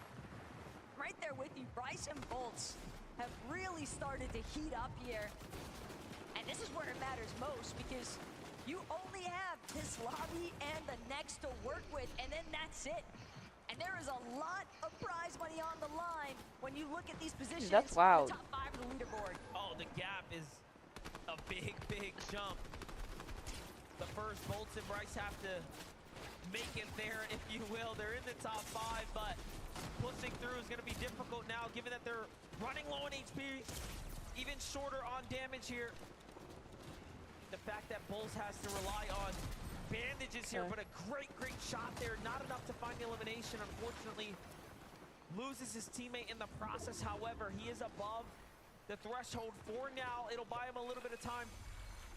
right there with you, Bryce and Bolts have really started to heat up here. And this is where it matters most, because you only have this lobby and the next to work with, and then that's it. And there is a lot of prize money on the line when you look at these positions. That's loud. The top 5 of the leaderboard. Oh, the gap is a big, big jump. the first. Bolts and Bryce have to make it there, if you will. They're in the top 5, but pushing through is going to be difficult now, given that they're running low on HP, even shorter on damage here. The fact that Bulls has to rely on bandages here, but a great shot there. Not enough to find the elimination, unfortunately. Loses his teammate in the process. However, he is above the threshold for now. It'll buy him a little bit of time.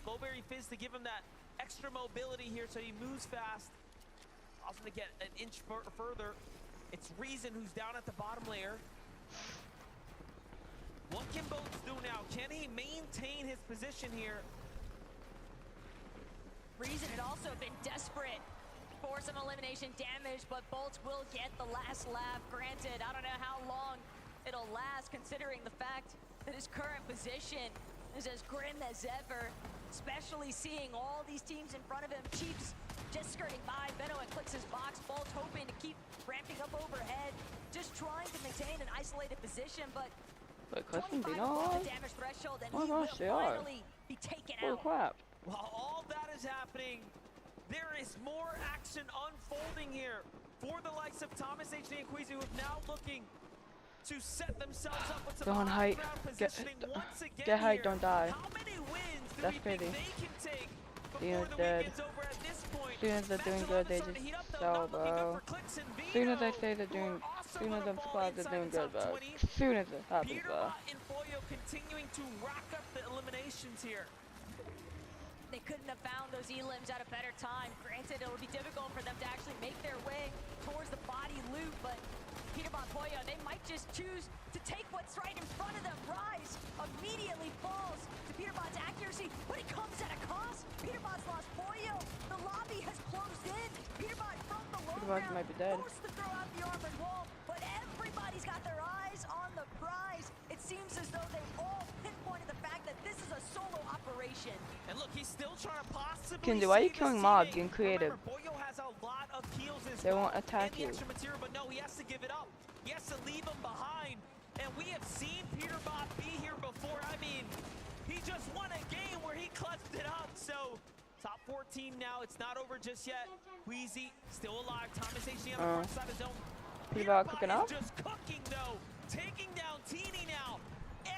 Lowberry Fizz to give him that extra mobility here so he moves fast. Also to get an inch further. It's Reason who's down at the bottom layer. What can Bolts do now? Can he maintain his position here? Reason had also been desperate for some elimination damage, but Bolts will get the last laugh. Granted, I don't know how long it'll last, considering the fact that his current position is as grim as ever, especially seeing all these teams in front of him. Chiefs just skirting by. Benoit clicks his box. Bolts hoping to keep ramping up overhead, just trying to maintain an isolated position, but Wait, Custom beat all? damage threshold, and Oh he gosh, will they are. finally be taken Holy out. crap. While all that is happening, there is more action unfolding here for the likes of Thomas HD and Queasy, who are now looking to set themselves up with some Go on height. Get height, here. don't die. How many wins do That's we think pretty. they can take Students before the dead. weekend's over at this point? Students are doing good, they just sell, bro. As soon as I say they're doing, soon as them squads are doing good, bro. As soon as it happens, bro. Peterbot and Foyo continuing to rack up the eliminations here. They couldn't have found those elims at a better time. Granted, it would be difficult for them to actually make their way towards the body loot, but Peterbot Poyo, they might just choose to take what's right in front of them. Rise immediately falls to Peterbot's accuracy, but it comes at a cost. Peterbot's lost Poyo. The lobby has closed in. Peterbot from the low Peterbot ground might be dead. forced to throw out the armored wall, but everybody's got their eyes on the prize. It seems as though they've all pinpointed the fact that this is a solo operation. And look, he's still trying to possibly Kenzie, why are you save killing his mobs teammate. in creative? Remember, Boyo has a lot of kills as They well, won't attack and the you. extra material, but no, he has to give it up. He has to leave him behind. And we have seen Peterbot be here before. I mean, he just won a game where he clutched it up. So top 14 now. It's not over just yet. Queasy still alive. Thomas HD on the front side of zone. Peterbot cooking up? Is just cooking though. Taking down Teeny now.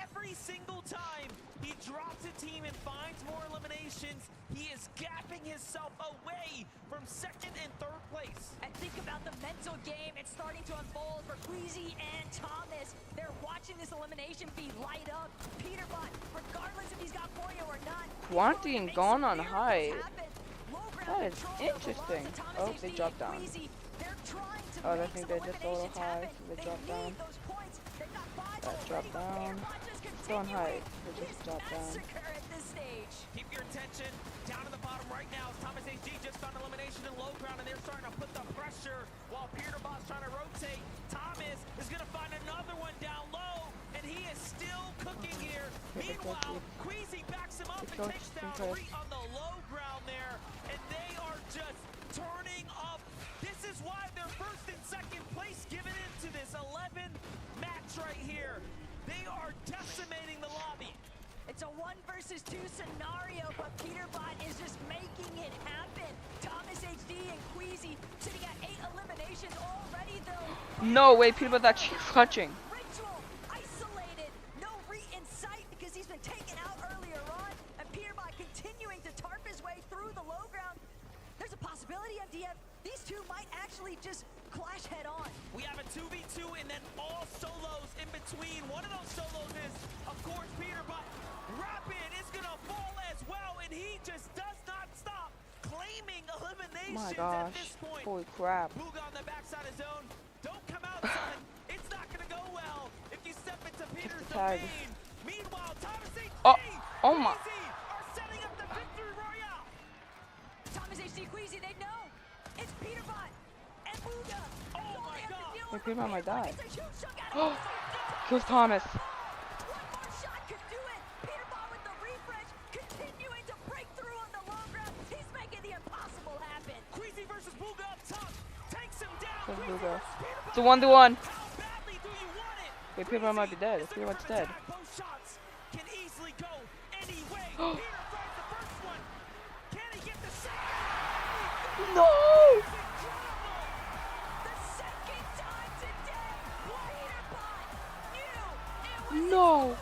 Every single time he drops a team and finds more eliminations, he is gapping himself away from second and third place. And think about the mental game. It's starting to unfold for Queasy and Thomas. They're watching this elimination feed light up. Peterbot, regardless if he's got Poyo or not, Quantity and gone on high. That is interesting. Oh, they dropped down. Oh, I think they just a little high, so they dropped down. That dropped down. Go on high. They just dropped down. Keep your attention down to the bottom right now. Thomas HG just found elimination in low ground, and they're starting to put the pressure while Peterbot's trying to rotate. Thomas is going to find another one down low, and he is still cooking here. Meanwhile, Queasy backs him up and takes down Reet on the low ground there, and they are just turning up. This is why they're first and second place given into this 11 match right here. They are decimating the lobby. It's a 1 versus 2 scenario, but Peterbot is just making it happen. Thomas HD and Queasy sitting at 8 eliminations already, though. No way, Peterbot's actually clutching. Ritual isolated, no Reet in sight because he's been taken out earlier on, and Peterbot continuing to tarp his way through the low ground. There's a possibility, MDF, these two might actually just clash head on. We have a 2v2 and then all solos in between. One of those solos is, of course, Peterbot. Rapid is gonna fall as well, and he just does not stop claiming eliminations at this point. Holy crap. Booga on the backside of zone. Don't come out, son. It's not gonna go well if you step into Peter's tag. domain. Meanwhile, Thomas HD Oh my. are setting up the victory royale. Thomas HD, Queasy, they know. It's Peterbot and Booga. Oh my God. Wait, Peterbot might die. It's a huge chunk out of it. Kills Thomas. One more shot could do it. Peterbot with the refresh, continuing to break through on the low ground. He's making the impossible happen. Queasy versus Booga up top. Takes him down. Kills Queasy Booga. versus Peterbot. It's a 1-1. How badly do you want it? Wait, Peterbot might be dead. Peterbot's dead. Both shots can easily go any way. Peter finds the first one. Can he get the second? No! No!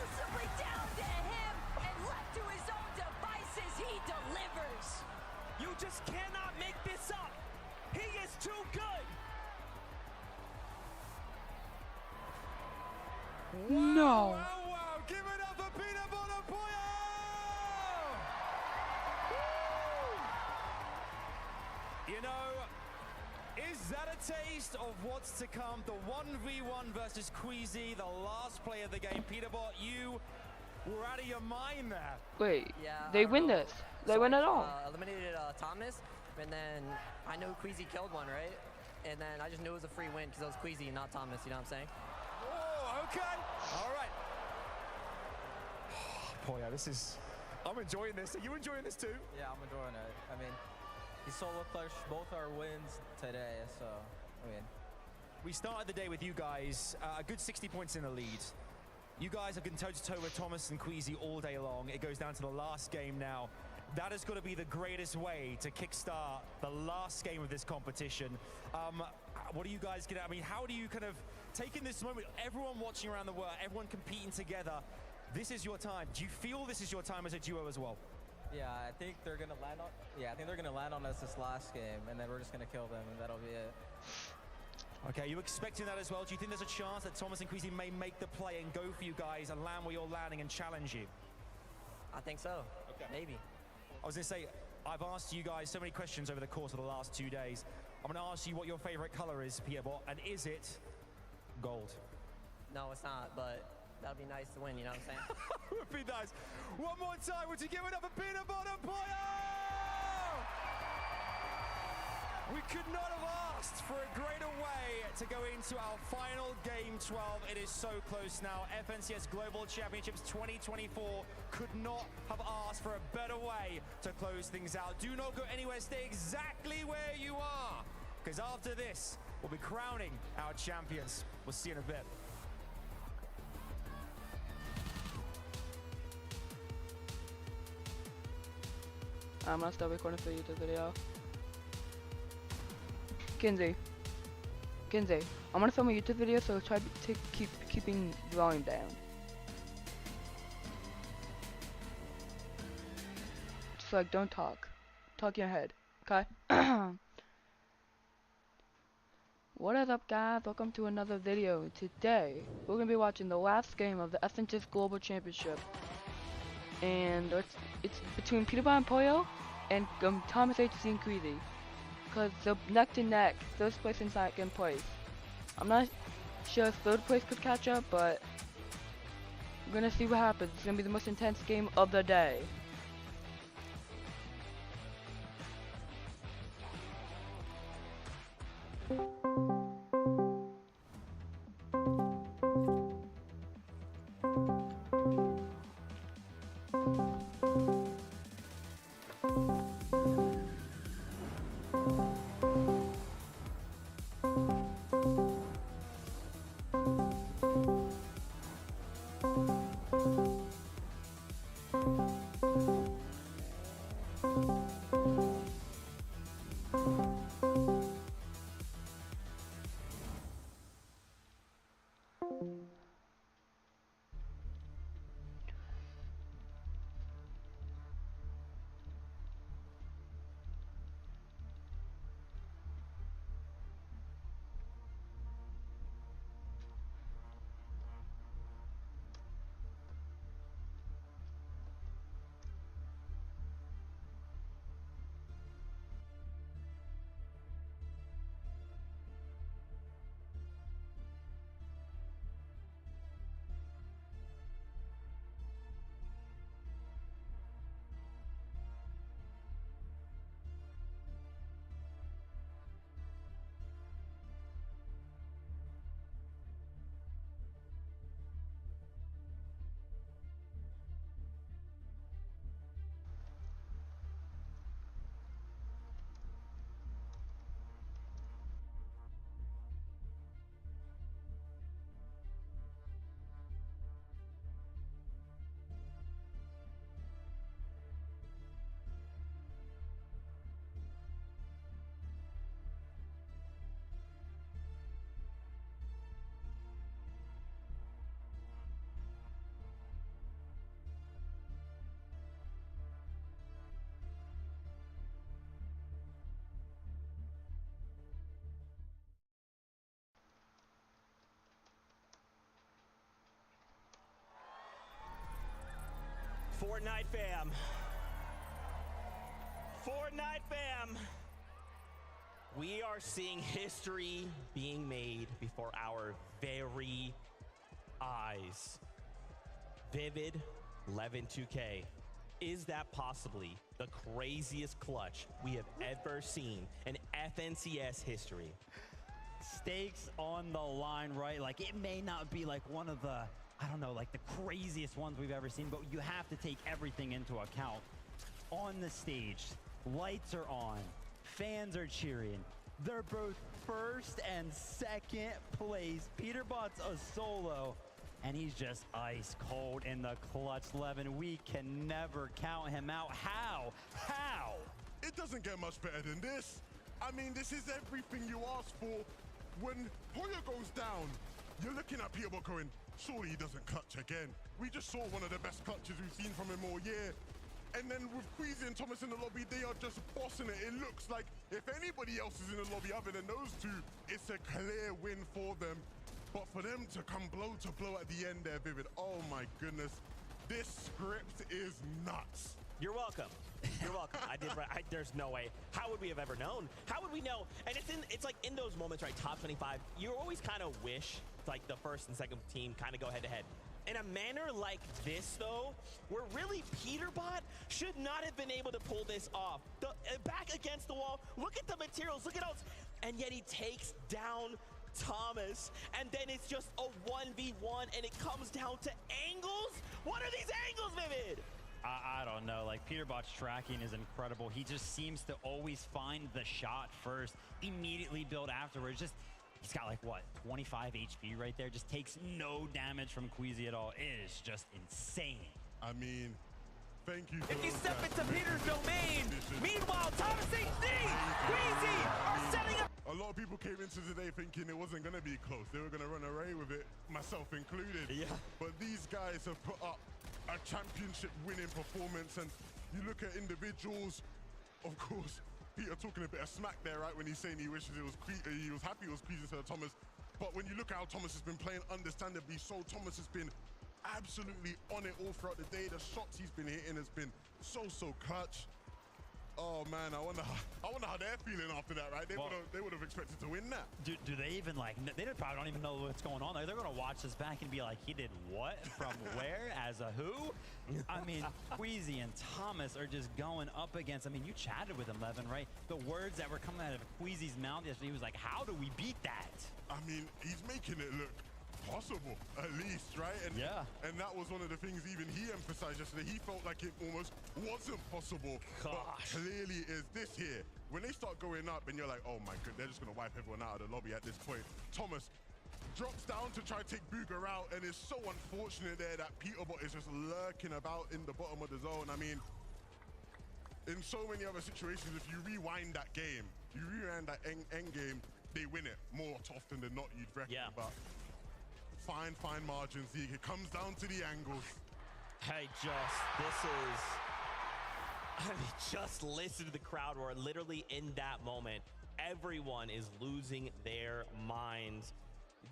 You just cannot make this up. He is too good. No! Wow, give it up for Peter Bonapoyo! You know, is that a taste of what's to come? The 1v1 versus Queasy, the last play of the game. Peterbot, you were out of your mind there. Wait, Yeah, they win this. They win it all. Eliminated Thomas, and then I know Queasy killed one, right? And then I just knew it was a free win because it was Queasy, not Thomas, you know what I'm saying? Oh, okay. All right. Poyo, I'm enjoying this. Are you enjoying this too? Yeah, I'm enjoying it. I mean, he solo clutched both our wins today, so, I mean. We started the day with you guys, a good 60 points in the lead. You guys have been toe-to-toe with Thomas and Queasy all day long. It goes down to the last game now. That has got to be the greatest way to kickstart the last game of this competition. What do you guys get? I mean, how do you kind of take in this moment? Everyone watching around the world, everyone competing together. This is your time. Do you feel this is your time as a duo as well? Yeah, I think they're gonna land on. Yeah, I think they're gonna land on us this last game, and then we're just gonna kill them, and that'll be it. Okay, you expecting that as well? Do you think there's a chance that Thomas and Queasy may make the play and go for you guys and land where you're landing and challenge you? I think so. Okay. Maybe. I was going to say, I've asked you guys so many questions over the course of the last 2 days. I'm going to ask you what your favorite color is, Peterbot, and is it gold? No, it's not, but that'd be nice to win, you know what I'm saying? It would be nice. One more time, would you give it up for Peterbot and Poyo? We could not have asked for a greater way to go into our final Game 12. It is so close now. FNCS Global Championships 2024 could not have asked for a better way to close things out. Do not go anywhere. Stay exactly where you are, because after this, we'll be crowning our champions. We'll see you in a bit. I'm gonna stop recording for the YouTube video. Kinsey, I'm gonna film a YouTube video, so try to keeping the volume down. Just like, don't talk. Talk in your head, okay? What is up, guys? Welcome to another video. Today, we're gonna be watching the last game of the FNCS Global Championship, and it's between Peterbot and Poyo and Thomas HC and Queasy. Because they're neck to neck, first place and second place. I'm not sure if third place could catch up, but we're gonna see what happens. It's gonna be the most intense game of the day. Fortnite fam. Fortnite fam. We are seeing history being made before our very eyes. Vivid 11-2K. Is that possibly the craziest clutch we have ever seen in FNCS history? Stakes on the line, right? Like, it may not be like one of the, I don't know, like the craziest ones we've ever seen, but you have to take everything into account. On the stage, lights are on, fans are cheering. They're both first and second place. Peterbot's a solo, and he's just ice cold in the clutch. Levin, we can never count him out. How? It doesn't get much better than this. I mean, this is everything you asked for. When Poyo goes down, you're looking at Peterbot going, surely he doesn't clutch again. We just saw one of the best clutches we've seen from him all year. And then with Queasy and Thomas in the lobby, they are just bossing it. It looks like if anybody else is in the lobby other than those two, it's a clear win for them. But for them to come blow to blow at the end there, Vivid, oh my goodness. This script is nuts. You're welcome. You're welcome. There's no way. How would we have ever known? How would we know? And it's like in those moments, right? Top 25. You always kind of wish like the first and second team kind of go head to head. In a manner like this, though, where really Peterbot should not have been able to pull this off. Back against the wall. Look at the materials. Look at all. And yet he takes down Thomas, and then it's just a 1v1, and it comes down to angles. What are these angles, Vivid? I don't know. Like, Peterbot's tracking is incredible. He just seems to always find the shot first, immediately build afterwards. Just, he's got like, what, 25 HP right there? Just takes no damage from Queasy at all. It is just insane. I mean, thank you for if you step into Peter's domain, meanwhile, Thomas HD, Queasy are setting up. A lot of people came into today thinking it wasn't going to be close. They were going to run away with it, myself included. Yeah. But these guys have put up a championship winning performance, and you look at individuals, of course, Peter talking a bit of smack there, right, when he's saying he wishes it was he was happy it was Queasy instead of Thomas. But when you look at how Thomas has been playing, understandably so, Thomas has been absolutely on it all throughout the day. The shots he's been hitting has been so clutch. Oh man, I wonder how they're feeling after that, right? They would have expected to win that. Do they even like? They probably don't even know what's going on. Like, they're gonna watch this back and be like, he did what from where as a who? I mean, Queasy and Thomas are just going up against. I mean, you chatted with him, Levin, right? The words that were coming out of Queasy's mouth yesterday, he was like, "How do we beat that?" I mean, he's making it look possible, at least, right? And yeah. And that was one of the things even he emphasized yesterday. He felt like it almost wasn't possible. But clearly is this here. When they start going up and you're like, oh my god, they're just gonna wipe everyone out of the lobby at this point. Thomas drops down to try to take Booger out, and it's so unfortunate there that Peterbot is just lurking about in the bottom of the zone. I mean, in so many other situations, if you rewind that game, you rewind that end game, they win it more often than not, you'd reckon. Yeah. But fine margins, Zeke. It comes down to the angles. Hey, just listen to the crowd roar. Literally in that moment, everyone is losing their minds.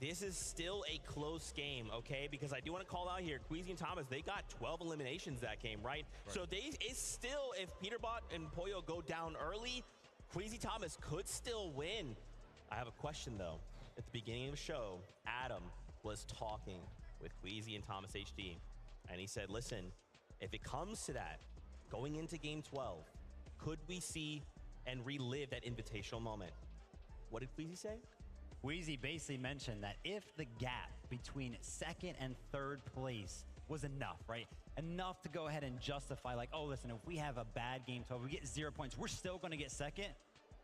This is still a close game, okay? Because I do want to call out here, Queasy and Thomas, they got 12 eliminations that game, right? So it's still, if Peterbot and Poyo go down early, Queasy Thomas could still win. I have a question, though. At the beginning of the show, Adam was talking with Queasy and Thomas HD, and he said, listen, if it comes to that, going into game 12, could we see and relive that invitational moment? What did Queasy say? Queasy basically mentioned that if the gap between second and third place was enough, right? Enough to go ahead and justify, like, oh, listen, if we have a bad game 12, we get 0 points, we're still going to get second,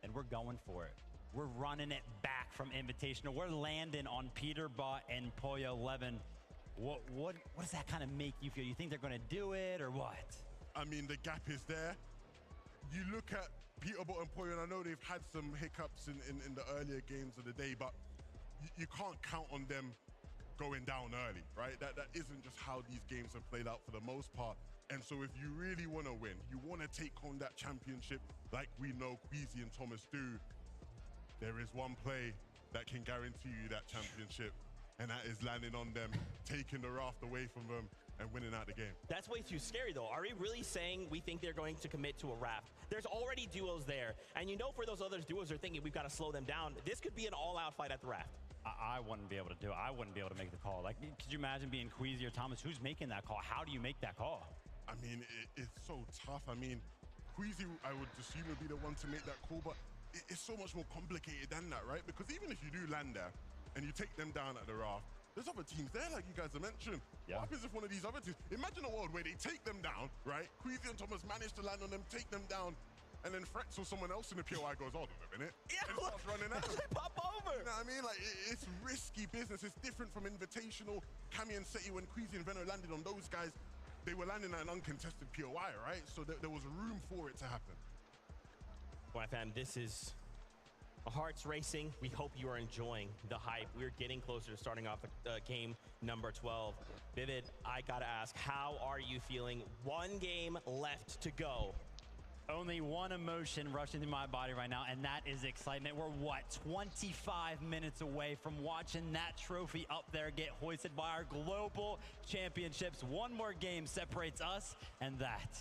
then we're going for it. We're running it back from Invitational. We're landing on Peterbot and Poyo 11. What does that kind of make you feel? You think they're going to do it or what? I mean, the gap is there. You look at Peterbot and Poyo, and I know they've had some hiccups in the earlier games of the day, but you can't count on them going down early, right? That isn't just how these games have played out for the most part. And so if you really want to win, you want to take home that championship like we know Queasy and Thomas do, there is one play that can guarantee you that championship, and that is landing on them, taking the raft away from them, and winning out the game. That's way too scary, though. Are we really saying we think they're going to commit to a Raft? There's already duos there, and you know for those other duos are thinking we've got to slow them down. This could be an all-out fight at the Raft. I wouldn't be able to do it. I wouldn't be able to make the call. Like, could you imagine being Queasy or Thomas? Who's making that call? How do you make that call? I mean, it's so tough. I mean, Queasy, I would assume would be the one to make that call, but it's so much more complicated than that, right? Because even if you do land there and you take them down at the Raft, there's other teams there, like you guys have mentioned. Yeah. What happens if one of these other teams, imagine a world where they take them down, right? Queasy and Thomas manage to land on them, take them down, and then Frex or someone else in the POI goes, hold on a minute, and starts running at them. Pop over. You know what I mean? Like, it's risky business. It's different from Invitational. Cammy and Seti, when Queasy and Veno landed on those guys, they were landing at an uncontested POI, right? So there was room for it to happen. Well, fam, this is hearts racing. We hope you are enjoying the hype. We're getting closer to starting off game number 12. Vivid, I gotta ask, how are you feeling? One game left to go. Only one emotion rushing through my body right now, and that is excitement. We're, what, 25 minutes away from watching that trophy up there get hoisted by our global championships. One more game separates us and that.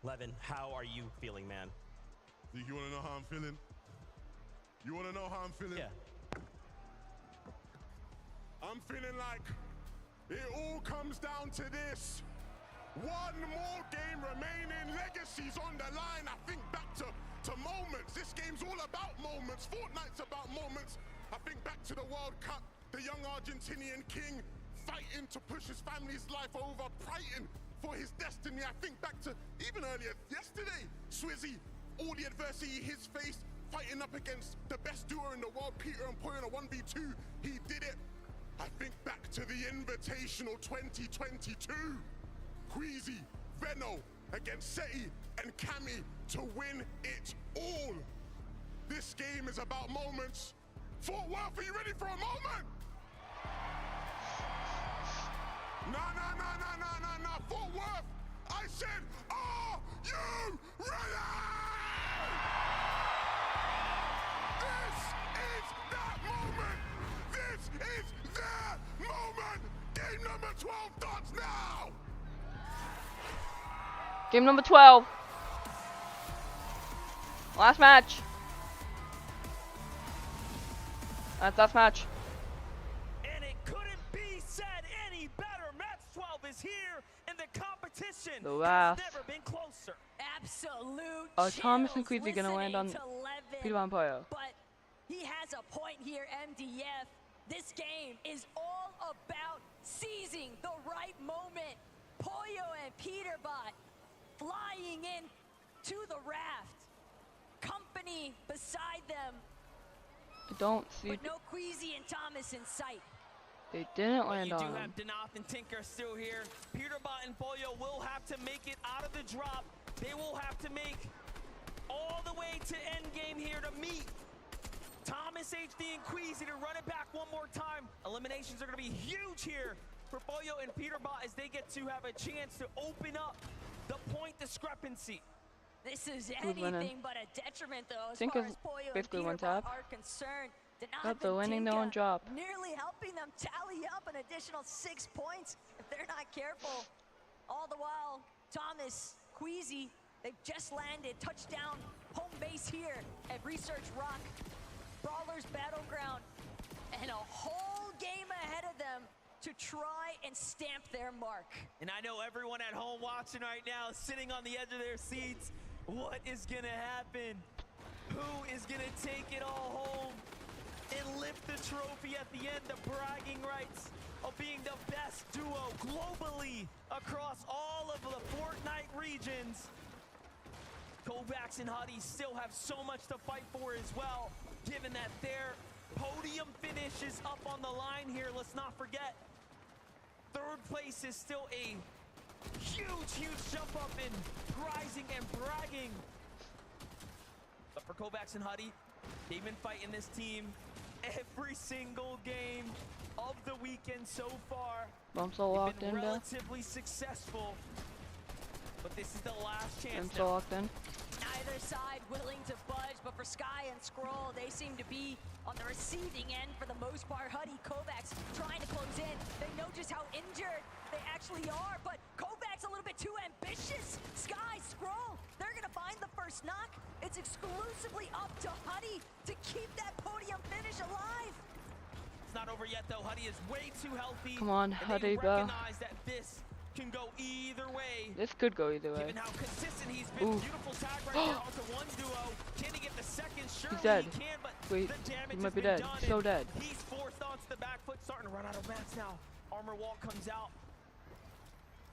Levin, how are you feeling, man? You want to know how I'm feeling? You want to know how I'm feeling? Yeah. I'm feeling like it all comes down to this. One more game remaining, legacies on the line. I think back to moments. This game's all about moments. Fortnite's about moments. I think back to the World Cup, the young Argentinian king fighting to push his family's life over, fighting for his destiny. I think back to even earlier yesterday, Swizzy, all the adversity he's faced, fighting up against the best duo in the world, Peter and Poyo in a 1v2. He did it. I think back to the Invitational 2022. Queasy, Veno against Seti and Cammy to win it all. This game is about moments. Fort Worth, are you ready for a moment? No. Fort Worth, I said, are you ready? This is that moment. This is their moment. Game number 12 starts now. Game number 12. Last match. That's last match. And it couldn't be said any better. Match 12 is here, and the competition The last. has never been closer. Absolute Are Thomas and chills Queasy gonna land on listening to Levin, Peter and Poyo? But he has a point here, MDF. This game is all about seizing the right moment. Poyo and Peterbot flying in to the Raft. Company beside them, I don't see. but no Queasy and Thomas in sight. They didn't land You on do him. have Danath and Tinker still here. Peterbot and Poyo will have to make it out of the drop. They will have to make all the way to endgame here to meet Thomas, HD, and Queasy to run it back one more time. Eliminations are going to be huge here for Poyo and Peterbot as they get to have a chance to open up the point discrepancy. This is Who's winning? anything but a detriment, though, as Tinker's far as Poyo basically and one Peterbot tap. are concerned. Yep, they're winning their own drop. Nearly helping them tally up an additional 6 points if they're not careful. All the while, Thomas, Queasy, they've just landed touchdown home base here at Research Rock, Brawlers Battleground, and a whole game ahead of them to try and stamp their mark. And I know everyone at home watching right now, sitting on the edge of their seats. What is going to happen? Who is going to take it all home and lift the trophy at the end? The bragging rights of being the best duo globally across all of the Fortnite regions. Kovacs and Huddy still have so much to fight for as well, given that their podium finish is up on the line here. Let's not forget, third place is still a huge jump up in prizing and bragging. But for Kovacs and Huddy, they've been fighting this team every single game of the weekend so far. I'm so They've locked been in, though. relatively successful, but this is the last chance I'm now. so locked in. Neither side willing to budge, but for Sky and Scroll, they seem to be on the receiving end for the most part. Huddy, Kovacs trying to close in. They know just how injured they actually actually are, but Kovacs a little bit too ambitious. Sky, Scroll, they're gonna find the first knock. It's exclusively up to Huddy to keep that podium finish alive. It's not over yet, though. Huddy is way too healthy. Come on, and Huddy, they bro. recognize that this can go either way. This could go either way. Given how consistent he's been, beautiful tag right there onto one duo. Can he get the second? Surely He's dead. he can, but Wait, the damage he might has be been dead. done, He's so and dead. He's forced onto the back foot, starting to run out of mats now. Armor wall comes out.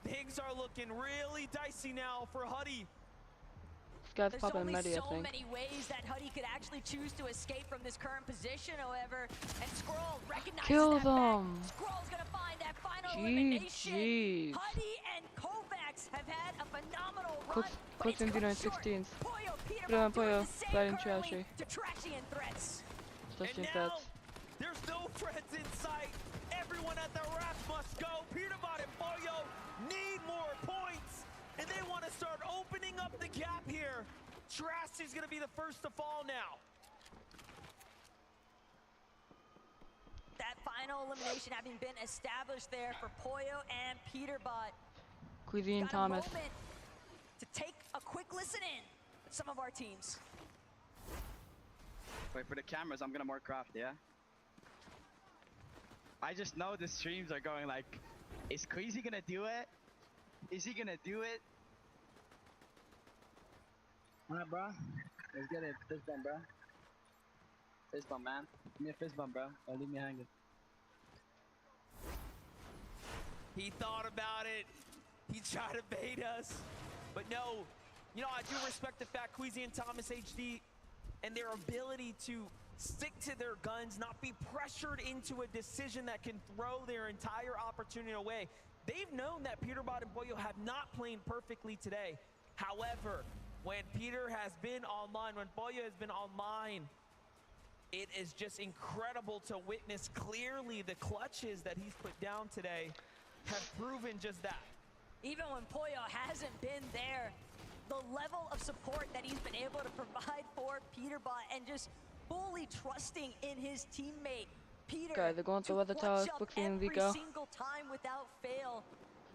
Things are looking really dicey now for Huddy. This guy's There's popping only Medi, I so think. many ways that Huddy could actually choose to escape from this current position, however, and Scroll recognizes Kill that them. fact. Scroll's gonna find that final GG's. elimination. Huddy and Kovacs have had a phenomenal run, but Cooks it's in come 16. short. Poyo, Peter Put on Bond doing Poyo. the same Sliding currently trashy. to Trashian threats. Touching And now, fats. there's no friends in sight. Everyone at the rack must go. Peterbot and Poyo need more points, and they want to start opening up the gap here. Trashy's going to be the first to fall now. That final elimination having been established there for Poyo and Peterbot. Cuisine Got Thomas. a moment to take a quick listen in at some of our teams. Wait for the cameras, I'm gonna more craft, yeah? I just know the streams are going like, is Queasy gonna do it? Is he gonna do it? Alright, bro. Let's get it. Fist bump, bro. Fist bump, man. Give me a fist bump, bro. Don't leave me hanging. He thought about it. He tried to bait us. But no, you know, I do respect the fact Queasy and Thomas HD and their ability to stick to their guns, not be pressured into a decision that can throw their entire opportunity away. They've known that Peterbot and Poyo have not played perfectly today. However, when Peter has been online, when Poyo has been online, it is just incredible to witness clearly the clutches that he's put down today have proven just that. Even when Poyo hasn't been there, the level of support that he's been able to provide for Peterbot and just fully trusting in his teammate, Peter, Okay, they're going to the other clutch tower. up Booksy and every Vico. single time without fail.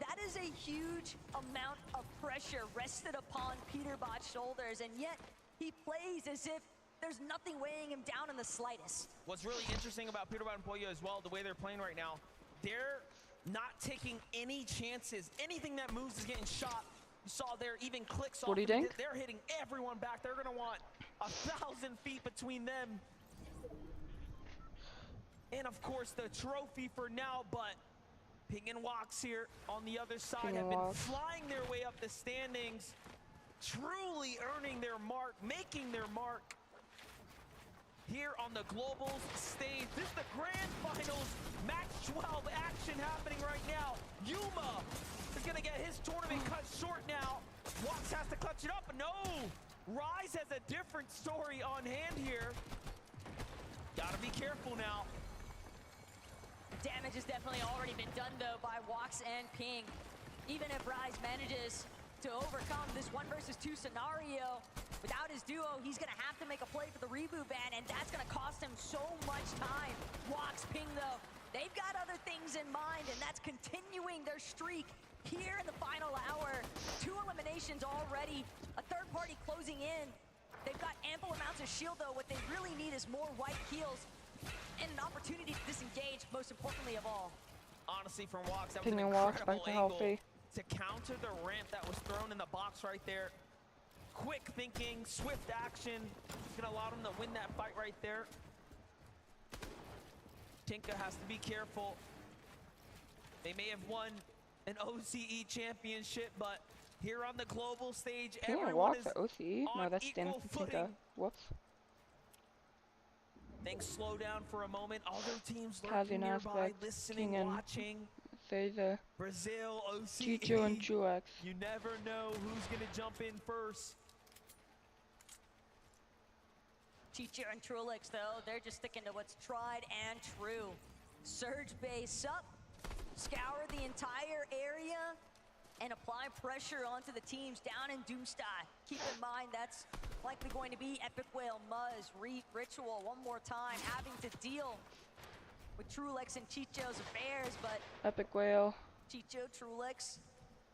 That is a huge amount of pressure rested upon Peterbot's shoulders, and yet he plays as if there's nothing weighing him down in the slightest. What's really interesting about Peterbot and Poyo as well, the way they're playing right now, they're not taking any chances. Anything that moves is getting shot. You saw there, even clicks off. They're hitting everyone back. They're going to want 1,000 feet between them. And of course, the trophy for now, but Ping and Wox here on the other side have been flying their way up the standings, truly earning their mark, making their mark here on the Globals stage. This is the grand finals, match 12 action happening right now. Yuma is gonna get his tournament cut short now. Wox has to clutch it up, but no! Rise has a different story on hand here. Gotta be careful now. Damage has definitely already been done, though, by Wox and Ping. Even if Rise manages to overcome this 1 versus 2 scenario, without his duo, he's going to have to make a play for the reboot ban, and that's going to cost him so much time. Wox, Ping, though, they've got other things in mind, and that's continuing their streak here in the final hour. 2 eliminations already, a third party closing in. They've got ample amounts of shield, though. What they really need is more white heals and an opportunity to disengage, most importantly of all. Honestly, from Wox, that was Ping an and Wox incredible back to angle healthy. to counter the ramp that was thrown in the box right there. Quick thinking, swift action. It's gonna allow them to win that fight right there. Tinka has to be careful. They may have won an OCE championship, but here on the global stage, Ping and everyone Wox is at OCE? No, on that's Stanley equal from Tinka. footing. Whoops. Things slow down for a moment. Other teams Kazi lurking nearby, Aspect, listening, King and watching. Seiza, Brazil, OCE. Chicho and Truex. You never know who's gonna jump in first. Chicho and Trulix, though, they're just sticking to what's tried and true. Surge base up, scour the entire area, and apply pressure onto the teams down in Doomsday. Keep in mind, that's likely going to be Epic Whale, Muzz, Reap, Ritual one more time, having to deal with Trulix and Chicho's affairs, but Epic Whale. Chicho, Trulex,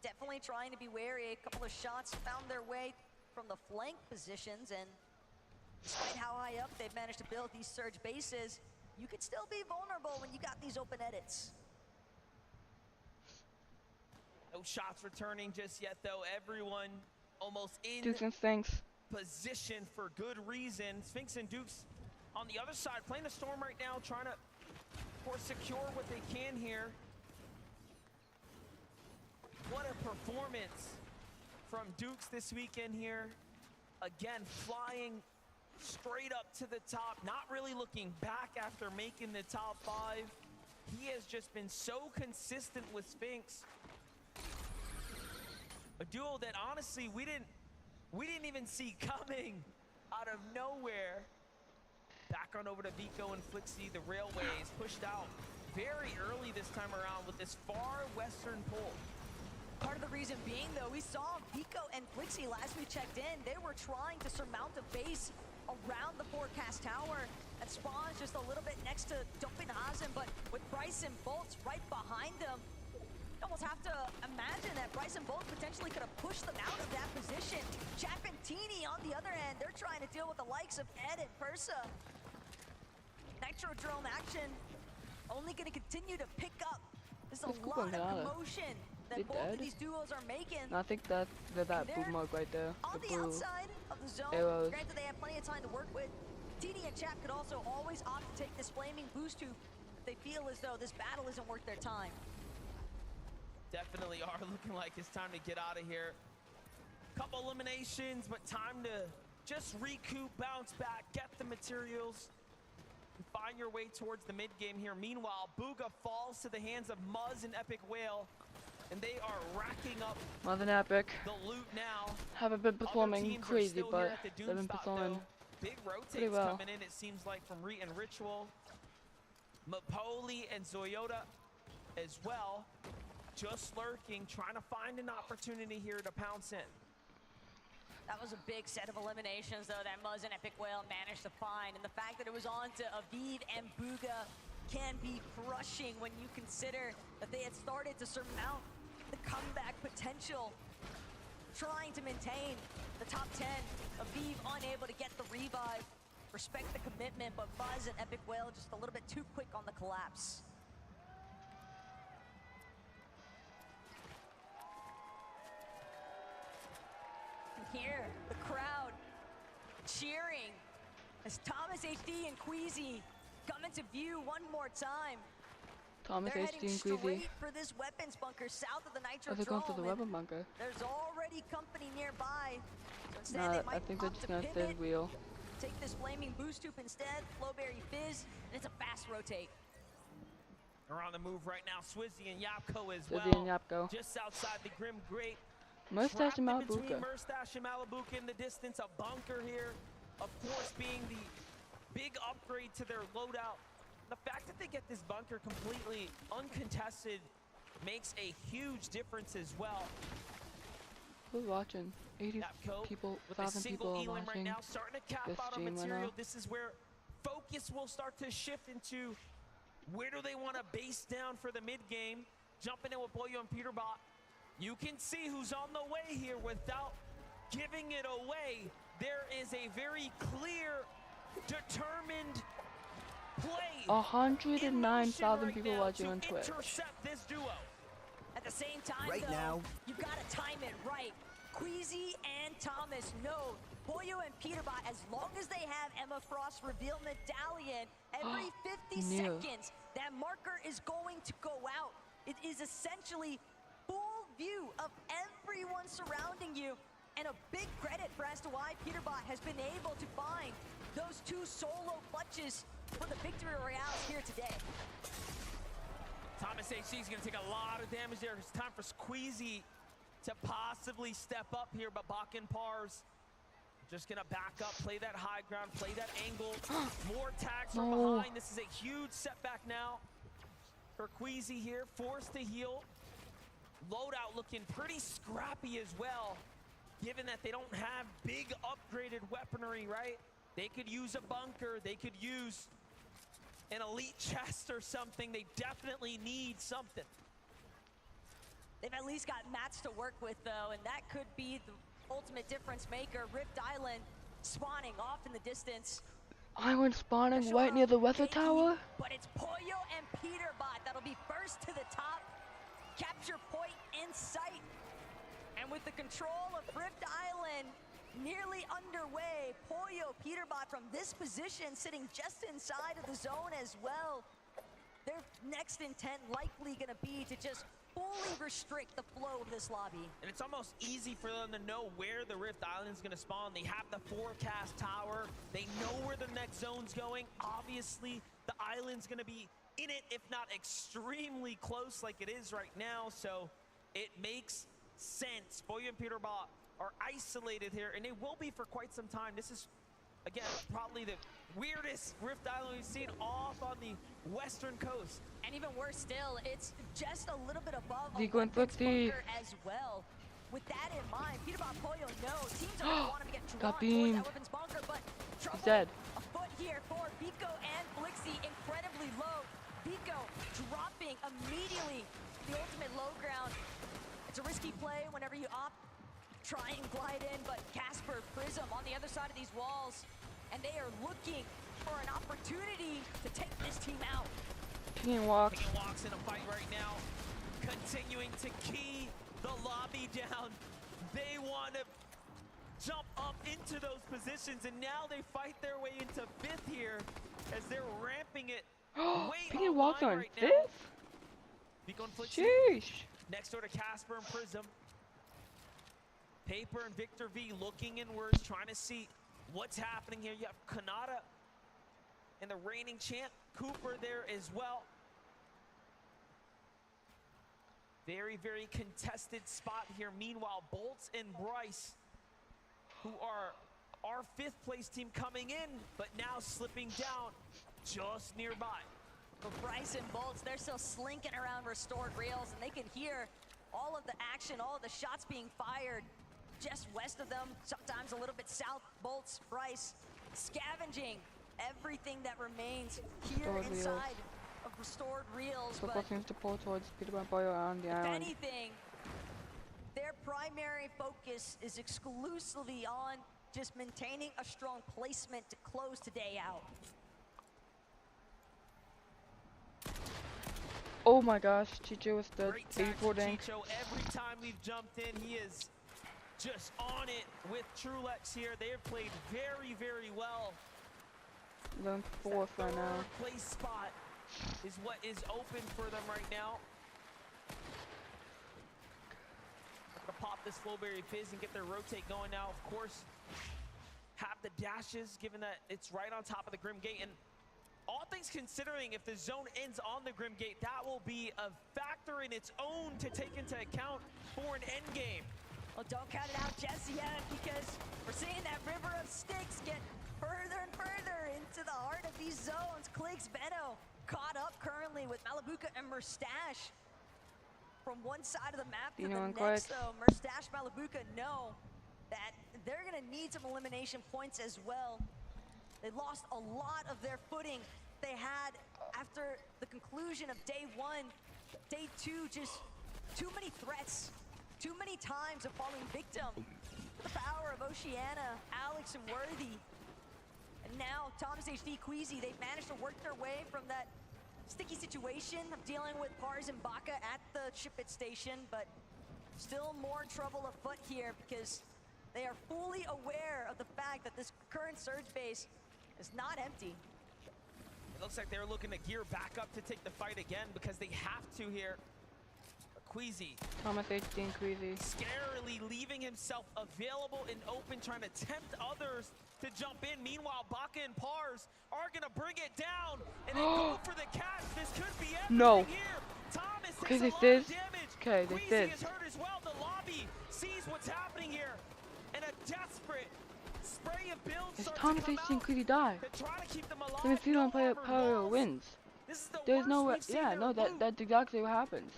definitely trying to be wary. A couple of shots found their way from the flank positions, and despite how high up they've managed to build these surge bases, you could still be vulnerable when you got these open edits. No shots returning just yet, though. Everyone almost in Dukes and Sphinx. position for good reason. Sphinx and Dukes on the other side, playing the Storm right now, trying to, of course, secure what they can here. What a performance from Dukes this weekend here. Again, flying straight up to the top, not really looking back after making the top 5. He has just been so consistent with Sphinx. A duo that honestly we didn't even see coming out of nowhere. Back on over to Vico and Flixie. The Railways pushed out very early this time around with this far western pull. Part of the reason being, though, we saw Vico and Flixie last we checked in. They were trying to surmount a base around the forecast tower that spawns just a little bit next to Dopinhazen, but with Bryson Bolts right behind them, you almost have to imagine that Bryson Bolts potentially could have pushed them out of that position. Chapentini, on the other hand, they're trying to deal with the likes of Ed and Persa. Nitrodrome action only going to continue to pick up. There's a lot of commotion that both of these duos are making. I think that they're that boomog right there. On the outside of the zone, arrows. granted they have plenty of time to work with. TD and Chap could also always opt to take this flaming boost tube if they feel as though this battle isn't worth their time. Definitely are looking like it's time to get out of here. Couple eliminations, but time to just recoup, bounce back, get the materials, and find your way towards the mid game here. Meanwhile, Bugha falls to the hands of Muzz and Epic Whale, and they are racking up Mother and Epic the loot now. haven't been performing crazy, but they've been performing big pretty rotates well. coming in, it seems like, from Reet and Ritual. Mapoli and Zoyota as well, just lurking, trying to find an opportunity here to pounce in. That was a big set of eliminations, though, that Muzz and Epic Whale managed to find. And the fact that it was on to Aviv and Bugha can be crushing when you consider that they had started to surmount the comeback potential, trying to maintain the top 10. Aviv unable to get the revive. Respect the commitment, but Muzz and Epic Whale just a little bit too quick on the collapse. Here, the crowd cheering as Thomas HD and Queasy come into view one more time. Thomas They're HD heading and Queasy. straight for this weapons bunker south of the Nitro Oh, they're going for the Drome, weapon and bunker. There's already company nearby. So instead Nah, they I might think they're opt just to gonna stay pivot, wheel. take this flaming boost tube instead, Flowberry Fizz, and it's a fast rotate. They're on the move right now. Swizzy and Yapko as Swizzy well. and Yapko. Just outside the Grim Grate. Mustache and Trapped in between Malabuka. Mustache and Malabuka in the distance. A bunker here, of course, being the big upgrade to their loadout. The fact that they get this bunker completely uncontested makes a huge difference as well. Who's watching? 80 Yapko people, with a 1,000 single people elim right watching now, starting to cap this out on stream right material. now. This is where focus will start to shift into where do they want to base down for the mid game. Jumping in with Pollo and Peterbot. You can see who's on the way here without giving it away. There is a very clear, determined play. 109,000 people watching on Twitch. Intercept this duo. At the same time, Right though, now. you gotta time it right. Queasy and Thomas know Pollo and Peterbot, as long as they have Emma Frost reveal medallion, every 50 He knew. seconds, that marker is going to go out. It is essentially full view of everyone surrounding you, and a big credit for as to why Peterbot has been able to find those 2 solo clutches for the victory royales here today. Thomas HC is going to take a lot of damage there. It's time for Squeezy to possibly step up here, but Bakken Pars just going to back up, play that high ground, play that angle. More tags from No. behind. This is a huge setback now for Queasy here, forced to heal. Loadout looking pretty scrappy as well, given that they don't have big upgraded weaponry, right? They could use a bunker, they could use an elite chest or something. They definitely need something. They've at least got mats to work with, though, and that could be the ultimate difference maker. Rift Island spawning off in the distance. Island spawning right near the weather tower. But it's Pollo and Peterbot that'll be first to the top. Capture point in sight. And with the control of Rift Island nearly underway, Pollo, Peterbot from this position sitting just inside of the zone as well. Their next intent likely going to be to just fully restrict the flow of this lobby. And it's almost easy for them to know where the Rift Island is going to spawn. They have the forecast tower. They know where the next zone's going. Obviously, the island's going to be in it, if not extremely close like it is right now. So it makes sense. Pollo and Peterbot are isolated here, and they will be for quite some time. This is, again, probably the weirdest Rift Island we've seen off on the western coast. And even worse still, it's just a little bit above The Gwen bunker as well. With that in mind, Peterbot, Pollo, no. Teams are going to want to get drawn Got towards beamed. that weapons bunker, but trouble He's dead. afoot here for Vico and Blixie, incredibly low. Vico dropping immediately the ultimate low ground. It's a risky play whenever you opt, try and glide in, but Casper, Prism on the other side of these walls, and they are looking for an opportunity to take this team out. Pinging walks. Pinging walks in a fight right now, continuing to key the lobby down. They want to jump up into those positions, and now they fight their way into 5th here as they're ramping it. Pinging walks on right 5th? Sheesh. Next door to Casper and Prism. Paper and Victor V looking inwards, trying to see what's happening here. You have Kanata and the reigning champ, Cooper, there as well. Very, very contested spot here. Meanwhile, Bolts and Bryce, who are our 5th place team coming in, but now slipping down just nearby. But Bryce and Bolts, they're still slinking around restored reels, and they can hear all of the action, all of the shots being fired just west of them, sometimes a little bit south. Bolts, Bryce, scavenging everything that remains here Restored inside of restored reels. Football But seems to pull towards Peterbot and Pollo on the if island. anything, their primary focus is exclusively on just maintaining a strong placement to close today out. Oh my gosh, Chicho with the Great 84 dank. Chicho, every time we've jumped in, he is just on it with Trulex here. They have played very, very well. 11th, 4th right now. Third place spot is what is open for them right now. Gonna pop this Flowberry Fizz and get their rotate going now. Of course, have the dashes, given that it's right on top of the Grim Gate. And all things considering, if the zone ends on the Grim Gate, that will be a factor in its own to take into account for an end game. Well, don't count it out just yet, because we're seeing that river of sticks get further and further into the heart of these zones. Kligs Benno caught up currently with Malabuka and Murstache from one side of the map to the next, though. Murstache, Malabuka know that they're going to need some elimination points as well. They lost a lot of their footing they had after the conclusion of day 1. Day 2, just too many threats, too many times of falling victim to the power of Oceana, Alex, and Worthy. And now Thomas HD, Queasy, they've managed to work their way from that sticky situation of dealing with Pars and Baka at the ship-it station, but still more trouble afoot here because they are fully aware of the fact that this current surge base is not empty. It looks like they're looking to gear back up to take the fight again because they have to here. Queasy. Thomas HD and Queasy. Scarily leaving himself available and open, trying to tempt others to jump in. Meanwhile, Baka and Pars are going to bring it down and then go for the catch. This could be everything No. here. Thomas Okay, takes a they lot fizz. of damage. Okay, they Queasy fizz. is hurt as well. The lobby sees what's happening here. And a desperate spray of builds Is starts Thomas to come HD and out Queasy die? to try to keep them alive. Let me see them play Pollo wins. This is the There's no way. worst we've seen Yeah, their no, group. that's exactly what happens.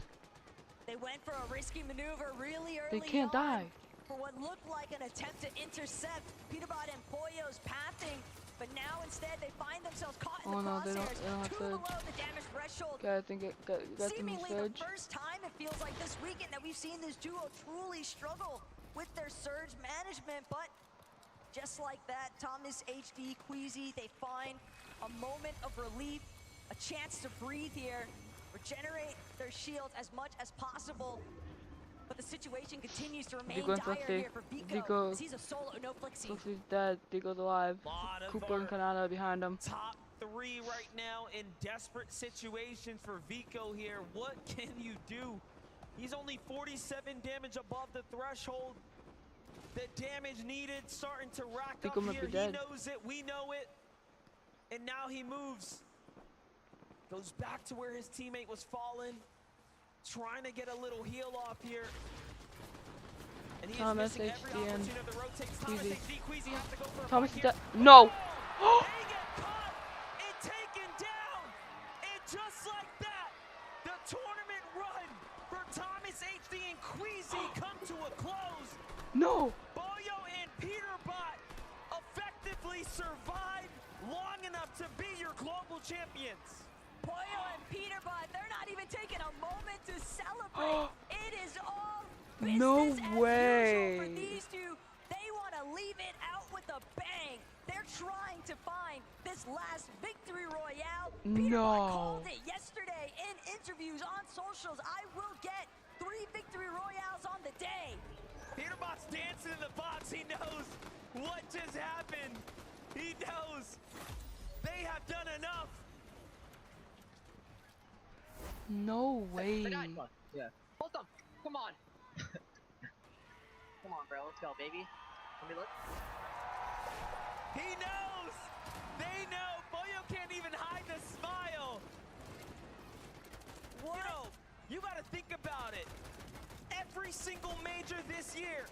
They went for a risky maneuver really early They can't on die. for what looked like an attempt to intercept Peterbot and Pollo's pathing, but now instead they find themselves caught in Oh the no, they crosshairs, don't have too Surge. below the damage threshold. Got them Seemingly Surge. the first time it feels like this weekend that we've seen this duo truly struggle with their Surge management, but just like that, Thomas, HD, Queasy, they find a moment of relief, a chance to breathe here, regenerate their shields as much as possible. But the situation continues to remain Vico and dire Flexi. here for Vico. Vico. He's a solo, no Flexi. Flexi's dead. Vico's alive. Lot of Cooper and Kanata behind him. Top 3 right now in desperate situations for Vico here. What can you do? He's only 47 damage above the threshold. The damage needed starting to rack Vico up might here. be dead. He knows it, we know it. And now he moves. Goes back to where his teammate was fallen. Trying to get a little heal off here. And he is Thomas, missing every HD, and opportunity to rotate. Thomas, Queasy. HD, Queasy have to go for a Thomas fight is here. dead. No! They get caught and taken down. And just like that, the tournament run for Thomas, HD, and Queasy come to a close. No! Boyo and Peterbot effectively survived long enough to be your global champions. Boyo and Peterbot, they're not even taking a moment to celebrate. It is all business No as way. usual for these two. They want to leave it out with a bang. They're trying to find this last victory royale. Peterbot called it yesterday in interviews on socials. I will get 3 victory royales on the day. Peterbot's dancing in the box. He knows what just happened. He knows they have done enough. No way. Yeah. Hold on. Come on. Come on, bro. Let's go, baby. Let me look. He knows. They know. Boyo can't even hide the smile. What? You know, you got to think about it. Every single major this year,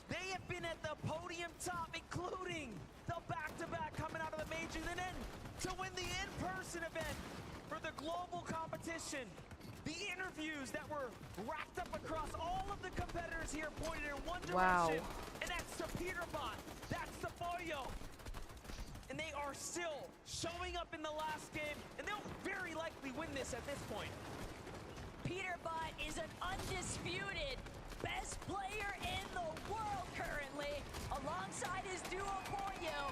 they have been at the podium top, including the back-to-back coming out of the majors, and then to win the in-person event for the global competition. The interviews that were racked up across all of the competitors here pointed in one direction. And that's to Peterbot. That's to Boyo. And they are still showing up in the last game, and they'll very likely win this at this point. Peterbot is an undisputed best player in the world currently, alongside his duo Boyo.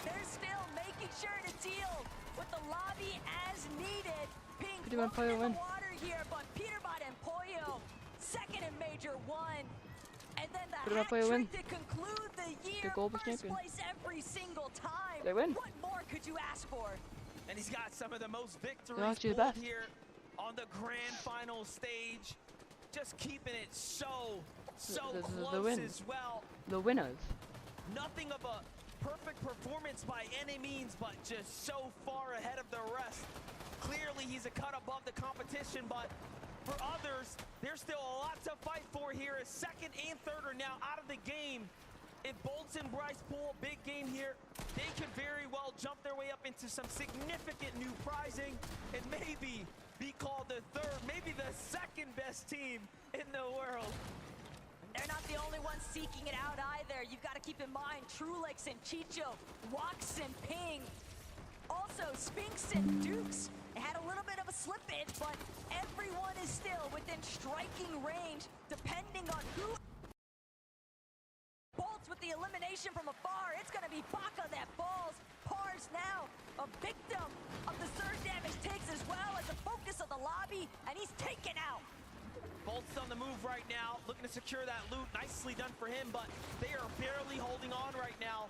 They're still making sure to deal with the lobby as needed. Being Peterbot floated in win. the water here, but Peterbot and Boyo, second in Major 1. And then the Peterbot hat Boyo win. trick to conclude the year. The global First champion. place every single time. They win. What more could you ask for? And he's got some of the most victories actually the pulled best. here on the grand final stage. Just keeping it so The close win. as well. The winners. Nothing of a perfect performance by any means, but just so far ahead of the rest. Clearly, he's a cut above the competition, but for others, there's still a lot to fight for here as second and third are now out of the game. If Bolts and Bryce pull a big game here, they could very well jump their way up into some significant new prizing and maybe be called the third, maybe the second best team in the world. They're not the only ones seeking it out either. You've got to keep in mind Trulix and Chicho, Wax and Ping. Also, Spinks and Dukes. They had a little bit of a slip-in, but everyone is still within striking range, depending on who bolts with the elimination from afar. It's going to be Baka that falls. Pars now a victim of the surge damage takes as well as the focus of the lobby, and he's taken out. Bolt's on the move right now, looking to secure that loot. Nicely done for him, but they are barely holding on right now.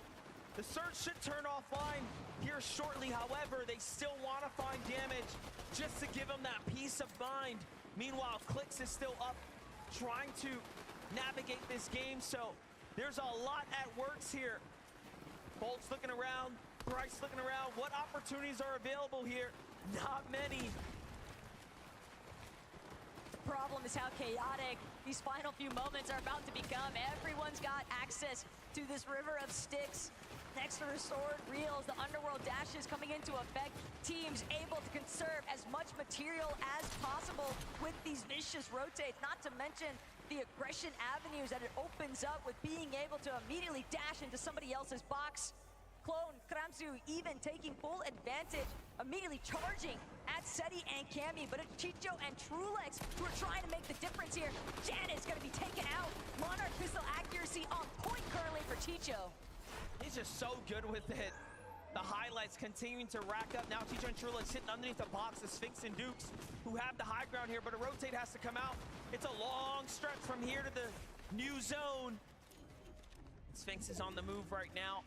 The surge should turn offline here shortly. However, they still want to find damage just to give them that peace of mind. Meanwhile, Clix is still up, trying to navigate this game. So there's a lot at works here. Bolt's looking around, Bryce looking around. What opportunities are available here? Not many. Problem is how chaotic these final few moments are about to become. Everyone's got access to this river of sticks. Next to restored reels, the underworld dashes coming into effect. Teams able to conserve as much material as possible with these vicious rotates, not to mention the aggression avenues that it opens up with being able to immediately dash into somebody else's box. clone. Kramsu even taking full advantage, immediately charging at Seti and Cammy, but it's Chicho and Trulex who are trying to make the difference here. Janet's gonna be taken out. Monarch pistol accuracy on point currently for Chicho. He's just so good with it. The highlights continuing to rack up. Now Chicho and Trulex sitting underneath the box. The Sphinx and Dukes who have the high ground here, but a rotate has to come out. It's a long stretch from here to the new zone. Sphinx is on the move right now.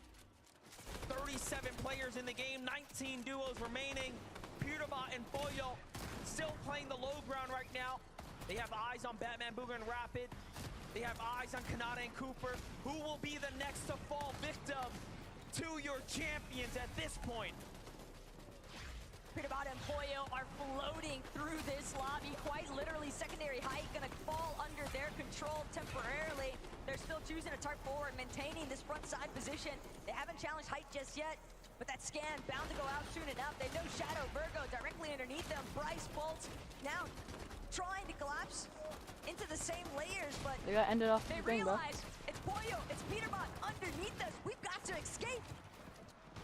37 players in the game, 19 duos remaining. Peterbot and Pollo still playing the low ground right now. They have eyes on Batman, Booger, and Rapid. They have eyes on Kanata and Cooper. Who will be the next to fall victim to your champions at this point? Peterbot and Pollo are floating through this lobby. Quite literally, secondary height gonna fall under their control temporarily. They're still choosing a tarp forward, maintaining this front side position. They haven't challenged height just yet, but that scan bound to go out soon enough. They know Shadow Virgo directly underneath them. Bryce Bolts now trying to collapse into the same layers, but they got ended off they the thing, bro. realize it's Pollo, it's Peterbot underneath us. We've got to escape.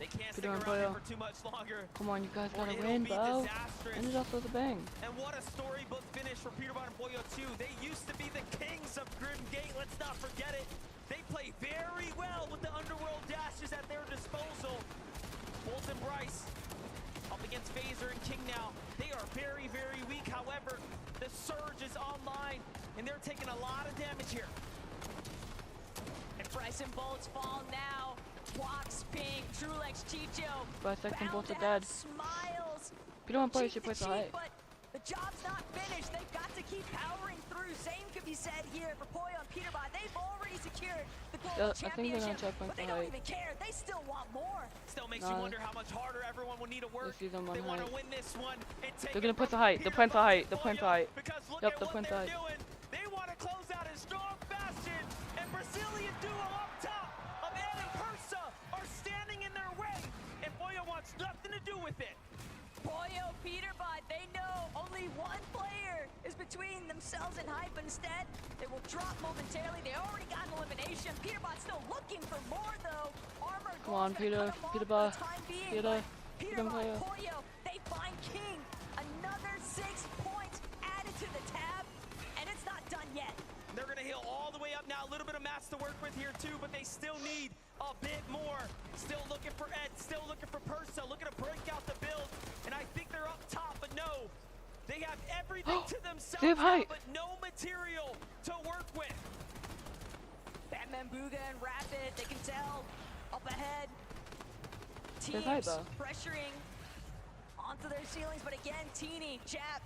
They can't stick Peter around here for too much longer. Come on, you guys or gotta it'll win, be bro. disastrous. End it off with a bang. And what a storybook finish for Peterbot and Pollo 2. They used to be the kings of Grim Gate. Let's not forget it. They play very well with the underworld dashes at their disposal. Bolt and Bryce up against Phaser and King now. They are very, very weak. However, the Surge is online, and they're taking a lot of damage here. And Bryce and Bolts fall now. Walks, Ping, Trulex, Chicho. Bryce and Bolts are dead. Smiles. Peterbot Pollo should play for height. But the job's not finished. They've got to keep powering through. Same could be said here for Pollo and Peterbot. They've already secured the global championship, but they don't even care. They still want more. Still makes you wonder how much harder everyone will need to work. They want to win this one and take They're gonna put the height. They're playing for height. They're playing for height. Yep, they're playing for height. They want to close out in strong fashion, and Brazilian duo up top of Ed and Persa are standing in their way, and Pollo wants nothing to do with it. Pollo, Peterbot, they know only one player is between themselves and hype. Instead, they will drop momentarily. They already got an elimination. Peterbot's still looking for more, though. Armor Come on, Peterbot. Peterbot, Pollo, they find King. Another 6 points added to the tab, and it's not done yet. They're going to heal all the way up now. A little bit of mats to work with here, too, but they still need a bit more. Still looking for Ed, still looking for Persa, looking to break out the build. And I think they're up top, but no. They have everything to themselves now, but no material to work with. Batman, Booga, and Rapid, they can tell. Up ahead. Teams pressuring onto their ceilings, but again, Teeny, Jap,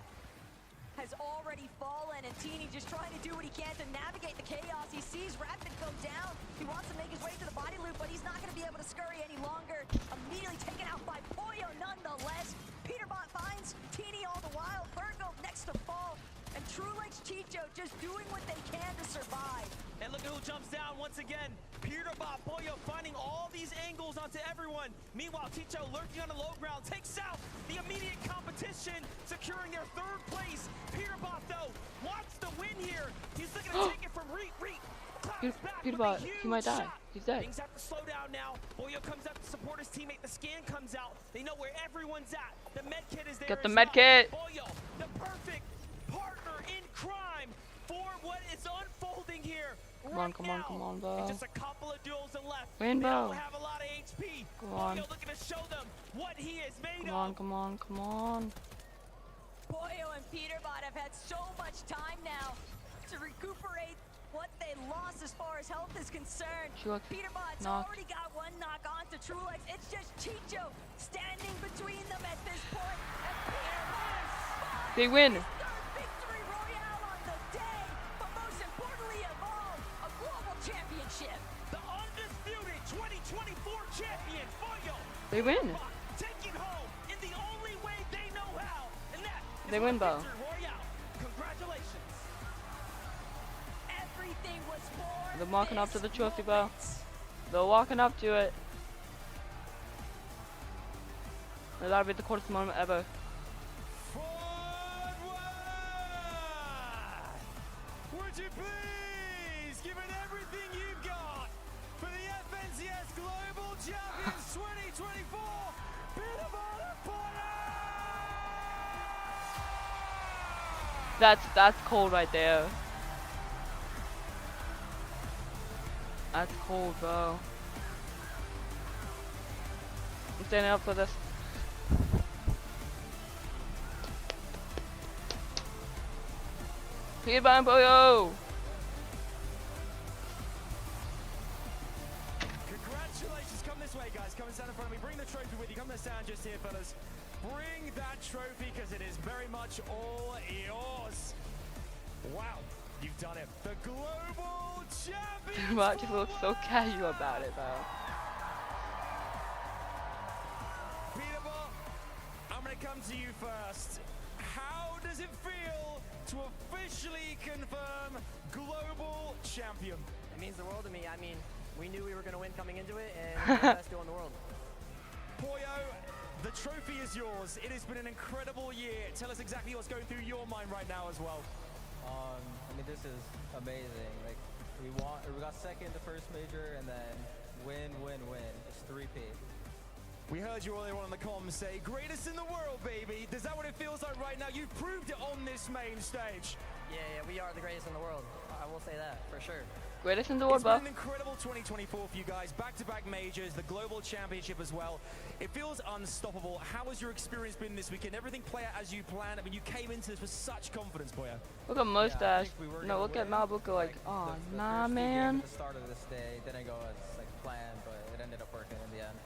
has already fallen, and Teeny just trying to do what he can to navigate the chaos. He sees Rapid go down. He wants to make his way to the body loop, but he's not going to be able to scurry any longer. Immediately taken out by Pollo nonetheless. Peterbot finds Teeny all the while. Virgo next to fall. And Trulex, Chicho just doing what they can to survive. And look at who jumps down once again. Peterbot, Pollo finding all these angles onto everyone. Meanwhile, Chicho lurking on the low ground takes out the immediate competition, securing their 3rd place. Peterbot, though, wants to win here. He's looking to take it from Reek. Peterbot, he might die. He's dead. Things have to slow down now. Pollo comes up to support his teammate. The scan comes out. They know where everyone's at. The med kit is there. Get the med kit. Pollo, the perfect partner in crime for what is unfolding here. Come on, come on, come on, bro. Just a couple of duels left. Win, bro. They don't have a lot of HP. Come on. Pollo looking to show them what he is made of. Come on, come on. Pollo and Peterbot have had so much time now to recuperate what they lost as far as health is concerned. Peterbot's already got one knock on to Trulex. It's just Chicho standing between them at this point. And Peterbot they win. Victory royale on the day, but most importantly of all, a global championship. The undisputed 2024 champion, Pollo. They win. Taking home in the only way they know how, and that they win, Bo. Congratulations. Everything was for They're walking up to the trophy, Bo. They're walking up to it. That'll be the coolest moment ever. Would you please give it everything you've got for the FNCS Global Champions 2024, Peter Bot Empire! That's cold right there. That's cold, bro. I'm standing up for this. Peter Bot Empire! Congratulations, come this way, guys. Come and stand in front of me. Bring the trophy with you. Come and stand just here, fellas. Bring that trophy, because it is very much all yours. Wow, you've done it. The Global Champions! Mark just looks so casual about it, bro. Peterbot, I'm going to come to you first. How does it feel to officially confirm Global Champion? It means the world to me. I mean, we knew we were going to win coming into it, and we're the best duo in the world. Poyo, the trophy is yours. It has been an incredible year. Tell us exactly what's going through your mind right now as well. I mean, this is amazing. Like, we got second the first major, and then win. It's 3P. We heard you earlier on the comms say, greatest in the world, baby. Is that what it feels like right now? You've proved it on this main stage. Yeah, we are the greatest in the world. I will say that, for sure. Greatest in the world, It's been an incredible 2024 for you guys. Back-to-back majors, the Global Championship as well. It feels unstoppable. How has your experience been this weekend? Everything play out as you planned? I mean, you came into this with such confidence, Poyo. Look at Mustache. Yeah, No, look at Malbuka like, oh, nah, man. The start of this day didn't go as like planned, but it ended up working in the end.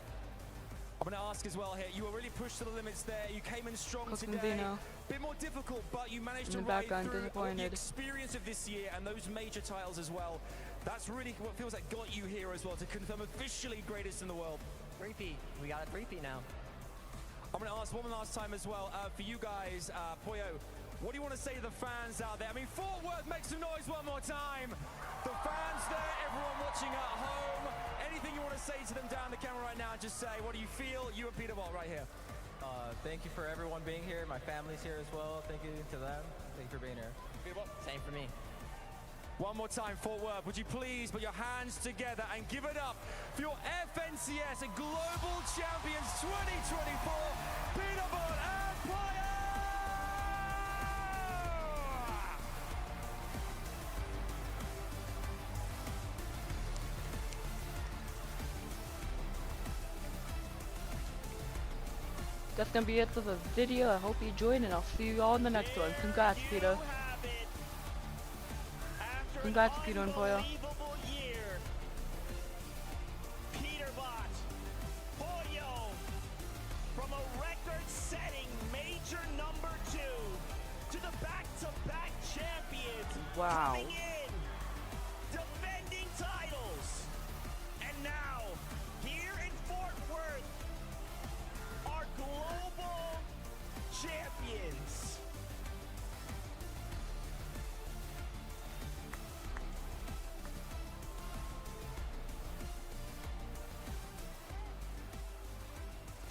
I'm going to ask as well here, you were really pushed to the limits there. You came in strong Cooking today. Vino. Bit more difficult, but you managed In to the ride background, through all the disappointed. experience of this year and those major titles as well. That's really what feels like got you here as well, to confirm officially greatest in the world. 3P. We got a 3P now. I'm going to ask one last time as well, for you guys, Poyo, what do you want to say to the fans out there? I mean, Fort Worth, make some noise one more time. The fans there, everyone watching at home. Anything you want to say to them down the camera right now, just say, what do you feel? You and Peterbot right here. Thank you for everyone being here. My family's here as well. Thank you to them. Thank you for being here. Same for me. One more time, Fort Worth, would you please put your hands together and give it up for your FNCS Global Champions 2024, Peterbot Empire! That's gonna be it for the video. I hope you enjoyed, and I'll see you all in the next one. Congrats, Peter. Congrats, Peter and Poyo. Peterbot, Poyo, from a record-setting major number 2 to the back-to-back champions. Wow. Coming in, defending titles. And now, here in Fort Worth, our global champions.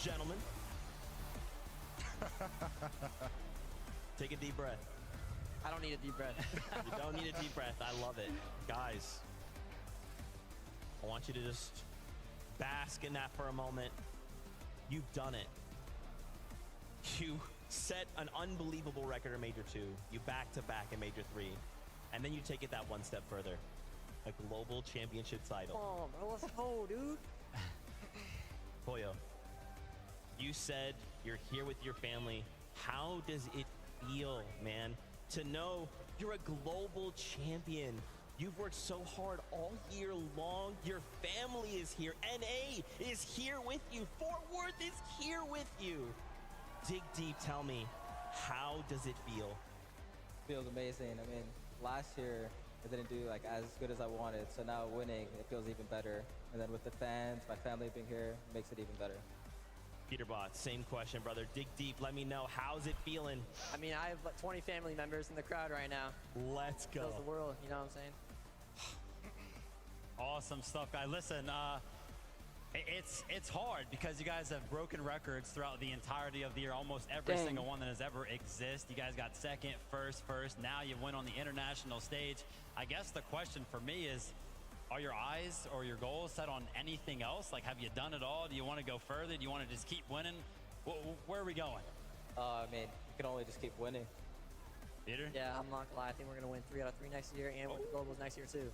Gentlemen, take a deep breath. I don't need a deep breath. You don't need a deep breath. I love it. Guys, I want you to just bask in that for a moment. You've done it. You set an unbelievable record in Major 2. You back-to-back in Major 3. And then you take it that one step further. A global championship title. Oh, bro, let's go, dude. Poyo, you said you're here with your family. How does it feel, man, to know you're a global champion? You've worked so hard all year long. Your family is here. NA is here with you. Fort Worth is here with you. Dig deep, tell me, how does it feel? Feels amazing. I mean, last year I didn't do like as good as I wanted, so now winning, it feels even better. And then with the fans, my family being here, makes it even better. Peterbot, same question, brother. Dig deep, let me know, how's it feeling? I mean, I have like 20 family members in the crowd right now. Let's go. Feels the world, you know what I'm saying? Awesome stuff, guys. Listen, it's hard because you guys have broken records throughout the entirety of the year, almost every Dang. single one that has ever existed. You guys got second, first. Now you went on the international stage. I guess the question for me is, Are your eyes or your goals set on anything else? Like, have you done it all? Do you want to go further? Do you want to just keep winning? Where are we going? I mean, you can only just keep winning. Peter? Yeah, I'm not gonna lie. I think we're gonna win 3 out of 3 next year, and win the globals next year too.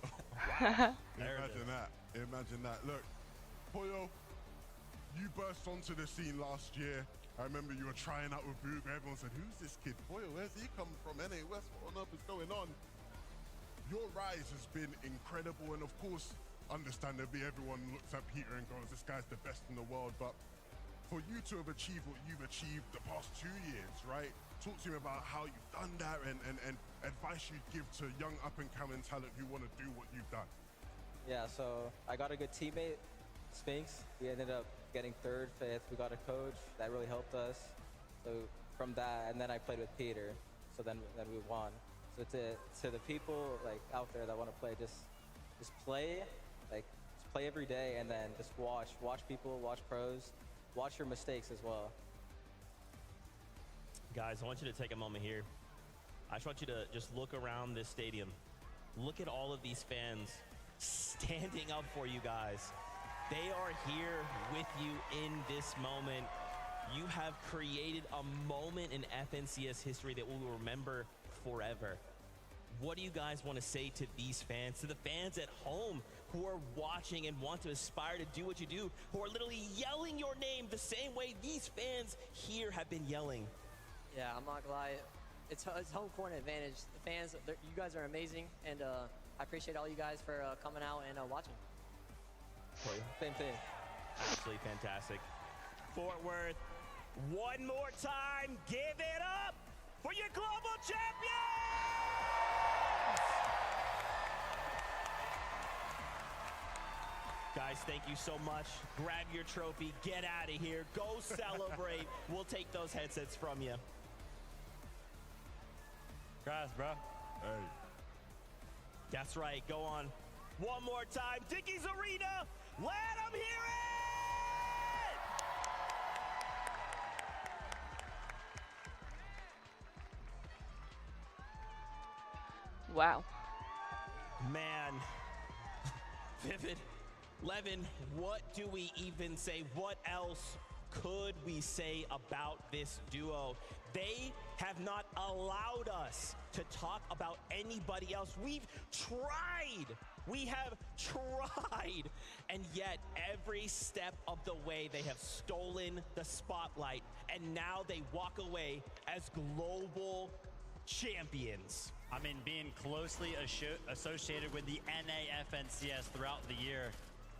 Imagine that. Imagine that. Look, Pollo, you burst onto the scene last year. I remember you were trying out with Bugha. Everyone said, "Who's this kid? Pollo, where's he come from? NA West, what on earth is going on?" Your rise has been incredible, and of course, understandably, everyone looks at Peter and goes, "This guy's the best in the world." But for you to have achieved what you've achieved the past 2 years, right? Talk to me about how you've done that and advice you'd give to young up-and-coming talent who want to do what you've done. Yeah, so I got a good teammate, Spinks. We ended up getting 3rd, 5th. We got a coach that really helped us. So from that, and then I played with Peter. So then we won. So to the people like out there that want to play, just play, like just play every day, and then just watch people, watch pros, watch your mistakes as well. Guys, I want you to take a moment here. I just want you to just look around this stadium. Look at all of these fans standing up for you guys. They are here with you in this moment. You have created a moment in FNCS history that we will remember forever. What do you guys want to say to these fans, to the fans at home who are watching and want to aspire to do what you do, who are literally yelling your name the same way these fans here have been yelling? Yeah, I'm not gonna lie. It's home court advantage. The fans, you guys are amazing, and I appreciate all you guys for coming out and watching. Same thing. Absolutely fantastic. Fort Worth, one more time, give it up for your global champions! Guys, thank you so much. Grab your trophy, get out of here, go celebrate. We'll take those headsets from you. Congrats, bro. Hey. That's right, go on. One more time, Dickies Arena, let them hear it! Wow. Man. Vivid. Levin, what do we even say? What else could we say about this duo? They have not allowed us to talk about anybody else. We've tried. We have tried. And yet, every step of the way, they have stolen the spotlight. And now they walk away as global champions. I mean, being closely associated with the NAFNCS throughout the year,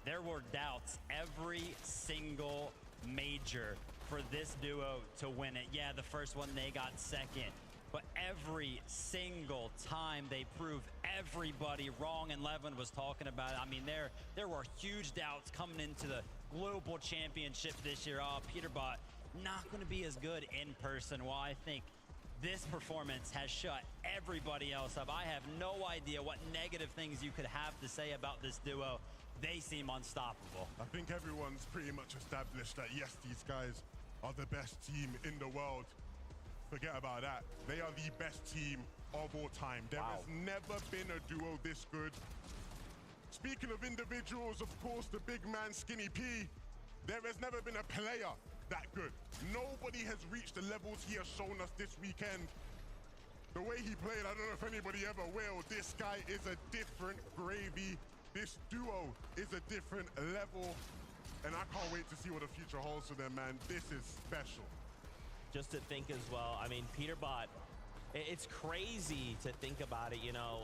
there were doubts every single major for this duo to win it. Yeah, the first one they got second, but every single time they proved everybody wrong, and Levin was talking about it. I mean, there were huge doubts coming into the global championship this year. Peterbot not going to be as good in person. Well, I think this performance has shut everybody else up. I have no idea what negative things you could have to say about this duo. They seem unstoppable. I think everyone's pretty much established that, yes, these guys are the best team in the world. Forget about that. They are the best team of all time. There has never been a duo this good. Speaking of individuals, of course, the big man, Skinny P. There has never been a player that good. Nobody has reached the levels he has shown us this weekend. The way he played, I don't know if anybody ever will. This guy is a different gravy. This duo is a different level. And I can't wait to see what the future holds for them, man. This is special. Just to think as well, I mean, Peterbot, it's crazy to think about it, you know.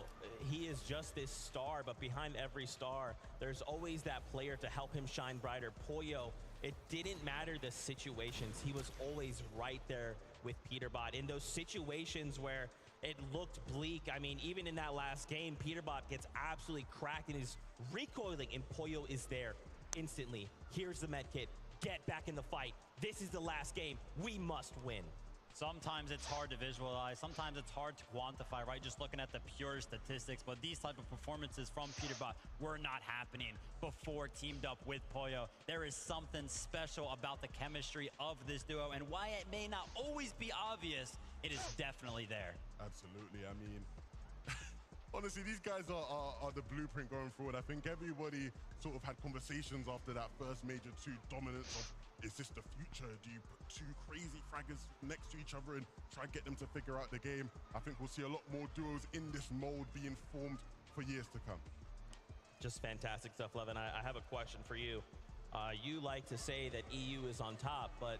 He is just this star, but behind every star, there's always that player to help him shine brighter. Pollo, it didn't matter the situations. He was always right there with Peterbot. In those situations where it looked bleak, I mean, even in that last game, Peterbot gets absolutely cracked and is recoiling, and Pollo is there instantly. Here's the med kit. Get back in the fight. This is the last game. We must win. Sometimes it's hard to visualize. Sometimes it's hard to quantify, right? Just looking at the pure statistics. But these type of performances from Peterbot were not happening before teamed up with Pollo. There is something special about the chemistry of this duo. And while it may not always be obvious, it is definitely there. Absolutely. I mean, honestly, these guys are the blueprint going forward. I think everybody sort of had conversations after that first Major 2 dominance of, is this the future? Do you put two crazy fraggers next to each other and try and get them to figure out the game? I think we'll see a lot more duos in this mold being formed for years to come. Just fantastic stuff, Levin. I have a question for you. You like to say that EU is on top, but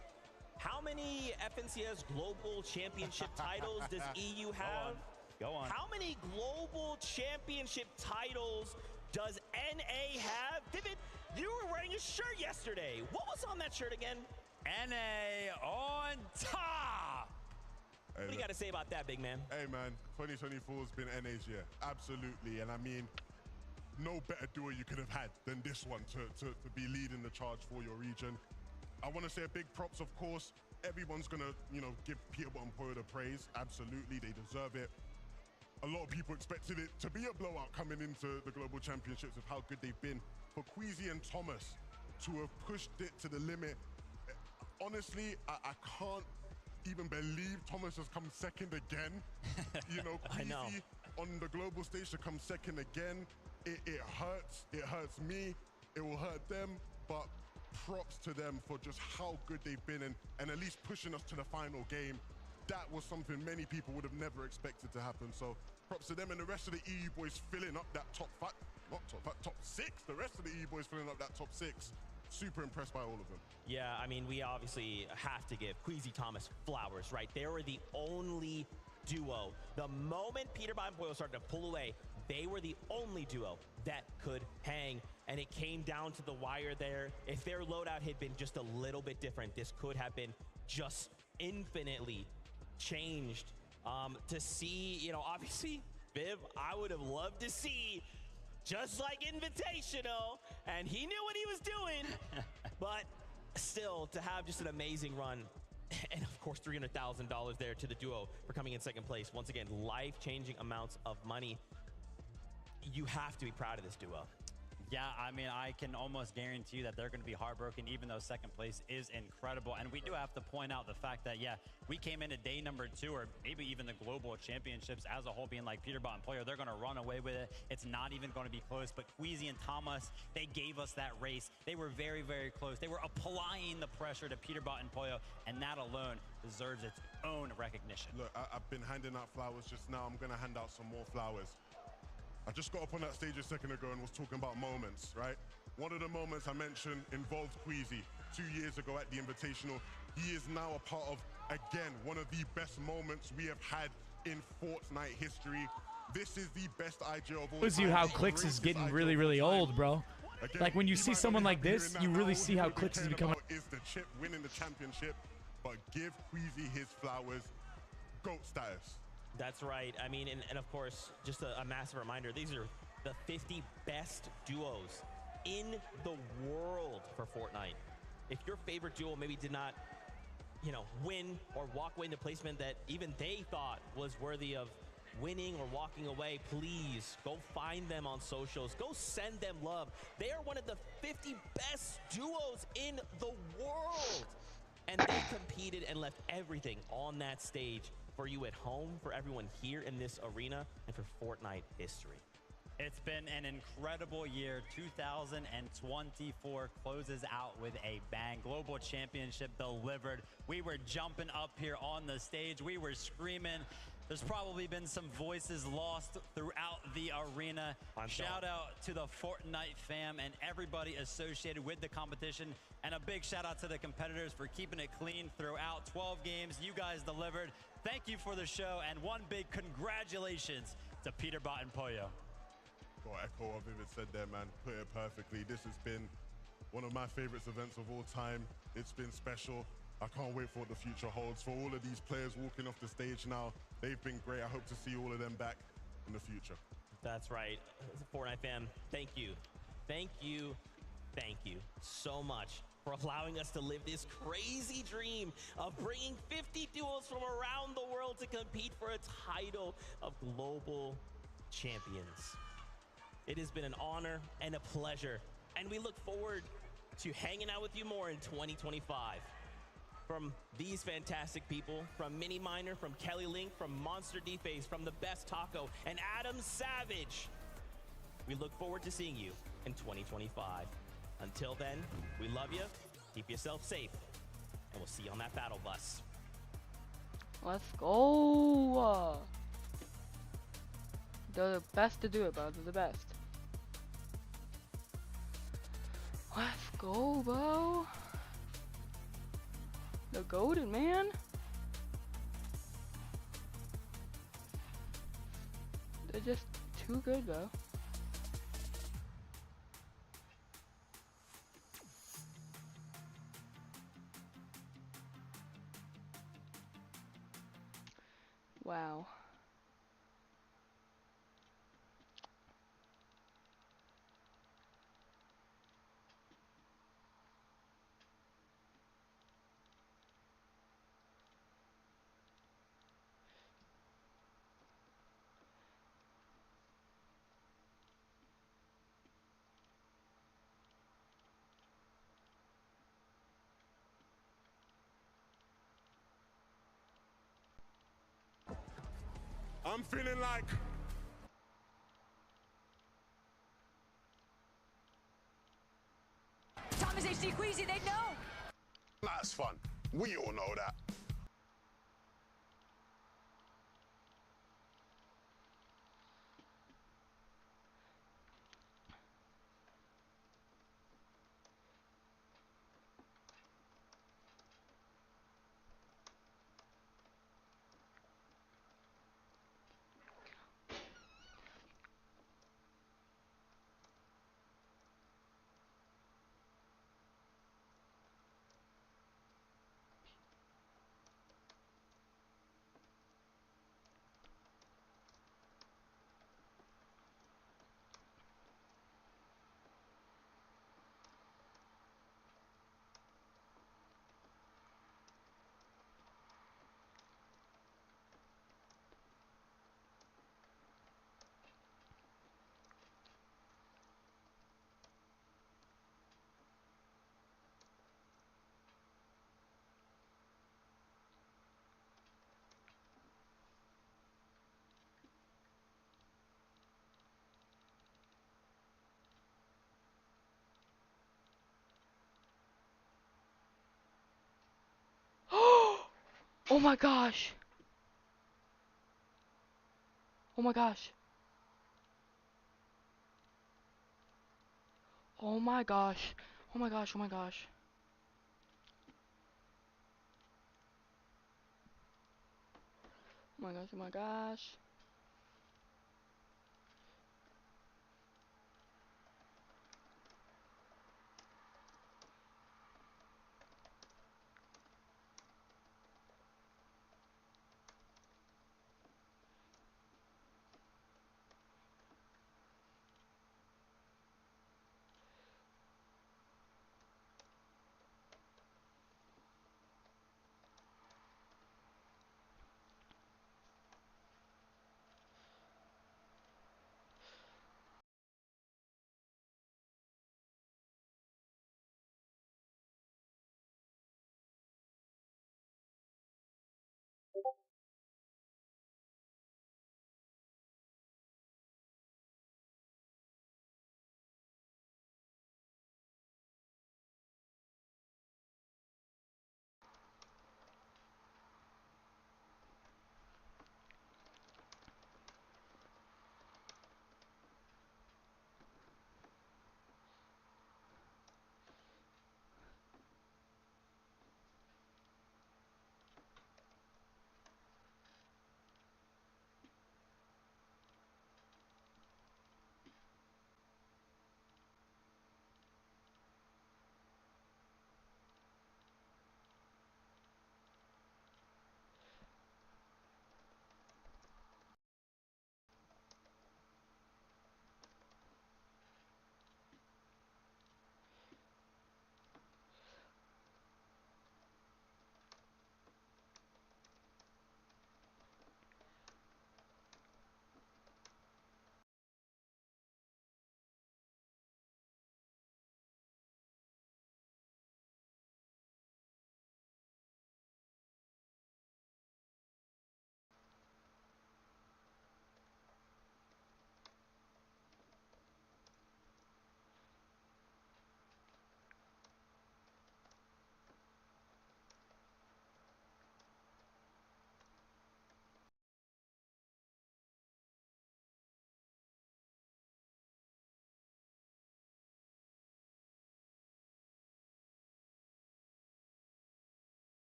how many FNCS Global Championship titles does EU have? Go on. How many Global Championship titles does NA have? Vivid, you were wearing a shirt yesterday. What was on that shirt again? NA on top! What do you got to say about that, big man? Hey, man, 2024 has been NA's year. Absolutely. And I mean, no better duo you could have had than this one to be leading the charge for your region. I want to say a big props, of course. Everyone's going to, you know, give Peterborough and Poyo the praise. Absolutely, they deserve it. A lot of people expected it to be a blowout coming into the Global Championships with how good they've been. For Queasy and Thomas to have pushed it to the limit, honestly, I can't even believe Thomas has come second again. You know, Queasy on the global stage to come second again, it hurts. It hurts me. It will hurt them, but props to them for just how good they've been and at least pushing us to the final game. That was something many people would have never expected to happen. So props to them and the rest of the EU boys filling up that top six. The rest of the EU boys filling up that top six. Super impressed by all of them. Yeah, I mean, we obviously have to give Queasy Thomas flowers, right? They were the only duo. The moment Peterborough and Poyo started to pull away, they were the only duo that could hang. And it came down to the wire there. If their loadout had been just a little bit different, this could have been just infinitely changed. To see, you know, obviously, Viv, I would have loved to see just like Invitational, and he knew what he was doing, but still, to have just an amazing run, and of course, $300,000 there to the duo for coming in second place. Once again, life-changing amounts of money. You have to be proud of this duo. Yeah, I mean, I can almost guarantee you that they're going to be heartbroken, even though second place is incredible. And we do have to point out the fact that, yeah, we came into day number 2, or maybe even the global championships as a whole being like Peterborough and Poyo, they're going to run away with it. It's not even going to be close. But Queasy and Thomas, they gave us that race. They were very, very close. They were applying the pressure to Peterborough and Poyo, and that alone deserves its own recognition. Look, I've been handing out flowers just now. I'm going to hand out some more flowers. I just got up on that stage a second ago and was talking about moments, right? One of the moments I mentioned involved Queasy 2 years ago at the Invitational. He is now a part of, again, one of the best moments we have had in Fortnite history. This is the best IG of all time. Shows you how Clix is getting really, really old, bro. Again, like when you see someone like this, you really see how Clix is becoming. Is the chip winning the championship, but give Queasy his flowers. GOAT status. That's right. I mean, and of course, just a massive reminder, these are the 50 best duos in the world for Fortnite. If your favorite duo maybe did not, you know, win or walk away in the placement that even they thought was worthy of winning or walking away, please go find them on socials. Go send them love. They are one of the 50 best duos in the world. And they competed and left everything on that stage for you at home, for everyone here in this arena, and for Fortnite history. It's been an incredible year. 2024 closes out with a bang. Global Championship delivered. We were jumping up here on the stage. We were screaming. There's probably been some voices lost throughout the arena. Shout out to the Fortnite fam and everybody associated with the competition. And a big shout out to the competitors for keeping it clean throughout 12 games. You guys delivered. Thank you for the show. And one big congratulations to Peterborough and Poyo. Got to echo what Vivid said there, man. Put it perfectly. This has been one of my favorite events of all time. It's been special. I can't wait for what the future holds. For all of these players walking off the stage now, they've been great. I hope to see all of them back in the future. That's right. Fortnite fam, thank you. Thank you. Thank you so much for allowing us to live this crazy dream of bringing 50 duos from around the world to compete for a title of global champions. It has been an honor and a pleasure, and we look forward to hanging out with you more in 2025. from these fantastic people, from Mini Miner, from Kelly Link, from Monster D-Face, from the best Taco, and Adam Savage. We look forward to seeing you in 2025. Until then, we love you, keep yourself safe, and we'll see you on that battle bus. Let's go. They're the best to do it, bro. They're the best. Let's go, bro. The golden man. They're just too good, bro. Wow. I'm feeling like Thomas HD Queasy, they know. that's fun. We all know that. Oh my gosh. Oh my gosh. Oh my gosh. Oh my gosh. Oh my gosh. Oh my gosh. Oh my gosh.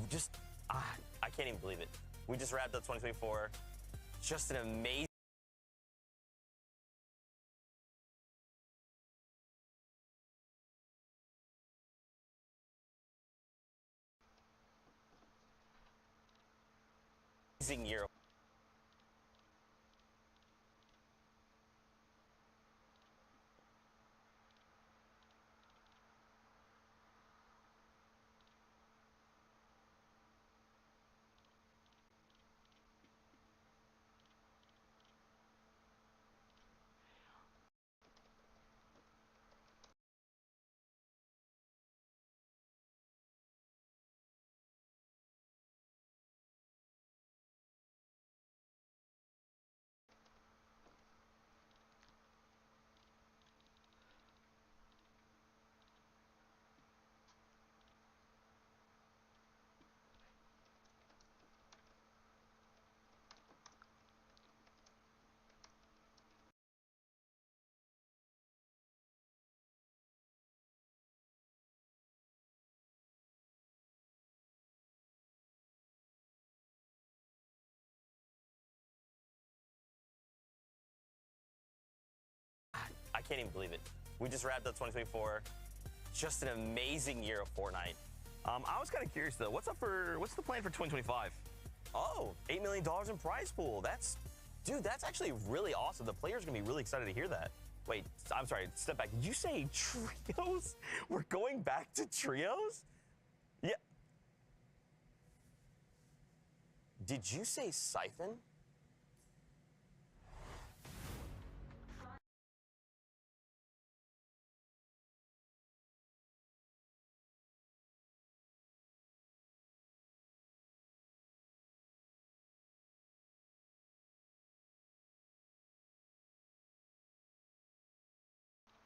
just, I can't even believe it. We just wrapped up 2024. Just an amazing year. I can't even believe it. We just wrapped up 2024. Just an amazing year of Fortnite. I was kind of curious though. What's the plan for 2025? Oh, $8 million in prize pool. Dude, that's actually really awesome. The players are gonna be really excited to hear that. Wait, I'm sorry, step back. Did you say trios? We're going back to trios? Yeah. Did you say Siphon?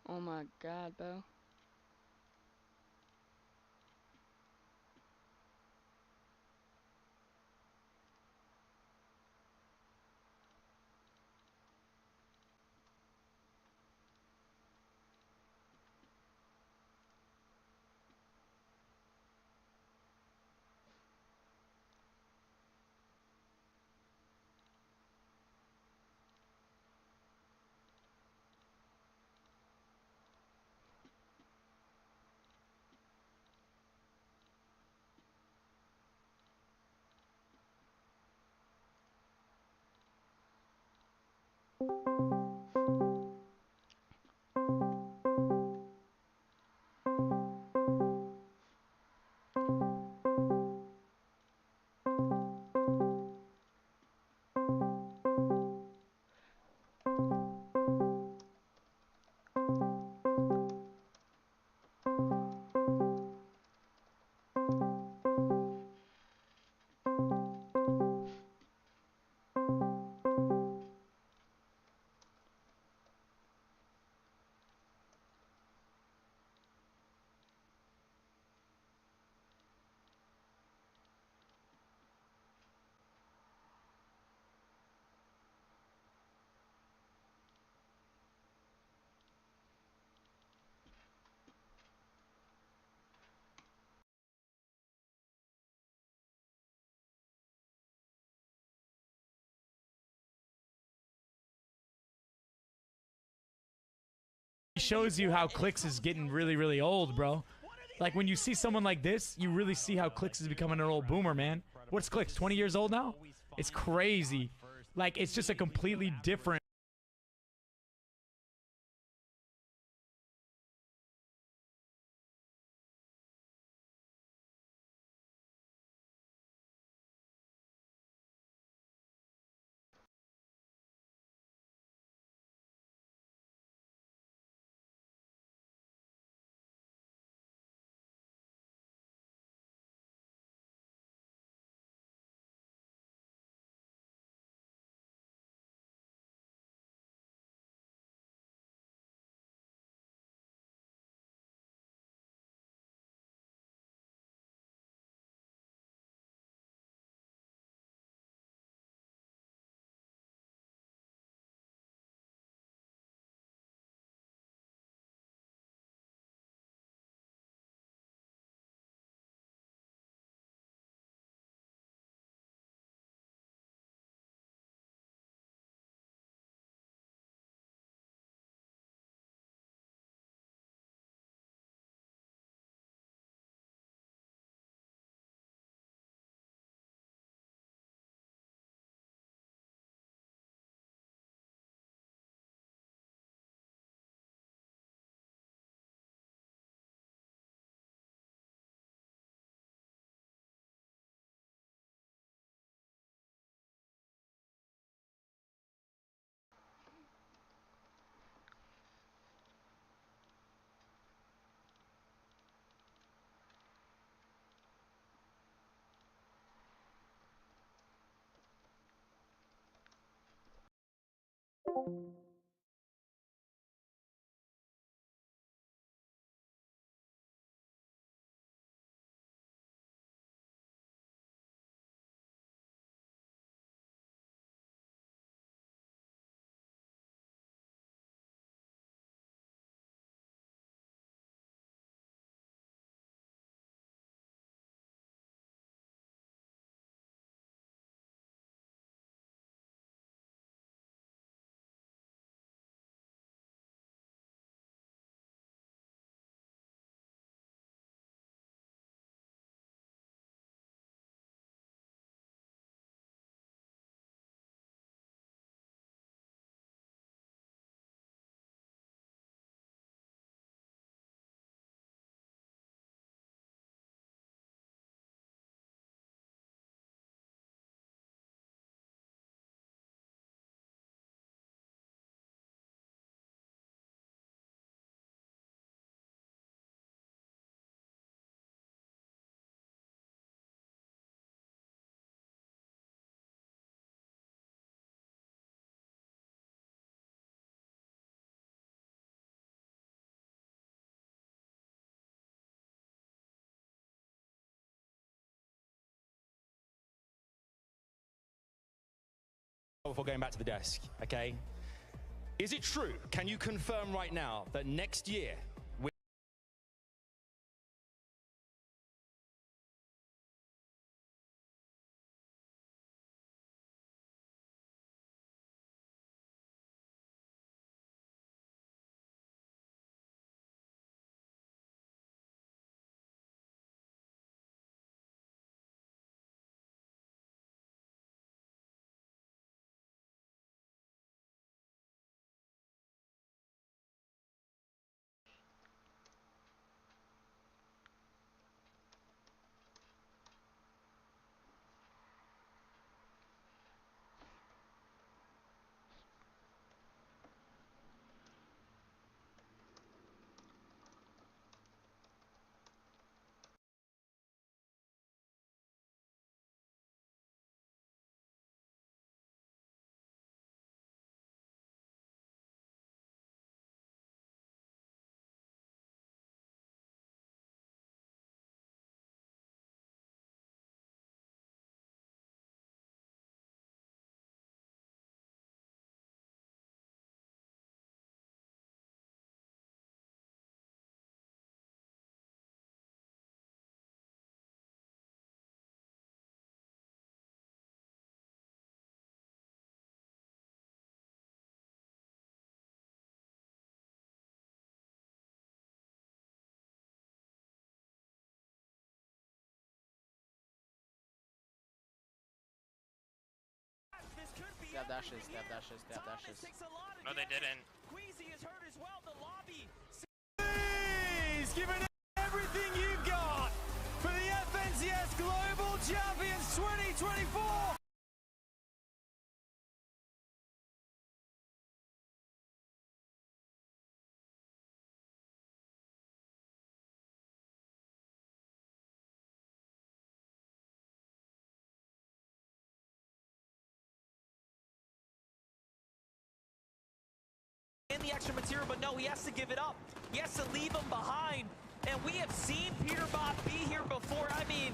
Oh my god, bro. Shows you how Clix is getting really, really old, bro. Like when you see someone like this, you really see how Clix is becoming an old boomer, man. What's Clix, 20 years old now? It's crazy. Like it's just a completely different Before going back to the desk, okay? Is it true? Can you confirm right now that next year Stab dashes, stab dashes, stab dashes. No, they didn't. Queasy is hurt as well. The lobby. Please give it everything you've got for the FNCS Global Champions 2024. In the extra material, but no, he has to give it up. He has to leave him behind. And we have seen Peterbot be here before. I mean,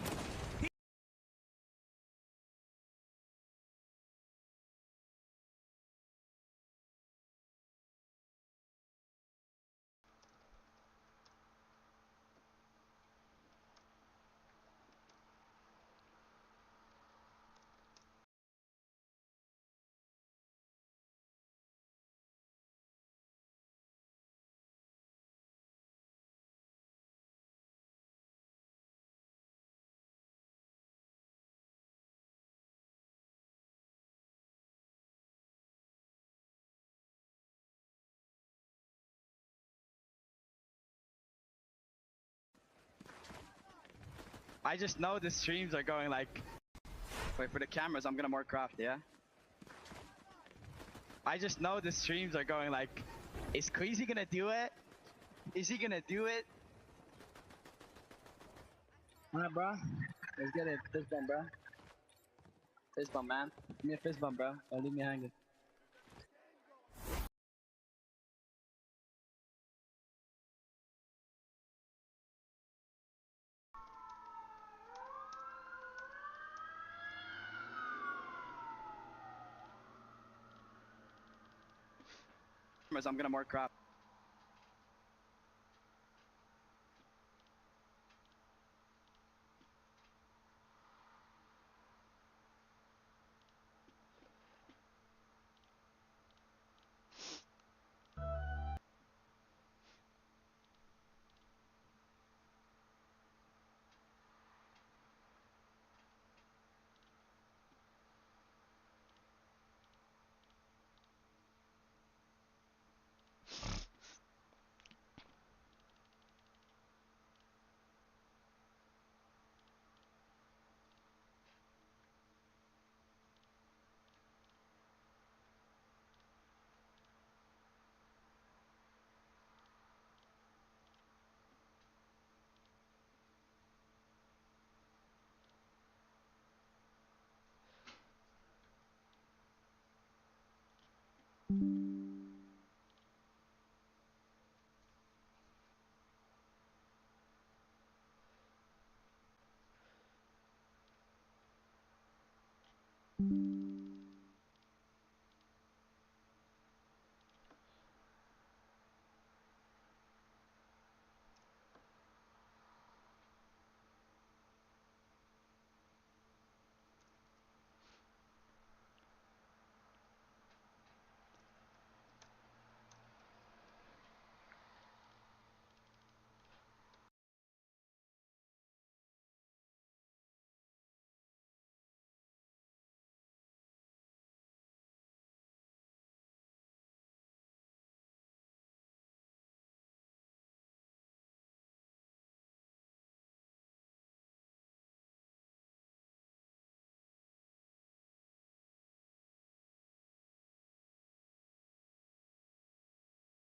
I just know the streams are going like... Wait, for the cameras, I'm gonna more craft, yeah? I just know the streams are going like... Is Queasy gonna do it? Is he gonna do it? Alright, bro. Let's get it. Fist bump, bro. Fist bump, man. Give me a fist bump, bro. Don't leave me hanging. I'm gonna mark crap.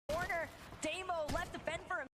Corner, Damo left to fend for him.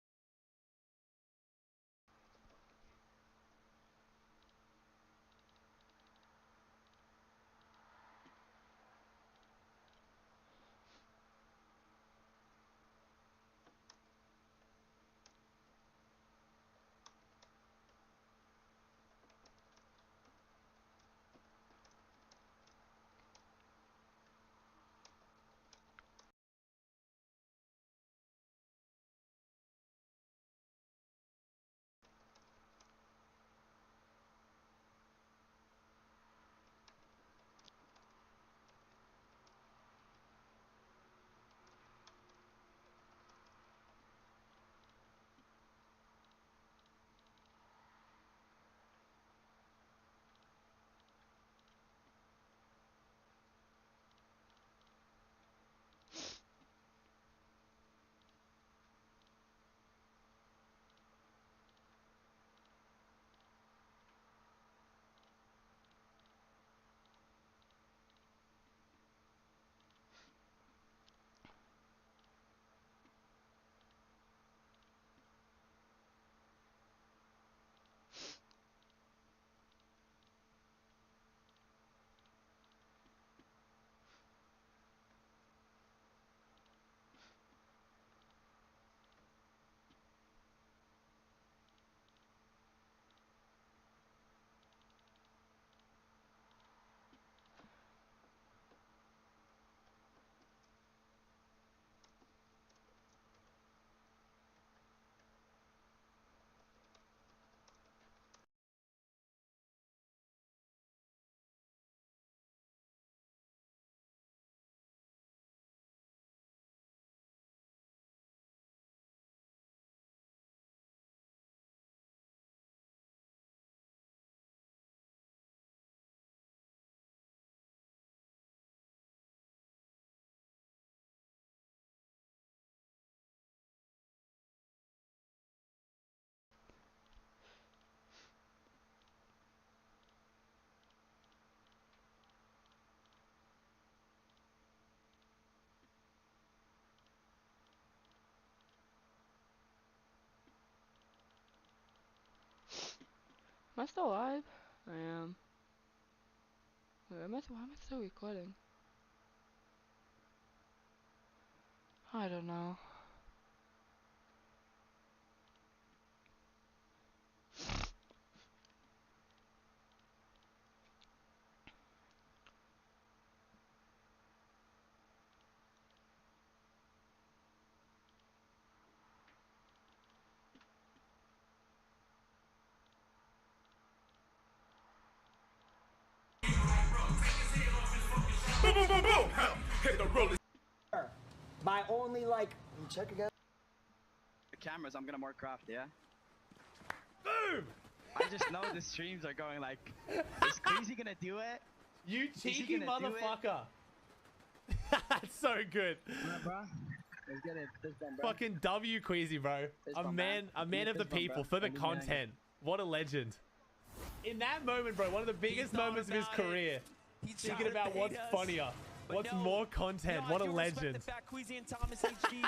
Am I still live? I am. Wait, why am I still recording? I don't know. Hit the roller. My only like check again. The cameras, I'm gonna more craft, yeah? Boom! I just know the streams are going like, is Queasy gonna do it? You Is he cheeky gonna do it? motherfucker. That's so good. Bro, let's get it. This one, bro. Fucking W Queasy, bro. Fist A bump, man man. of the Fist bump, people bro. for the Let me content. What a legend. In that moment, bro, one of the biggest moments of his career. Thinking about what's funnier, what's more content. What a legend. The fact Queasy and Thomas HG